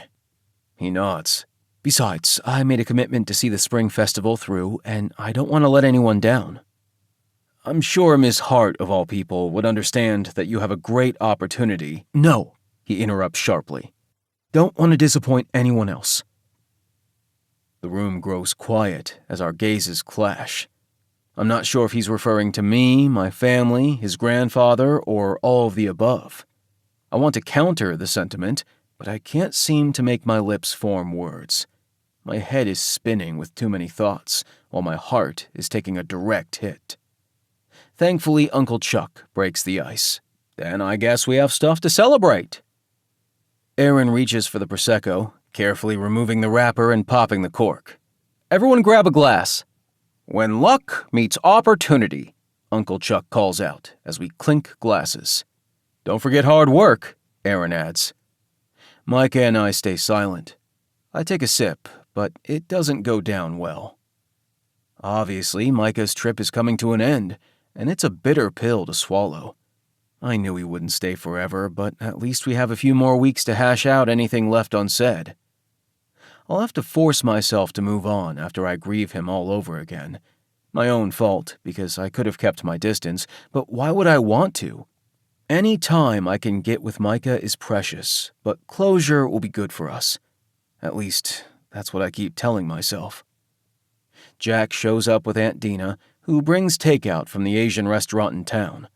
Speaker 2: He nods. Besides, I made a commitment to see the spring festival through, and I don't want to let anyone down. I'm sure Miss Hart, of all people, would understand that you have a great opportunity. No, he interrupts sharply. Don't want to disappoint anyone else. The room grows quiet as our gazes clash. I'm not sure if he's referring to me, my family, his grandfather, or all of the above. I want to counter the sentiment, but I can't seem to make my lips form words. My head is spinning with too many thoughts, while my heart is taking a direct hit. Thankfully, Uncle Chuck breaks the ice. Then I guess we have stuff to celebrate. Aaron reaches for the Prosecco, carefully removing the wrapper and popping the cork. Everyone grab a glass. When luck meets opportunity, Uncle Chuck calls out as we clink glasses. Don't forget hard work, Aaron adds. Micah and I stay silent. I take a sip, but it doesn't go down well. Obviously, Micah's trip is coming to an end, and it's a bitter pill to swallow. I knew he wouldn't stay forever, but at least we have a few more weeks to hash out anything left unsaid. I'll have to force myself to move on after I grieve him all over again. My own fault, because I could have kept my distance, but why would I want to? Any time I can get with Micah is precious, but closure will be good for us. At least, that's what I keep telling myself. Jack shows up with Aunt Dina, who brings takeout from the Asian restaurant in town.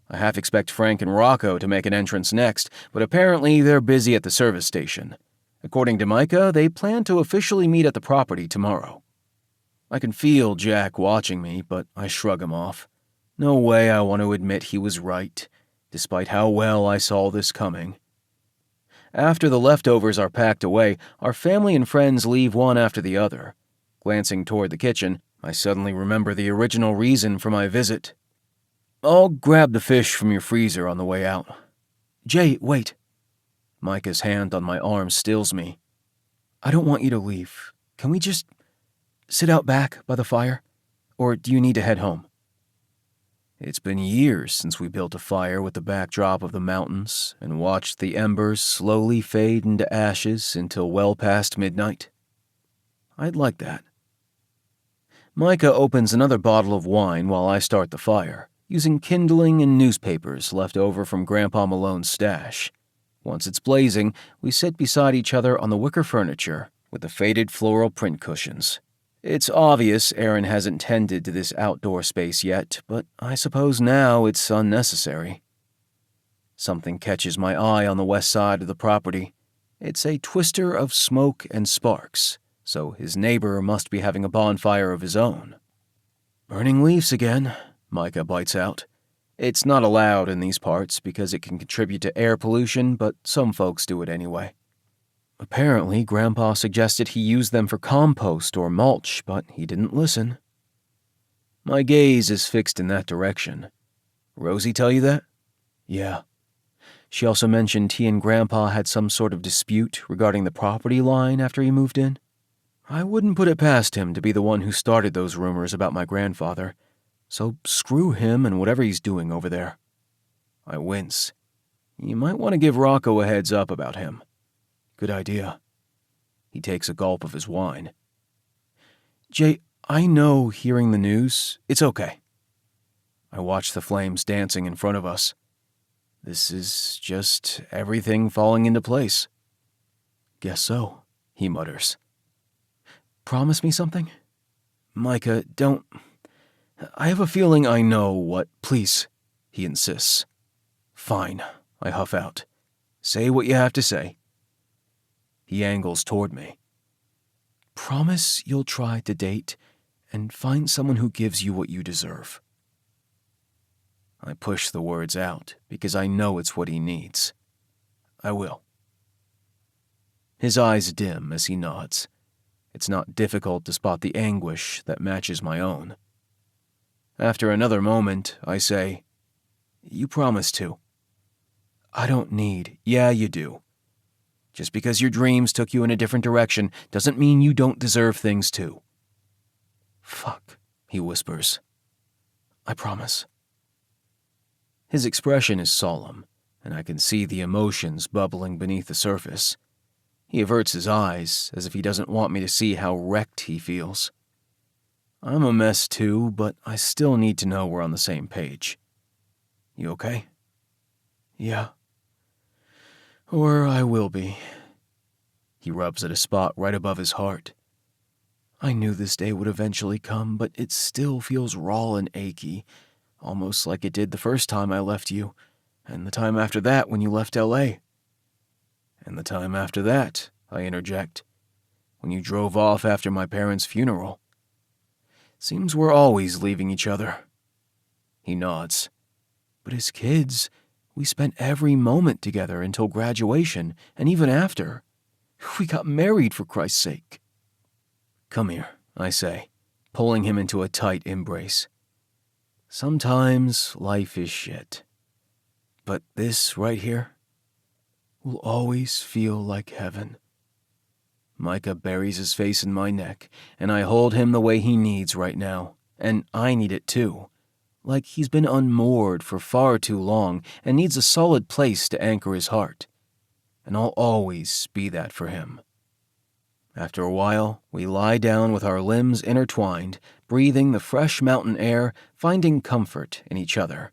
Speaker 2: I half expect Frank and Rocco to make an entrance next, but apparently they're busy at the service station. According to Micah, they plan to officially meet at the property tomorrow. I can feel Jack watching me, but I shrug him off. No way I want to admit he was right, despite how well I saw this coming. After the leftovers are packed away, our family and friends leave one after the other. Glancing toward the kitchen, I suddenly remember the original reason for my visit. I'll grab the fish from your freezer on the way out. Jay, wait. Micah's hand on my arm stills me. I don't want you to leave. Can we just sit out back by the fire? Or do you need to head home? It's been years since we built a fire with the backdrop of the mountains and watched the embers slowly fade into ashes until well past midnight. I'd like that. Micah opens another bottle of wine while I start the fire, using kindling and newspapers left over from Grandpa Malone's stash. Once it's blazing, we sit beside each other on the wicker furniture with the faded floral print cushions. It's obvious Aaron hasn't tended to this outdoor space yet, but I suppose now it's unnecessary. Something catches my eye on the west side of the property. It's a twister of smoke and sparks, so his neighbor must be having a bonfire of his own. Burning leaves again, Micah bites out. It's not allowed in these parts because it can contribute to air pollution, but some folks do it anyway. Apparently, Grandpa suggested he use them for compost or mulch, but he didn't listen. My gaze is fixed in that direction. Rosie tell you that? Yeah. She also mentioned he and Grandpa had some sort of dispute regarding the property line after he moved in. I wouldn't put it past him to be the one who started those rumors about my grandfather, so screw him and whatever he's doing over there. I wince. You might want to give Rocco a heads up about him. Good idea. He takes a gulp of his wine. Jay, I know hearing the news, it's okay. I watch the flames dancing in front of us. This is just everything falling into place. Guess so, he mutters. Promise me something? Micah, don't... I have a feeling I know what... Please, he insists. Fine, I huff out. Say what you have to say. He angles toward me. Promise you'll try to date and find someone who gives you what you deserve. I push the words out because I know it's what he needs. I will. His eyes dim as he nods. It's not difficult to spot the anguish that matches my own. After another moment, I say, You promise to. I don't need, yeah, you do. Just because your dreams took you in a different direction doesn't mean you don't deserve things too. Fuck, he whispers. I promise. His expression is solemn, and I can see the emotions bubbling beneath the surface. He averts his eyes as if he doesn't want me to see how wrecked he feels. I'm a mess too, but I still need to know we're on the same page. You okay? Yeah. Or I will be. He rubs at a spot right above his heart. I knew this day would eventually come, but it still feels raw and achy, almost like it did the first time I left you, and the time after that when you left L.A. And the time after that, I interject, when you drove off after my parents' funeral. Seems we're always leaving each other. He nods. But as kids, we spent every moment together until graduation, and even after. We got married, for Christ's sake. Come here, I say, pulling him into a tight embrace. Sometimes life is shit. But this right here will always feel like heaven. Micah buries his face in my neck, and I hold him the way he needs right now, and I need it too. Like he's been unmoored for far too long and needs a solid place to anchor his heart. And I'll always be that for him. After a while, we lie down with our limbs intertwined, breathing the fresh mountain air, finding comfort in each other.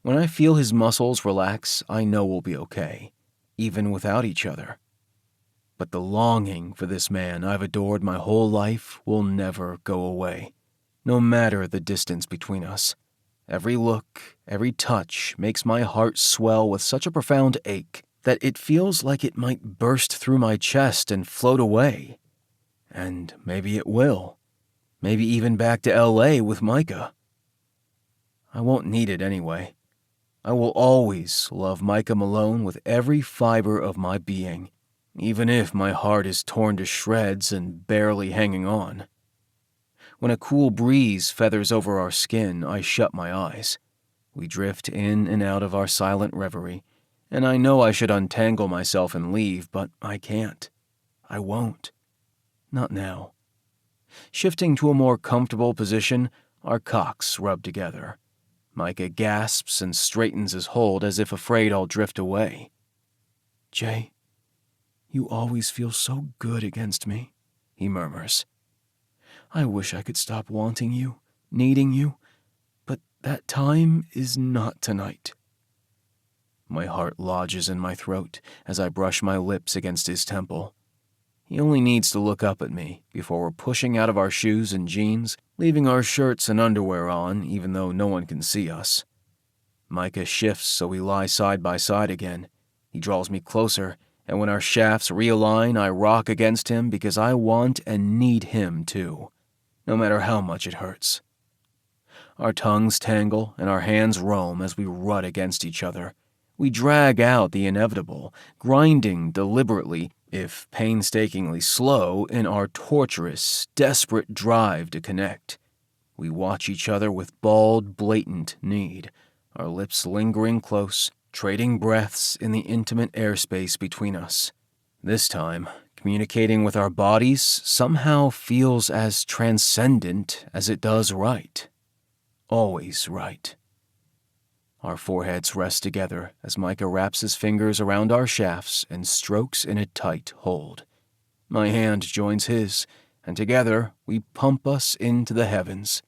Speaker 2: When I feel his muscles relax, I know we'll be okay, even without each other. But the longing for this man I've adored my whole life will never go away, no matter the distance between us. Every look, every touch makes my heart swell with such a profound ache that it feels like it might burst through my chest and float away. And maybe it will. Maybe even back to L.A. with Micah. I won't need it anyway. I will always love Micah Malone with every fiber of my being, even if my heart is torn to shreds and barely hanging on. When a cool breeze feathers over our skin, I shut my eyes. We drift in and out of our silent reverie, and I know I should untangle myself and leave, but I can't. I won't. Not now. Shifting to a more comfortable position, our cocks rub together. Micah gasps and straightens his hold as if afraid I'll drift away. Jay, you always feel so good against me, he murmurs. I wish I could stop wanting you, needing you, but that time is not tonight. My heart lodges in my throat as I brush my lips against his temple. He only needs to look up at me before we're pushing out of our shoes and jeans, leaving our shirts and underwear on even though no one can see us. Micah shifts so we lie side by side again. He draws me closer, and when our shafts realign, I rock against him because I want and need him too, no matter how much it hurts. Our tongues tangle and our hands roam as we rut against each other. We drag out the inevitable, grinding deliberately, if painstakingly slow, in our torturous, desperate drive to connect. We watch each other with bald, blatant need, our lips lingering close, trading breaths in the intimate airspace between us. This time, communicating with our bodies somehow feels as transcendent as it does right. Always right. Our foreheads rest together as Micah wraps his fingers around our shafts and strokes in a tight hold. My hand joins his, and together we pump us into the heavens.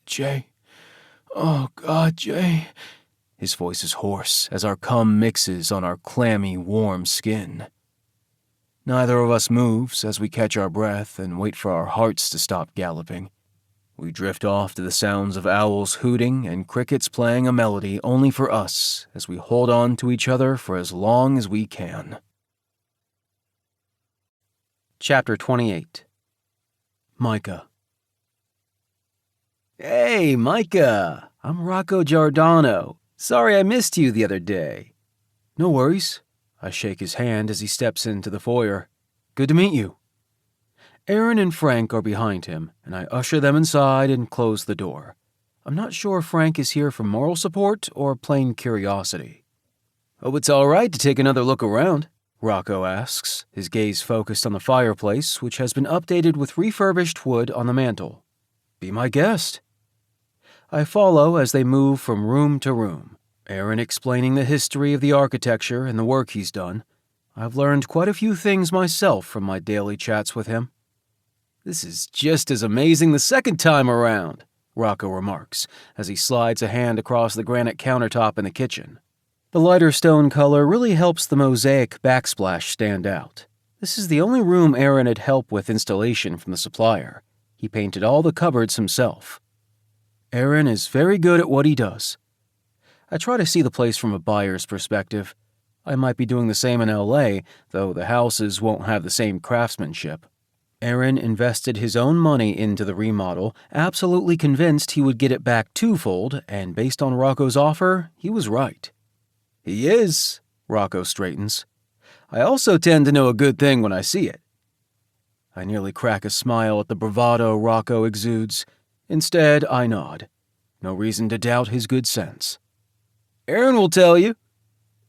Speaker 2: Jay. Oh, God, Jay. His voice is hoarse as our cum mixes on our clammy, warm skin. Neither of us moves as we catch our breath and wait for our hearts to stop galloping. We drift off to the sounds of owls hooting and crickets playing a melody only for us as we hold on to each other for as long as we can. Chapter 28. Micah. Hey, Micah! I'm Rocco Giordano. Sorry I missed you the other day. No worries. I shake his hand as he steps into the foyer. Good to meet you. Aaron and Frank are behind him, and I usher them inside and close the door. I'm not sure if Frank is here for moral support or plain curiosity. Hope it's all right to take another look around, Rocco asks, his gaze focused on the fireplace, which has been updated with refurbished wood on the mantel. Be my guest. I follow as they move from room to room, Aaron explaining the history of the architecture and the work he's done. I've learned quite a few things myself from my daily chats with him. This is just as amazing the second time around, Rocco remarks, as he slides a hand across the granite countertop in the kitchen. The lighter stone color really helps the mosaic backsplash stand out. This is the only room Aaron had help with installation from the supplier. He painted all the cupboards himself. Aaron is very good at what he does. I try to see the place from a buyer's perspective. I might be doing the same in LA, though the houses won't have the same craftsmanship. Aaron invested his own money into the remodel, absolutely convinced he would get it back twofold, and based on Rocco's offer, he was right. He is, Rocco straightens. I also tend to know a good thing when I see it. I nearly crack a smile at the bravado Rocco exudes. Instead, I nod. No reason to doubt his good sense. Aaron will tell you.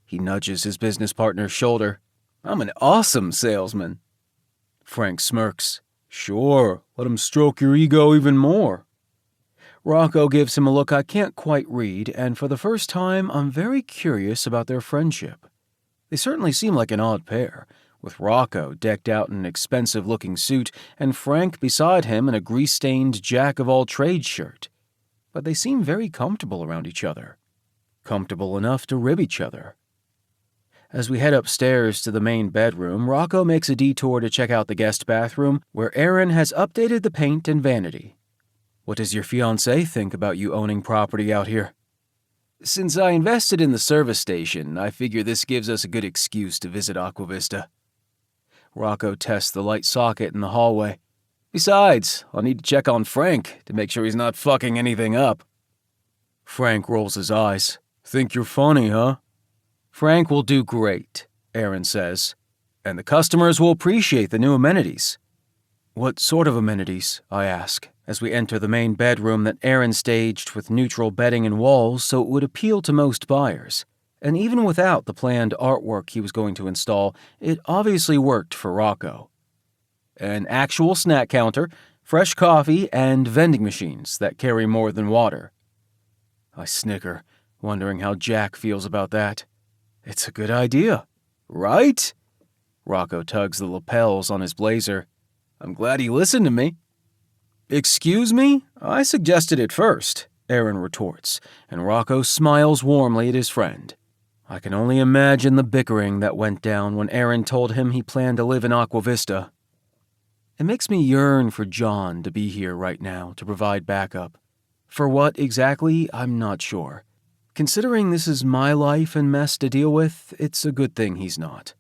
Speaker 2: He nudges his business partner's shoulder. I'm an awesome salesman. Frank smirks. Sure, let him stroke your ego even more. Rocco gives him a look I can't quite read, and for the first time, I'm very curious about their friendship. They certainly seem like an odd pair, with Rocco decked out in an expensive-looking suit and Frank beside him in a grease-stained jack-of-all-trades shirt. But they seem very comfortable around each other. Comfortable enough to rib each other. As we head upstairs to the main bedroom, Rocco makes a detour to check out the guest bathroom, where Aaron has updated the paint and vanity. What does your fiancé think about you owning property out here? Since I invested in the service station, I figure this gives us a good excuse to visit Aqua Vista. Rocco tests the light socket in the hallway. Besides, I'll need to check on Frank to make sure he's not fucking anything up. Frank rolls his eyes. Think you're funny, huh? Frank will do great, Aaron says, and the customers will appreciate the new amenities. What sort of amenities? I ask, as we enter the main bedroom that Aaron staged with neutral bedding and walls so it would appeal to most buyers. And even without the planned artwork he was going to install, it obviously worked for Rocco. An actual snack counter, fresh coffee, and vending machines that carry more than water. I snicker, wondering how Jack feels about that. It's a good idea, right? Rocco tugs the lapels on his blazer. I'm glad he listened to me. Excuse me? I suggested it first, Aaron retorts, and Rocco smiles warmly at his friend. I can only imagine the bickering that went down when Aaron told him he planned to live in Aqua Vista. It makes me yearn for John to be here right now to provide backup. For what exactly, I'm not sure. Considering this is my life and mess to deal with, it's a good thing he's not.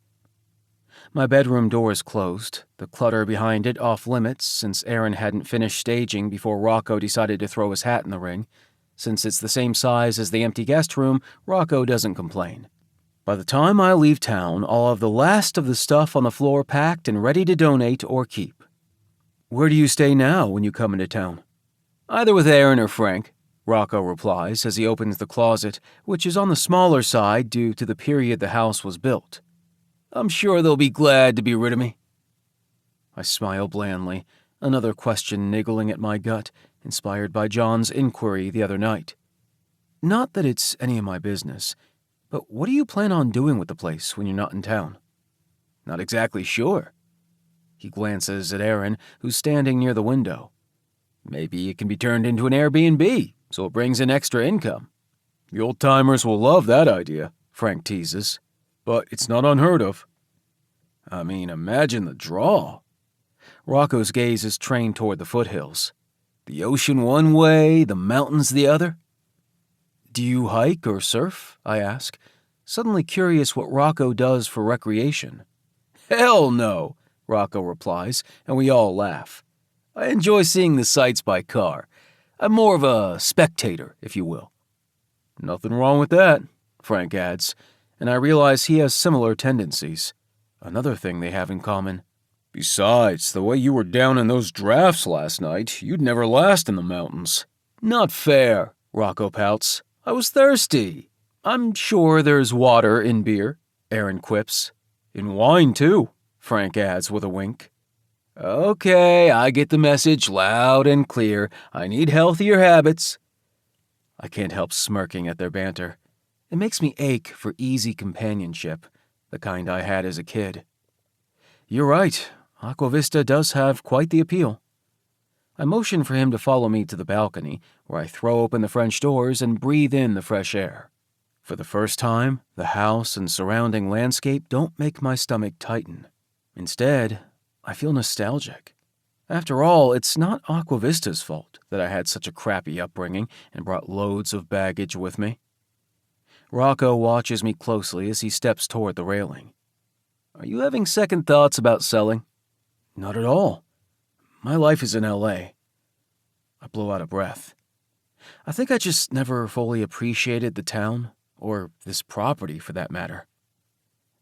Speaker 2: My bedroom door is closed, the clutter behind it off limits since Aaron hadn't finished staging before Rocco decided to throw his hat in the ring. Since it's the same size as the empty guest room, Rocco doesn't complain. By the time I leave town, I'll have the last of the stuff on the floor packed and ready to donate or keep. Where do you stay now when you come into town? Either with Aaron or Frank, Rocco replies as he opens the closet, which is on the smaller side due to the period the house was built. I'm sure they'll be glad to be rid of me. I smile blandly, another question niggling at my gut, inspired by John's inquiry the other night. Not that it's any of my business, but what do you plan on doing with the place when you're not in town? Not exactly sure. He glances at Aaron, who's standing near the window. Maybe it can be turned into an Airbnb, so it brings in extra income. The old-timers will love that idea, Frank teases. But it's not unheard of. I mean, imagine the draw. Rocco's gaze is trained toward the foothills. The ocean one way, the mountains the other? Do you hike or surf? I ask, suddenly curious what Rocco does for recreation. Hell no, Rocco replies, and we all laugh. I enjoy seeing the sights by car. I'm more of a spectator, if you will. Nothing wrong with that, Frank adds, and I realize he has similar tendencies. Another thing they have in common. Besides, the way you were down in those drafts last night, you'd never last in the mountains. Not fair, Rocco pouts. I was thirsty. I'm sure there's water in beer, Aaron quips. In wine, too, Frank adds with a wink. Okay, I get the message loud and clear. I need healthier habits. I can't help smirking at their banter. It makes me ache for easy companionship, the kind I had as a kid. You're right, Aqua Vista does have quite the appeal. I motion for him to follow me to the balcony, where I throw open the French doors and breathe in the fresh air. For the first time, the house and surrounding landscape don't make my stomach tighten. Instead, I feel nostalgic. After all, it's not Aqua Vista's fault that I had such a crappy upbringing and brought loads of baggage with me. Rocco watches me closely as he steps toward the railing. Are you having second thoughts about selling? Not at all. My life is in L.A. I blow out a breath. I think I just never fully appreciated the town, or this property for that matter.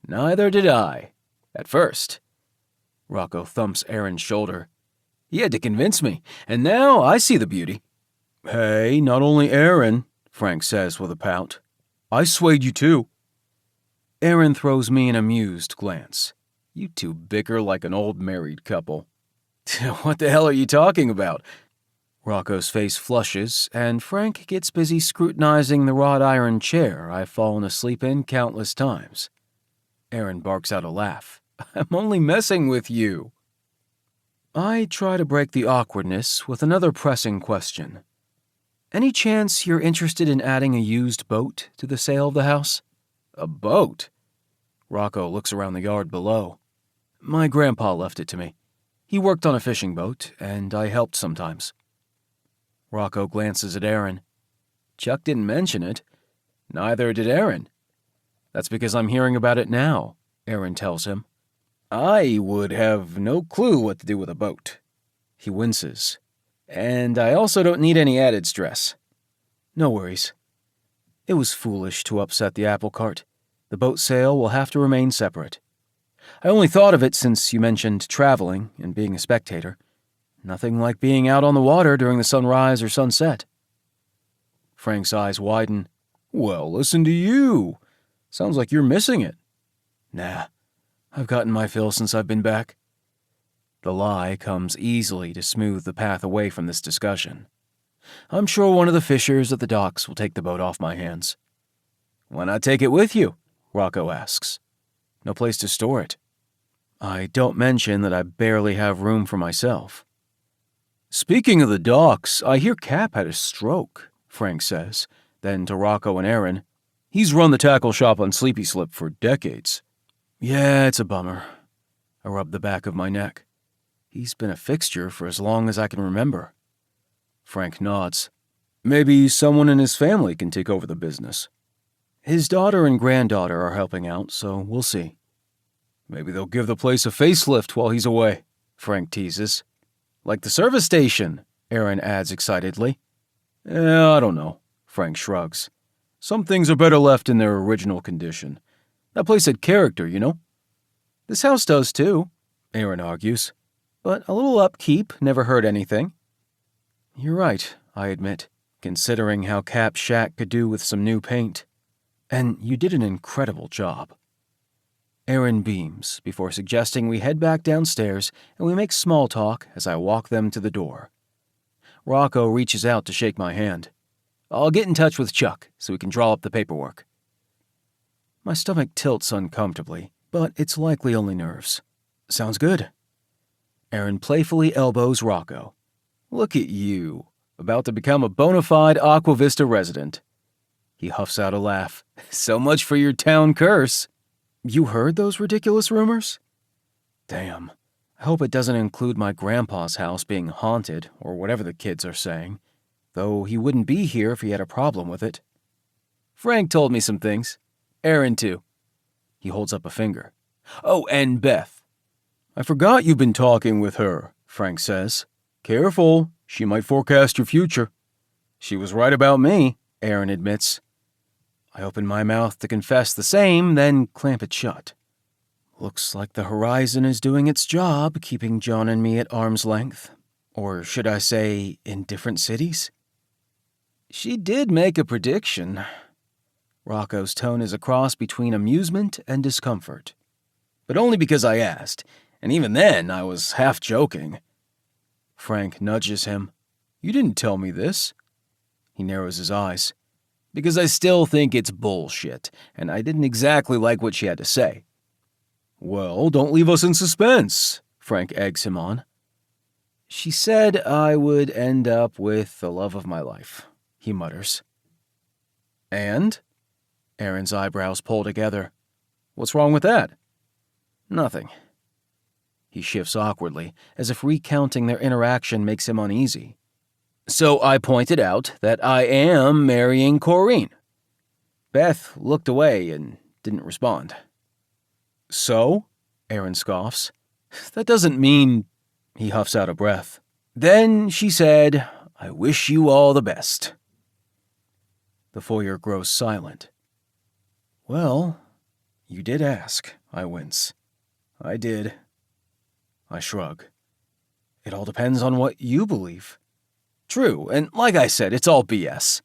Speaker 2: Neither did I, at first. Rocco thumps Aaron's shoulder. He had to convince me, and now I see the beauty. Hey, not only Aaron, Frank says with a pout. I swayed you too. Aaron throws me an amused glance. You two bicker like an old married couple. What the hell are you talking about? Rocco's face flushes, and Frank gets busy scrutinizing the wrought iron chair I've fallen asleep in countless times. Aaron barks out a laugh. I'm only messing with you. I try to break the awkwardness with another pressing question. Any chance you're interested in adding a used boat to the sale of the house? A boat? Rocco looks around the yard below. My grandpa left it to me. He worked on a fishing boat, and I helped sometimes. Rocco glances at Aaron. Chuck didn't mention it. Neither did Aaron. That's because I'm hearing about it now, Aaron tells him. I would have no clue what to do with a boat. He winces. And I also don't need any added stress. No worries. It was foolish to upset the apple cart. The boat sale will have to remain separate. I only thought of it since you mentioned traveling and being a spectator. Nothing like being out on the water during the sunrise or sunset. Frank's eyes widen. Well, listen to you. Sounds like you're missing it. Nah, I've gotten my fill since I've been back. The lie comes easily to smooth the path away from this discussion. I'm sure one of the fishers at the docks will take the boat off my hands. Why not take it with you? Rocco asks. No place to store it. I don't mention that I barely have room for myself. Speaking of the docks, I hear Cap had a stroke, Frank says. Then to Rocco and Aaron, he's run the tackle shop on Sleepy Slip for decades. Yeah, it's a bummer. I rub the back of my neck. He's been a fixture for as long as I can remember. Frank nods. Maybe someone in his family can take over the business. His daughter and granddaughter are helping out, so we'll see. Maybe they'll give the place a facelift while he's away, Frank teases. Like the service station, Aaron adds excitedly. I don't know, Frank shrugs. Some things are better left in their original condition. That place had character, you know? This house does too, Aaron argues. But a little upkeep never hurt anything. You're right, I admit, considering how Cap's shack could do with some new paint. And you did an incredible job. Aaron beams before suggesting we head back downstairs and we make small talk as I walk them to the door. Rocco reaches out to shake my hand. I'll get in touch with Chuck so we can draw up the paperwork. My stomach tilts uncomfortably, but it's likely only nerves. Sounds good. Aaron playfully elbows Rocco. Look at you, about to become a bona fide Aqua Vista resident. He huffs out a laugh. So much for your town curse. You heard those ridiculous rumors? Damn, I hope it doesn't include my grandpa's house being haunted or whatever the kids are saying, though he wouldn't be here if he had a problem with it. Frank told me some things. Aaron, too. He holds up a finger. Oh, and Beth. I forgot you've been talking with her, Frank says. Careful, she might forecast your future. She was right about me, Aaron admits. I open my mouth to confess the same, then clamp it shut. Looks like the horizon is doing its job, keeping John and me at arm's length. Or should I say, in different cities? She did make a prediction. Rocco's tone is a cross between amusement and discomfort. But only because I asked, and even then I was half joking. Frank nudges him. You didn't tell me this. He narrows his eyes. Because I still think it's bullshit, and I didn't exactly like what she had to say. Well, don't leave us in suspense, Frank eggs him on. She said I would end up with the love of my life, he mutters. And? Aaron's eyebrows pull together. What's wrong with that? Nothing. He shifts awkwardly, as if recounting their interaction makes him uneasy. So I pointed out that I am marrying Corrine. Beth looked away and didn't respond. So? Aaron scoffs. That doesn't mean... He huffs out a breath. Then she said, I wish you all the best. The foyer grows silent. Well, you did ask, I wince. I did. I shrug. It all depends on what you believe. True, and like I said, it's all BS.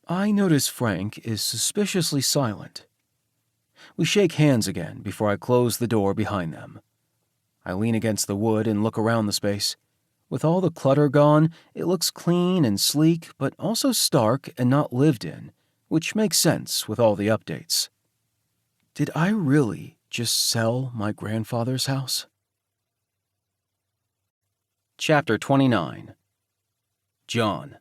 Speaker 2: I notice Frank is suspiciously silent. We shake hands again before I close the door behind them. I lean against the wood and look around the space. With all the clutter gone, it looks clean and sleek, but also stark and not lived in, which makes sense with all the updates. Did I really just sell my grandfather's house? Chapter 29. John.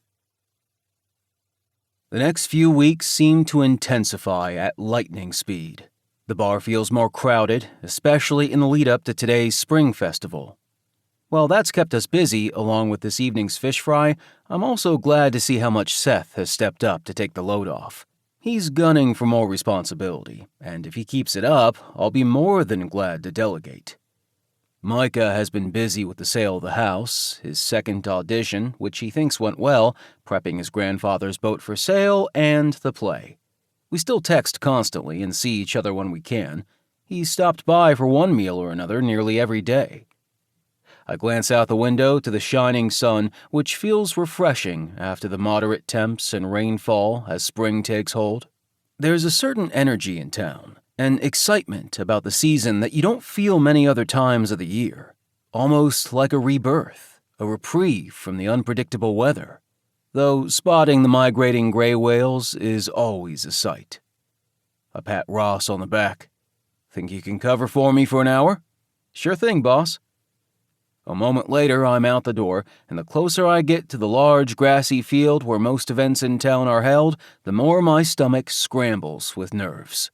Speaker 2: The next few weeks seem to intensify at lightning speed. The bar feels more crowded, especially in the lead-up to today's spring festival. While that's kept us busy along with this evening's fish fry, I'm also glad to see how much Seth has stepped up to take the load off. He's gunning for more responsibility, and if he keeps it up, I'll be more than glad to delegate. Micah has been busy with the sale of the house, his second audition, which he thinks went well, prepping his grandfather's boat for sale, and the play. We still text constantly and see each other when we can. He's stopped by for one meal or another nearly every day. I glance out the window to the shining sun, which feels refreshing after the moderate temps and rainfall as spring takes hold. There's a certain energy in town, an excitement about the season that you don't feel many other times of the year. Almost like a rebirth, a reprieve from the unpredictable weather. Though spotting the migrating gray whales is always a sight. I pat Ross on the back. Think you can cover for me for an hour? Sure thing, boss. A moment later, I'm out the door, and the closer I get to the large grassy field where most events in town are held, the more my stomach scrambles with nerves.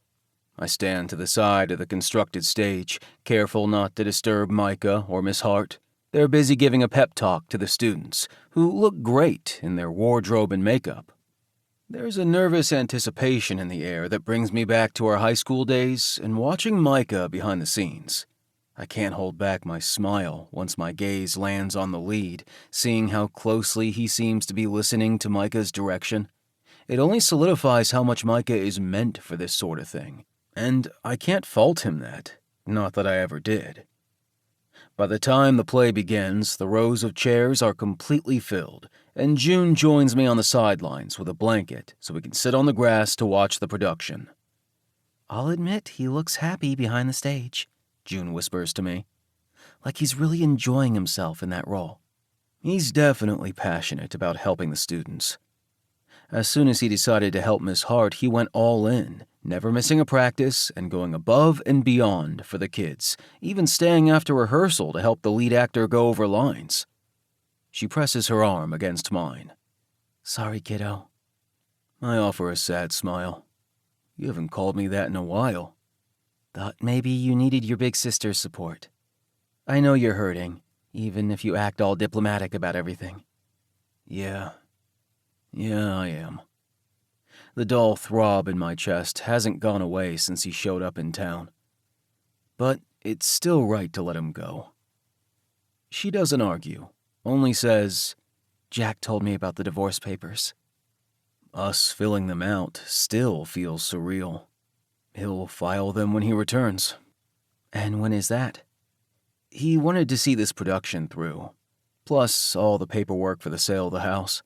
Speaker 2: I stand to the side of the constructed stage, careful not to disturb Micah or Miss Hart. They're busy giving a pep talk to the students, who look great in their wardrobe and makeup. There's a nervous anticipation in the air that brings me back to our high school days and watching Micah behind the scenes. I can't hold back my smile once my gaze lands on the lead, seeing how closely he seems to be listening to Micah's direction. It only solidifies how much Micah is meant for this sort of thing, and I can't fault him that, not that I ever did. By the time the play begins, the rows of chairs are completely filled, and June joins me on the sidelines with a blanket so we can sit on the grass to watch the production. I'll admit he looks happy behind the stage, June whispers to me, like he's really enjoying himself in that role. He's definitely passionate about helping the students. As soon as he decided to help Miss Hart, he went all in, never missing a practice and going above and beyond for the kids, even staying after rehearsal to help the lead actor go over lines. She presses her arm against mine. Sorry, kiddo. I offer a sad smile. You haven't called me that in a while. Thought maybe you needed your big sister's support. I know you're hurting, even if you act all diplomatic about everything. Yeah, I am. The dull throb in my chest hasn't gone away since he showed up in town. But it's still right to let him go. She doesn't argue, only says, Jack told me about the divorce papers. Us filling them out still feels surreal. He'll file them when he returns. And when is that? He wanted to see this production through, plus all the paperwork for the sale of the house.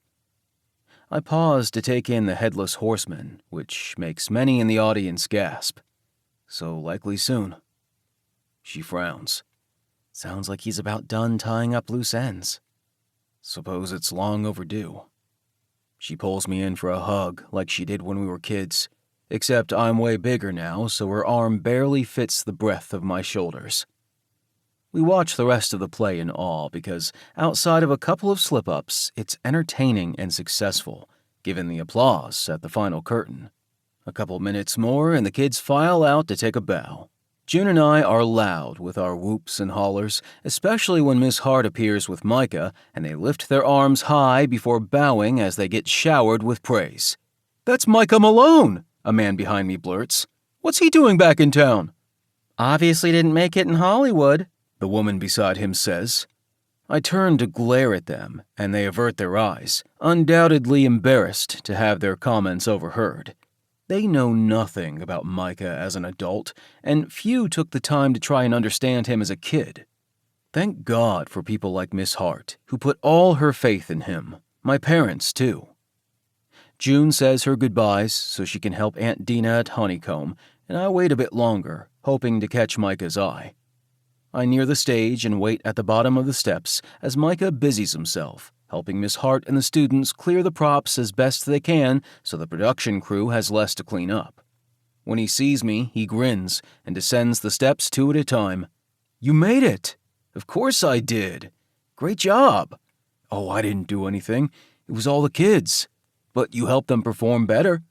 Speaker 2: I paused to take in the headless horseman, which makes many in the audience gasp. So likely soon. She frowns. Sounds like he's about done tying up loose ends. Suppose it's long overdue. She pulls me in for a hug like she did when we were kids, except I'm way bigger now, so her arm barely fits the breadth of my shoulders. We watch the rest of the play in awe because, outside of a couple of slip-ups, it's entertaining and successful, given the applause at the final curtain. A couple minutes more and the kids file out to take a bow. June and I are loud with our whoops and hollers, especially when Miss Hart appears with Micah and they lift their arms high before bowing as they get showered with praise. "That's Micah Malone," a man behind me blurts. "What's he doing back in town?" "Obviously didn't make it in Hollywood," the woman beside him says. I turn to glare at them, and they avert their eyes, undoubtedly embarrassed to have their comments overheard. They know nothing about Micah as an adult, and few took the time to try and understand him as a kid. Thank God for people like Miss Hart, who put all her faith in him. My parents, too. June says her goodbyes so she can help Aunt Dina at Honeycomb, and I wait a bit longer, hoping to catch Micah's eye. I near the stage and wait at the bottom of the steps as Micah busies himself, helping Miss Hart and the students clear the props as best they can so the production crew has less to clean up. When he sees me, he grins and descends the steps 2 at a time. "You made it!" "Of course I did. Great job." "Oh, I didn't do anything. It was all the kids. But you helped them perform better."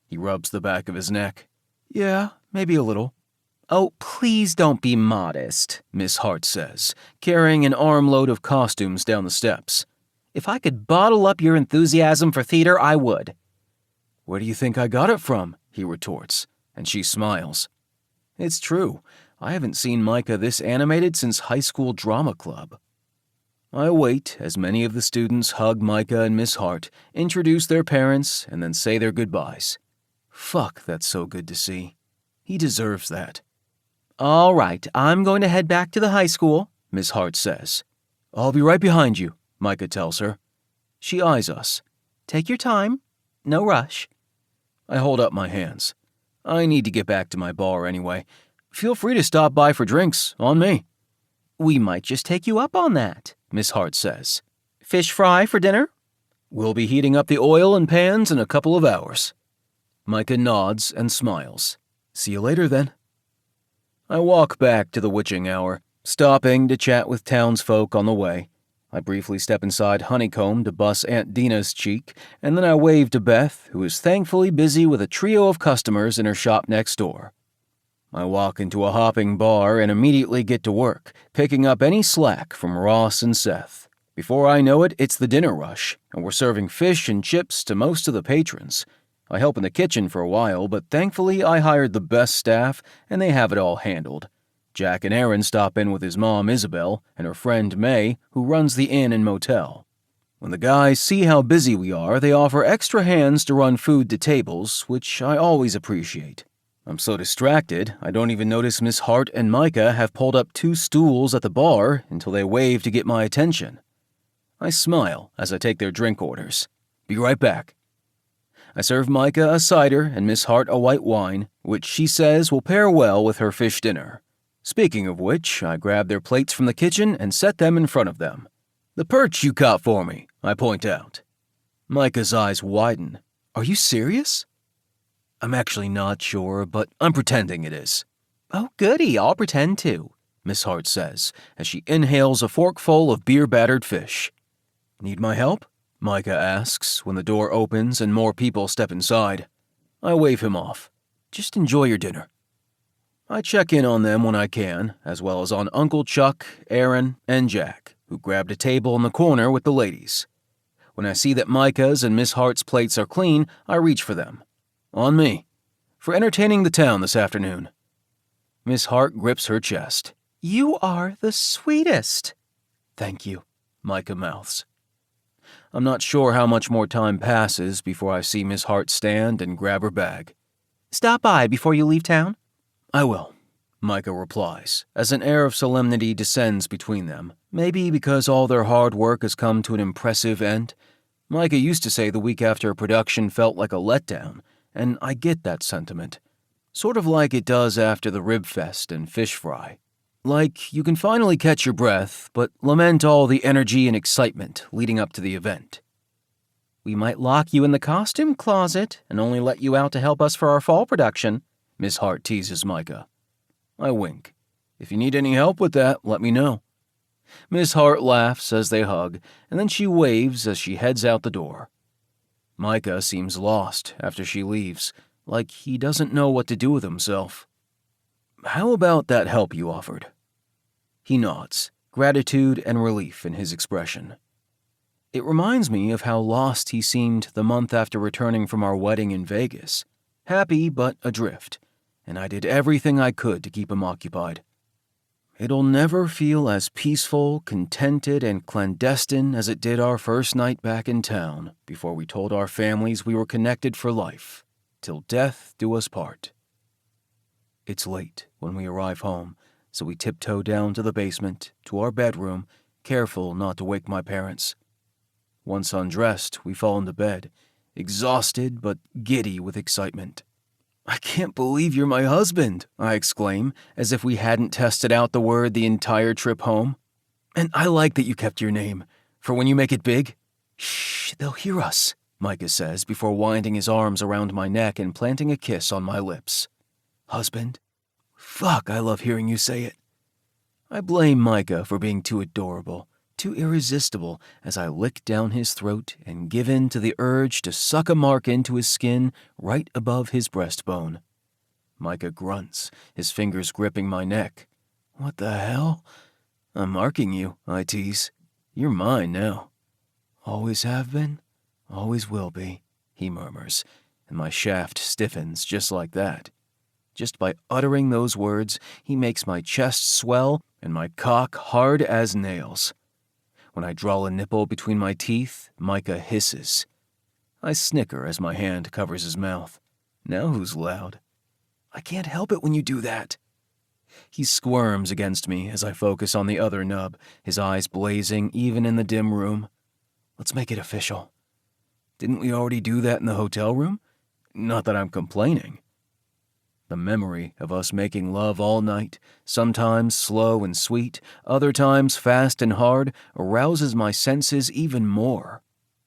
Speaker 2: He rubs the back of his neck. "Yeah, maybe a little." "Oh, please don't be modest," Miss Hart says, carrying an armload of costumes down the steps. "If I could bottle up your enthusiasm for theater, I would." "Where do you think I got it from?" he retorts, and she smiles. It's true. I haven't seen Micah this animated since high school drama club. I wait as many of the students hug Micah and Miss Hart, introduce their parents, and then say their goodbyes. Fuck, that's so good to see. He deserves that. "All right, I'm going to head back to the high school," Miss Hart says. "I'll be right behind you," Micah tells her. She eyes us. "Take your time. No rush." I hold up my hands. I need to get back to my bar anyway. Feel free to stop by for drinks, on me. "We might just take you up on that," Miss Hart says. "Fish fry for dinner?" "We'll be heating up the oil and pans in a couple of hours." Micah nods and smiles. "See you later, then." I walk back to the witching hour, stopping to chat with townsfolk on the way. I briefly step inside Honeycomb to buss Aunt Dina's cheek, and then I wave to Beth, who is thankfully busy with a trio of customers in her shop next door. I walk into a hopping bar and immediately get to work, picking up any slack from Ross and Seth. Before I know it, it's the dinner rush, and we're serving fish and chips to most of the patrons. I help in the kitchen for a while, but thankfully I hired the best staff, and they have it all handled. Jack and Aaron stop in with his mom, Isabel, and her friend, May, who runs the inn and motel. When the guys see how busy we are, they offer extra hands to run food to tables, which I always appreciate. I'm so distracted, I don't even notice Miss Hart and Micah have pulled up 2 stools at the bar until they wave to get my attention. I smile as I take their drink orders. Be right back. I serve Micah a cider and Miss Hart a white wine, which she says will pair well with her fish dinner. Speaking of which, I grab their plates from the kitchen and set them in front of them. "The perch you caught for me," I point out. Micah's eyes widen. "Are you serious?" I'm actually not sure, but I'm pretending it is. "Oh, goody, I'll pretend too," Miss Hart says, as she inhales a forkful of beer-battered fish. "Need my help?" Micah asks when the door opens and more people step inside. I wave him off. "Just enjoy your dinner." I check in on them when I can, as well as on Uncle Chuck, Aaron, and Jack, who grabbed a table in the corner with the ladies. When I see that Micah's and Miss Hart's plates are clean, I reach for them. On me. For entertaining the town this afternoon. Miss Hart grips her chest. You are the sweetest. Thank you, Micah mouths. I'm not sure how much more time passes before I see Miss Hart stand and grab her bag. Stop by before you leave town? I will, Micah replies, as an air of solemnity descends between them, maybe because all their hard work has come to an impressive end. Micah used to say the week after a production felt like a letdown, and I get that sentiment. Sort of like it does after the rib fest and fish fry. Like you can finally catch your breath, but lament all the energy and excitement leading up to the event. We might lock you in the costume closet and only let you out to help us for our fall production, Miss Hart teases Micah. I wink. If you need any help with that, let me know. Miss Hart laughs as they hug, and then she waves as she heads out the door. Micah seems lost after she leaves, like he doesn't know what to do with himself. How about that help you offered? He nods, gratitude and relief in his expression. It reminds me of how lost he seemed the month after returning from our wedding in Vegas. Happy but adrift, and I did everything I could to keep him occupied. It'll never feel as peaceful, contented, and clandestine as it did our first night back in town before we told our families we were connected for life, till death do us part. It's late when we arrive home, so we tiptoe down to the basement, to our bedroom, careful not to wake my parents. Once undressed, we fall into bed, exhausted but giddy with excitement. I can't believe you're my husband, I exclaim, as if we hadn't tested out the word the entire trip home. And I like that you kept your name, for when you make it big. Shh, they'll hear us, Micah says before winding his arms around my neck and planting a kiss on my lips. Husband? Fuck, I love hearing you say it. I blame Micah for being too adorable, too irresistible, as I lick down his throat and give in to the urge to suck a mark into his skin right above his breastbone. Micah grunts, his fingers gripping my neck. What the hell? I'm marking you, I tease. You're mine now. Always have been, always will be, he murmurs, and my shaft stiffens just like that. Just by uttering those words, he makes my chest swell and my cock hard as nails. When I draw a nipple between my teeth, Micah hisses. I snicker as my hand covers his mouth. Now who's loud? I can't help it when you do that. He squirms against me as I focus on the other nub, his eyes blazing even in the dim room. Let's make it official. Didn't we already do that in the hotel room? Not that I'm complaining. The memory of us making love all night, sometimes slow and sweet, other times fast and hard, arouses my senses even more.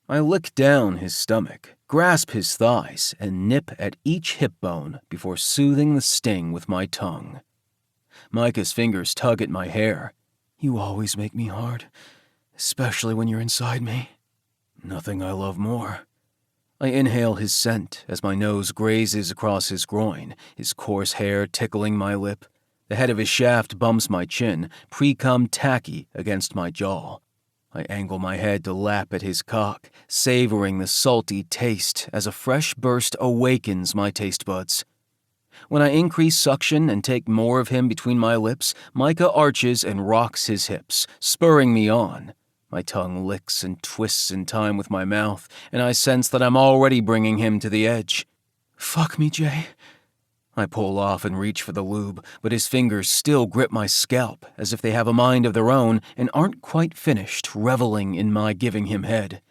Speaker 2: I lick down his stomach, grasp his thighs, and nip at each hip bone before soothing the sting with my tongue. Micah's fingers tug at my hair. You always make me hard, especially when you're inside me. Nothing I love more. I inhale his scent as my nose grazes across his groin, his coarse hair tickling my lip. The head of his shaft bumps my chin, pre-cum tacky against my jaw. I angle my head to lap at his cock, savoring the salty taste as a fresh burst awakens my taste buds. When I increase suction and take more of him between my lips, Micah arches and rocks his hips, spurring me on. My tongue licks and twists in time with my mouth, and I sense that I'm already bringing him to the edge. Fuck me, Jay. I pull off and reach for the lube, but his fingers still grip my scalp as if they have a mind of their own and aren't quite finished reveling in my giving him head.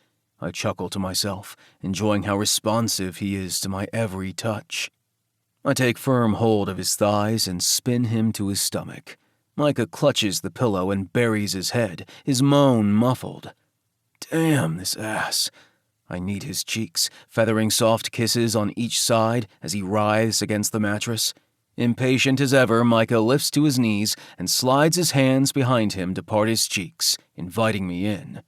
Speaker 2: I chuckle to myself, enjoying how responsive he is to my every touch. I take firm hold of his thighs and spin him to his stomach. Micah clutches the pillow and buries his head, his moan muffled. Damn, this ass. I knead his cheeks, feathering soft kisses on each side as he writhes against the mattress. Impatient as ever, Micah lifts to his knees and slides his hands behind him to part his cheeks, inviting me in.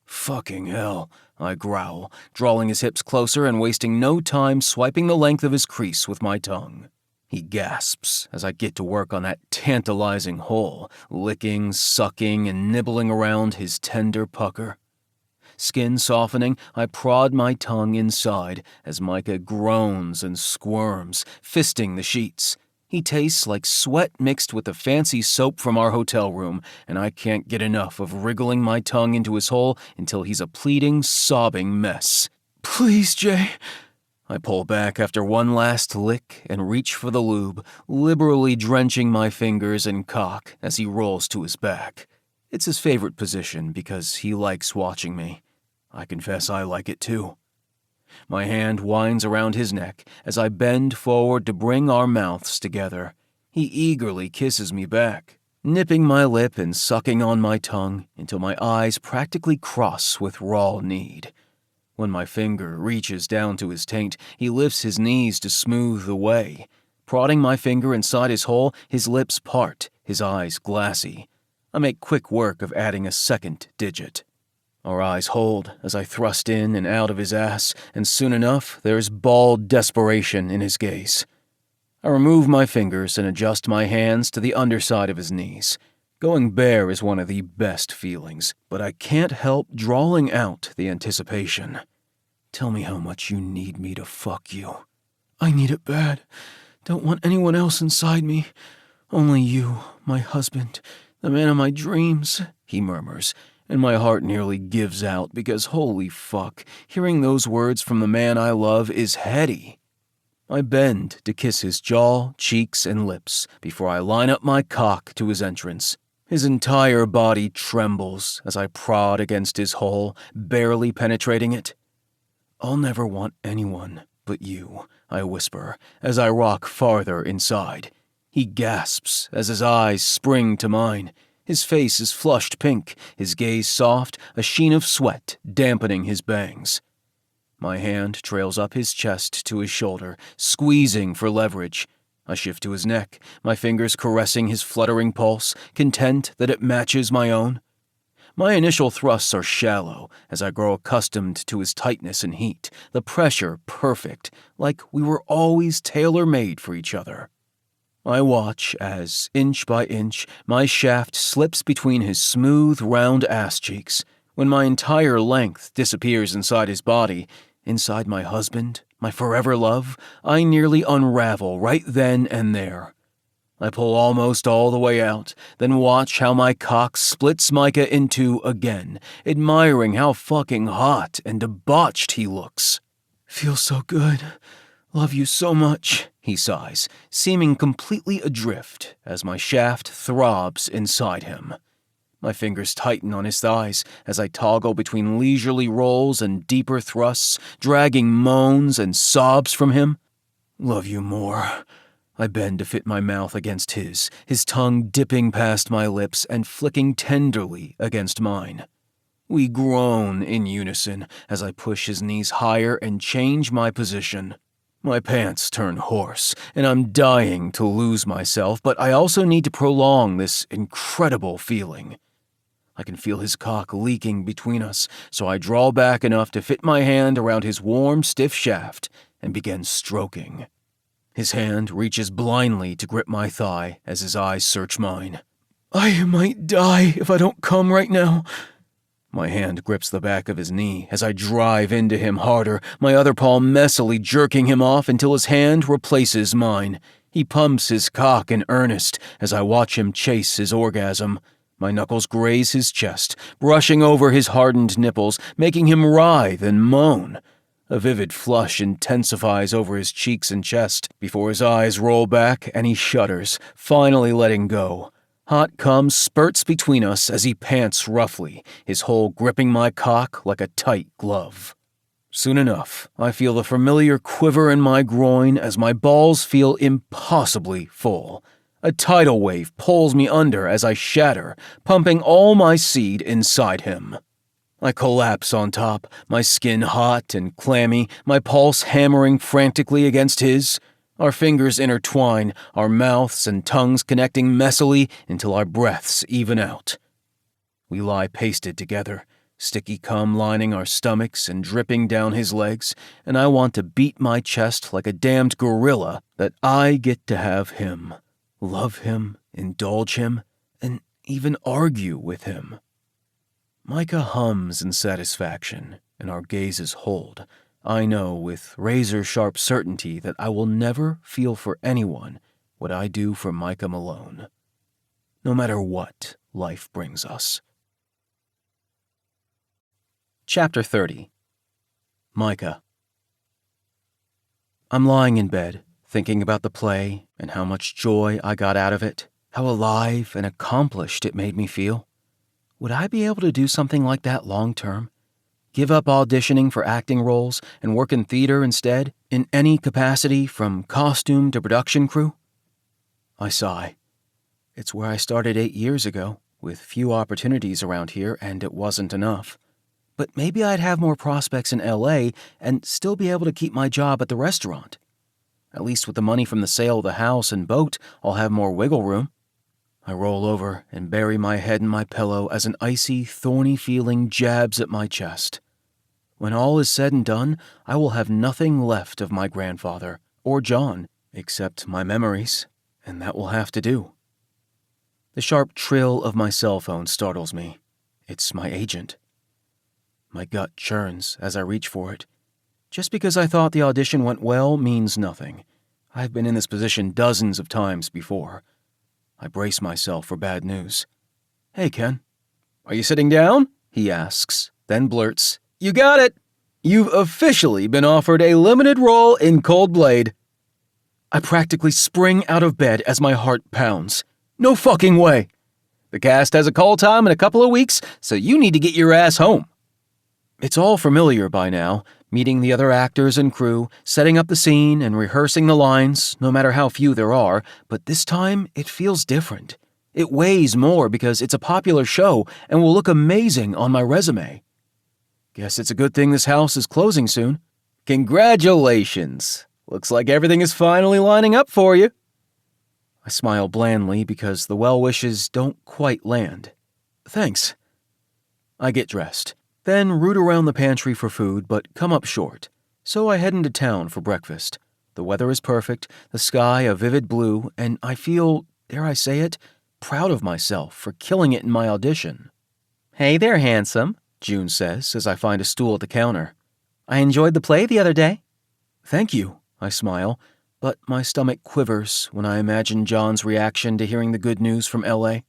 Speaker 2: Fucking hell, I growl, drawing his hips closer and wasting no time swiping the length of his crease with my tongue. He gasps as I get to work on that tantalizing hole, licking, sucking, and nibbling around his tender pucker. Skin softening, I prod my tongue inside as Micah groans and squirms, fisting the sheets. He tastes like sweat mixed with the fancy soap from our hotel room, and I can't get enough of wriggling my tongue into his hole until he's a pleading, sobbing mess. "Please, Jay." I pull back after one last lick and reach for the lube, liberally drenching my fingers and cock as he rolls to his back. It's his favorite position because he likes watching me. I confess I like it too. My hand winds around his neck as I bend forward to bring our mouths together. He eagerly kisses me back, nipping my lip and sucking on my tongue until my eyes practically cross with raw need. When my finger reaches down to his taint, he lifts his knees to smooth the way. Prodding my finger inside his hole, his lips part, his eyes glassy. I make quick work of adding a second digit. Our eyes hold as I thrust in and out of his ass, and soon enough, there's bald desperation in his gaze. I remove my fingers and adjust my hands to the underside of his knees. Going bare is one of the best feelings, but I can't help drawling out the anticipation. Tell me how much you need me to fuck you. I need it bad. Don't want anyone else inside me. Only you, my husband, the man of my dreams, he murmurs, and my heart nearly gives out because holy fuck, hearing those words from the man I love is heady. I bend to kiss his jaw, cheeks, and lips before I line up my cock to his entrance. His entire body trembles as I prod against his hole, barely penetrating it. I'll never want anyone but you, I whisper, as I rock farther inside. He gasps as his eyes spring to mine. His face is flushed pink, his gaze soft, a sheen of sweat dampening his bangs. My hand trails up his chest to his shoulder, squeezing for leverage. I shift to his neck, my fingers caressing his fluttering pulse, content that it matches my own. My initial thrusts are shallow as I grow accustomed to his tightness and heat, the pressure perfect, like we were always tailor-made for each other. I watch as, inch by inch, my shaft slips between his smooth, round ass cheeks. When my entire length disappears inside his body, inside my husband, my forever love, I nearly unravel right then and there. I pull almost all the way out, then watch how my cock splits Micah in two again, admiring how fucking hot and debauched he looks. Feels so good. Love you so much, he sighs, seeming completely adrift as my shaft throbs inside him. My fingers tighten on his thighs as I toggle between leisurely rolls and deeper thrusts, dragging moans and sobs from him. Love you more. I bend to fit my mouth against his tongue dipping past my lips and flicking tenderly against mine. We groan in unison as I push his knees higher and change my position. My pants turn hoarse, and I'm dying to lose myself, but I also need to prolong this incredible feeling. I can feel his cock leaking between us, so I draw back enough to fit my hand around his warm, stiff shaft and begin stroking. His hand reaches blindly to grip my thigh as his eyes search mine. I might die if I don't come right now. My hand grips the back of his knee as I drive into him harder, my other palm messily jerking him off until his hand replaces mine. He pumps his cock in earnest as I watch him chase his orgasm. My knuckles graze his chest, brushing over his hardened nipples, making him writhe and moan. A vivid flush intensifies over his cheeks and chest before his eyes roll back and he shudders, finally letting go. Hot cum spurts between us as he pants roughly, his hole gripping my cock like a tight glove. Soon enough, I feel the familiar quiver in my groin as my balls feel impossibly full. A tidal wave pulls me under as I shatter, pumping all my seed inside him. I collapse on top, my skin hot and clammy, my pulse hammering frantically against his. Our fingers intertwine, our mouths and tongues connecting messily until our breaths even out. We lie pasted together, sticky cum lining our stomachs and dripping down his legs, and I want to beat my chest like a damned gorilla that I get to have him, love him, indulge him, and even argue with him. Micah hums in satisfaction, and our gazes hold. I know with razor-sharp certainty that I will never feel for anyone what I do for Micah Malone, no matter what life brings us. Chapter 30. Micah. I'm lying in bed, thinking about the play and how much joy I got out of it, how alive and accomplished it made me feel. Would I be able to do something like that long term? Give up auditioning for acting roles and work in theater instead, in any capacity from costume to production crew? I sigh. It's where I started 8 years ago, with few opportunities around here, and it wasn't enough. But maybe I'd have more prospects in LA and still be able to keep my job at the restaurant. At least with the money from the sale of the house and boat, I'll have more wiggle room. I roll over and bury my head in my pillow as an icy, thorny feeling jabs at my chest. When all is said and done, I will have nothing left of my grandfather, or John, except my memories, and that will have to do. The sharp trill of my cell phone startles me. It's my agent. My gut churns as I reach for it. Just because I thought the audition went well means nothing. I've been in this position dozens of times before. I brace myself for bad news. "Hey, Ken." "Are you sitting down?" he asks, then blurts, "You got it! You've officially been offered a limited role in Cold Blade." I practically spring out of bed as my heart pounds. No fucking way! "The cast has a call time in a couple of weeks, so you need to get your ass home." It's all familiar by now, meeting the other actors and crew, setting up the scene and rehearsing the lines, no matter how few there are, but this time it feels different. It weighs more because it's a popular show and will look amazing on my resume. Guess it's a good thing this house is closing soon. "Congratulations! Looks like everything is finally lining up for you." I smile blandly because the well wishes don't quite land. "Thanks." I get dressed, then root around the pantry for food but come up short, so I head into town for breakfast. The weather is perfect, the sky a vivid blue, and I feel, dare I say it, proud of myself for killing it in my audition. "Hey there, handsome," June says as I find a stool at the counter. "I enjoyed the play the other day." "Thank you," I smile, but my stomach quivers when I imagine John's reaction to hearing the good news from LA.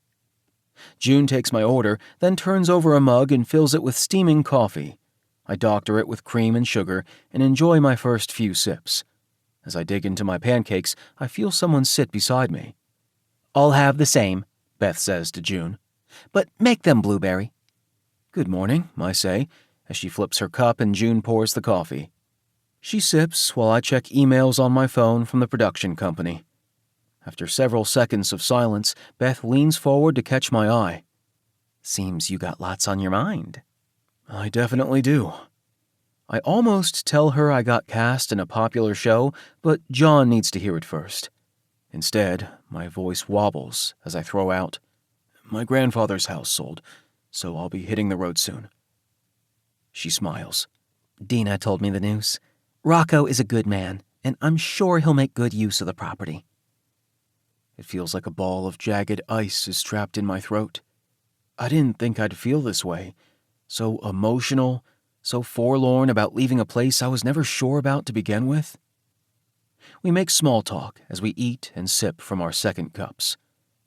Speaker 2: June takes my order, then turns over a mug and fills it with steaming coffee. I doctor it with cream and sugar and enjoy my first few sips. As I dig into my pancakes, I feel someone sit beside me. "I'll have the same," Beth says to June. "But make them blueberry." "Good morning," I say, as she flips her cup and June pours the coffee. She sips while I check emails on my phone from the production company. After several seconds of silence, Beth leans forward to catch my eye. "Seems you got lots on your mind." "I definitely do." I almost tell her I got cast in a popular show, but John needs to hear it first. Instead, my voice wobbles as I throw out, "My grandfather's house sold, so I'll be hitting the road soon." She smiles. "Dina told me the news. Rocco is a good man, and I'm sure he'll make good use of the property." It feels like a ball of jagged ice is trapped in my throat. I didn't think I'd feel this way. So emotional, so forlorn about leaving a place I was never sure about to begin with. We make small talk as we eat and sip from our second cups.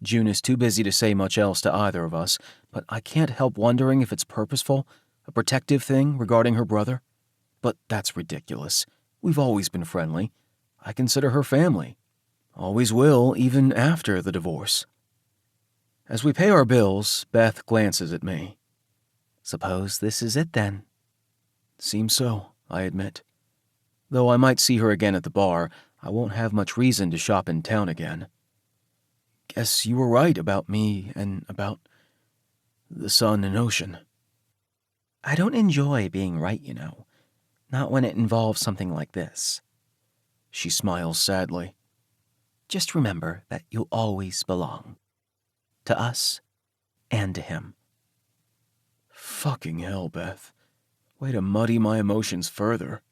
Speaker 2: June is too busy to say much else to either of us, but I can't help wondering if it's purposeful, a protective thing regarding her brother. But that's ridiculous. We've always been friendly. I consider her family. Always will, even after the divorce. As we pay our bills, Beth glances at me. "Suppose this is it then." "Seems so," I admit. Though I might see her again at the bar, I won't have much reason to shop in town again. "Guess you were right about me and about the sun and ocean." "I don't enjoy being right, you know. Not when it involves something like this." She smiles sadly. "Just remember that you'll always belong. To us and to him." Fucking hell, Beth. Way to muddy my emotions further.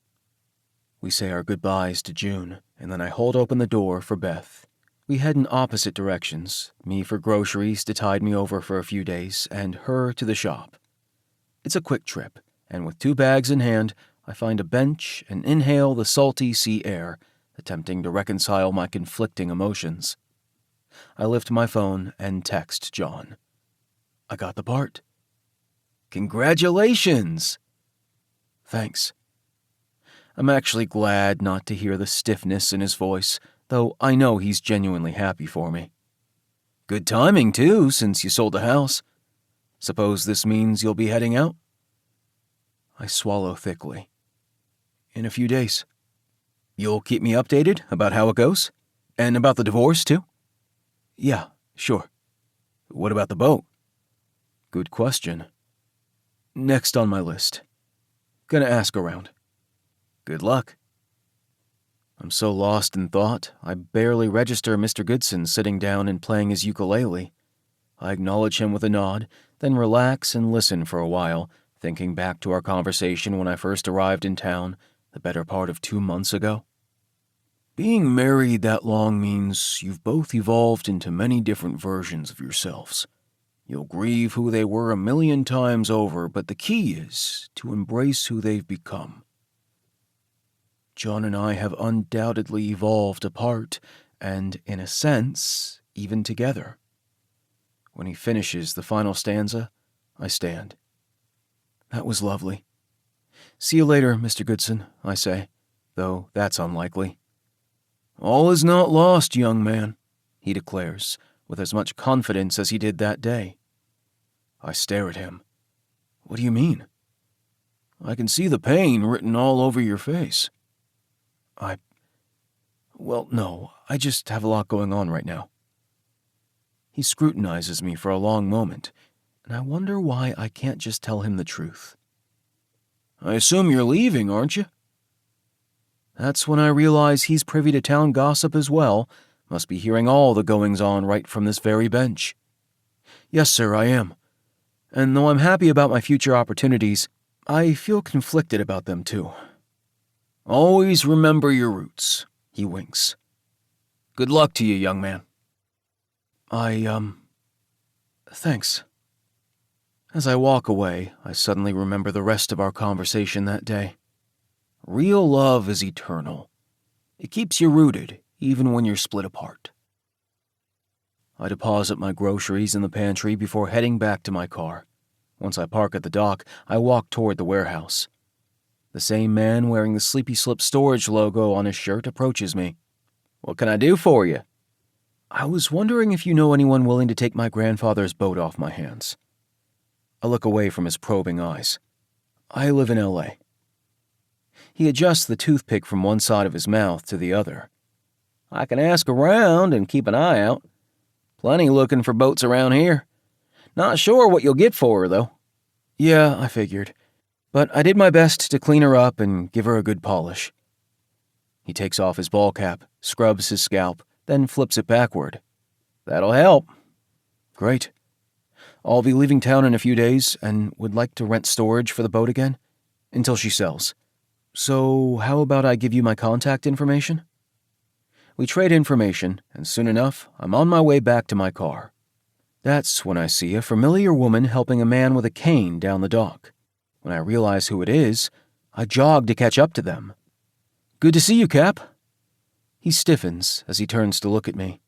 Speaker 2: We say our goodbyes to June, and then I hold open the door for Beth. We head in opposite directions, me for groceries to tide me over for a few days, and her to the shop. It's a quick trip, and with 2 bags in hand, I find a bench and inhale the salty sea air, attempting to reconcile my conflicting emotions. I lift my phone and text John. I got the part. Congratulations! Thanks. I'm actually glad not to hear the stiffness in his voice, though I know he's genuinely happy for me. Good timing, too, since you sold the house. Suppose this means you'll be heading out? I swallow thickly. In a few days. You'll keep me updated about how it goes? And about the divorce, too? Yeah, sure. What about the boat? Good question. Next on my list. Gonna ask around. Good luck. I'm so lost in thought, I barely register Mr. Goodson sitting down and playing his ukulele. I acknowledge him with a nod, then relax and listen for a while, thinking back to our conversation when I first arrived in town, the better part of 2 months ago. Being married that long means you've both evolved into many different versions of yourselves. You'll grieve who they were 1,000,000 times over, but the key is to embrace who they've become. John and I have undoubtedly evolved apart, and, in a sense, even together. When he finishes the final stanza, I stand. That was lovely. See you later, Mr. Goodson, I say, though that's unlikely. All is not lost, young man, he declares, with as much confidence as he did that day. I stare at him. What do you mean? I can see the pain written all over your face. Well, no, I just have a lot going on right now. He scrutinizes me for a long moment, and I wonder why I can't just tell him the truth. I assume you're leaving, aren't you? That's when I realize he's privy to town gossip as well, must be hearing all the goings-on right from this very bench. Yes, sir, I am. And though I'm happy about my future opportunities, I feel conflicted about them too. Always remember your roots, he winks. Good luck to you, young man. Thanks. As I walk away, I suddenly remember the rest of our conversation that day. Real love is eternal. It keeps you rooted, even when you're split apart. I deposit my groceries in the pantry before heading back to my car. Once I park at the dock, I walk toward the warehouse. The same man wearing the Sleepy Slip Storage logo on his shirt approaches me. What can I do for you? I was wondering if you know anyone willing to take my grandfather's boat off my hands. I look away from his probing eyes. I live in L.A. He adjusts the toothpick from one side of his mouth to the other. I can ask around and keep an eye out. Plenty looking for boats around here. Not sure what you'll get for her, though. Yeah, I figured. But I did my best to clean her up and give her a good polish. He takes off his ball cap, scrubs his scalp, then flips it backward. That'll help. Great. I'll be leaving town in a few days and would like to rent storage for the boat again, until she sells. So how about I give you my contact information? We trade information, and soon enough, I'm on my way back to my car. That's when I see a familiar woman helping a man with a cane down the dock. When I realize who it is, I jog to catch up to them. Good to see you, Cap. He stiffens as he turns to look at me.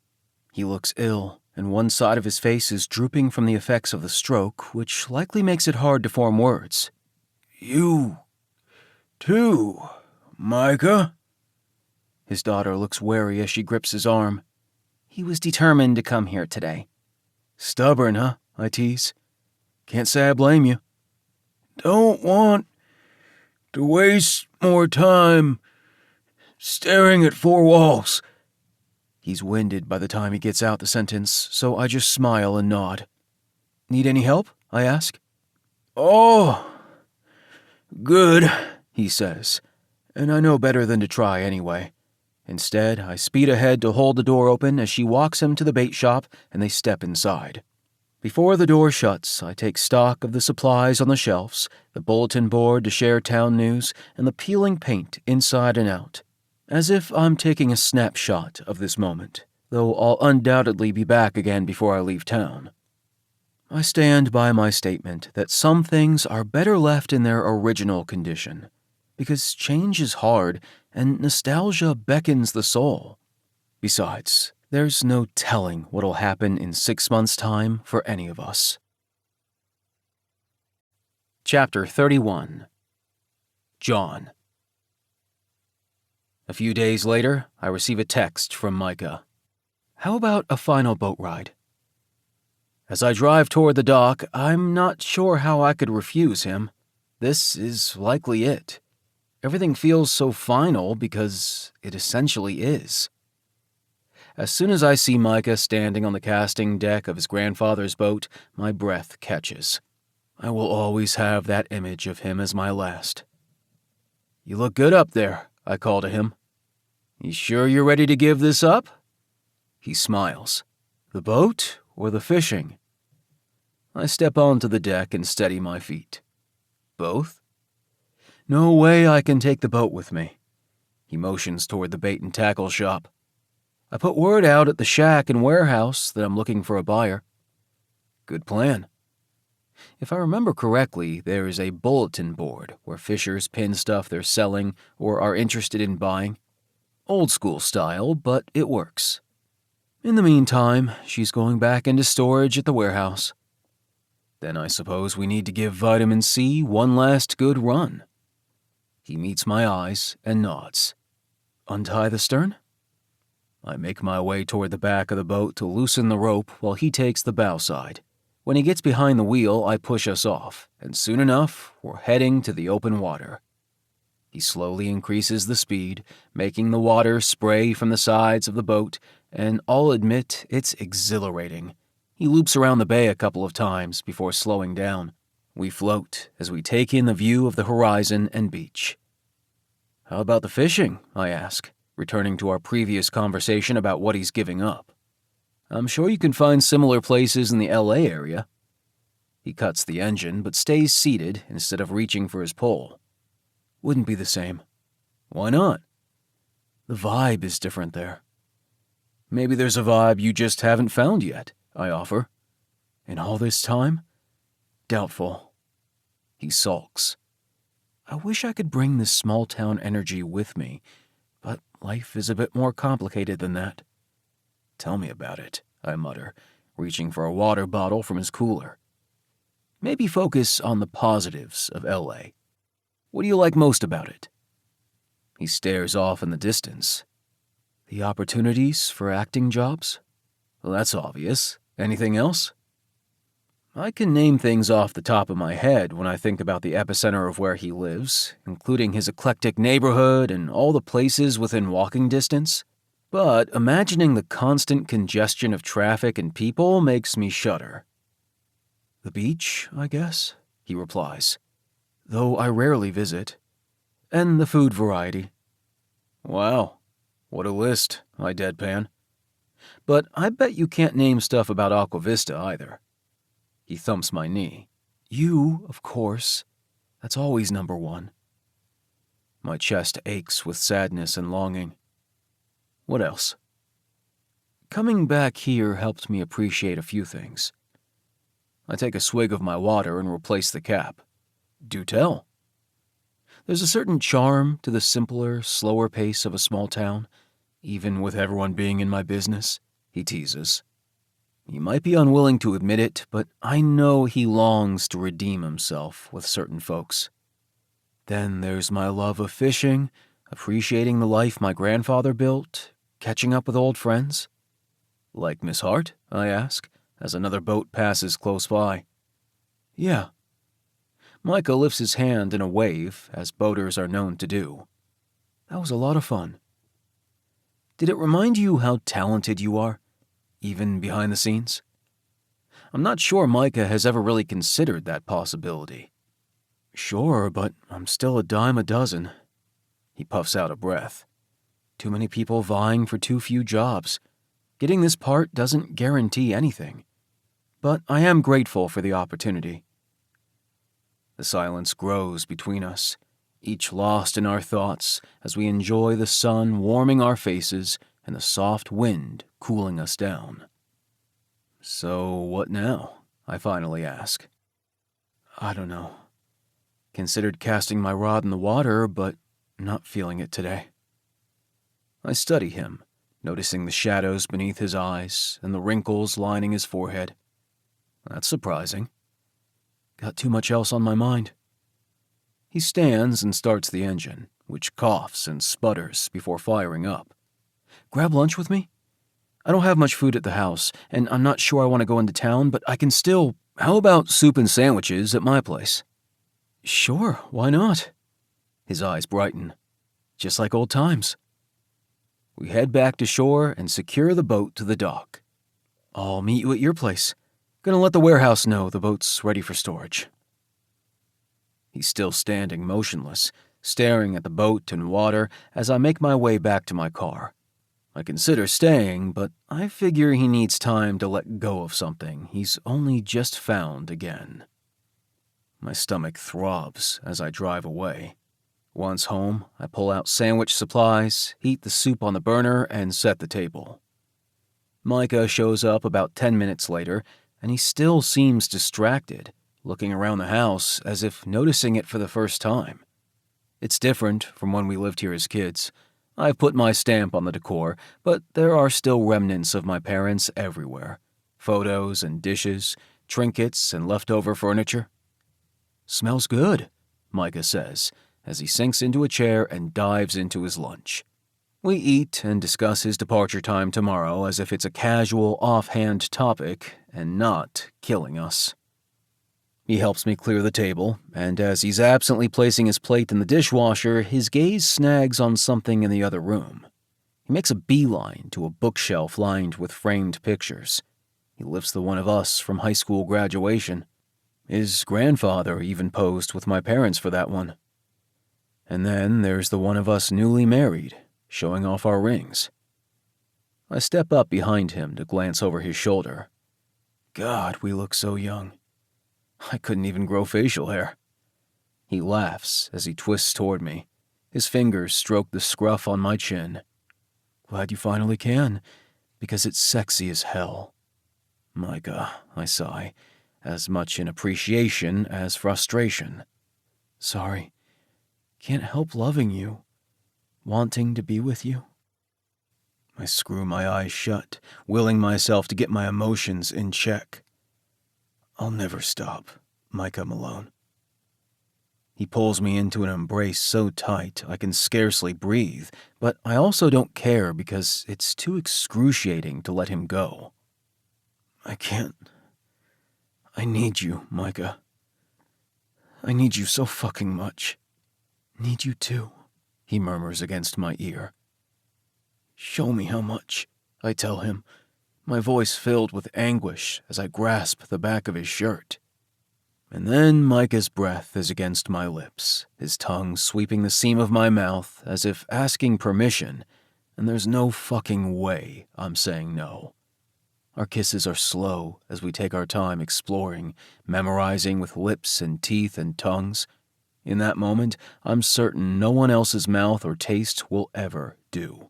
Speaker 2: He looks ill, and one side of his face is drooping from the effects of the stroke, which likely makes it hard to form words. You, too, Micah? His daughter looks wary as she grips his arm. He was determined to come here today. Stubborn, huh? I tease. Can't say I blame you. Don't want to waste more time staring at four walls. He's winded by the time he gets out the sentence, so I just smile and nod. Need any help? I ask. Oh, good, he says, and I know better than to try anyway. Instead, I speed ahead to hold the door open as she walks him to the bait shop and they step inside. Before the door shuts, I take stock of the supplies on the shelves, the bulletin board to share town news, and the peeling paint inside and out, as if I'm taking a snapshot of this moment, though I'll undoubtedly be back again before I leave town. I stand by my statement that some things are better left in their original condition, because change is hard and nostalgia beckons the soul. Besides, there's no telling what'll happen in 6 months' time for any of us. Chapter 31. John. A few days later, I receive a text from Micah. How about a final boat ride? As I drive toward the dock, I'm not sure how I could refuse him. This is likely it. Everything feels so final because it essentially is. As soon as I see Micah standing on the casting deck of his grandfather's boat, my breath catches. I will always have that image of him as my last. You look good up there, I call to him. You sure you're ready to give this up? He smiles. The boat or the fishing? I step onto the deck and steady my feet. Both? No way I can take the boat with me. He motions toward the bait and tackle shop. I put word out at the shack and warehouse that I'm looking for a buyer. Good plan. If I remember correctly, there is a bulletin board where fishers pin stuff they're selling or are interested in buying. Old school style, but it works. In the meantime, she's going back into storage at the warehouse. Then I suppose we need to give vitamin C one last good run. He meets my eyes and nods. Untie the stern? I make my way toward the back of the boat to loosen the rope while he takes the bow side. When he gets behind the wheel, I push us off, and soon enough, we're heading to the open water. He slowly increases the speed, making the water spray from the sides of the boat, and I'll admit it's exhilarating. He loops around the bay a couple of times before slowing down. We float as we take in the view of the horizon and beach. How about the fishing? I ask, returning to our previous conversation about what he's giving up. I'm sure you can find similar places in the LA area. He cuts the engine, but stays seated instead of reaching for his pole. Wouldn't be the same. Why not? The vibe is different there. Maybe there's a vibe you just haven't found yet, I offer. In all this time? Doubtful. He sulks. I wish I could bring this small-town energy with me, but life is a bit more complicated than that. Tell me about it, I mutter, reaching for a water bottle from his cooler. Maybe focus on the positives of LA. What do you like most about it? He stares off in the distance. The opportunities for acting jobs? Well, that's obvious. Anything else? I can name things off the top of my head when I think about the epicenter of where he lives, including his eclectic neighborhood and all the places within walking distance. But imagining the constant congestion of traffic and people makes me shudder. The beach, I guess, he replies, though I rarely visit. And the food variety. Wow, what a list, I deadpan. But I bet you can't name stuff about Aqua Vista either. He thumps my knee. You, of course. That's always number one. My chest aches with sadness and longing. What else? Coming back here helped me appreciate a few things. I take a swig of my water and replace the cap. Do tell. There's a certain charm to the simpler, slower pace of a small town, even with everyone being in my business, he teases. He might be unwilling to admit it, but I know he longs to redeem himself with certain folks. Then there's my love of fishing, appreciating the life my grandfather built, catching up with old friends. Like Miss Hart? I ask, as another boat passes close by. Yeah. Micah lifts his hand in a wave, as boaters are known to do. That was a lot of fun. Did it remind you how talented you are, even behind the scenes? I'm not sure Micah has ever really considered that possibility. Sure, but I'm still a dime a dozen. He puffs out a breath. Too many people vying for too few jobs. Getting this part doesn't guarantee anything. but I am grateful for the opportunity. The silence grows between us, each lost in our thoughts as we enjoy the sun warming our faces and the soft wind cooling us down. "So what now?" I finally ask. "I don't know. Considered casting my rod in the water, but not feeling it today." I study him, noticing the shadows beneath his eyes and the wrinkles lining his forehead. That's surprising. Got too much else on my mind. He stands and starts the engine, which coughs and sputters before firing up. "Grab lunch with me? I don't have much food at the house, and I'm not sure I want to go into town, but I can still... How about soup and sandwiches at my place?" "Sure, why not?" His eyes brighten. "Just like old times." We head back to shore and secure the boat to the dock. "I'll meet you at your place. Gonna let the warehouse know the boat's ready for storage." He's still standing motionless, staring at the boat and water as I make my way back to my car. I consider staying, but I figure he needs time to let go of something he's only just found again. My stomach throbs as I drive away. Once home, I pull out sandwich supplies, heat the soup on the burner, and set the table. Micah shows up about 10 minutes later, and he still seems distracted, looking around the house as if noticing it for the first time. It's different from when we lived here as kids. I've put my stamp on the decor, but there are still remnants of my parents everywhere. Photos and dishes, trinkets and leftover furniture. "Smells good," Micah says, as he sinks into a chair and dives into his lunch. We eat and discuss his departure time tomorrow as if it's a casual, offhand topic and not killing us. He helps me clear the table, and as he's absently placing his plate in the dishwasher, his gaze snags on something in the other room. He makes a beeline to a bookshelf lined with framed pictures. He lifts the one of us from high school graduation. His grandfather even posed with my parents for that one. And then there's the one of us newly married, showing off our rings. I step up behind him to glance over his shoulder. God, we look so young. I couldn't even grow facial hair. He laughs as he twists toward me. His fingers stroke the scruff on my chin. Glad you finally can, because it's sexy as hell. Micah, I sigh, as much in appreciation as frustration. Sorry. Can't help loving you. Wanting to be with you. I screw my eyes shut, willing myself to get my emotions in check. I'll never stop, Micah Malone. He pulls me into an embrace so tight I can scarcely breathe, but I also don't care because it's too excruciating to let him go. I can't. I need you, Micah. I need you so fucking much. Need you too, he murmurs against my ear. Show me how much, I tell him, my voice filled with anguish as I grasp the back of his shirt. And then Micah's breath is against my lips, his tongue sweeping the seam of my mouth as if asking permission, and there's no fucking way I'm saying no. Our kisses are slow as we take our time exploring, memorizing with lips and teeth and tongues. In that moment, I'm certain no one else's mouth or taste will ever do.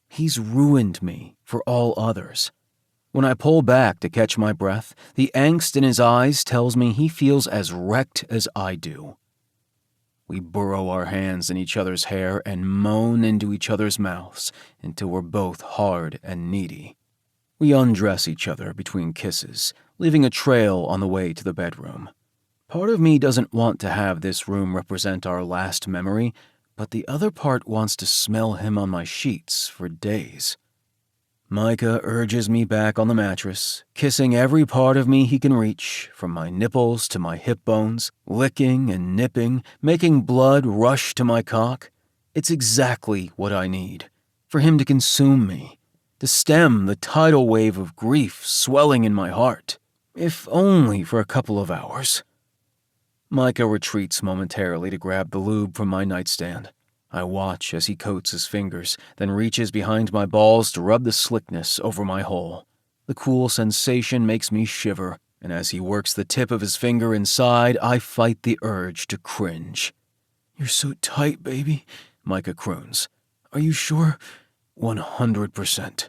Speaker 2: He's ruined me for all others. When I pull back to catch my breath, the angst in his eyes tells me he feels as wrecked as I do. We burrow our hands in each other's hair and moan into each other's mouths until we're both hard and needy. We undress each other between kisses, leaving a trail on the way to the bedroom. Part of me doesn't want to have this room represent our last memory, but the other part wants to smell him on my sheets for days. Micah urges me back on the mattress, kissing every part of me he can reach, from my nipples to my hip bones, licking and nipping, making blood rush to my cock. It's exactly what I need, for him to consume me, to stem the tidal wave of grief swelling in my heart, if only for a couple of hours. Micah retreats momentarily to grab the lube from my nightstand. I watch as he coats his fingers, then reaches behind my balls to rub the slickness over my hole. The cool sensation makes me shiver. And as he works the tip of his finger inside, I fight the urge to cringe. "You're so tight, baby," Micah croons. "Are you sure?" 100%.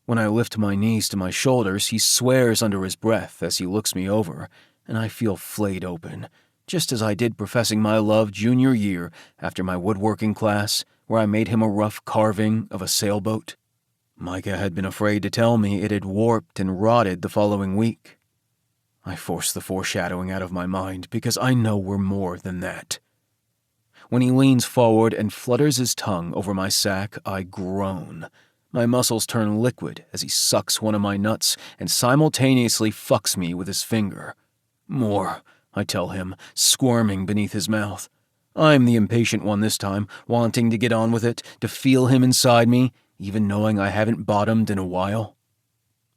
Speaker 2: When I lift my knees to my shoulders, he swears under his breath as he looks me over, and I feel flayed open, just as I did professing my love junior year after my woodworking class, where I made him a rough carving of a sailboat. Micah had been afraid to tell me it had warped and rotted the following week. I force the foreshadowing out of my mind because I know we're more than that. When he leans forward and flutters his tongue over my sack, I groan. My muscles turn liquid as he sucks one of my nuts and simultaneously fucks me with his finger. "More," I tell him, squirming beneath his mouth. I'm the impatient one this time, wanting to get on with it, to feel him inside me, even knowing I haven't bottomed in a while.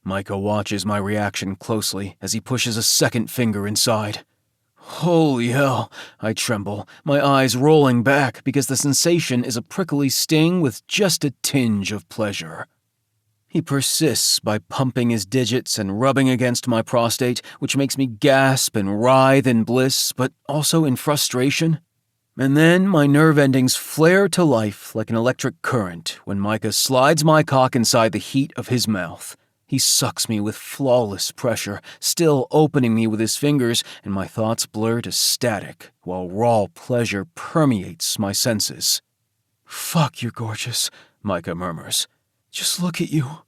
Speaker 2: Micah watches my reaction closely as he pushes a second finger inside. Holy hell, I tremble, my eyes rolling back because the sensation is a prickly sting with just a tinge of pleasure. He persists by pumping his digits and rubbing against my prostate, which makes me gasp and writhe in bliss, but also in frustration. And then my nerve endings flare to life like an electric current when Micah slides my cock inside the heat of his mouth. He sucks me with flawless pressure, still opening me with his fingers, and my thoughts blur to static while raw pleasure permeates my senses. "Fuck, you're gorgeous," Micah murmurs. "Just look at you."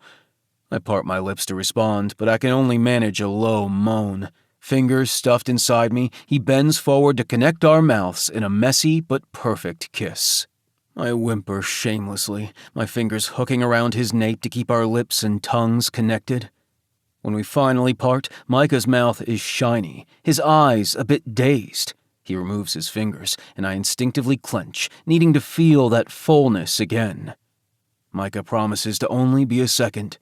Speaker 2: I part my lips to respond, but I can only manage a low moan. Fingers stuffed inside me, he bends forward to connect our mouths in a messy but perfect kiss. I whimper shamelessly, my fingers hooking around his nape to keep our lips and tongues connected. When we finally part, Micah's mouth is shiny, his eyes a bit dazed. He removes his fingers, and I instinctively clench, needing to feel that fullness again. Micah promises to only be a second.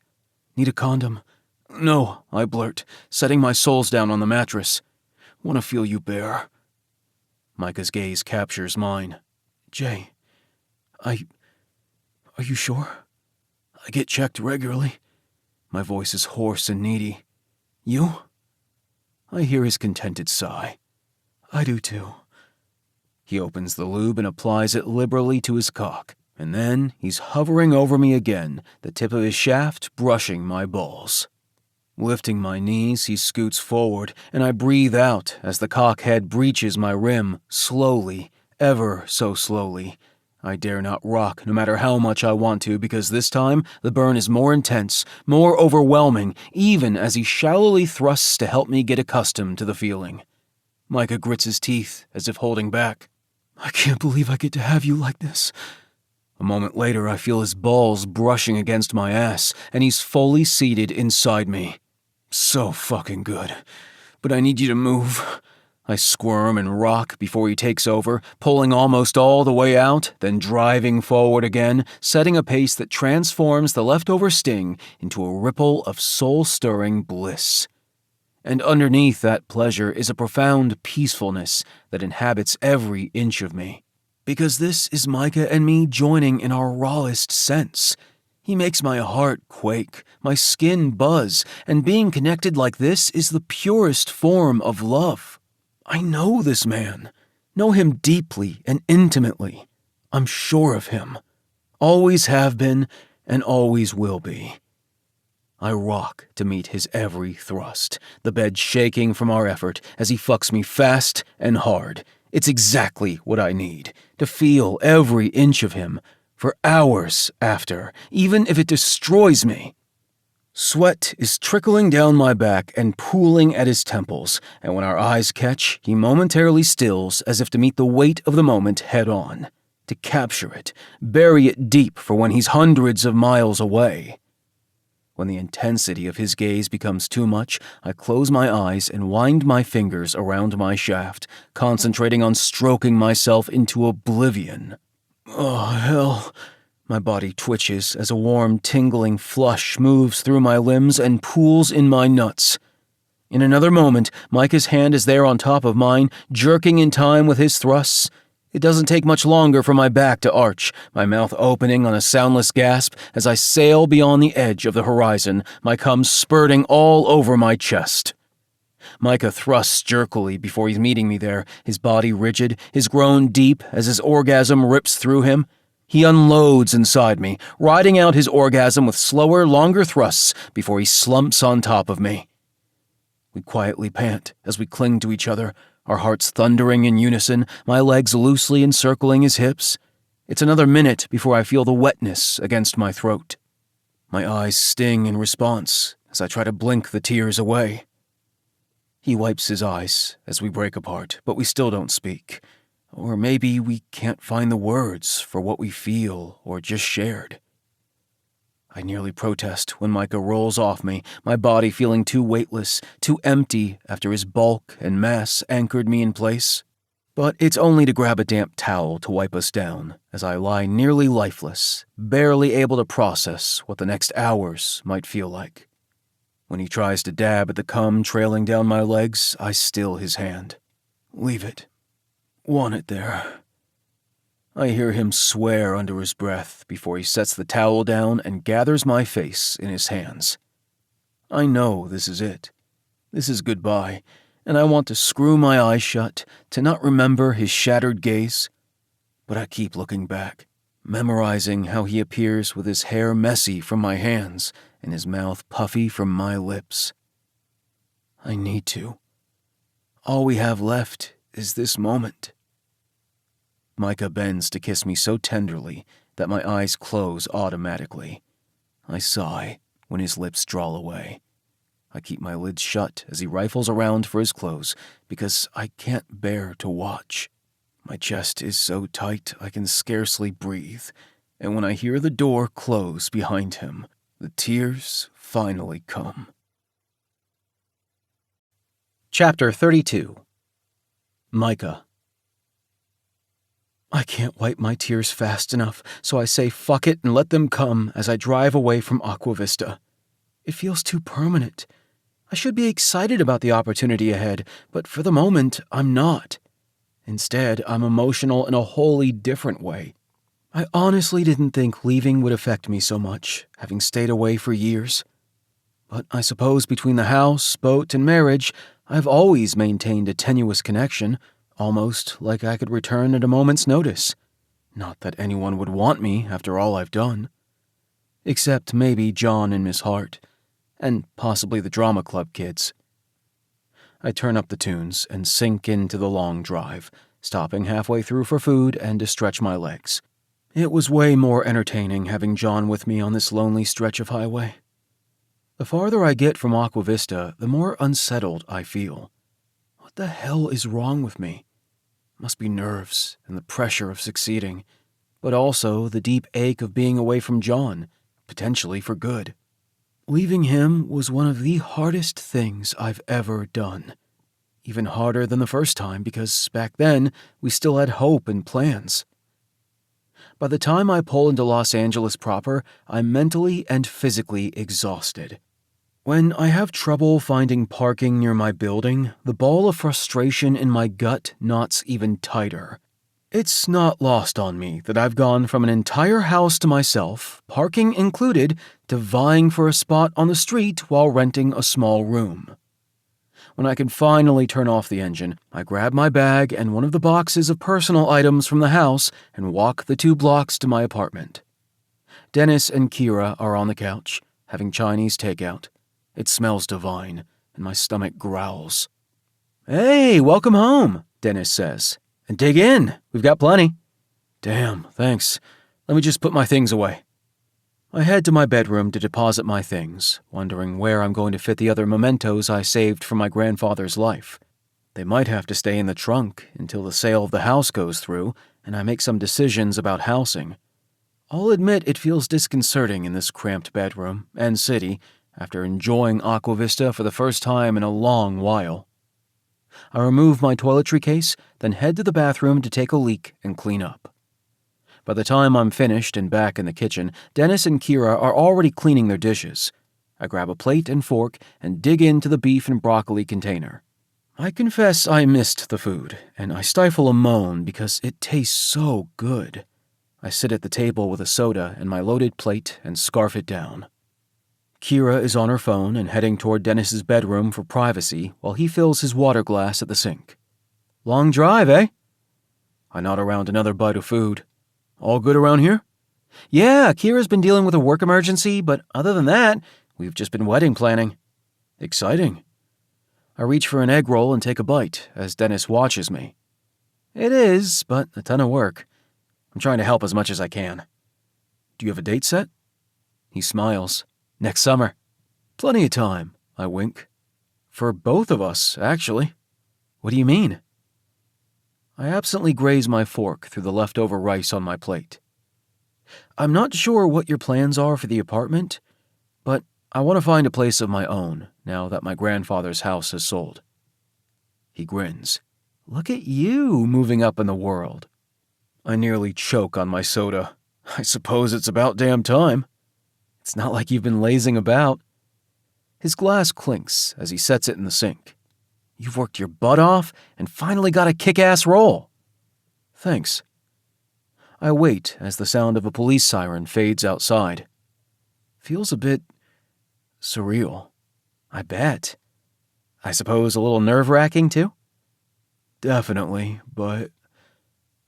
Speaker 2: "Need a condom?" "No," I blurt, setting my soles down on the mattress. "Want to feel you bare." Micah's gaze captures mine. "Jay, are you sure? I get checked regularly." My voice is hoarse and needy. "You?" I hear his contented sigh. "I do too." He opens the lube and applies it liberally to his cock, and then he's hovering over me again, the tip of his shaft brushing my balls. Lifting my knees, he scoots forward, and I breathe out as the cock head breaches my rim, slowly, ever so slowly. I dare not rock, no matter how much I want to, because this time the burn is more intense, more overwhelming, even as he shallowly thrusts to help me get accustomed to the feeling. Micah grits his teeth, as if holding back. "I can't believe I get to have you like this." A moment later, I feel his balls brushing against my ass, and he's fully seated inside me. So fucking good. But I need you to move. I squirm and rock before he takes over, pulling almost all the way out, then driving forward again, setting a pace that transforms the leftover sting into a ripple of soul-stirring bliss. And underneath that pleasure is a profound peacefulness that inhabits every inch of me. Because this is Micah and me joining in our rawest sense. He makes my heart quake, my skin buzz, and being connected like this is the purest form of love. I know this man, know him deeply and intimately. I'm sure of him. Always have been and always will be. I rock to meet his every thrust, the bed shaking from our effort as he fucks me fast and hard. It's exactly what I need, to feel every inch of him, for hours after, even if it destroys me. Sweat is trickling down my back and pooling at his temples, and when our eyes catch, he momentarily stills as if to meet the weight of the moment head-on, to capture it, bury it deep for when he's hundreds of miles away. When the intensity of his gaze becomes too much, I close my eyes and wind my fingers around my shaft, concentrating on stroking myself into oblivion. Oh, hell. My body twitches as a warm, tingling flush moves through my limbs and pools in my nuts. In another moment, Micah's hand is there on top of mine, jerking in time with his thrusts. It doesn't take much longer for my back to arch, my mouth opening on a soundless gasp as I sail beyond the edge of the horizon, my cum spurting all over my chest. Micah thrusts jerkily before he's meeting me there, his body rigid, his groan deep as his orgasm rips through him. He unloads inside me, riding out his orgasm with slower, longer thrusts before he slumps on top of me. We quietly pant as we cling to each other, our hearts thundering in unison, my legs loosely encircling his hips. It's another minute before I feel the wetness against my throat. My eyes sting in response as I try to blink the tears away. He wipes his eyes as we break apart, but we still don't speak. Or maybe we can't find the words for what we feel or just shared. I nearly protest when Micah rolls off me, my body feeling too weightless, too empty after his bulk and mass anchored me in place. But it's only to grab a damp towel to wipe us down as I lie nearly lifeless, barely able to process what the next hours might feel like. When he tries to dab at the cum trailing down my legs, I still his hand. Leave it. Want it there. I hear him swear under his breath before he sets the towel down and gathers my face in his hands. I know this is it. This is goodbye, and I want to screw my eyes shut, to not remember his shattered gaze. But I keep looking back, memorizing how he appears with his hair messy from my hands and his mouth puffy from my lips. I need to. All we have left is this moment. Micah bends to kiss me so tenderly that my eyes close automatically. I sigh when his lips draw away. I keep my lids shut as he rifles around for his clothes because I can't bear to watch. My chest is so tight I can scarcely breathe, and when I hear the door close behind him, the tears finally come. Chapter 32. Micah. I can't wipe my tears fast enough, so I say fuck it and let them come as I drive away from Aqua Vista. It feels too permanent. I should be excited about the opportunity ahead, but for the moment, I'm not. Instead, I'm emotional in a wholly different way. I honestly didn't think leaving would affect me so much, having stayed away for years. But I suppose between the house, boat, and marriage, I've always maintained a tenuous connection, almost like I could return at a moment's notice. Not that anyone would want me after all I've done. Except maybe John and Miss Hart, and possibly the drama club kids. I turn up the tunes and sink into the long drive, stopping halfway through for food and to stretch my legs. It was way more entertaining having John with me on this lonely stretch of highway. The farther I get from Aqua Vista, the more unsettled I feel. What the hell is wrong with me? Must be nerves and the pressure of succeeding, but also the deep ache of being away from John, potentially for good. Leaving him was one of the hardest things I've ever done. Even harder than the first time because back then we still had hope and plans. By the time I pull into Los Angeles proper, I'm mentally and physically exhausted. When I have trouble finding parking near my building, the ball of frustration in my gut knots even tighter. It's not lost on me that I've gone from an entire house to myself, parking included, to vying for a spot on the street while renting a small room. When I can finally turn off the engine, I grab my bag and one of the boxes of personal items from the house and walk the 2 blocks to my apartment. Dennis and Kira are on the couch, having Chinese takeout. It smells divine, and my stomach growls. "Hey, welcome home," Dennis says. "And dig in, we've got plenty." "Damn, thanks. Let me just put my things away." I head to my bedroom to deposit my things, wondering where I'm going to fit the other mementos I saved from my grandfather's life. They might have to stay in the trunk until the sale of the house goes through and I make some decisions about housing. I'll admit it feels disconcerting in this cramped bedroom and city after enjoying Aqua Vista for the first time in a long while. I remove my toiletry case, then head to the bathroom to take a leak and clean up. By the time I'm finished and back in the kitchen, Dennis and Kira are already cleaning their dishes. I grab a plate and fork and dig into the beef and broccoli container. I confess I missed the food, and I stifle a moan because it tastes so good. I sit at the table with a soda and my loaded plate and scarf it down. Kira is on her phone and heading toward Dennis's bedroom for privacy while he fills his water glass at the sink. Long drive, eh? I nod around another bite of food. All good around here? Yeah, Kira's been dealing with a work emergency, but other than that, we've just been wedding planning. Exciting. I reach for an egg roll and take a bite as Dennis watches me. It is, but a ton of work. I'm trying to help as much as I can. Do you have a date set? He smiles. Next summer. Plenty of time, I wink. For both of us, actually. What do you mean? I absently graze my fork through the leftover rice on my plate. I'm not sure what your plans are for the apartment, but I want to find a place of my own now that my grandfather's house has sold. He grins. Look at you moving up in the world. I nearly choke on my soda. I suppose it's about damn time. It's not like you've been lazing about. His glass clinks as he sets it in the sink. You've worked your butt off and finally got a kick-ass roll. Thanks. I wait as the sound of a police siren fades outside. Feels a bit surreal. I bet. I suppose a little nerve-wracking, too? Definitely, but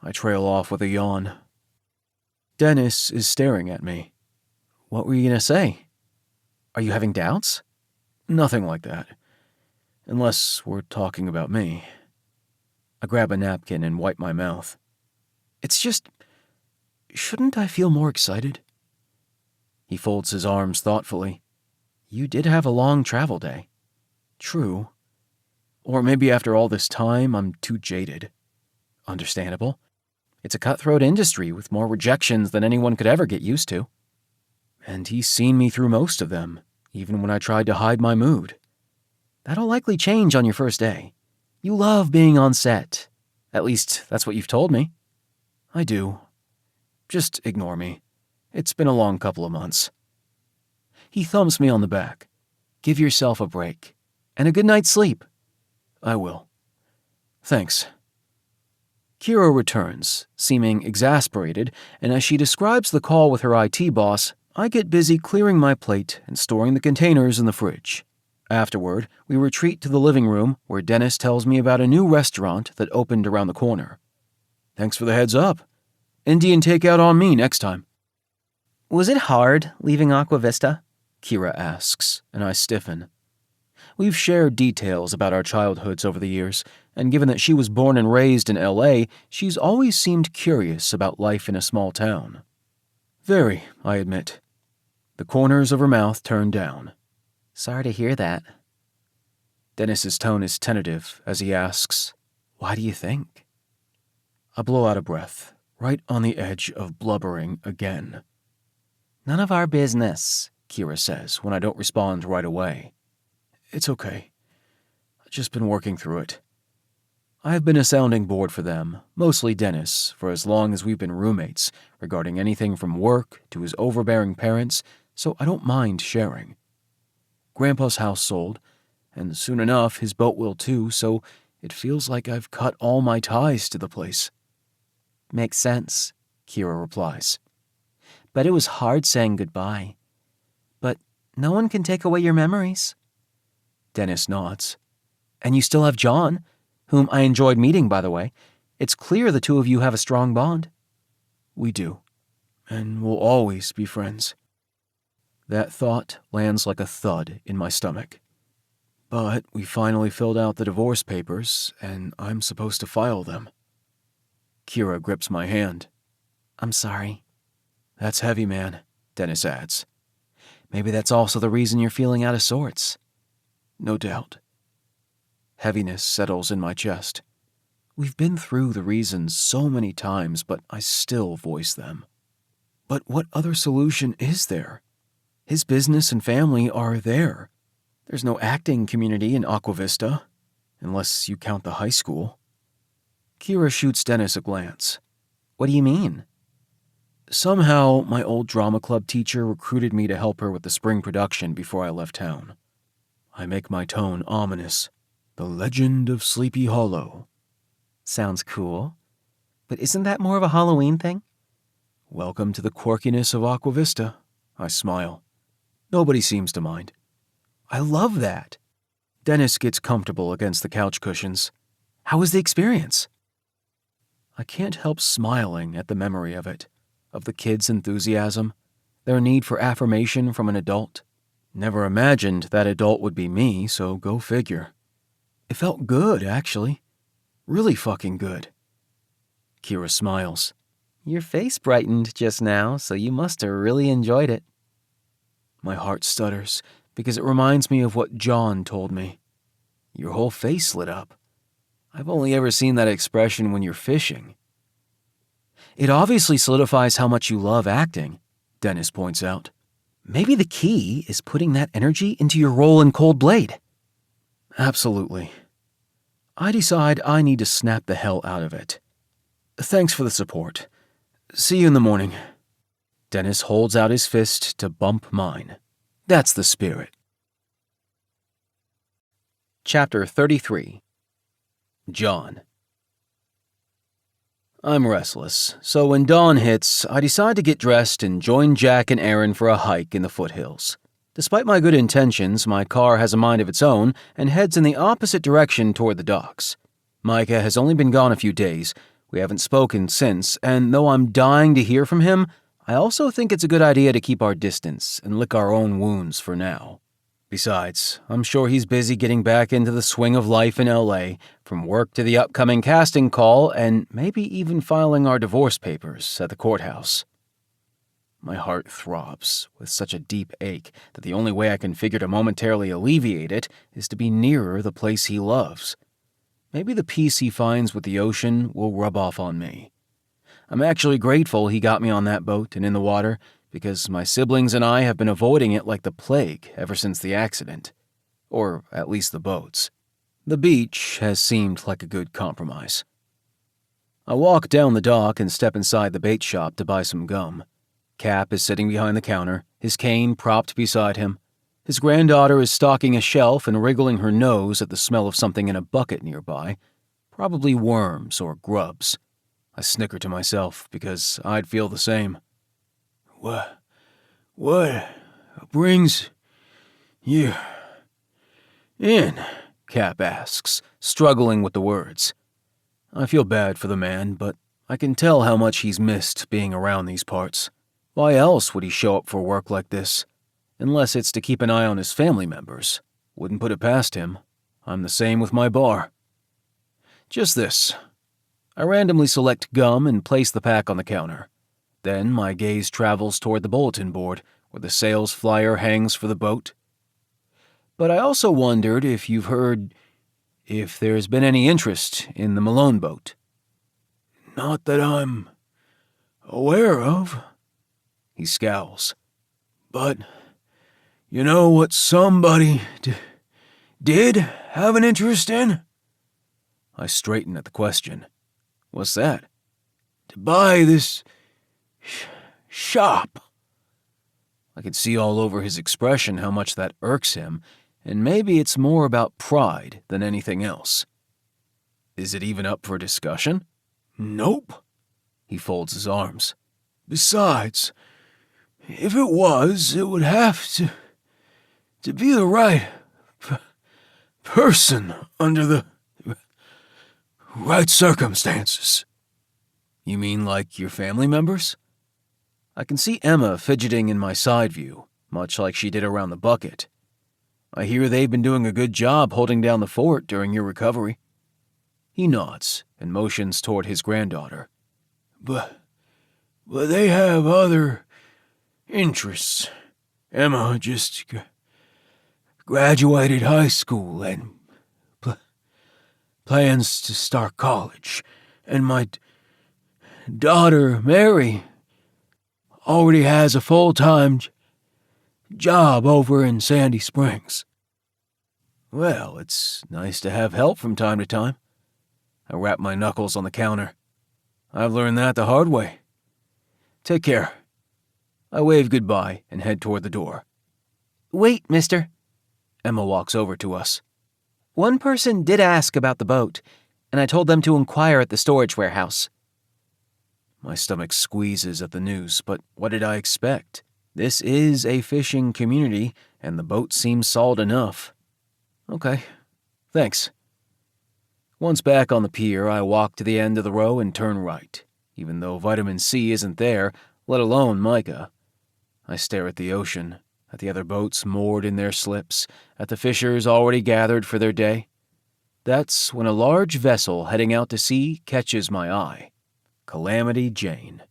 Speaker 2: I trail off with a yawn. Dennis is staring at me. What were you going to say? Are you having doubts? Nothing like that. Unless we're talking about me. I grab a napkin and wipe my mouth. It's just, shouldn't I feel more excited? He folds his arms thoughtfully. You did have a long travel day. True. Or maybe after all this time, I'm too jaded. Understandable. It's a cutthroat industry with more rejections than anyone could ever get used to. And he's seen me through most of them, even when I tried to hide my mood. That'll likely change on your first day. You love being on set. At least, that's what you've told me. I do. Just ignore me. It's been a long couple of months. He thumps me on the back. Give yourself a break. And a good night's sleep. I will. Thanks. Kira returns, seeming exasperated, and as she describes the call with her IT boss, I get busy clearing my plate and storing the containers in the fridge. Afterward, we retreat to the living room where Dennis tells me about a new restaurant that opened around the corner. Thanks for the heads up. Indian takeout on me next time. Was it hard leaving Aqua Vista? Kira asks, and I stiffen. We've shared details about our childhoods over the years, and given that she was born and raised in L.A., she's always seemed curious about life in a small town. Very, I admit. The corners of her mouth turn down. Sorry to hear that. Dennis's tone is tentative as he asks, Why do you think? I blow out a breath, right on the edge of blubbering again. None of our business, Kira says when I don't respond right away. It's okay. I've just been working through it. I have been a sounding board for them, mostly Dennis, for as long as we've been roommates, regarding anything from work to his overbearing parents, so I don't mind sharing. Grandpa's house sold, and soon enough his boat will too, so it feels like I've cut all my ties to the place. Makes sense, Kira replies. But it was hard saying goodbye. But no one can take away your memories. Dennis nods. And you still have John, whom I enjoyed meeting, by the way. It's clear the two of you have a strong bond. We do, and we'll always be friends. That thought lands like a thud in my stomach. But we finally filled out the divorce papers, and I'm supposed to file them. Kira grips my hand. I'm sorry. That's heavy, man, Dennis adds. Maybe that's also the reason you're feeling out of sorts. No doubt. Heaviness settles in my chest. We've been through the reasons so many times, but I still voice them. But what other solution is there? His business and family are there. There's no acting community in Aqua Vista, unless you count the high school. Kira shoots Dennis a glance. What do you mean? Somehow, my old drama club teacher recruited me to help her with the spring production before I left town. I make my tone ominous. The Legend of Sleepy Hollow. Sounds cool. But isn't that more of a Halloween thing? Welcome to the quirkiness of Aqua Vista, I smile. Nobody seems to mind. I love that. Dennis gets comfortable against the couch cushions. How was the experience? I can't help smiling at the memory of it, of the kids' enthusiasm, their need for affirmation from an adult. Never imagined that adult would be me, so go figure. It felt good, actually. Really fucking good. Kira smiles. Your face brightened just now, so you must have really enjoyed it. My heart stutters, because it reminds me of what John told me. Your whole face lit up. I've only ever seen that expression when you're fishing. It obviously solidifies how much you love acting, Dennis points out. Maybe the key is putting that energy into your role in Cold Blade. Absolutely. I decide I need to snap the hell out of it. Thanks for the support. See you in the morning. Dennis holds out his fist to bump mine. That's the spirit. Chapter 33. John. I'm restless, so when dawn hits, I decide to get dressed and join Jack and Aaron for a hike in the foothills. Despite my good intentions, my car has a mind of its own and heads in the opposite direction toward the docks. Micah has only been gone a few days. We haven't spoken since, and though I'm dying to hear from him, I also think it's a good idea to keep our distance and lick our own wounds for now. Besides, I'm sure he's busy getting back into the swing of life in LA, from work to the upcoming casting call, and maybe even filing our divorce papers at the courthouse. My heart throbs with such a deep ache that the only way I can figure to momentarily alleviate it is to be nearer the place he loves. Maybe the peace he finds with the ocean will rub off on me. I'm actually grateful he got me on that boat and in the water, because my siblings and I have been avoiding it like the plague ever since the accident. Or at least the boats. The beach has seemed like a good compromise. I walk down the dock and step inside the bait shop to buy some gum. Cap is sitting behind the counter, his cane propped beside him. His granddaughter is stalking a shelf and wriggling her nose at the smell of something in a bucket nearby. Probably worms or grubs. I snicker to myself because I'd feel the same. What brings you in? Cap asks, struggling with the words. I feel bad for the man, but I can tell how much he's missed being around these parts. Why else would he show up for work like this? Unless it's to keep an eye on his family members. Wouldn't put it past him. I'm the same with my bar. Just this. I randomly select gum and place the pack on the counter. Then my gaze travels toward the bulletin board, where the sales flyer hangs for the boat. But I also wondered if you've heard if there's been any interest in the Malone boat. Not that I'm aware of. He scowls. But you know what somebody did have an interest in? I straighten at the question. What's that? To buy this shop. I can see all over his expression how much that irks him, and maybe it's more about pride than anything else. Is it even up for discussion? Nope. He folds his arms. Besides, if it was, it would have to be the right person under the right circumstances. You mean like your family members? I can see Emma fidgeting in my side view, much like she did around the bucket. I hear they've been doing a good job holding down the fort during your recovery. He nods and motions toward his granddaughter. But they have other interests. Emma just graduated high school and plans to start college. And my daughter, Mary, already has a full-time job over in Sandy Springs. Well, it's nice to have help from time to time. I rap my knuckles on the counter. I've learned that the hard way. Take care. I wave goodbye and head toward the door. Wait, mister. Emma walks over to us. One person did ask about the boat, and I told them to inquire at the storage warehouse. My stomach squeezes at the news, but what did I expect? This is a fishing community, and the boat seems solid enough. Okay, thanks. Once back on the pier, I walk to the end of the row and turn right, even though vitamin C isn't there, let alone Micah. I stare at the ocean, at the other boats moored in their slips, at the fishers already gathered for their day. That's when a large vessel heading out to sea catches my eye. Calamity Jane.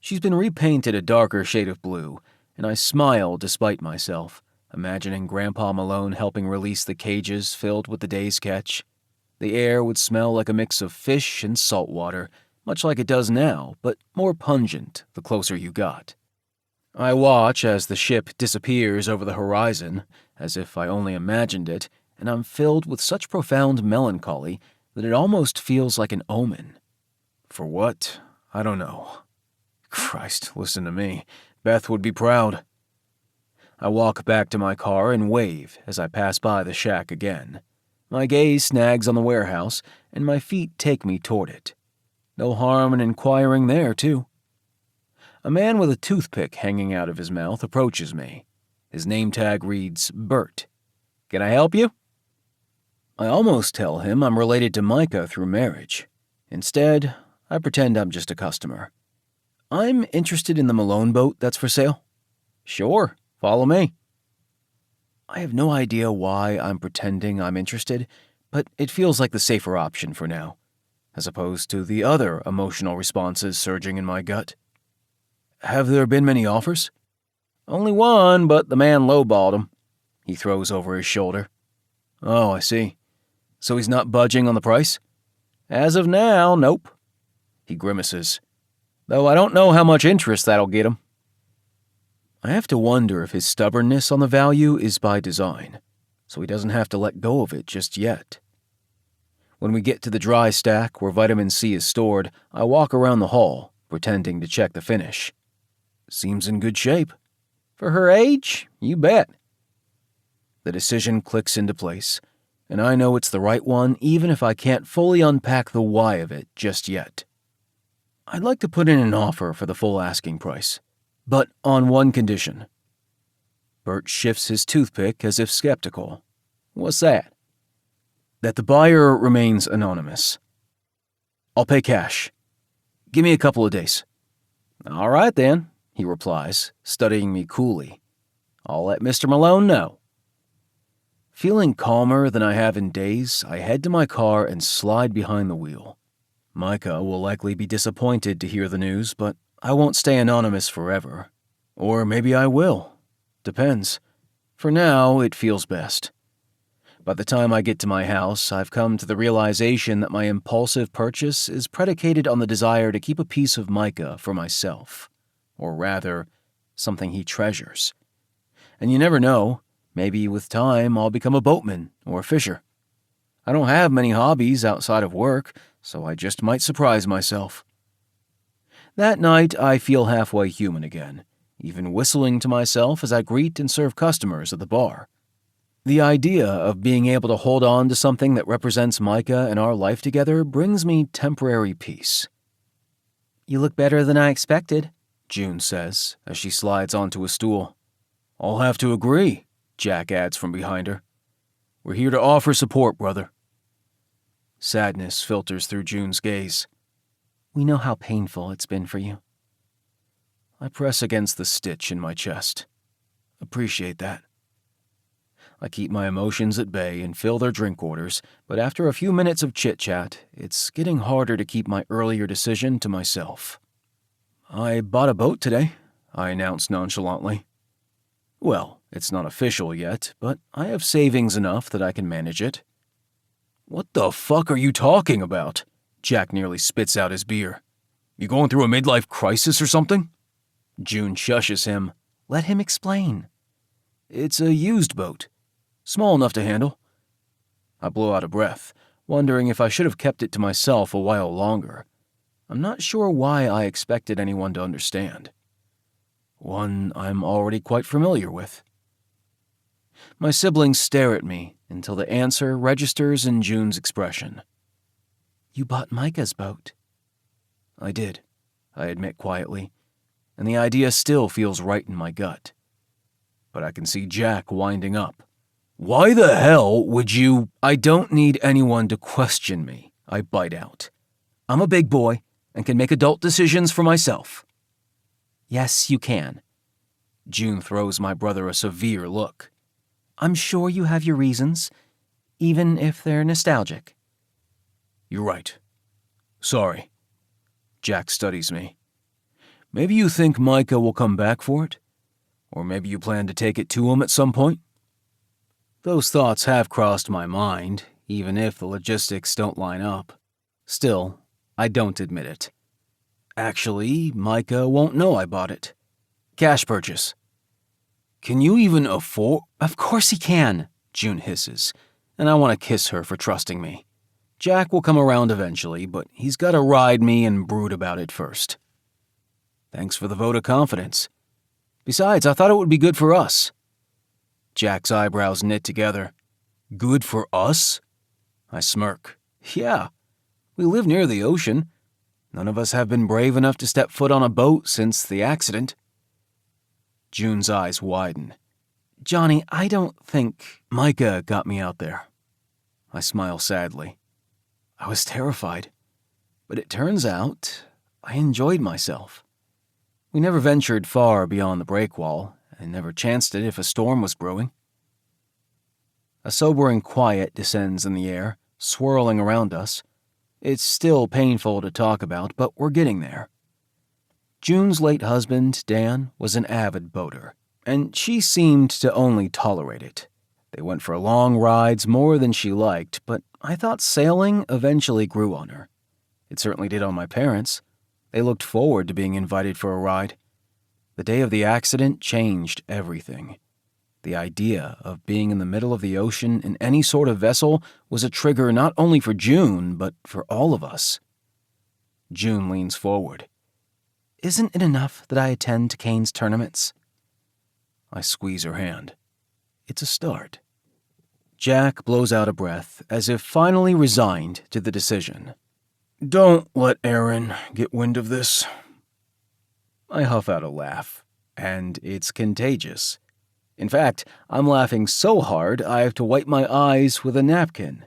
Speaker 2: She's been repainted a darker shade of blue, and I smile despite myself, imagining Grandpa Malone helping release the cages filled with the day's catch. The air would smell like a mix of fish and salt water, much like it does now, but more pungent the closer you got. I watch as the ship disappears over the horizon, as if I only imagined it, and I'm filled with such profound melancholy that it almost feels like an omen. For what? I don't know. Christ, listen to me. Beth would be proud. I walk back to my car and wave as I pass by the shack again. My gaze snags on the warehouse, and my feet take me toward it. No harm in inquiring there, too. A man with a toothpick hanging out of his mouth approaches me. His name tag reads Bert. Can I help you? I almost tell him I'm related to Micah through marriage. Instead, I pretend I'm just a customer. I'm interested in the Malone boat that's for sale. Sure, follow me. I have no idea why I'm pretending I'm interested, but it feels like the safer option for now, as opposed to the other emotional responses surging in my gut. Have there been many offers? Only one, but the man lowballed him. He throws over his shoulder. Oh, I see. So he's not budging on the price? As of now, nope. He grimaces. Though I don't know how much interest that'll get him. I have to wonder if his stubbornness on the value is by design, so he doesn't have to let go of it just yet. When we get to the dry stack where vitamin C is stored, I walk around the hall, pretending to check the finish. Seems in good shape. For her age, you bet. The decision clicks into place, and I know it's the right one even if I can't fully unpack the why of it just yet. I'd like to put in an offer for the full asking price, but on one condition. Bert shifts his toothpick as if skeptical. What's that? That the buyer remains anonymous. I'll pay cash. Give me a couple of days. All right then, he replies, studying me coolly. I'll let Mr. Malone know. Feeling calmer than I have in days, I head to my car and slide behind the wheel. Micah will likely be disappointed to hear the news, but I won't stay anonymous forever. Or maybe I will. Depends. For now, it feels best. By the time I get to my house, I've come to the realization that my impulsive purchase is predicated on the desire to keep a piece of Micah for myself. Or rather, something he treasures. And you never know, maybe with time I'll become a boatman or a fisher. I don't have many hobbies outside of work, so I just might surprise myself. That night, I feel halfway human again, even whistling to myself as I greet and serve customers at the bar. The idea of being able to hold on to something that represents Micah and our life together brings me temporary peace. You look better than I expected, June says as she slides onto a stool. I'll have to agree, Jack adds from behind her. We're here to offer support, brother. Sadness filters through June's gaze. We know how painful it's been for you. I press against the stitch in my chest. Appreciate that. I keep my emotions at bay and fill their drink orders, but after a few minutes of chit-chat, it's getting harder to keep my earlier decision to myself. I bought a boat today, I announced nonchalantly. Well, it's not official yet, but I have savings enough that I can manage it. What the fuck are you talking about? Jack nearly spits out his beer. You going through a midlife crisis or something? June shushes him. Let him explain. It's a used boat. Small enough to handle. I blow out a breath, wondering if I should have kept it to myself a while longer. I'm not sure why I expected anyone to understand. One I'm already quite familiar with. My siblings stare at me until the answer registers in June's expression. You bought Micah's boat. I did, I admit quietly. and the idea still feels right in my gut. But I can see Jack winding up. Why the hell would you— I don't need anyone to question me, I bite out. I'm a big boy and can make adult decisions for myself. Yes, you can. June throws my brother a severe look. I'm sure you have your reasons, even if they're nostalgic. You're right. Sorry. Jack studies me. Maybe you think Micah will come back for it? Or maybe you plan to take it to him at some point? Those thoughts have crossed my mind, even if the logistics don't line up. Still, I don't admit it. Actually, Micah won't know I bought it. Cash purchase. Can you even afford— Of course he can, June hisses, and I want to kiss her for trusting me. Jack will come around eventually, but he's got to ride me and brood about it first. Thanks for the vote of confidence. Besides, I thought it would be good for us. Jack's eyebrows knit together. Good for us? I smirk. Yeah, we live near the ocean. None of us have been brave enough to step foot on a boat since the accident. June's eyes widen. Johnny, I don't think— Micah got me out there. I smile sadly. I was terrified, but it turns out I enjoyed myself. We never ventured far beyond the breakwall, and never chanced it if a storm was brewing. A sobering quiet descends in the air, swirling around us. It's still painful to talk about, but we're getting there. June's late husband, Dan, was an avid boater, and she seemed to only tolerate it. They went for long rides more than she liked, but I thought sailing eventually grew on her. It certainly did on my parents. They looked forward to being invited for a ride. The day of the accident changed everything. The idea of being in the middle of the ocean in any sort of vessel was a trigger not only for June, but for all of us. June leans forward. Isn't it enough that I attend to Kane's tournaments? I squeeze her hand. It's a start. Jack blows out a breath, as if finally resigned to the decision. Don't let Aaron get wind of this. I huff out a laugh, and it's contagious. In fact, I'm laughing so hard I have to wipe my eyes with a napkin.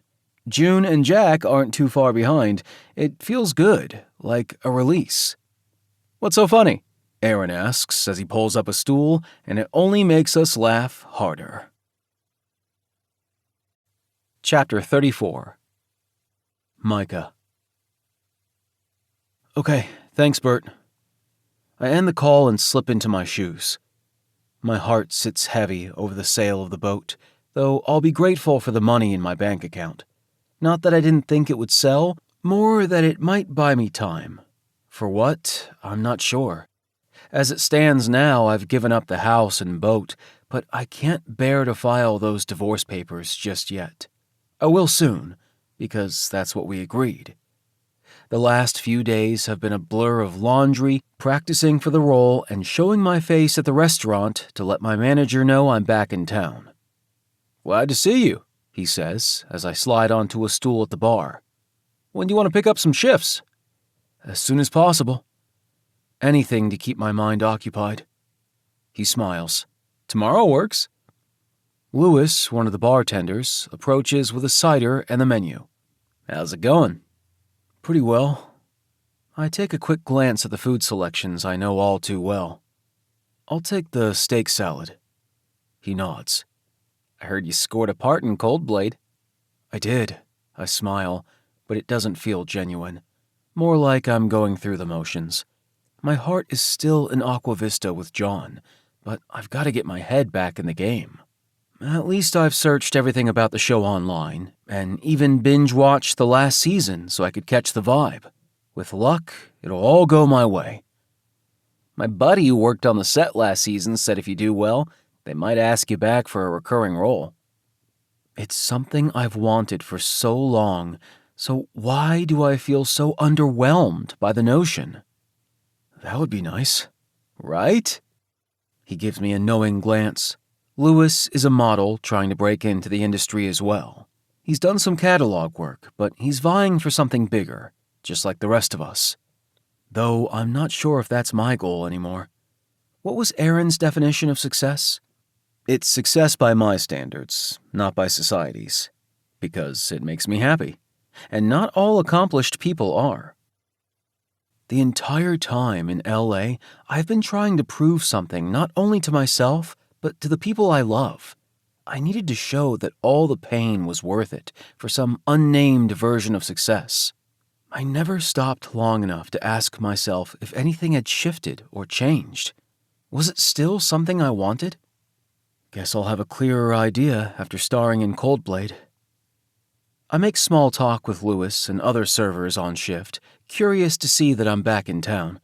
Speaker 2: June and Jack aren't too far behind. It feels good, like a release. What's so funny? Aaron asks as he pulls up a stool, and it only makes us laugh harder. Chapter 34. Micah. Okay, thanks, Bert. I end the call and slip into my shoes. My heart sits heavy over the sale of the boat, though I'll be grateful for the money in my bank account. Not that I didn't think it would sell, more that it might buy me time. For what, I'm not sure. As it stands now, I've given up the house and boat, but I can't bear to file those divorce papers just yet. I will soon, because that's what we agreed. The last few days have been a blur of laundry, practicing for the role, and showing my face at the restaurant to let my manager know I'm back in town. Glad to see you, he says, as I slide onto a stool at the bar. When do you want to pick up some shifts? As soon as possible. Anything to keep my mind occupied. He smiles. Tomorrow works. Lewis, one of the bartenders, approaches with a cider and the menu. How's it going? Pretty well. I take a quick glance at the food selections I know all too well. I'll take the steak salad. He nods. I heard you scored a part in Cold Blade. I did. I smile, but it doesn't feel genuine. More like I'm going through the motions. My heart is still in Aqua Vista with John, but I've got to get my head back in the game. At least I've searched everything about the show online, and even binge-watched the last season so I could catch the vibe. With luck, it'll all go my way. My buddy who worked on the set last season said if you do well, they might ask you back for a recurring role. It's something I've wanted for so long, so why do I feel so underwhelmed by the notion? That would be nice, right? He gives me a knowing glance. Lewis is a model trying to break into the industry as well. He's done some catalog work, but he's vying for something bigger, just like the rest of us. Though I'm not sure if that's my goal anymore. What was Aaron's definition of success? It's success by my standards, not by society's, because it makes me happy, and not all accomplished people are. The entire time in LA, I've been trying to prove something not only to myself, but to the people I love. I needed to show that all the pain was worth it for some unnamed version of success. I never stopped long enough to ask myself if anything had shifted or changed. Was it still something I wanted? Guess I'll have a clearer idea after starring in Coldblade. I make small talk with Lewis and other servers on shift, curious to see that I'm back in town.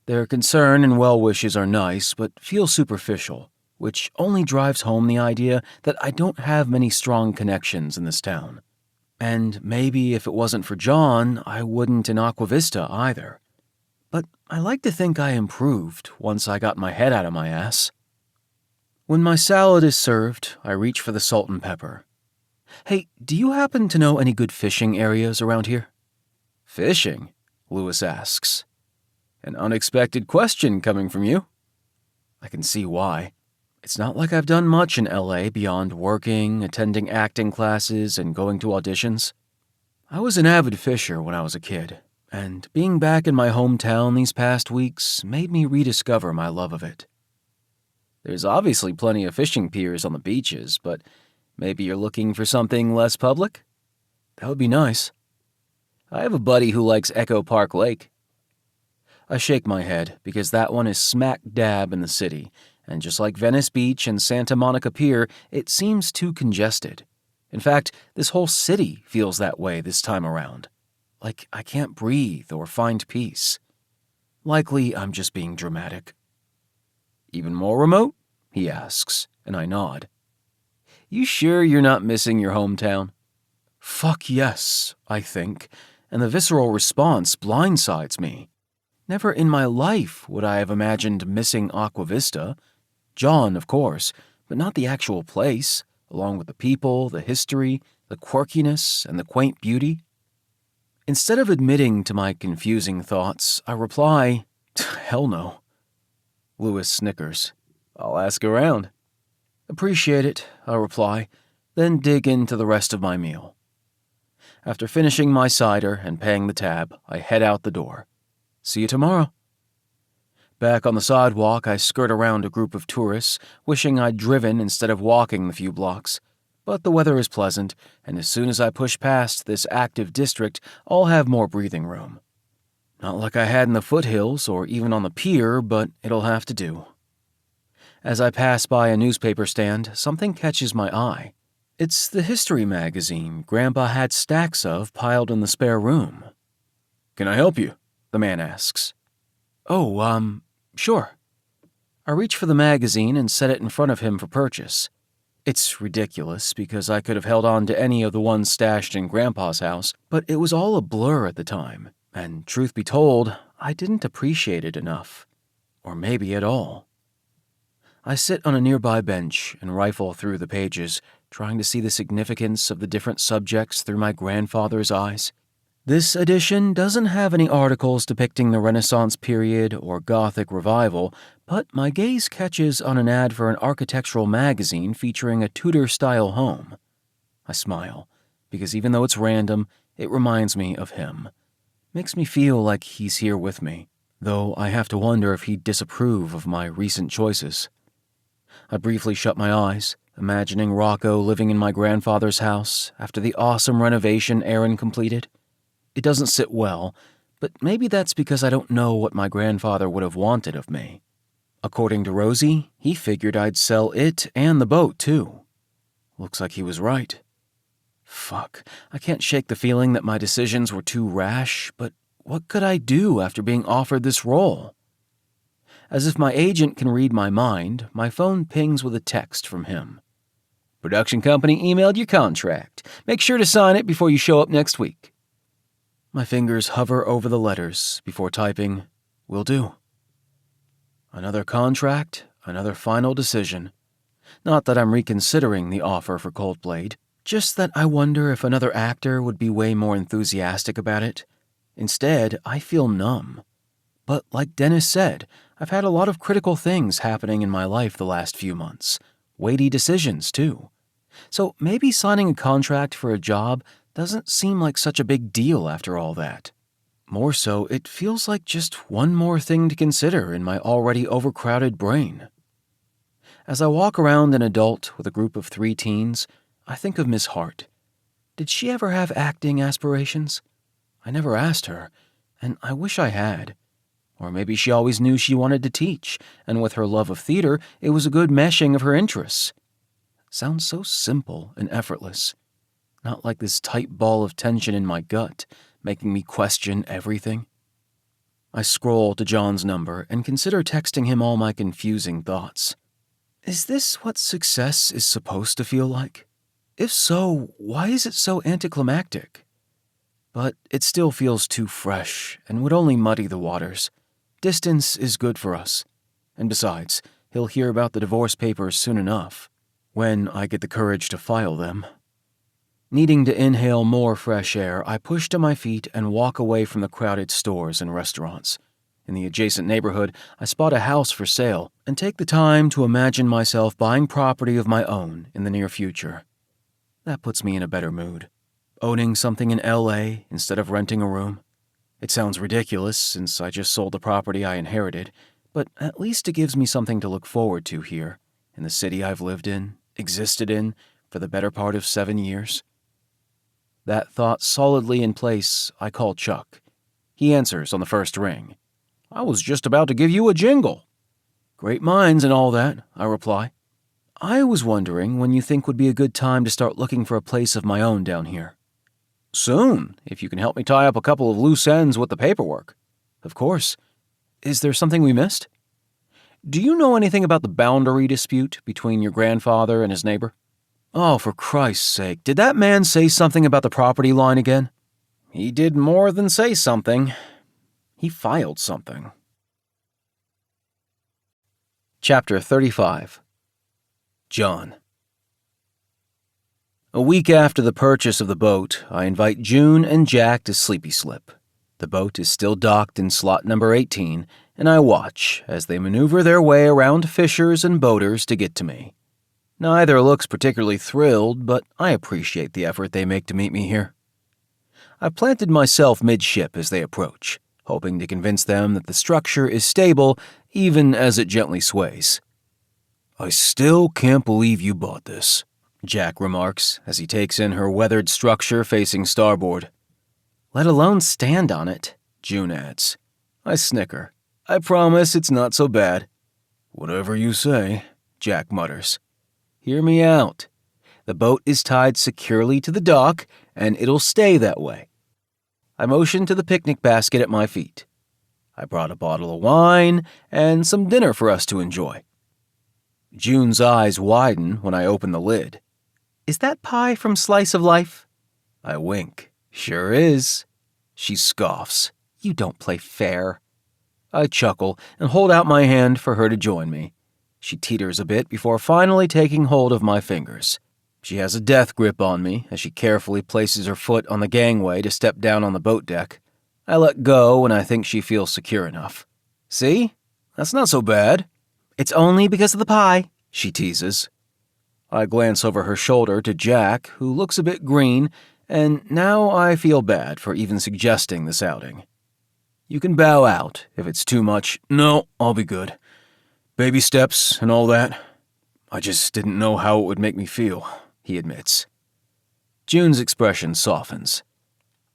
Speaker 2: Their concern and well wishes are nice, but feel superficial, which only drives home the idea that I don't have many strong connections in this town. And maybe if it wasn't for John, I wouldn't in Aqua Vista either. But I like to think I improved once I got my head out of my ass. When my salad is served, I reach for the salt and pepper. Hey, do you happen to know any good fishing areas around here? Fishing? Lewis asks. An unexpected question coming from you. I can see why. It's not like I've done much in LA beyond working, attending acting classes, and going to auditions. I was an avid fisher when I was a kid, and being back in my hometown these past weeks made me rediscover my love of it. There's obviously plenty of fishing piers on the beaches, but maybe you're looking for something less public? That would be nice. I have a buddy who likes Echo Park Lake. I shake my head because that one is smack dab in the city, and just like Venice Beach and Santa Monica Pier, it seems too congested. In fact, this whole city feels that way this time around. Like I can't breathe or find peace. Likely I'm just being dramatic. Even more remote? He asks, and I nod. You sure you're not missing your hometown? Fuck yes, I think, and the visceral response blindsides me. Never in my life would I have imagined missing Aqua Vista. John, of course, but not the actual place, along with the people, the history, the quirkiness, and the quaint beauty. Instead of admitting to my confusing thoughts, I reply, hell no. Lewis snickers. I'll ask around. Appreciate it, I reply, then dig into the rest of my meal. After finishing my cider and paying the tab, I head out the door. See you tomorrow. Back on the sidewalk, I skirt around a group of tourists, wishing I'd driven instead of walking the few blocks. But the weather is pleasant, and as soon as I push past this active district, I'll have more breathing room. Not like I had in the foothills or even on the pier, but it'll have to do. As I pass by a newspaper stand, something catches my eye. It's the history magazine Grandpa had stacks of piled in the spare room. Can I help you? The man asks. Oh, sure. I reach for the magazine and set it in front of him for purchase. It's ridiculous because I could have held on to any of the ones stashed in Grandpa's house, but it was all a blur at the time. And truth be told, I didn't appreciate it enough. Or maybe at all. I sit on a nearby bench and rifle through the pages, trying to see the significance of the different subjects through my grandfather's eyes. This edition doesn't have any articles depicting the Renaissance period or Gothic revival, but my gaze catches on an ad for an architectural magazine featuring a Tudor-style home. I smile, because even though it's random, it reminds me of him. Makes me feel like he's here with me, though I have to wonder if he'd disapprove of my recent choices. I briefly shut my eyes, imagining Rocco living in my grandfather's house after the awesome renovation Aaron completed. It doesn't sit well, but maybe that's because I don't know what my grandfather would have wanted of me. According to Rosie, he figured I'd sell it and the boat, too. Looks like he was right. Fuck, I can't shake the feeling that my decisions were too rash, but what could I do after being offered this role? As if my agent can read my mind, my phone pings with a text from him. Production company emailed your contract. Make sure to sign it before you show up next week. My fingers hover over the letters before typing, will do. Another contract, another final decision. Not that I'm reconsidering the offer for Coldblade, just that I wonder if another actor would be way more enthusiastic about it. Instead, I feel numb. But like Dennis said, I've had a lot of critical things happening in my life the last few months. Weighty decisions, too. So maybe signing a contract for a job doesn't seem like such a big deal after all that. More so, it feels like just one more thing to consider in my already overcrowded brain. As I walk around an adult with a group of 3 teens, I think of Miss Hart. Did she ever have acting aspirations? I never asked her, and I wish I had. Or maybe she always knew she wanted to teach, and with her love of theater, it was a good meshing of her interests. Sounds so simple and effortless. Not like this tight ball of tension in my gut, making me question everything. I scroll to John's number and consider texting him all my confusing thoughts. Is this what success is supposed to feel like? If so, why is it so anticlimactic? But it still feels too fresh and would only muddy the waters. Distance is good for us. And besides, he'll hear about the divorce papers soon enough, when I get the courage to file them. Needing to inhale more fresh air, I push to my feet and walk away from the crowded stores and restaurants. In the adjacent neighborhood, I spot a house for sale and take the time to imagine myself buying property of my own in the near future. That puts me in a better mood. Owning something in LA instead of renting a room. It sounds ridiculous since I just sold the property I inherited, but at least it gives me something to look forward to here, in the city I've lived in, existed in, for the better part of 7 years. That thought solidly in place, I call Chuck. He answers on the first ring. I was just about to give you a jingle. Great minds and all that, I reply. I was wondering when you think would be a good time to start looking for a place of my own down here. Soon, if you can help me tie up a couple of loose ends with the paperwork. Of course. Is there something we missed? Do you know anything about the boundary dispute between your grandfather and his neighbor? Oh, for Christ's sake, did that man say something about the property line again? He did more than say something. He filed something. Chapter 35. John. A week after the purchase of the boat, I invite June and Jack to Sleepy Slip. The boat is still docked in slot number 18, and I watch as they maneuver their way around fishers and boaters to get to me. Neither looks particularly thrilled, but I appreciate the effort they make to meet me here. I've planted myself midship as they approach, hoping to convince them that the structure is stable even as it gently sways. I still can't believe you bought this, Jack remarks as he takes in her weathered structure facing starboard. Let alone stand on it, June adds. I snicker. I promise it's not so bad. Whatever you say, Jack mutters. Hear me out. The boat is tied securely to the dock, and it'll stay that way. I motion to the picnic basket at my feet. I brought a bottle of wine and some dinner for us to enjoy. June's eyes widen when I open the lid. Is that pie from Slice of Life? I wink. Sure is. She scoffs. You don't play fair. I chuckle and hold out my hand for her to join me. She teeters a bit before finally taking hold of my fingers. She has a death grip on me as she carefully places her foot on the gangway to step down on the boat deck. I let go when I think she feels secure enough. See? That's not so bad. It's only because of the pie, she teases. I glance over her shoulder to Jack, who looks a bit green, and now I feel bad for even suggesting this outing. You can bow out if it's too much. No, I'll be good. Baby steps and all that. I just didn't know how it would make me feel, he admits. June's expression softens.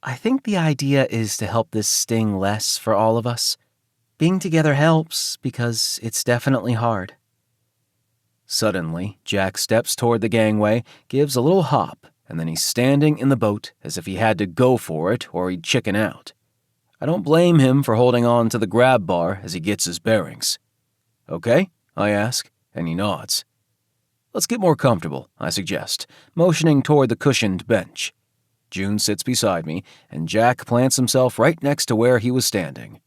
Speaker 2: I think the idea is to help this sting less for all of us. Being together helps because it's definitely hard. Suddenly, Jack steps toward the gangway, gives a little hop, and then he's standing in the boat as if he had to go for it or he'd chicken out. I don't blame him for holding on to the grab bar as he gets his bearings. Okay, I ask, and he nods. Let's get more comfortable, I suggest, motioning toward the cushioned bench. June sits beside me, and Jack plants himself right next to where he was standing.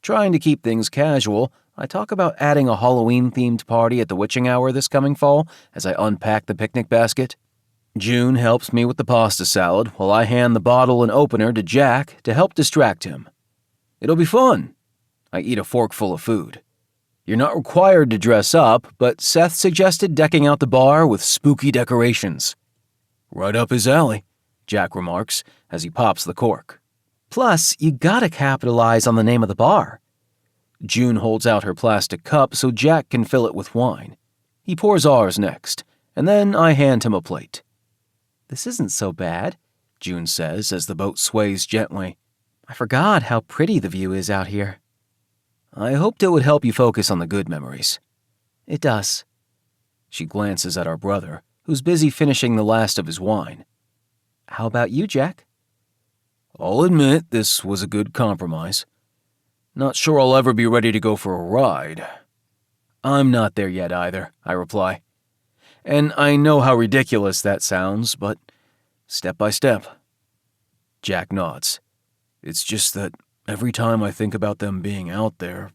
Speaker 2: Trying to keep things casual, I talk about adding a Halloween-themed party at the witching hour this coming fall as I unpack the picnic basket. June helps me with the pasta salad while I hand the bottle and opener to Jack to help distract him. It'll be fun. I eat a forkful of food. You're not required to dress up, but Seth suggested decking out the bar with spooky decorations. Right up his alley, Jack remarks as he pops the cork. Plus, you gotta capitalize on the name of the bar. June holds out her plastic cup so Jack can fill it with wine. He pours ours next, and then I hand him a plate. This isn't so bad, June says as the boat sways gently. I forgot how pretty the view is out here. I hoped it would help you focus on the good memories. It does. She glances at our brother, who's busy finishing the last of his wine. How about you, Jack? I'll admit this was a good compromise. Not sure I'll ever be ready to go for a ride. I'm not there yet either, I reply. And I know how ridiculous that sounds, but step by step. Jack nods. It's just that every time I think about them being out there...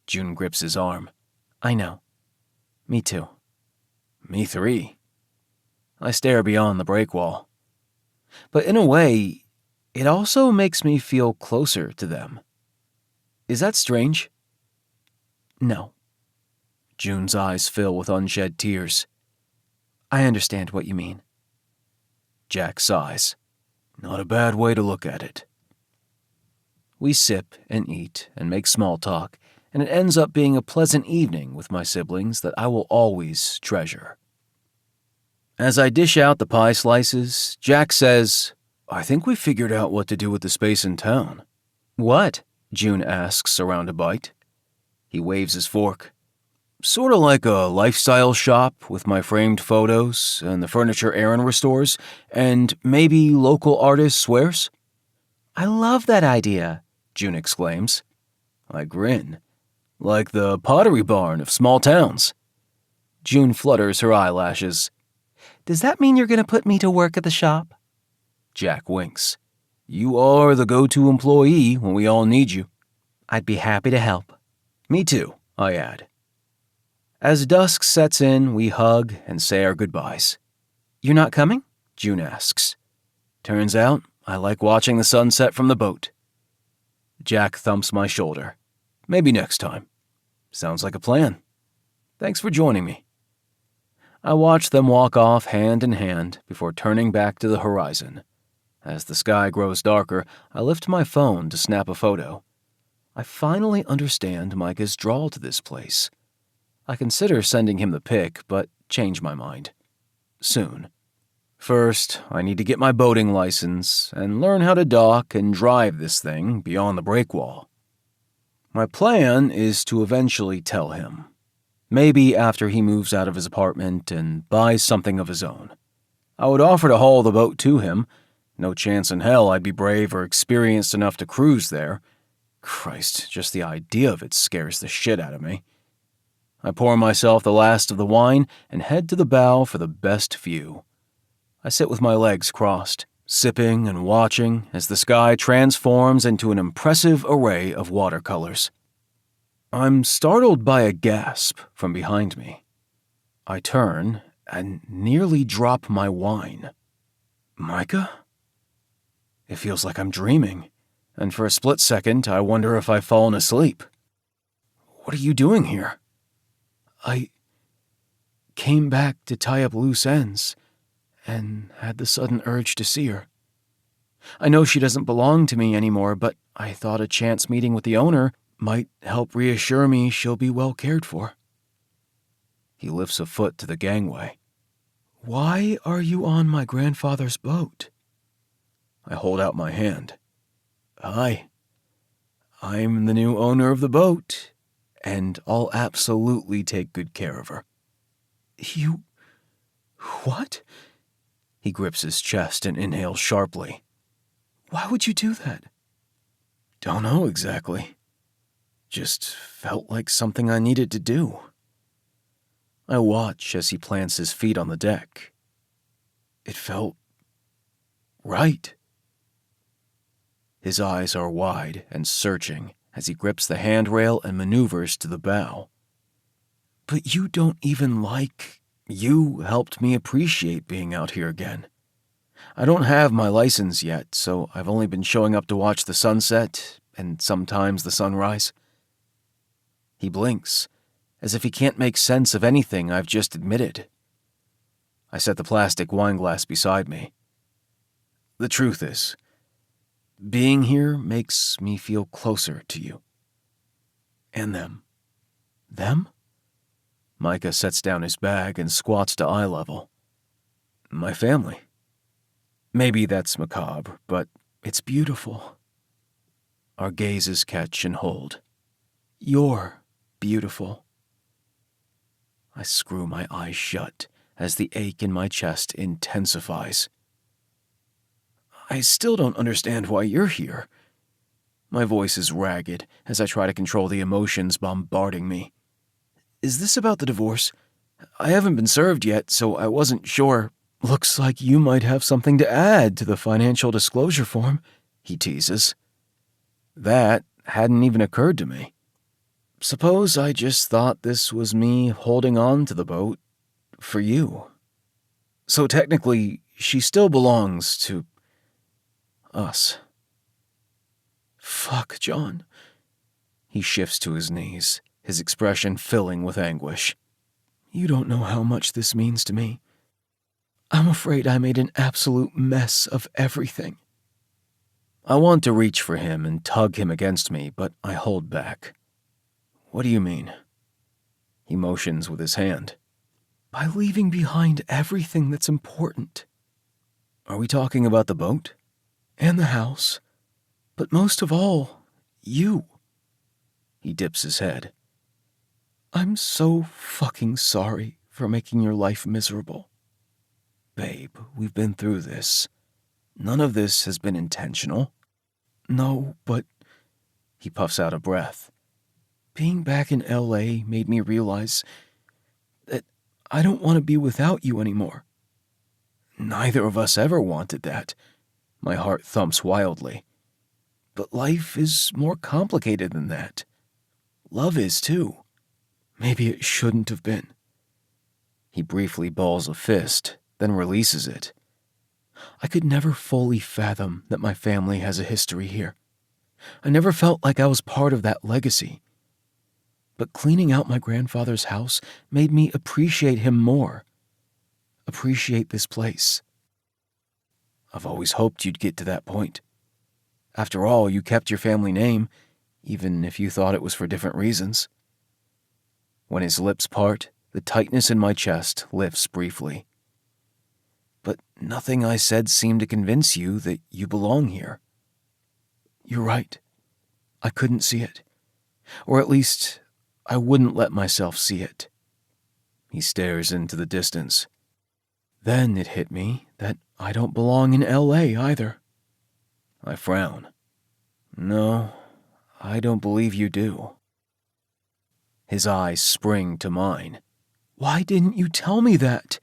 Speaker 2: June grips his arm. I know. Me too. Me three. I stare beyond the break wall. But in a way, it also makes me feel closer to them. Is that strange? No. June's eyes fill with unshed tears. I understand what you mean. Jack sighs. Not a bad way to look at it. We sip and eat and make small talk, and it ends up being a pleasant evening with my siblings that I will always treasure. As I dish out the pie slices, Jack says, I think we figured out what to do with the space in town. What? June asks around a bite. He waves his fork. Sort of like a lifestyle shop with my framed photos and the furniture Aaron restores, and maybe local artists' wares. I love that idea, June exclaims. I grin. Like the Pottery Barn of small towns. June flutters her eyelashes. Does that mean you're going to put me to work at the shop? Jack winks. You are the go-to employee when we all need you. I'd be happy to help. Me too, I add. As dusk sets in, we hug and say our goodbyes. You're not coming? June asks. Turns out, I like watching the sunset from the boat. Jack thumps my shoulder. Maybe next time. Sounds like a plan. Thanks for joining me. I watch them walk off hand in hand before turning back to the horizon. As the sky grows darker, I lift my phone to snap a photo. I finally understand Micah's draw to this place. I consider sending him the pic, but change my mind. Soon. First, I need to get my boating license and learn how to dock and drive this thing beyond the break wall. My plan is to eventually tell him. Maybe after he moves out of his apartment and buys something of his own. I would offer to haul the boat to him. No chance in hell I'd be brave or experienced enough to cruise there. Christ, just the idea of it scares the shit out of me. I pour myself the last of the wine and head to the bow for the best view. I sit with my legs crossed, sipping and watching as the sky transforms into an impressive array of watercolors. I'm startled by a gasp from behind me. I turn and nearly drop my wine. Micah? It feels like I'm dreaming, and for a split second I wonder if I've fallen asleep. What are you doing here? I came back to tie up loose ends and had the sudden urge to see her. I know she doesn't belong to me anymore, but I thought a chance meeting with the owner might help reassure me she'll be well cared for. He lifts a foot to the gangway. Why are you on my grandfather's boat? I hold out my hand. Hi. I'm the new owner of the boat, and I'll absolutely take good care of her. You... what? He grips his chest and inhales sharply. Why would you do that? Don't know exactly. Just felt like something I needed to do. I watch as he plants his feet on the deck. It felt right. His eyes are wide and searching as he grips the handrail and maneuvers to the bow. But you don't even like... You helped me appreciate being out here again. I don't have my license yet, so I've only been showing up to watch the sunset and sometimes the sunrise. He blinks, as if he can't make sense of anything I've just admitted. I set the plastic wine glass beside me. The truth is, being here makes me feel closer to you. And them. Them? Micah sets down his bag and squats to eye level. My family. Maybe that's macabre, but it's beautiful. Our gazes catch and hold. You're beautiful. I screw my eyes shut as the ache in my chest intensifies. I still don't understand why you're here. My voice is ragged as I try to control the emotions bombarding me. Is this about the divorce? I haven't been served yet, so I wasn't sure. Looks like you might have something to add to the financial disclosure form, he teases. That hadn't even occurred to me. Suppose I just thought this was me holding on to the boat for you. So technically, she still belongs to us. Fuck, John. He shifts to his knees, his expression filling with anguish. You don't know how much this means to me. I'm afraid I made an absolute mess of everything. I want to reach for him and tug him against me, but I hold back. What do you mean? He motions with his hand. By leaving behind everything that's important. Are we talking about the boat? And the house. But most of all, you. He dips his head. I'm so fucking sorry for making your life miserable. Babe, we've been through this. None of this has been intentional. No, but... He puffs out a breath. Being back in L.A. made me realize that I don't want to be without you anymore. Neither of us ever wanted that. My heart thumps wildly. But life is more complicated than that. Love is, too. Maybe it shouldn't have been. He briefly balls a fist, then releases it. I could never fully fathom that my family has a history here. I never felt like I was part of that legacy. But cleaning out my grandfather's house made me appreciate him more. Appreciate this place. I've always hoped you'd get to that point. After all, you kept your family name, even if you thought it was for different reasons. When his lips part, the tightness in my chest lifts briefly. But nothing I said seemed to convince you that you belong here. You're right. I couldn't see it. Or at least, I wouldn't let myself see it. He stares into the distance. Then it hit me that I don't belong in L.A. either. I frown. No, I don't believe you do. His eyes spring to mine. Why didn't you tell me that?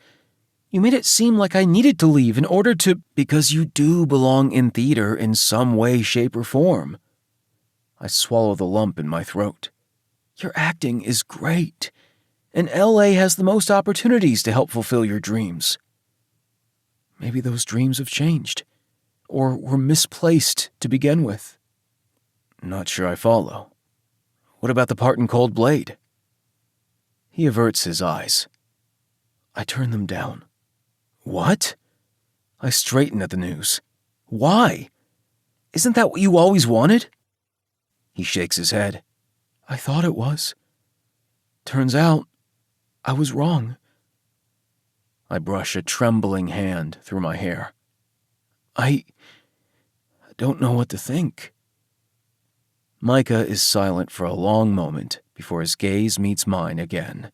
Speaker 2: You made it seem like I needed to leave in order to... Because you do belong in theater in some way, shape, or form. I swallow the lump in my throat. Your acting is great, and L.A. has the most opportunities to help fulfill your dreams. Maybe those dreams have changed, or were misplaced to begin with. Not sure I follow. What about the part in Cold Blade? He averts his eyes. I turn them down. What? I straighten at the news. Why? Isn't that what you always wanted? He shakes his head. I thought it was. Turns out, I was wrong. I brush a trembling hand through my hair. I don't know what to think. Micah is silent for a long moment before his gaze meets mine again.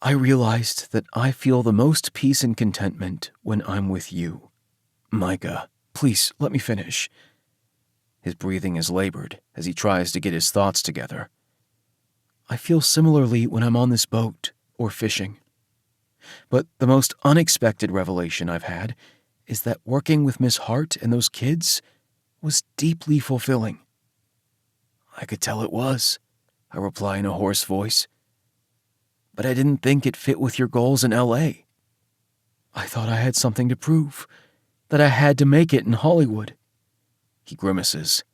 Speaker 2: I realized that I feel the most peace and contentment when I'm with you. Micah, please let me finish. His breathing is labored as he tries to get his thoughts together. I feel similarly when I'm on this boat or fishing. But the most unexpected revelation I've had is that working with Miss Hart and those kids was deeply fulfilling. I could tell it was, I reply in a hoarse voice. But I didn't think it fit with your goals in L.A. I thought I had something to prove, that I had to make it in Hollywood. He grimaces.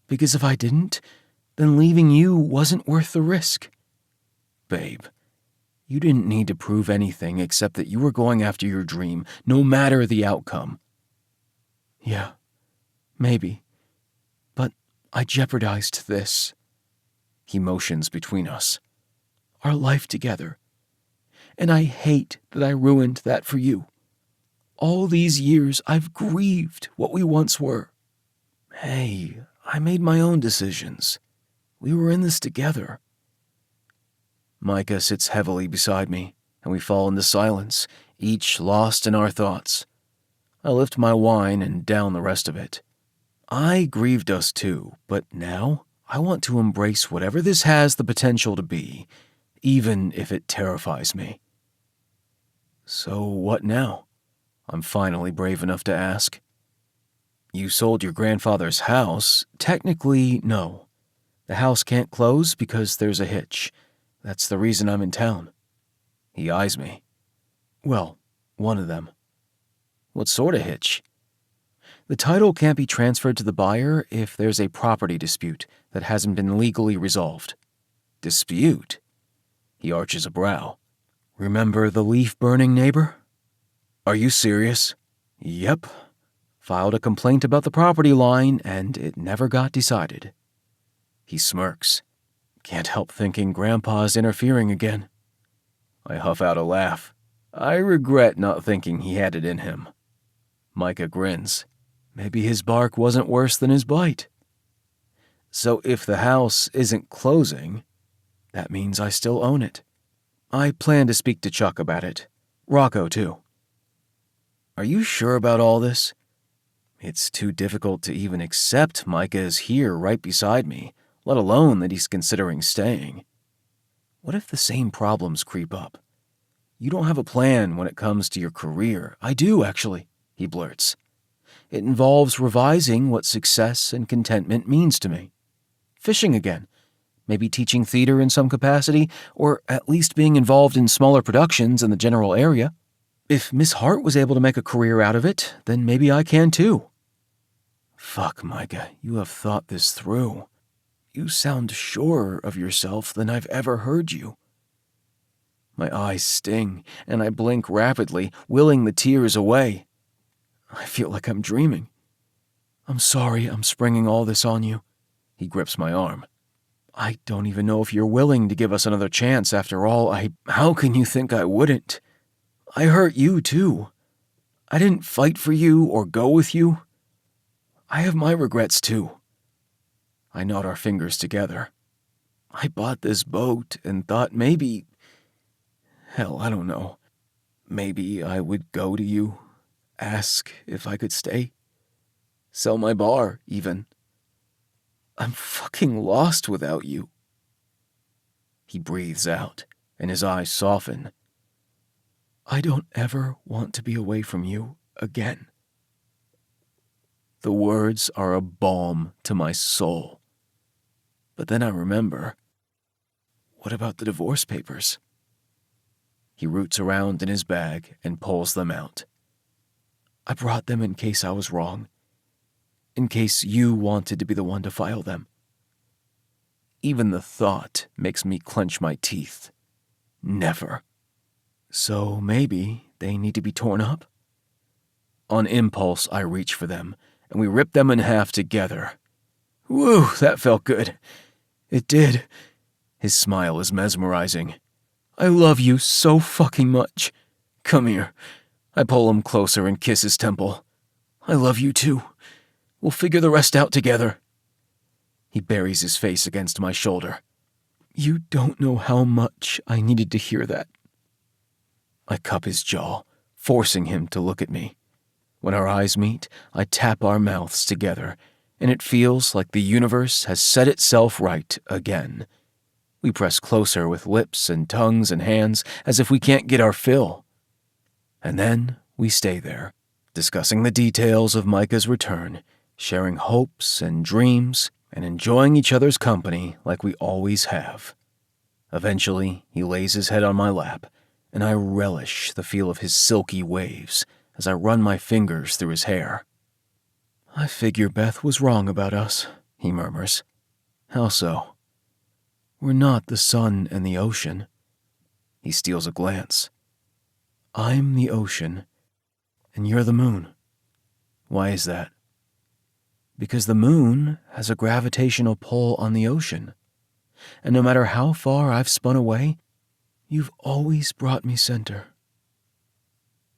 Speaker 2: Because if I didn't, then leaving you wasn't worth the risk. Babe, you didn't need to prove anything except that you were going after your dream, no matter the outcome. Yeah, maybe. But I jeopardized this. He motions between us. Our life together. And I hate that I ruined that for you. All these years I've grieved what we once were. Hey, I made my own decisions. We were in this together. Micah sits heavily beside me, and we fall into silence, each lost in our thoughts. I lift my wine and down the rest of it. I grieved us too, but now I want to embrace whatever this has the potential to be, even if it terrifies me. So what now? I'm finally brave enough to ask. You sold your grandfather's house. Technically, no. The house can't close because there's a hitch. That's the reason I'm in town. He eyes me. Well, one of them. What sort of hitch? The title can't be transferred to the buyer if there's a property dispute that hasn't been legally resolved. Dispute? He arches a brow. Remember the leaf-burning neighbor? Are you serious? Yep. Filed a complaint about the property line, and it never got decided. He smirks. Can't help thinking Grandpa's interfering again. I huff out a laugh. I regret not thinking he had it in him. Micah grins. Maybe his bark wasn't worse than his bite. So if the house isn't closing, that means I still own it. I plan to speak to Chuck about it. Rocco, too. Are you sure about all this? It's too difficult to even accept Micah is here right beside me, let alone that he's considering staying. What if the same problems creep up? You don't have a plan when it comes to your career. I do, actually, he blurts. It involves revising what success and contentment means to me. Fishing again. Maybe teaching theater in some capacity, or at least being involved in smaller productions in the general area. If Miss Hart was able to make a career out of it, then maybe I can too. Fuck, Micah, you have thought this through. You sound surer of yourself than I've ever heard you. My eyes sting, and I blink rapidly, willing the tears away. I feel like I'm dreaming. I'm sorry I'm springing all this on you. He grips my arm. I don't even know if you're willing to give us another chance after all. How can you think I wouldn't? I hurt you too. I didn't fight for you or go with you. I have my regrets too. I knot our fingers together. I bought this boat and thought maybe... Hell, I don't know. Maybe I would go to you, ask if I could stay. Sell my bar, even. I'm fucking lost without you. He breathes out, and his eyes soften. I don't ever want to be away from you again. The words are a balm to my soul. But then I remember, what about the divorce papers? He roots around in his bag and pulls them out. I brought them in case I was wrong. In case you wanted to be the one to file them. Even the thought makes me clench my teeth. Never. So maybe they need to be torn up? On impulse, I reach for them, and we rip them in half together. Whew, that felt good. It did. His smile is mesmerizing. I love you so fucking much. Come here. I pull him closer and kiss his temple. I love you too. We'll figure the rest out together. He buries his face against my shoulder. You don't know how much I needed to hear that. I cup his jaw, forcing him to look at me. When our eyes meet, I tap our mouths together, and it feels like the universe has set itself right again. We press closer with lips and tongues and hands as if we can't get our fill. And then we stay there, discussing the details of Micah's return, sharing hopes and dreams, and enjoying each other's company like we always have. Eventually, he lays his head on my lap, and I relish the feel of his silky waves as I run my fingers through his hair. I figure Beth was wrong about us. he murmurs. How so? We're not the sun and the ocean. He steals a glance. I'm the ocean, and you're the moon. Why is that? Because the moon has a gravitational pull on the ocean, and no matter how far I've spun away, you've always brought me center.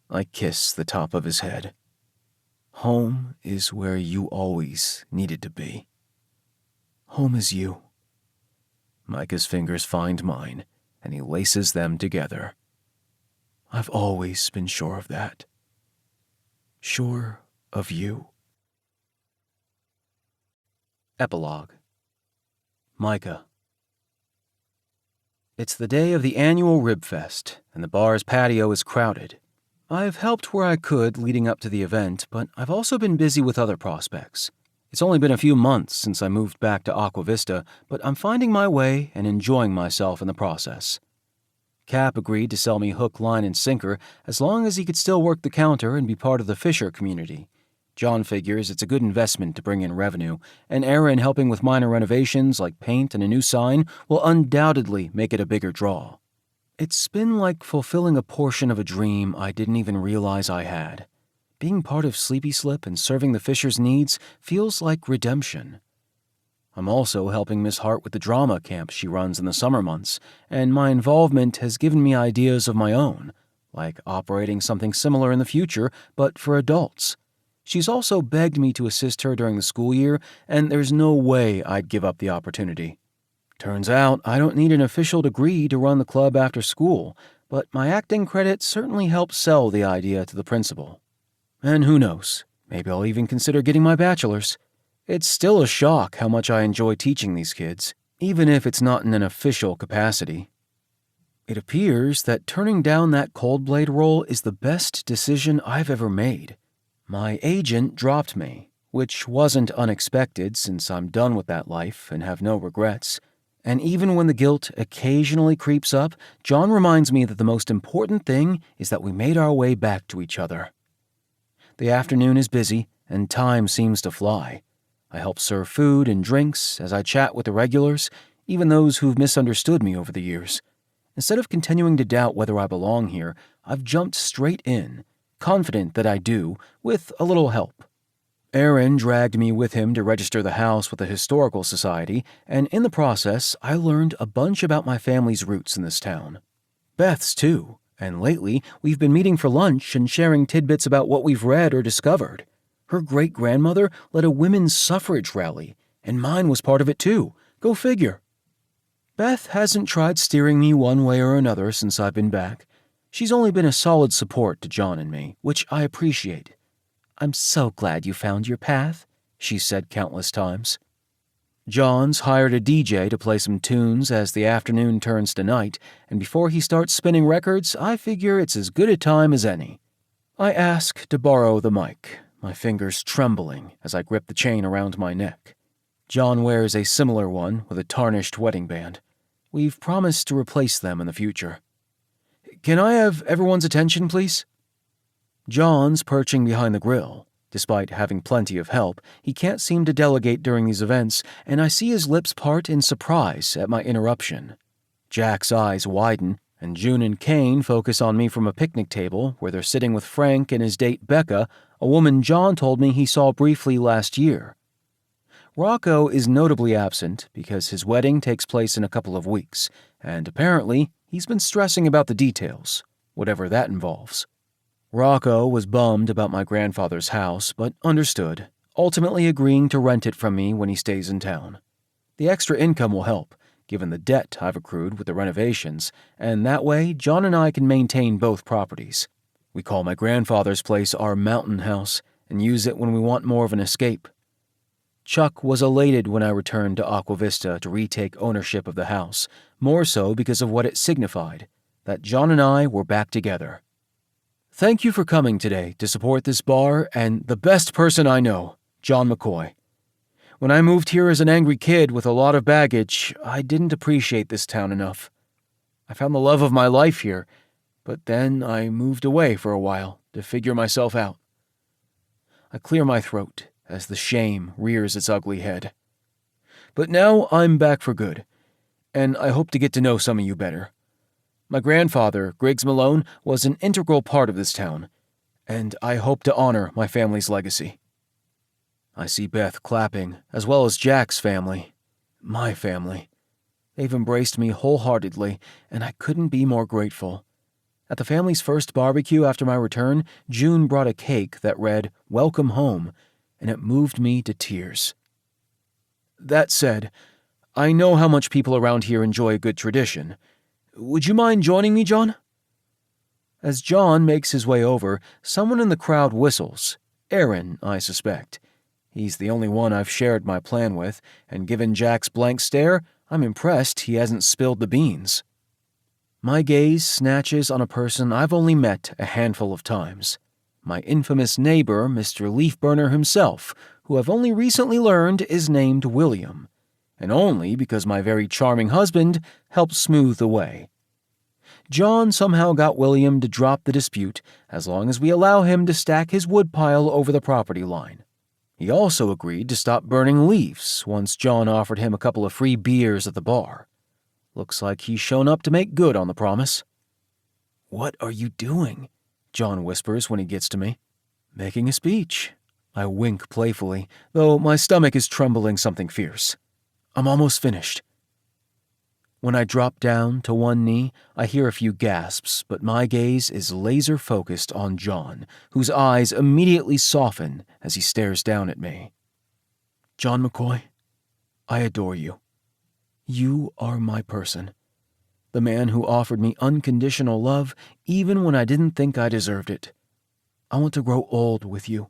Speaker 2: I kiss the top of his head. Home is where you always needed to be. Home is you. Micah's fingers find mine, and he laces them together. I've always been sure of that. Sure of you. Epilogue. Micah. It's the day of the annual Rib Fest, and the bar's patio is crowded. I've helped where I could leading up to the event, but I've also been busy with other prospects. It's only been a few months since I moved back to Aqua Vista, but I'm finding my way and enjoying myself in the process. Cap agreed to sell me hook, line, and sinker as long as he could still work the counter and be part of the fisher community. John figures it's a good investment to bring in revenue, and Aaron helping with minor renovations like paint and a new sign will undoubtedly make it a bigger draw. It's been like fulfilling a portion of a dream I didn't even realize I had. Being part of Sleepy Slip and serving the fishers' needs feels like redemption. I'm also helping Miss Hart with the drama camp she runs in the summer months, and my involvement has given me ideas of my own, like operating something similar in the future, but for adults. She's also begged me to assist her during the school year, and there's no way I'd give up the opportunity. Turns out I don't need an official degree to run the club after school, but my acting credit certainly helps sell the idea to the principal. And who knows, maybe I'll even consider getting my bachelor's. It's still a shock how much I enjoy teaching these kids, even if it's not in an official capacity. It appears that turning down that Cold Blade role is the best decision I've ever made. My agent dropped me, which wasn't unexpected since I'm done with that life and have no regrets. And even when the guilt occasionally creeps up, John reminds me that the most important thing is that we made our way back to each other. The afternoon is busy, and time seems to fly. I help serve food and drinks as I chat with the regulars, even those who've misunderstood me over the years. Instead of continuing to doubt whether I belong here, I've jumped straight in, confident that I do, with a little help. Aaron dragged me with him to register the house with the Historical Society, and in the process, I learned a bunch about my family's roots in this town. Beth's too, and lately we've been meeting for lunch and sharing tidbits about what we've read or discovered. Her great-grandmother led a women's suffrage rally, and mine was part of it too. Go figure. Beth hasn't tried steering me one way or another since I've been back. She's only been a solid support to John and me, which I appreciate. I'm so glad you found your path, she said countless times. John's hired a DJ to play some tunes as the afternoon turns to night, and before he starts spinning records, I figure it's as good a time as any. I ask to borrow the mic, my fingers trembling as I grip the chain around my neck. John wears a similar one with a tarnished wedding band. We've promised to replace them in the future. Can I have everyone's attention, please? John's perching behind the grill. Despite having plenty of help, he can't seem to delegate during these events, and I see his lips part in surprise at my interruption. Jack's eyes widen, and June and Kane focus on me from a picnic table where they're sitting with Frank and his date Becca, a woman John told me he saw briefly last year. Rocco is notably absent because his wedding takes place in a couple of weeks, and apparently he's been stressing about the details, whatever that involves. Rocco was bummed about my grandfather's house, but understood, ultimately agreeing to rent it from me when he stays in town. The extra income will help, given the debt I've accrued with the renovations, and that way John and I can maintain both properties. We call my grandfather's place our mountain house and use it when we want more of an escape. Chuck was elated when I returned to Aqua Vista to retake ownership of the house, more so because of what it signified, that John and I were back together. Thank you for coming today to support this bar and the best person I know, John McCoy. When I moved here as an angry kid with a lot of baggage, I didn't appreciate this town enough. I found the love of my life here, but then I moved away for a while to figure myself out. I clear my throat as the shame rears its ugly head. But now I'm back for good, and I hope to get to know some of you better. My grandfather, Griggs Malone, was an integral part of this town, and I hope to honor my family's legacy. I see Beth clapping, as well as Jack's family. My family. They've embraced me wholeheartedly, and I couldn't be more grateful. At the family's first barbecue after my return, June brought a cake that read, "Welcome Home," and it moved me to tears. That said, I know how much people around here enjoy a good tradition. Would you mind joining me, John? As John makes his way over, someone in the crowd whistles. Aaron, I suspect. He's the only one I've shared my plan with, and given Jack's blank stare, I'm impressed he hasn't spilled the beans. My gaze snatches on a person I've only met a handful of times. My infamous neighbor, Mr. Leafburner himself, who I've only recently learned is named William, and only because my very charming husband helped smooth the way. John somehow got William to drop the dispute as long as we allow him to stack his woodpile over the property line. He also agreed to stop burning leaves once John offered him a couple of free beers at the bar. Looks like he's shown up to make good on the promise. "What are you doing?" John whispers when he gets to me. "Making a speech." I wink playfully, though my stomach is trembling something fierce. "I'm almost finished." When I drop down to one knee, I hear a few gasps, but my gaze is laser-focused on John, whose eyes immediately soften as he stares down at me. "John McCoy, I adore you. You are my person. The man who offered me unconditional love even when I didn't think I deserved it. I want to grow old with you,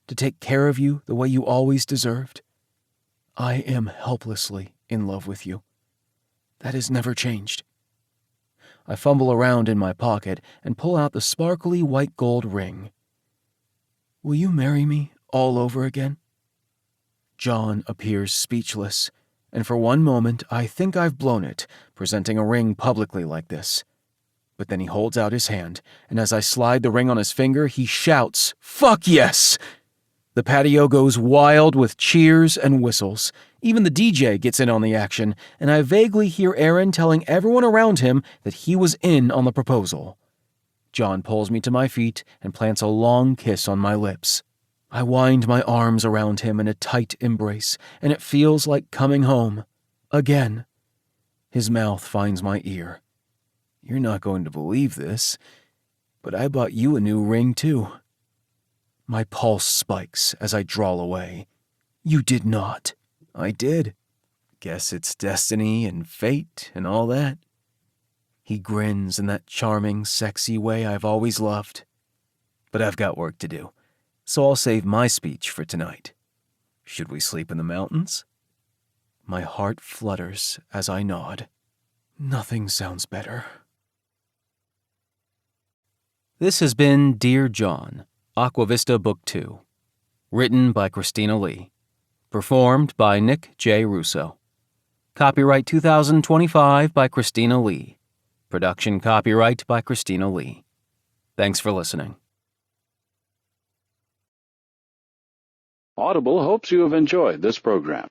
Speaker 2: to take care of you the way you always deserved. I am helplessly in love with you. That has never changed." I fumble around in my pocket and pull out the sparkly white gold ring. "Will you marry me all over again?" John appears speechless, and for one moment I think I've blown it, presenting a ring publicly like this. But then he holds out his hand, and as I slide the ring on his finger, he shouts, "Fuck yes!" The patio goes wild with cheers and whistles. Even the DJ gets in on the action, and I vaguely hear Aaron telling everyone around him that he was in on the proposal. John pulls me to my feet and plants a long kiss on my lips. I wind my arms around him in a tight embrace, and it feels like coming home. Again. His mouth finds my ear. "You're not going to believe this, but I bought you a new ring, too." My pulse spikes as I drawl away. "You did not." "I did. Guess it's destiny and fate and all that." He grins in that charming, sexy way I've always loved. But I've got work to do, so I'll save my speech for tonight. Should we sleep in the mountains? My heart flutters as I nod. Nothing sounds better. This has been Dear John, Aqua Vista Book 2. Written by Christina Lee. Performed by Nick J. Russo. Copyright 2025 by Christina Lee. Production copyright by Christina Lee. Thanks for listening.
Speaker 1: Audible hopes you have enjoyed this program.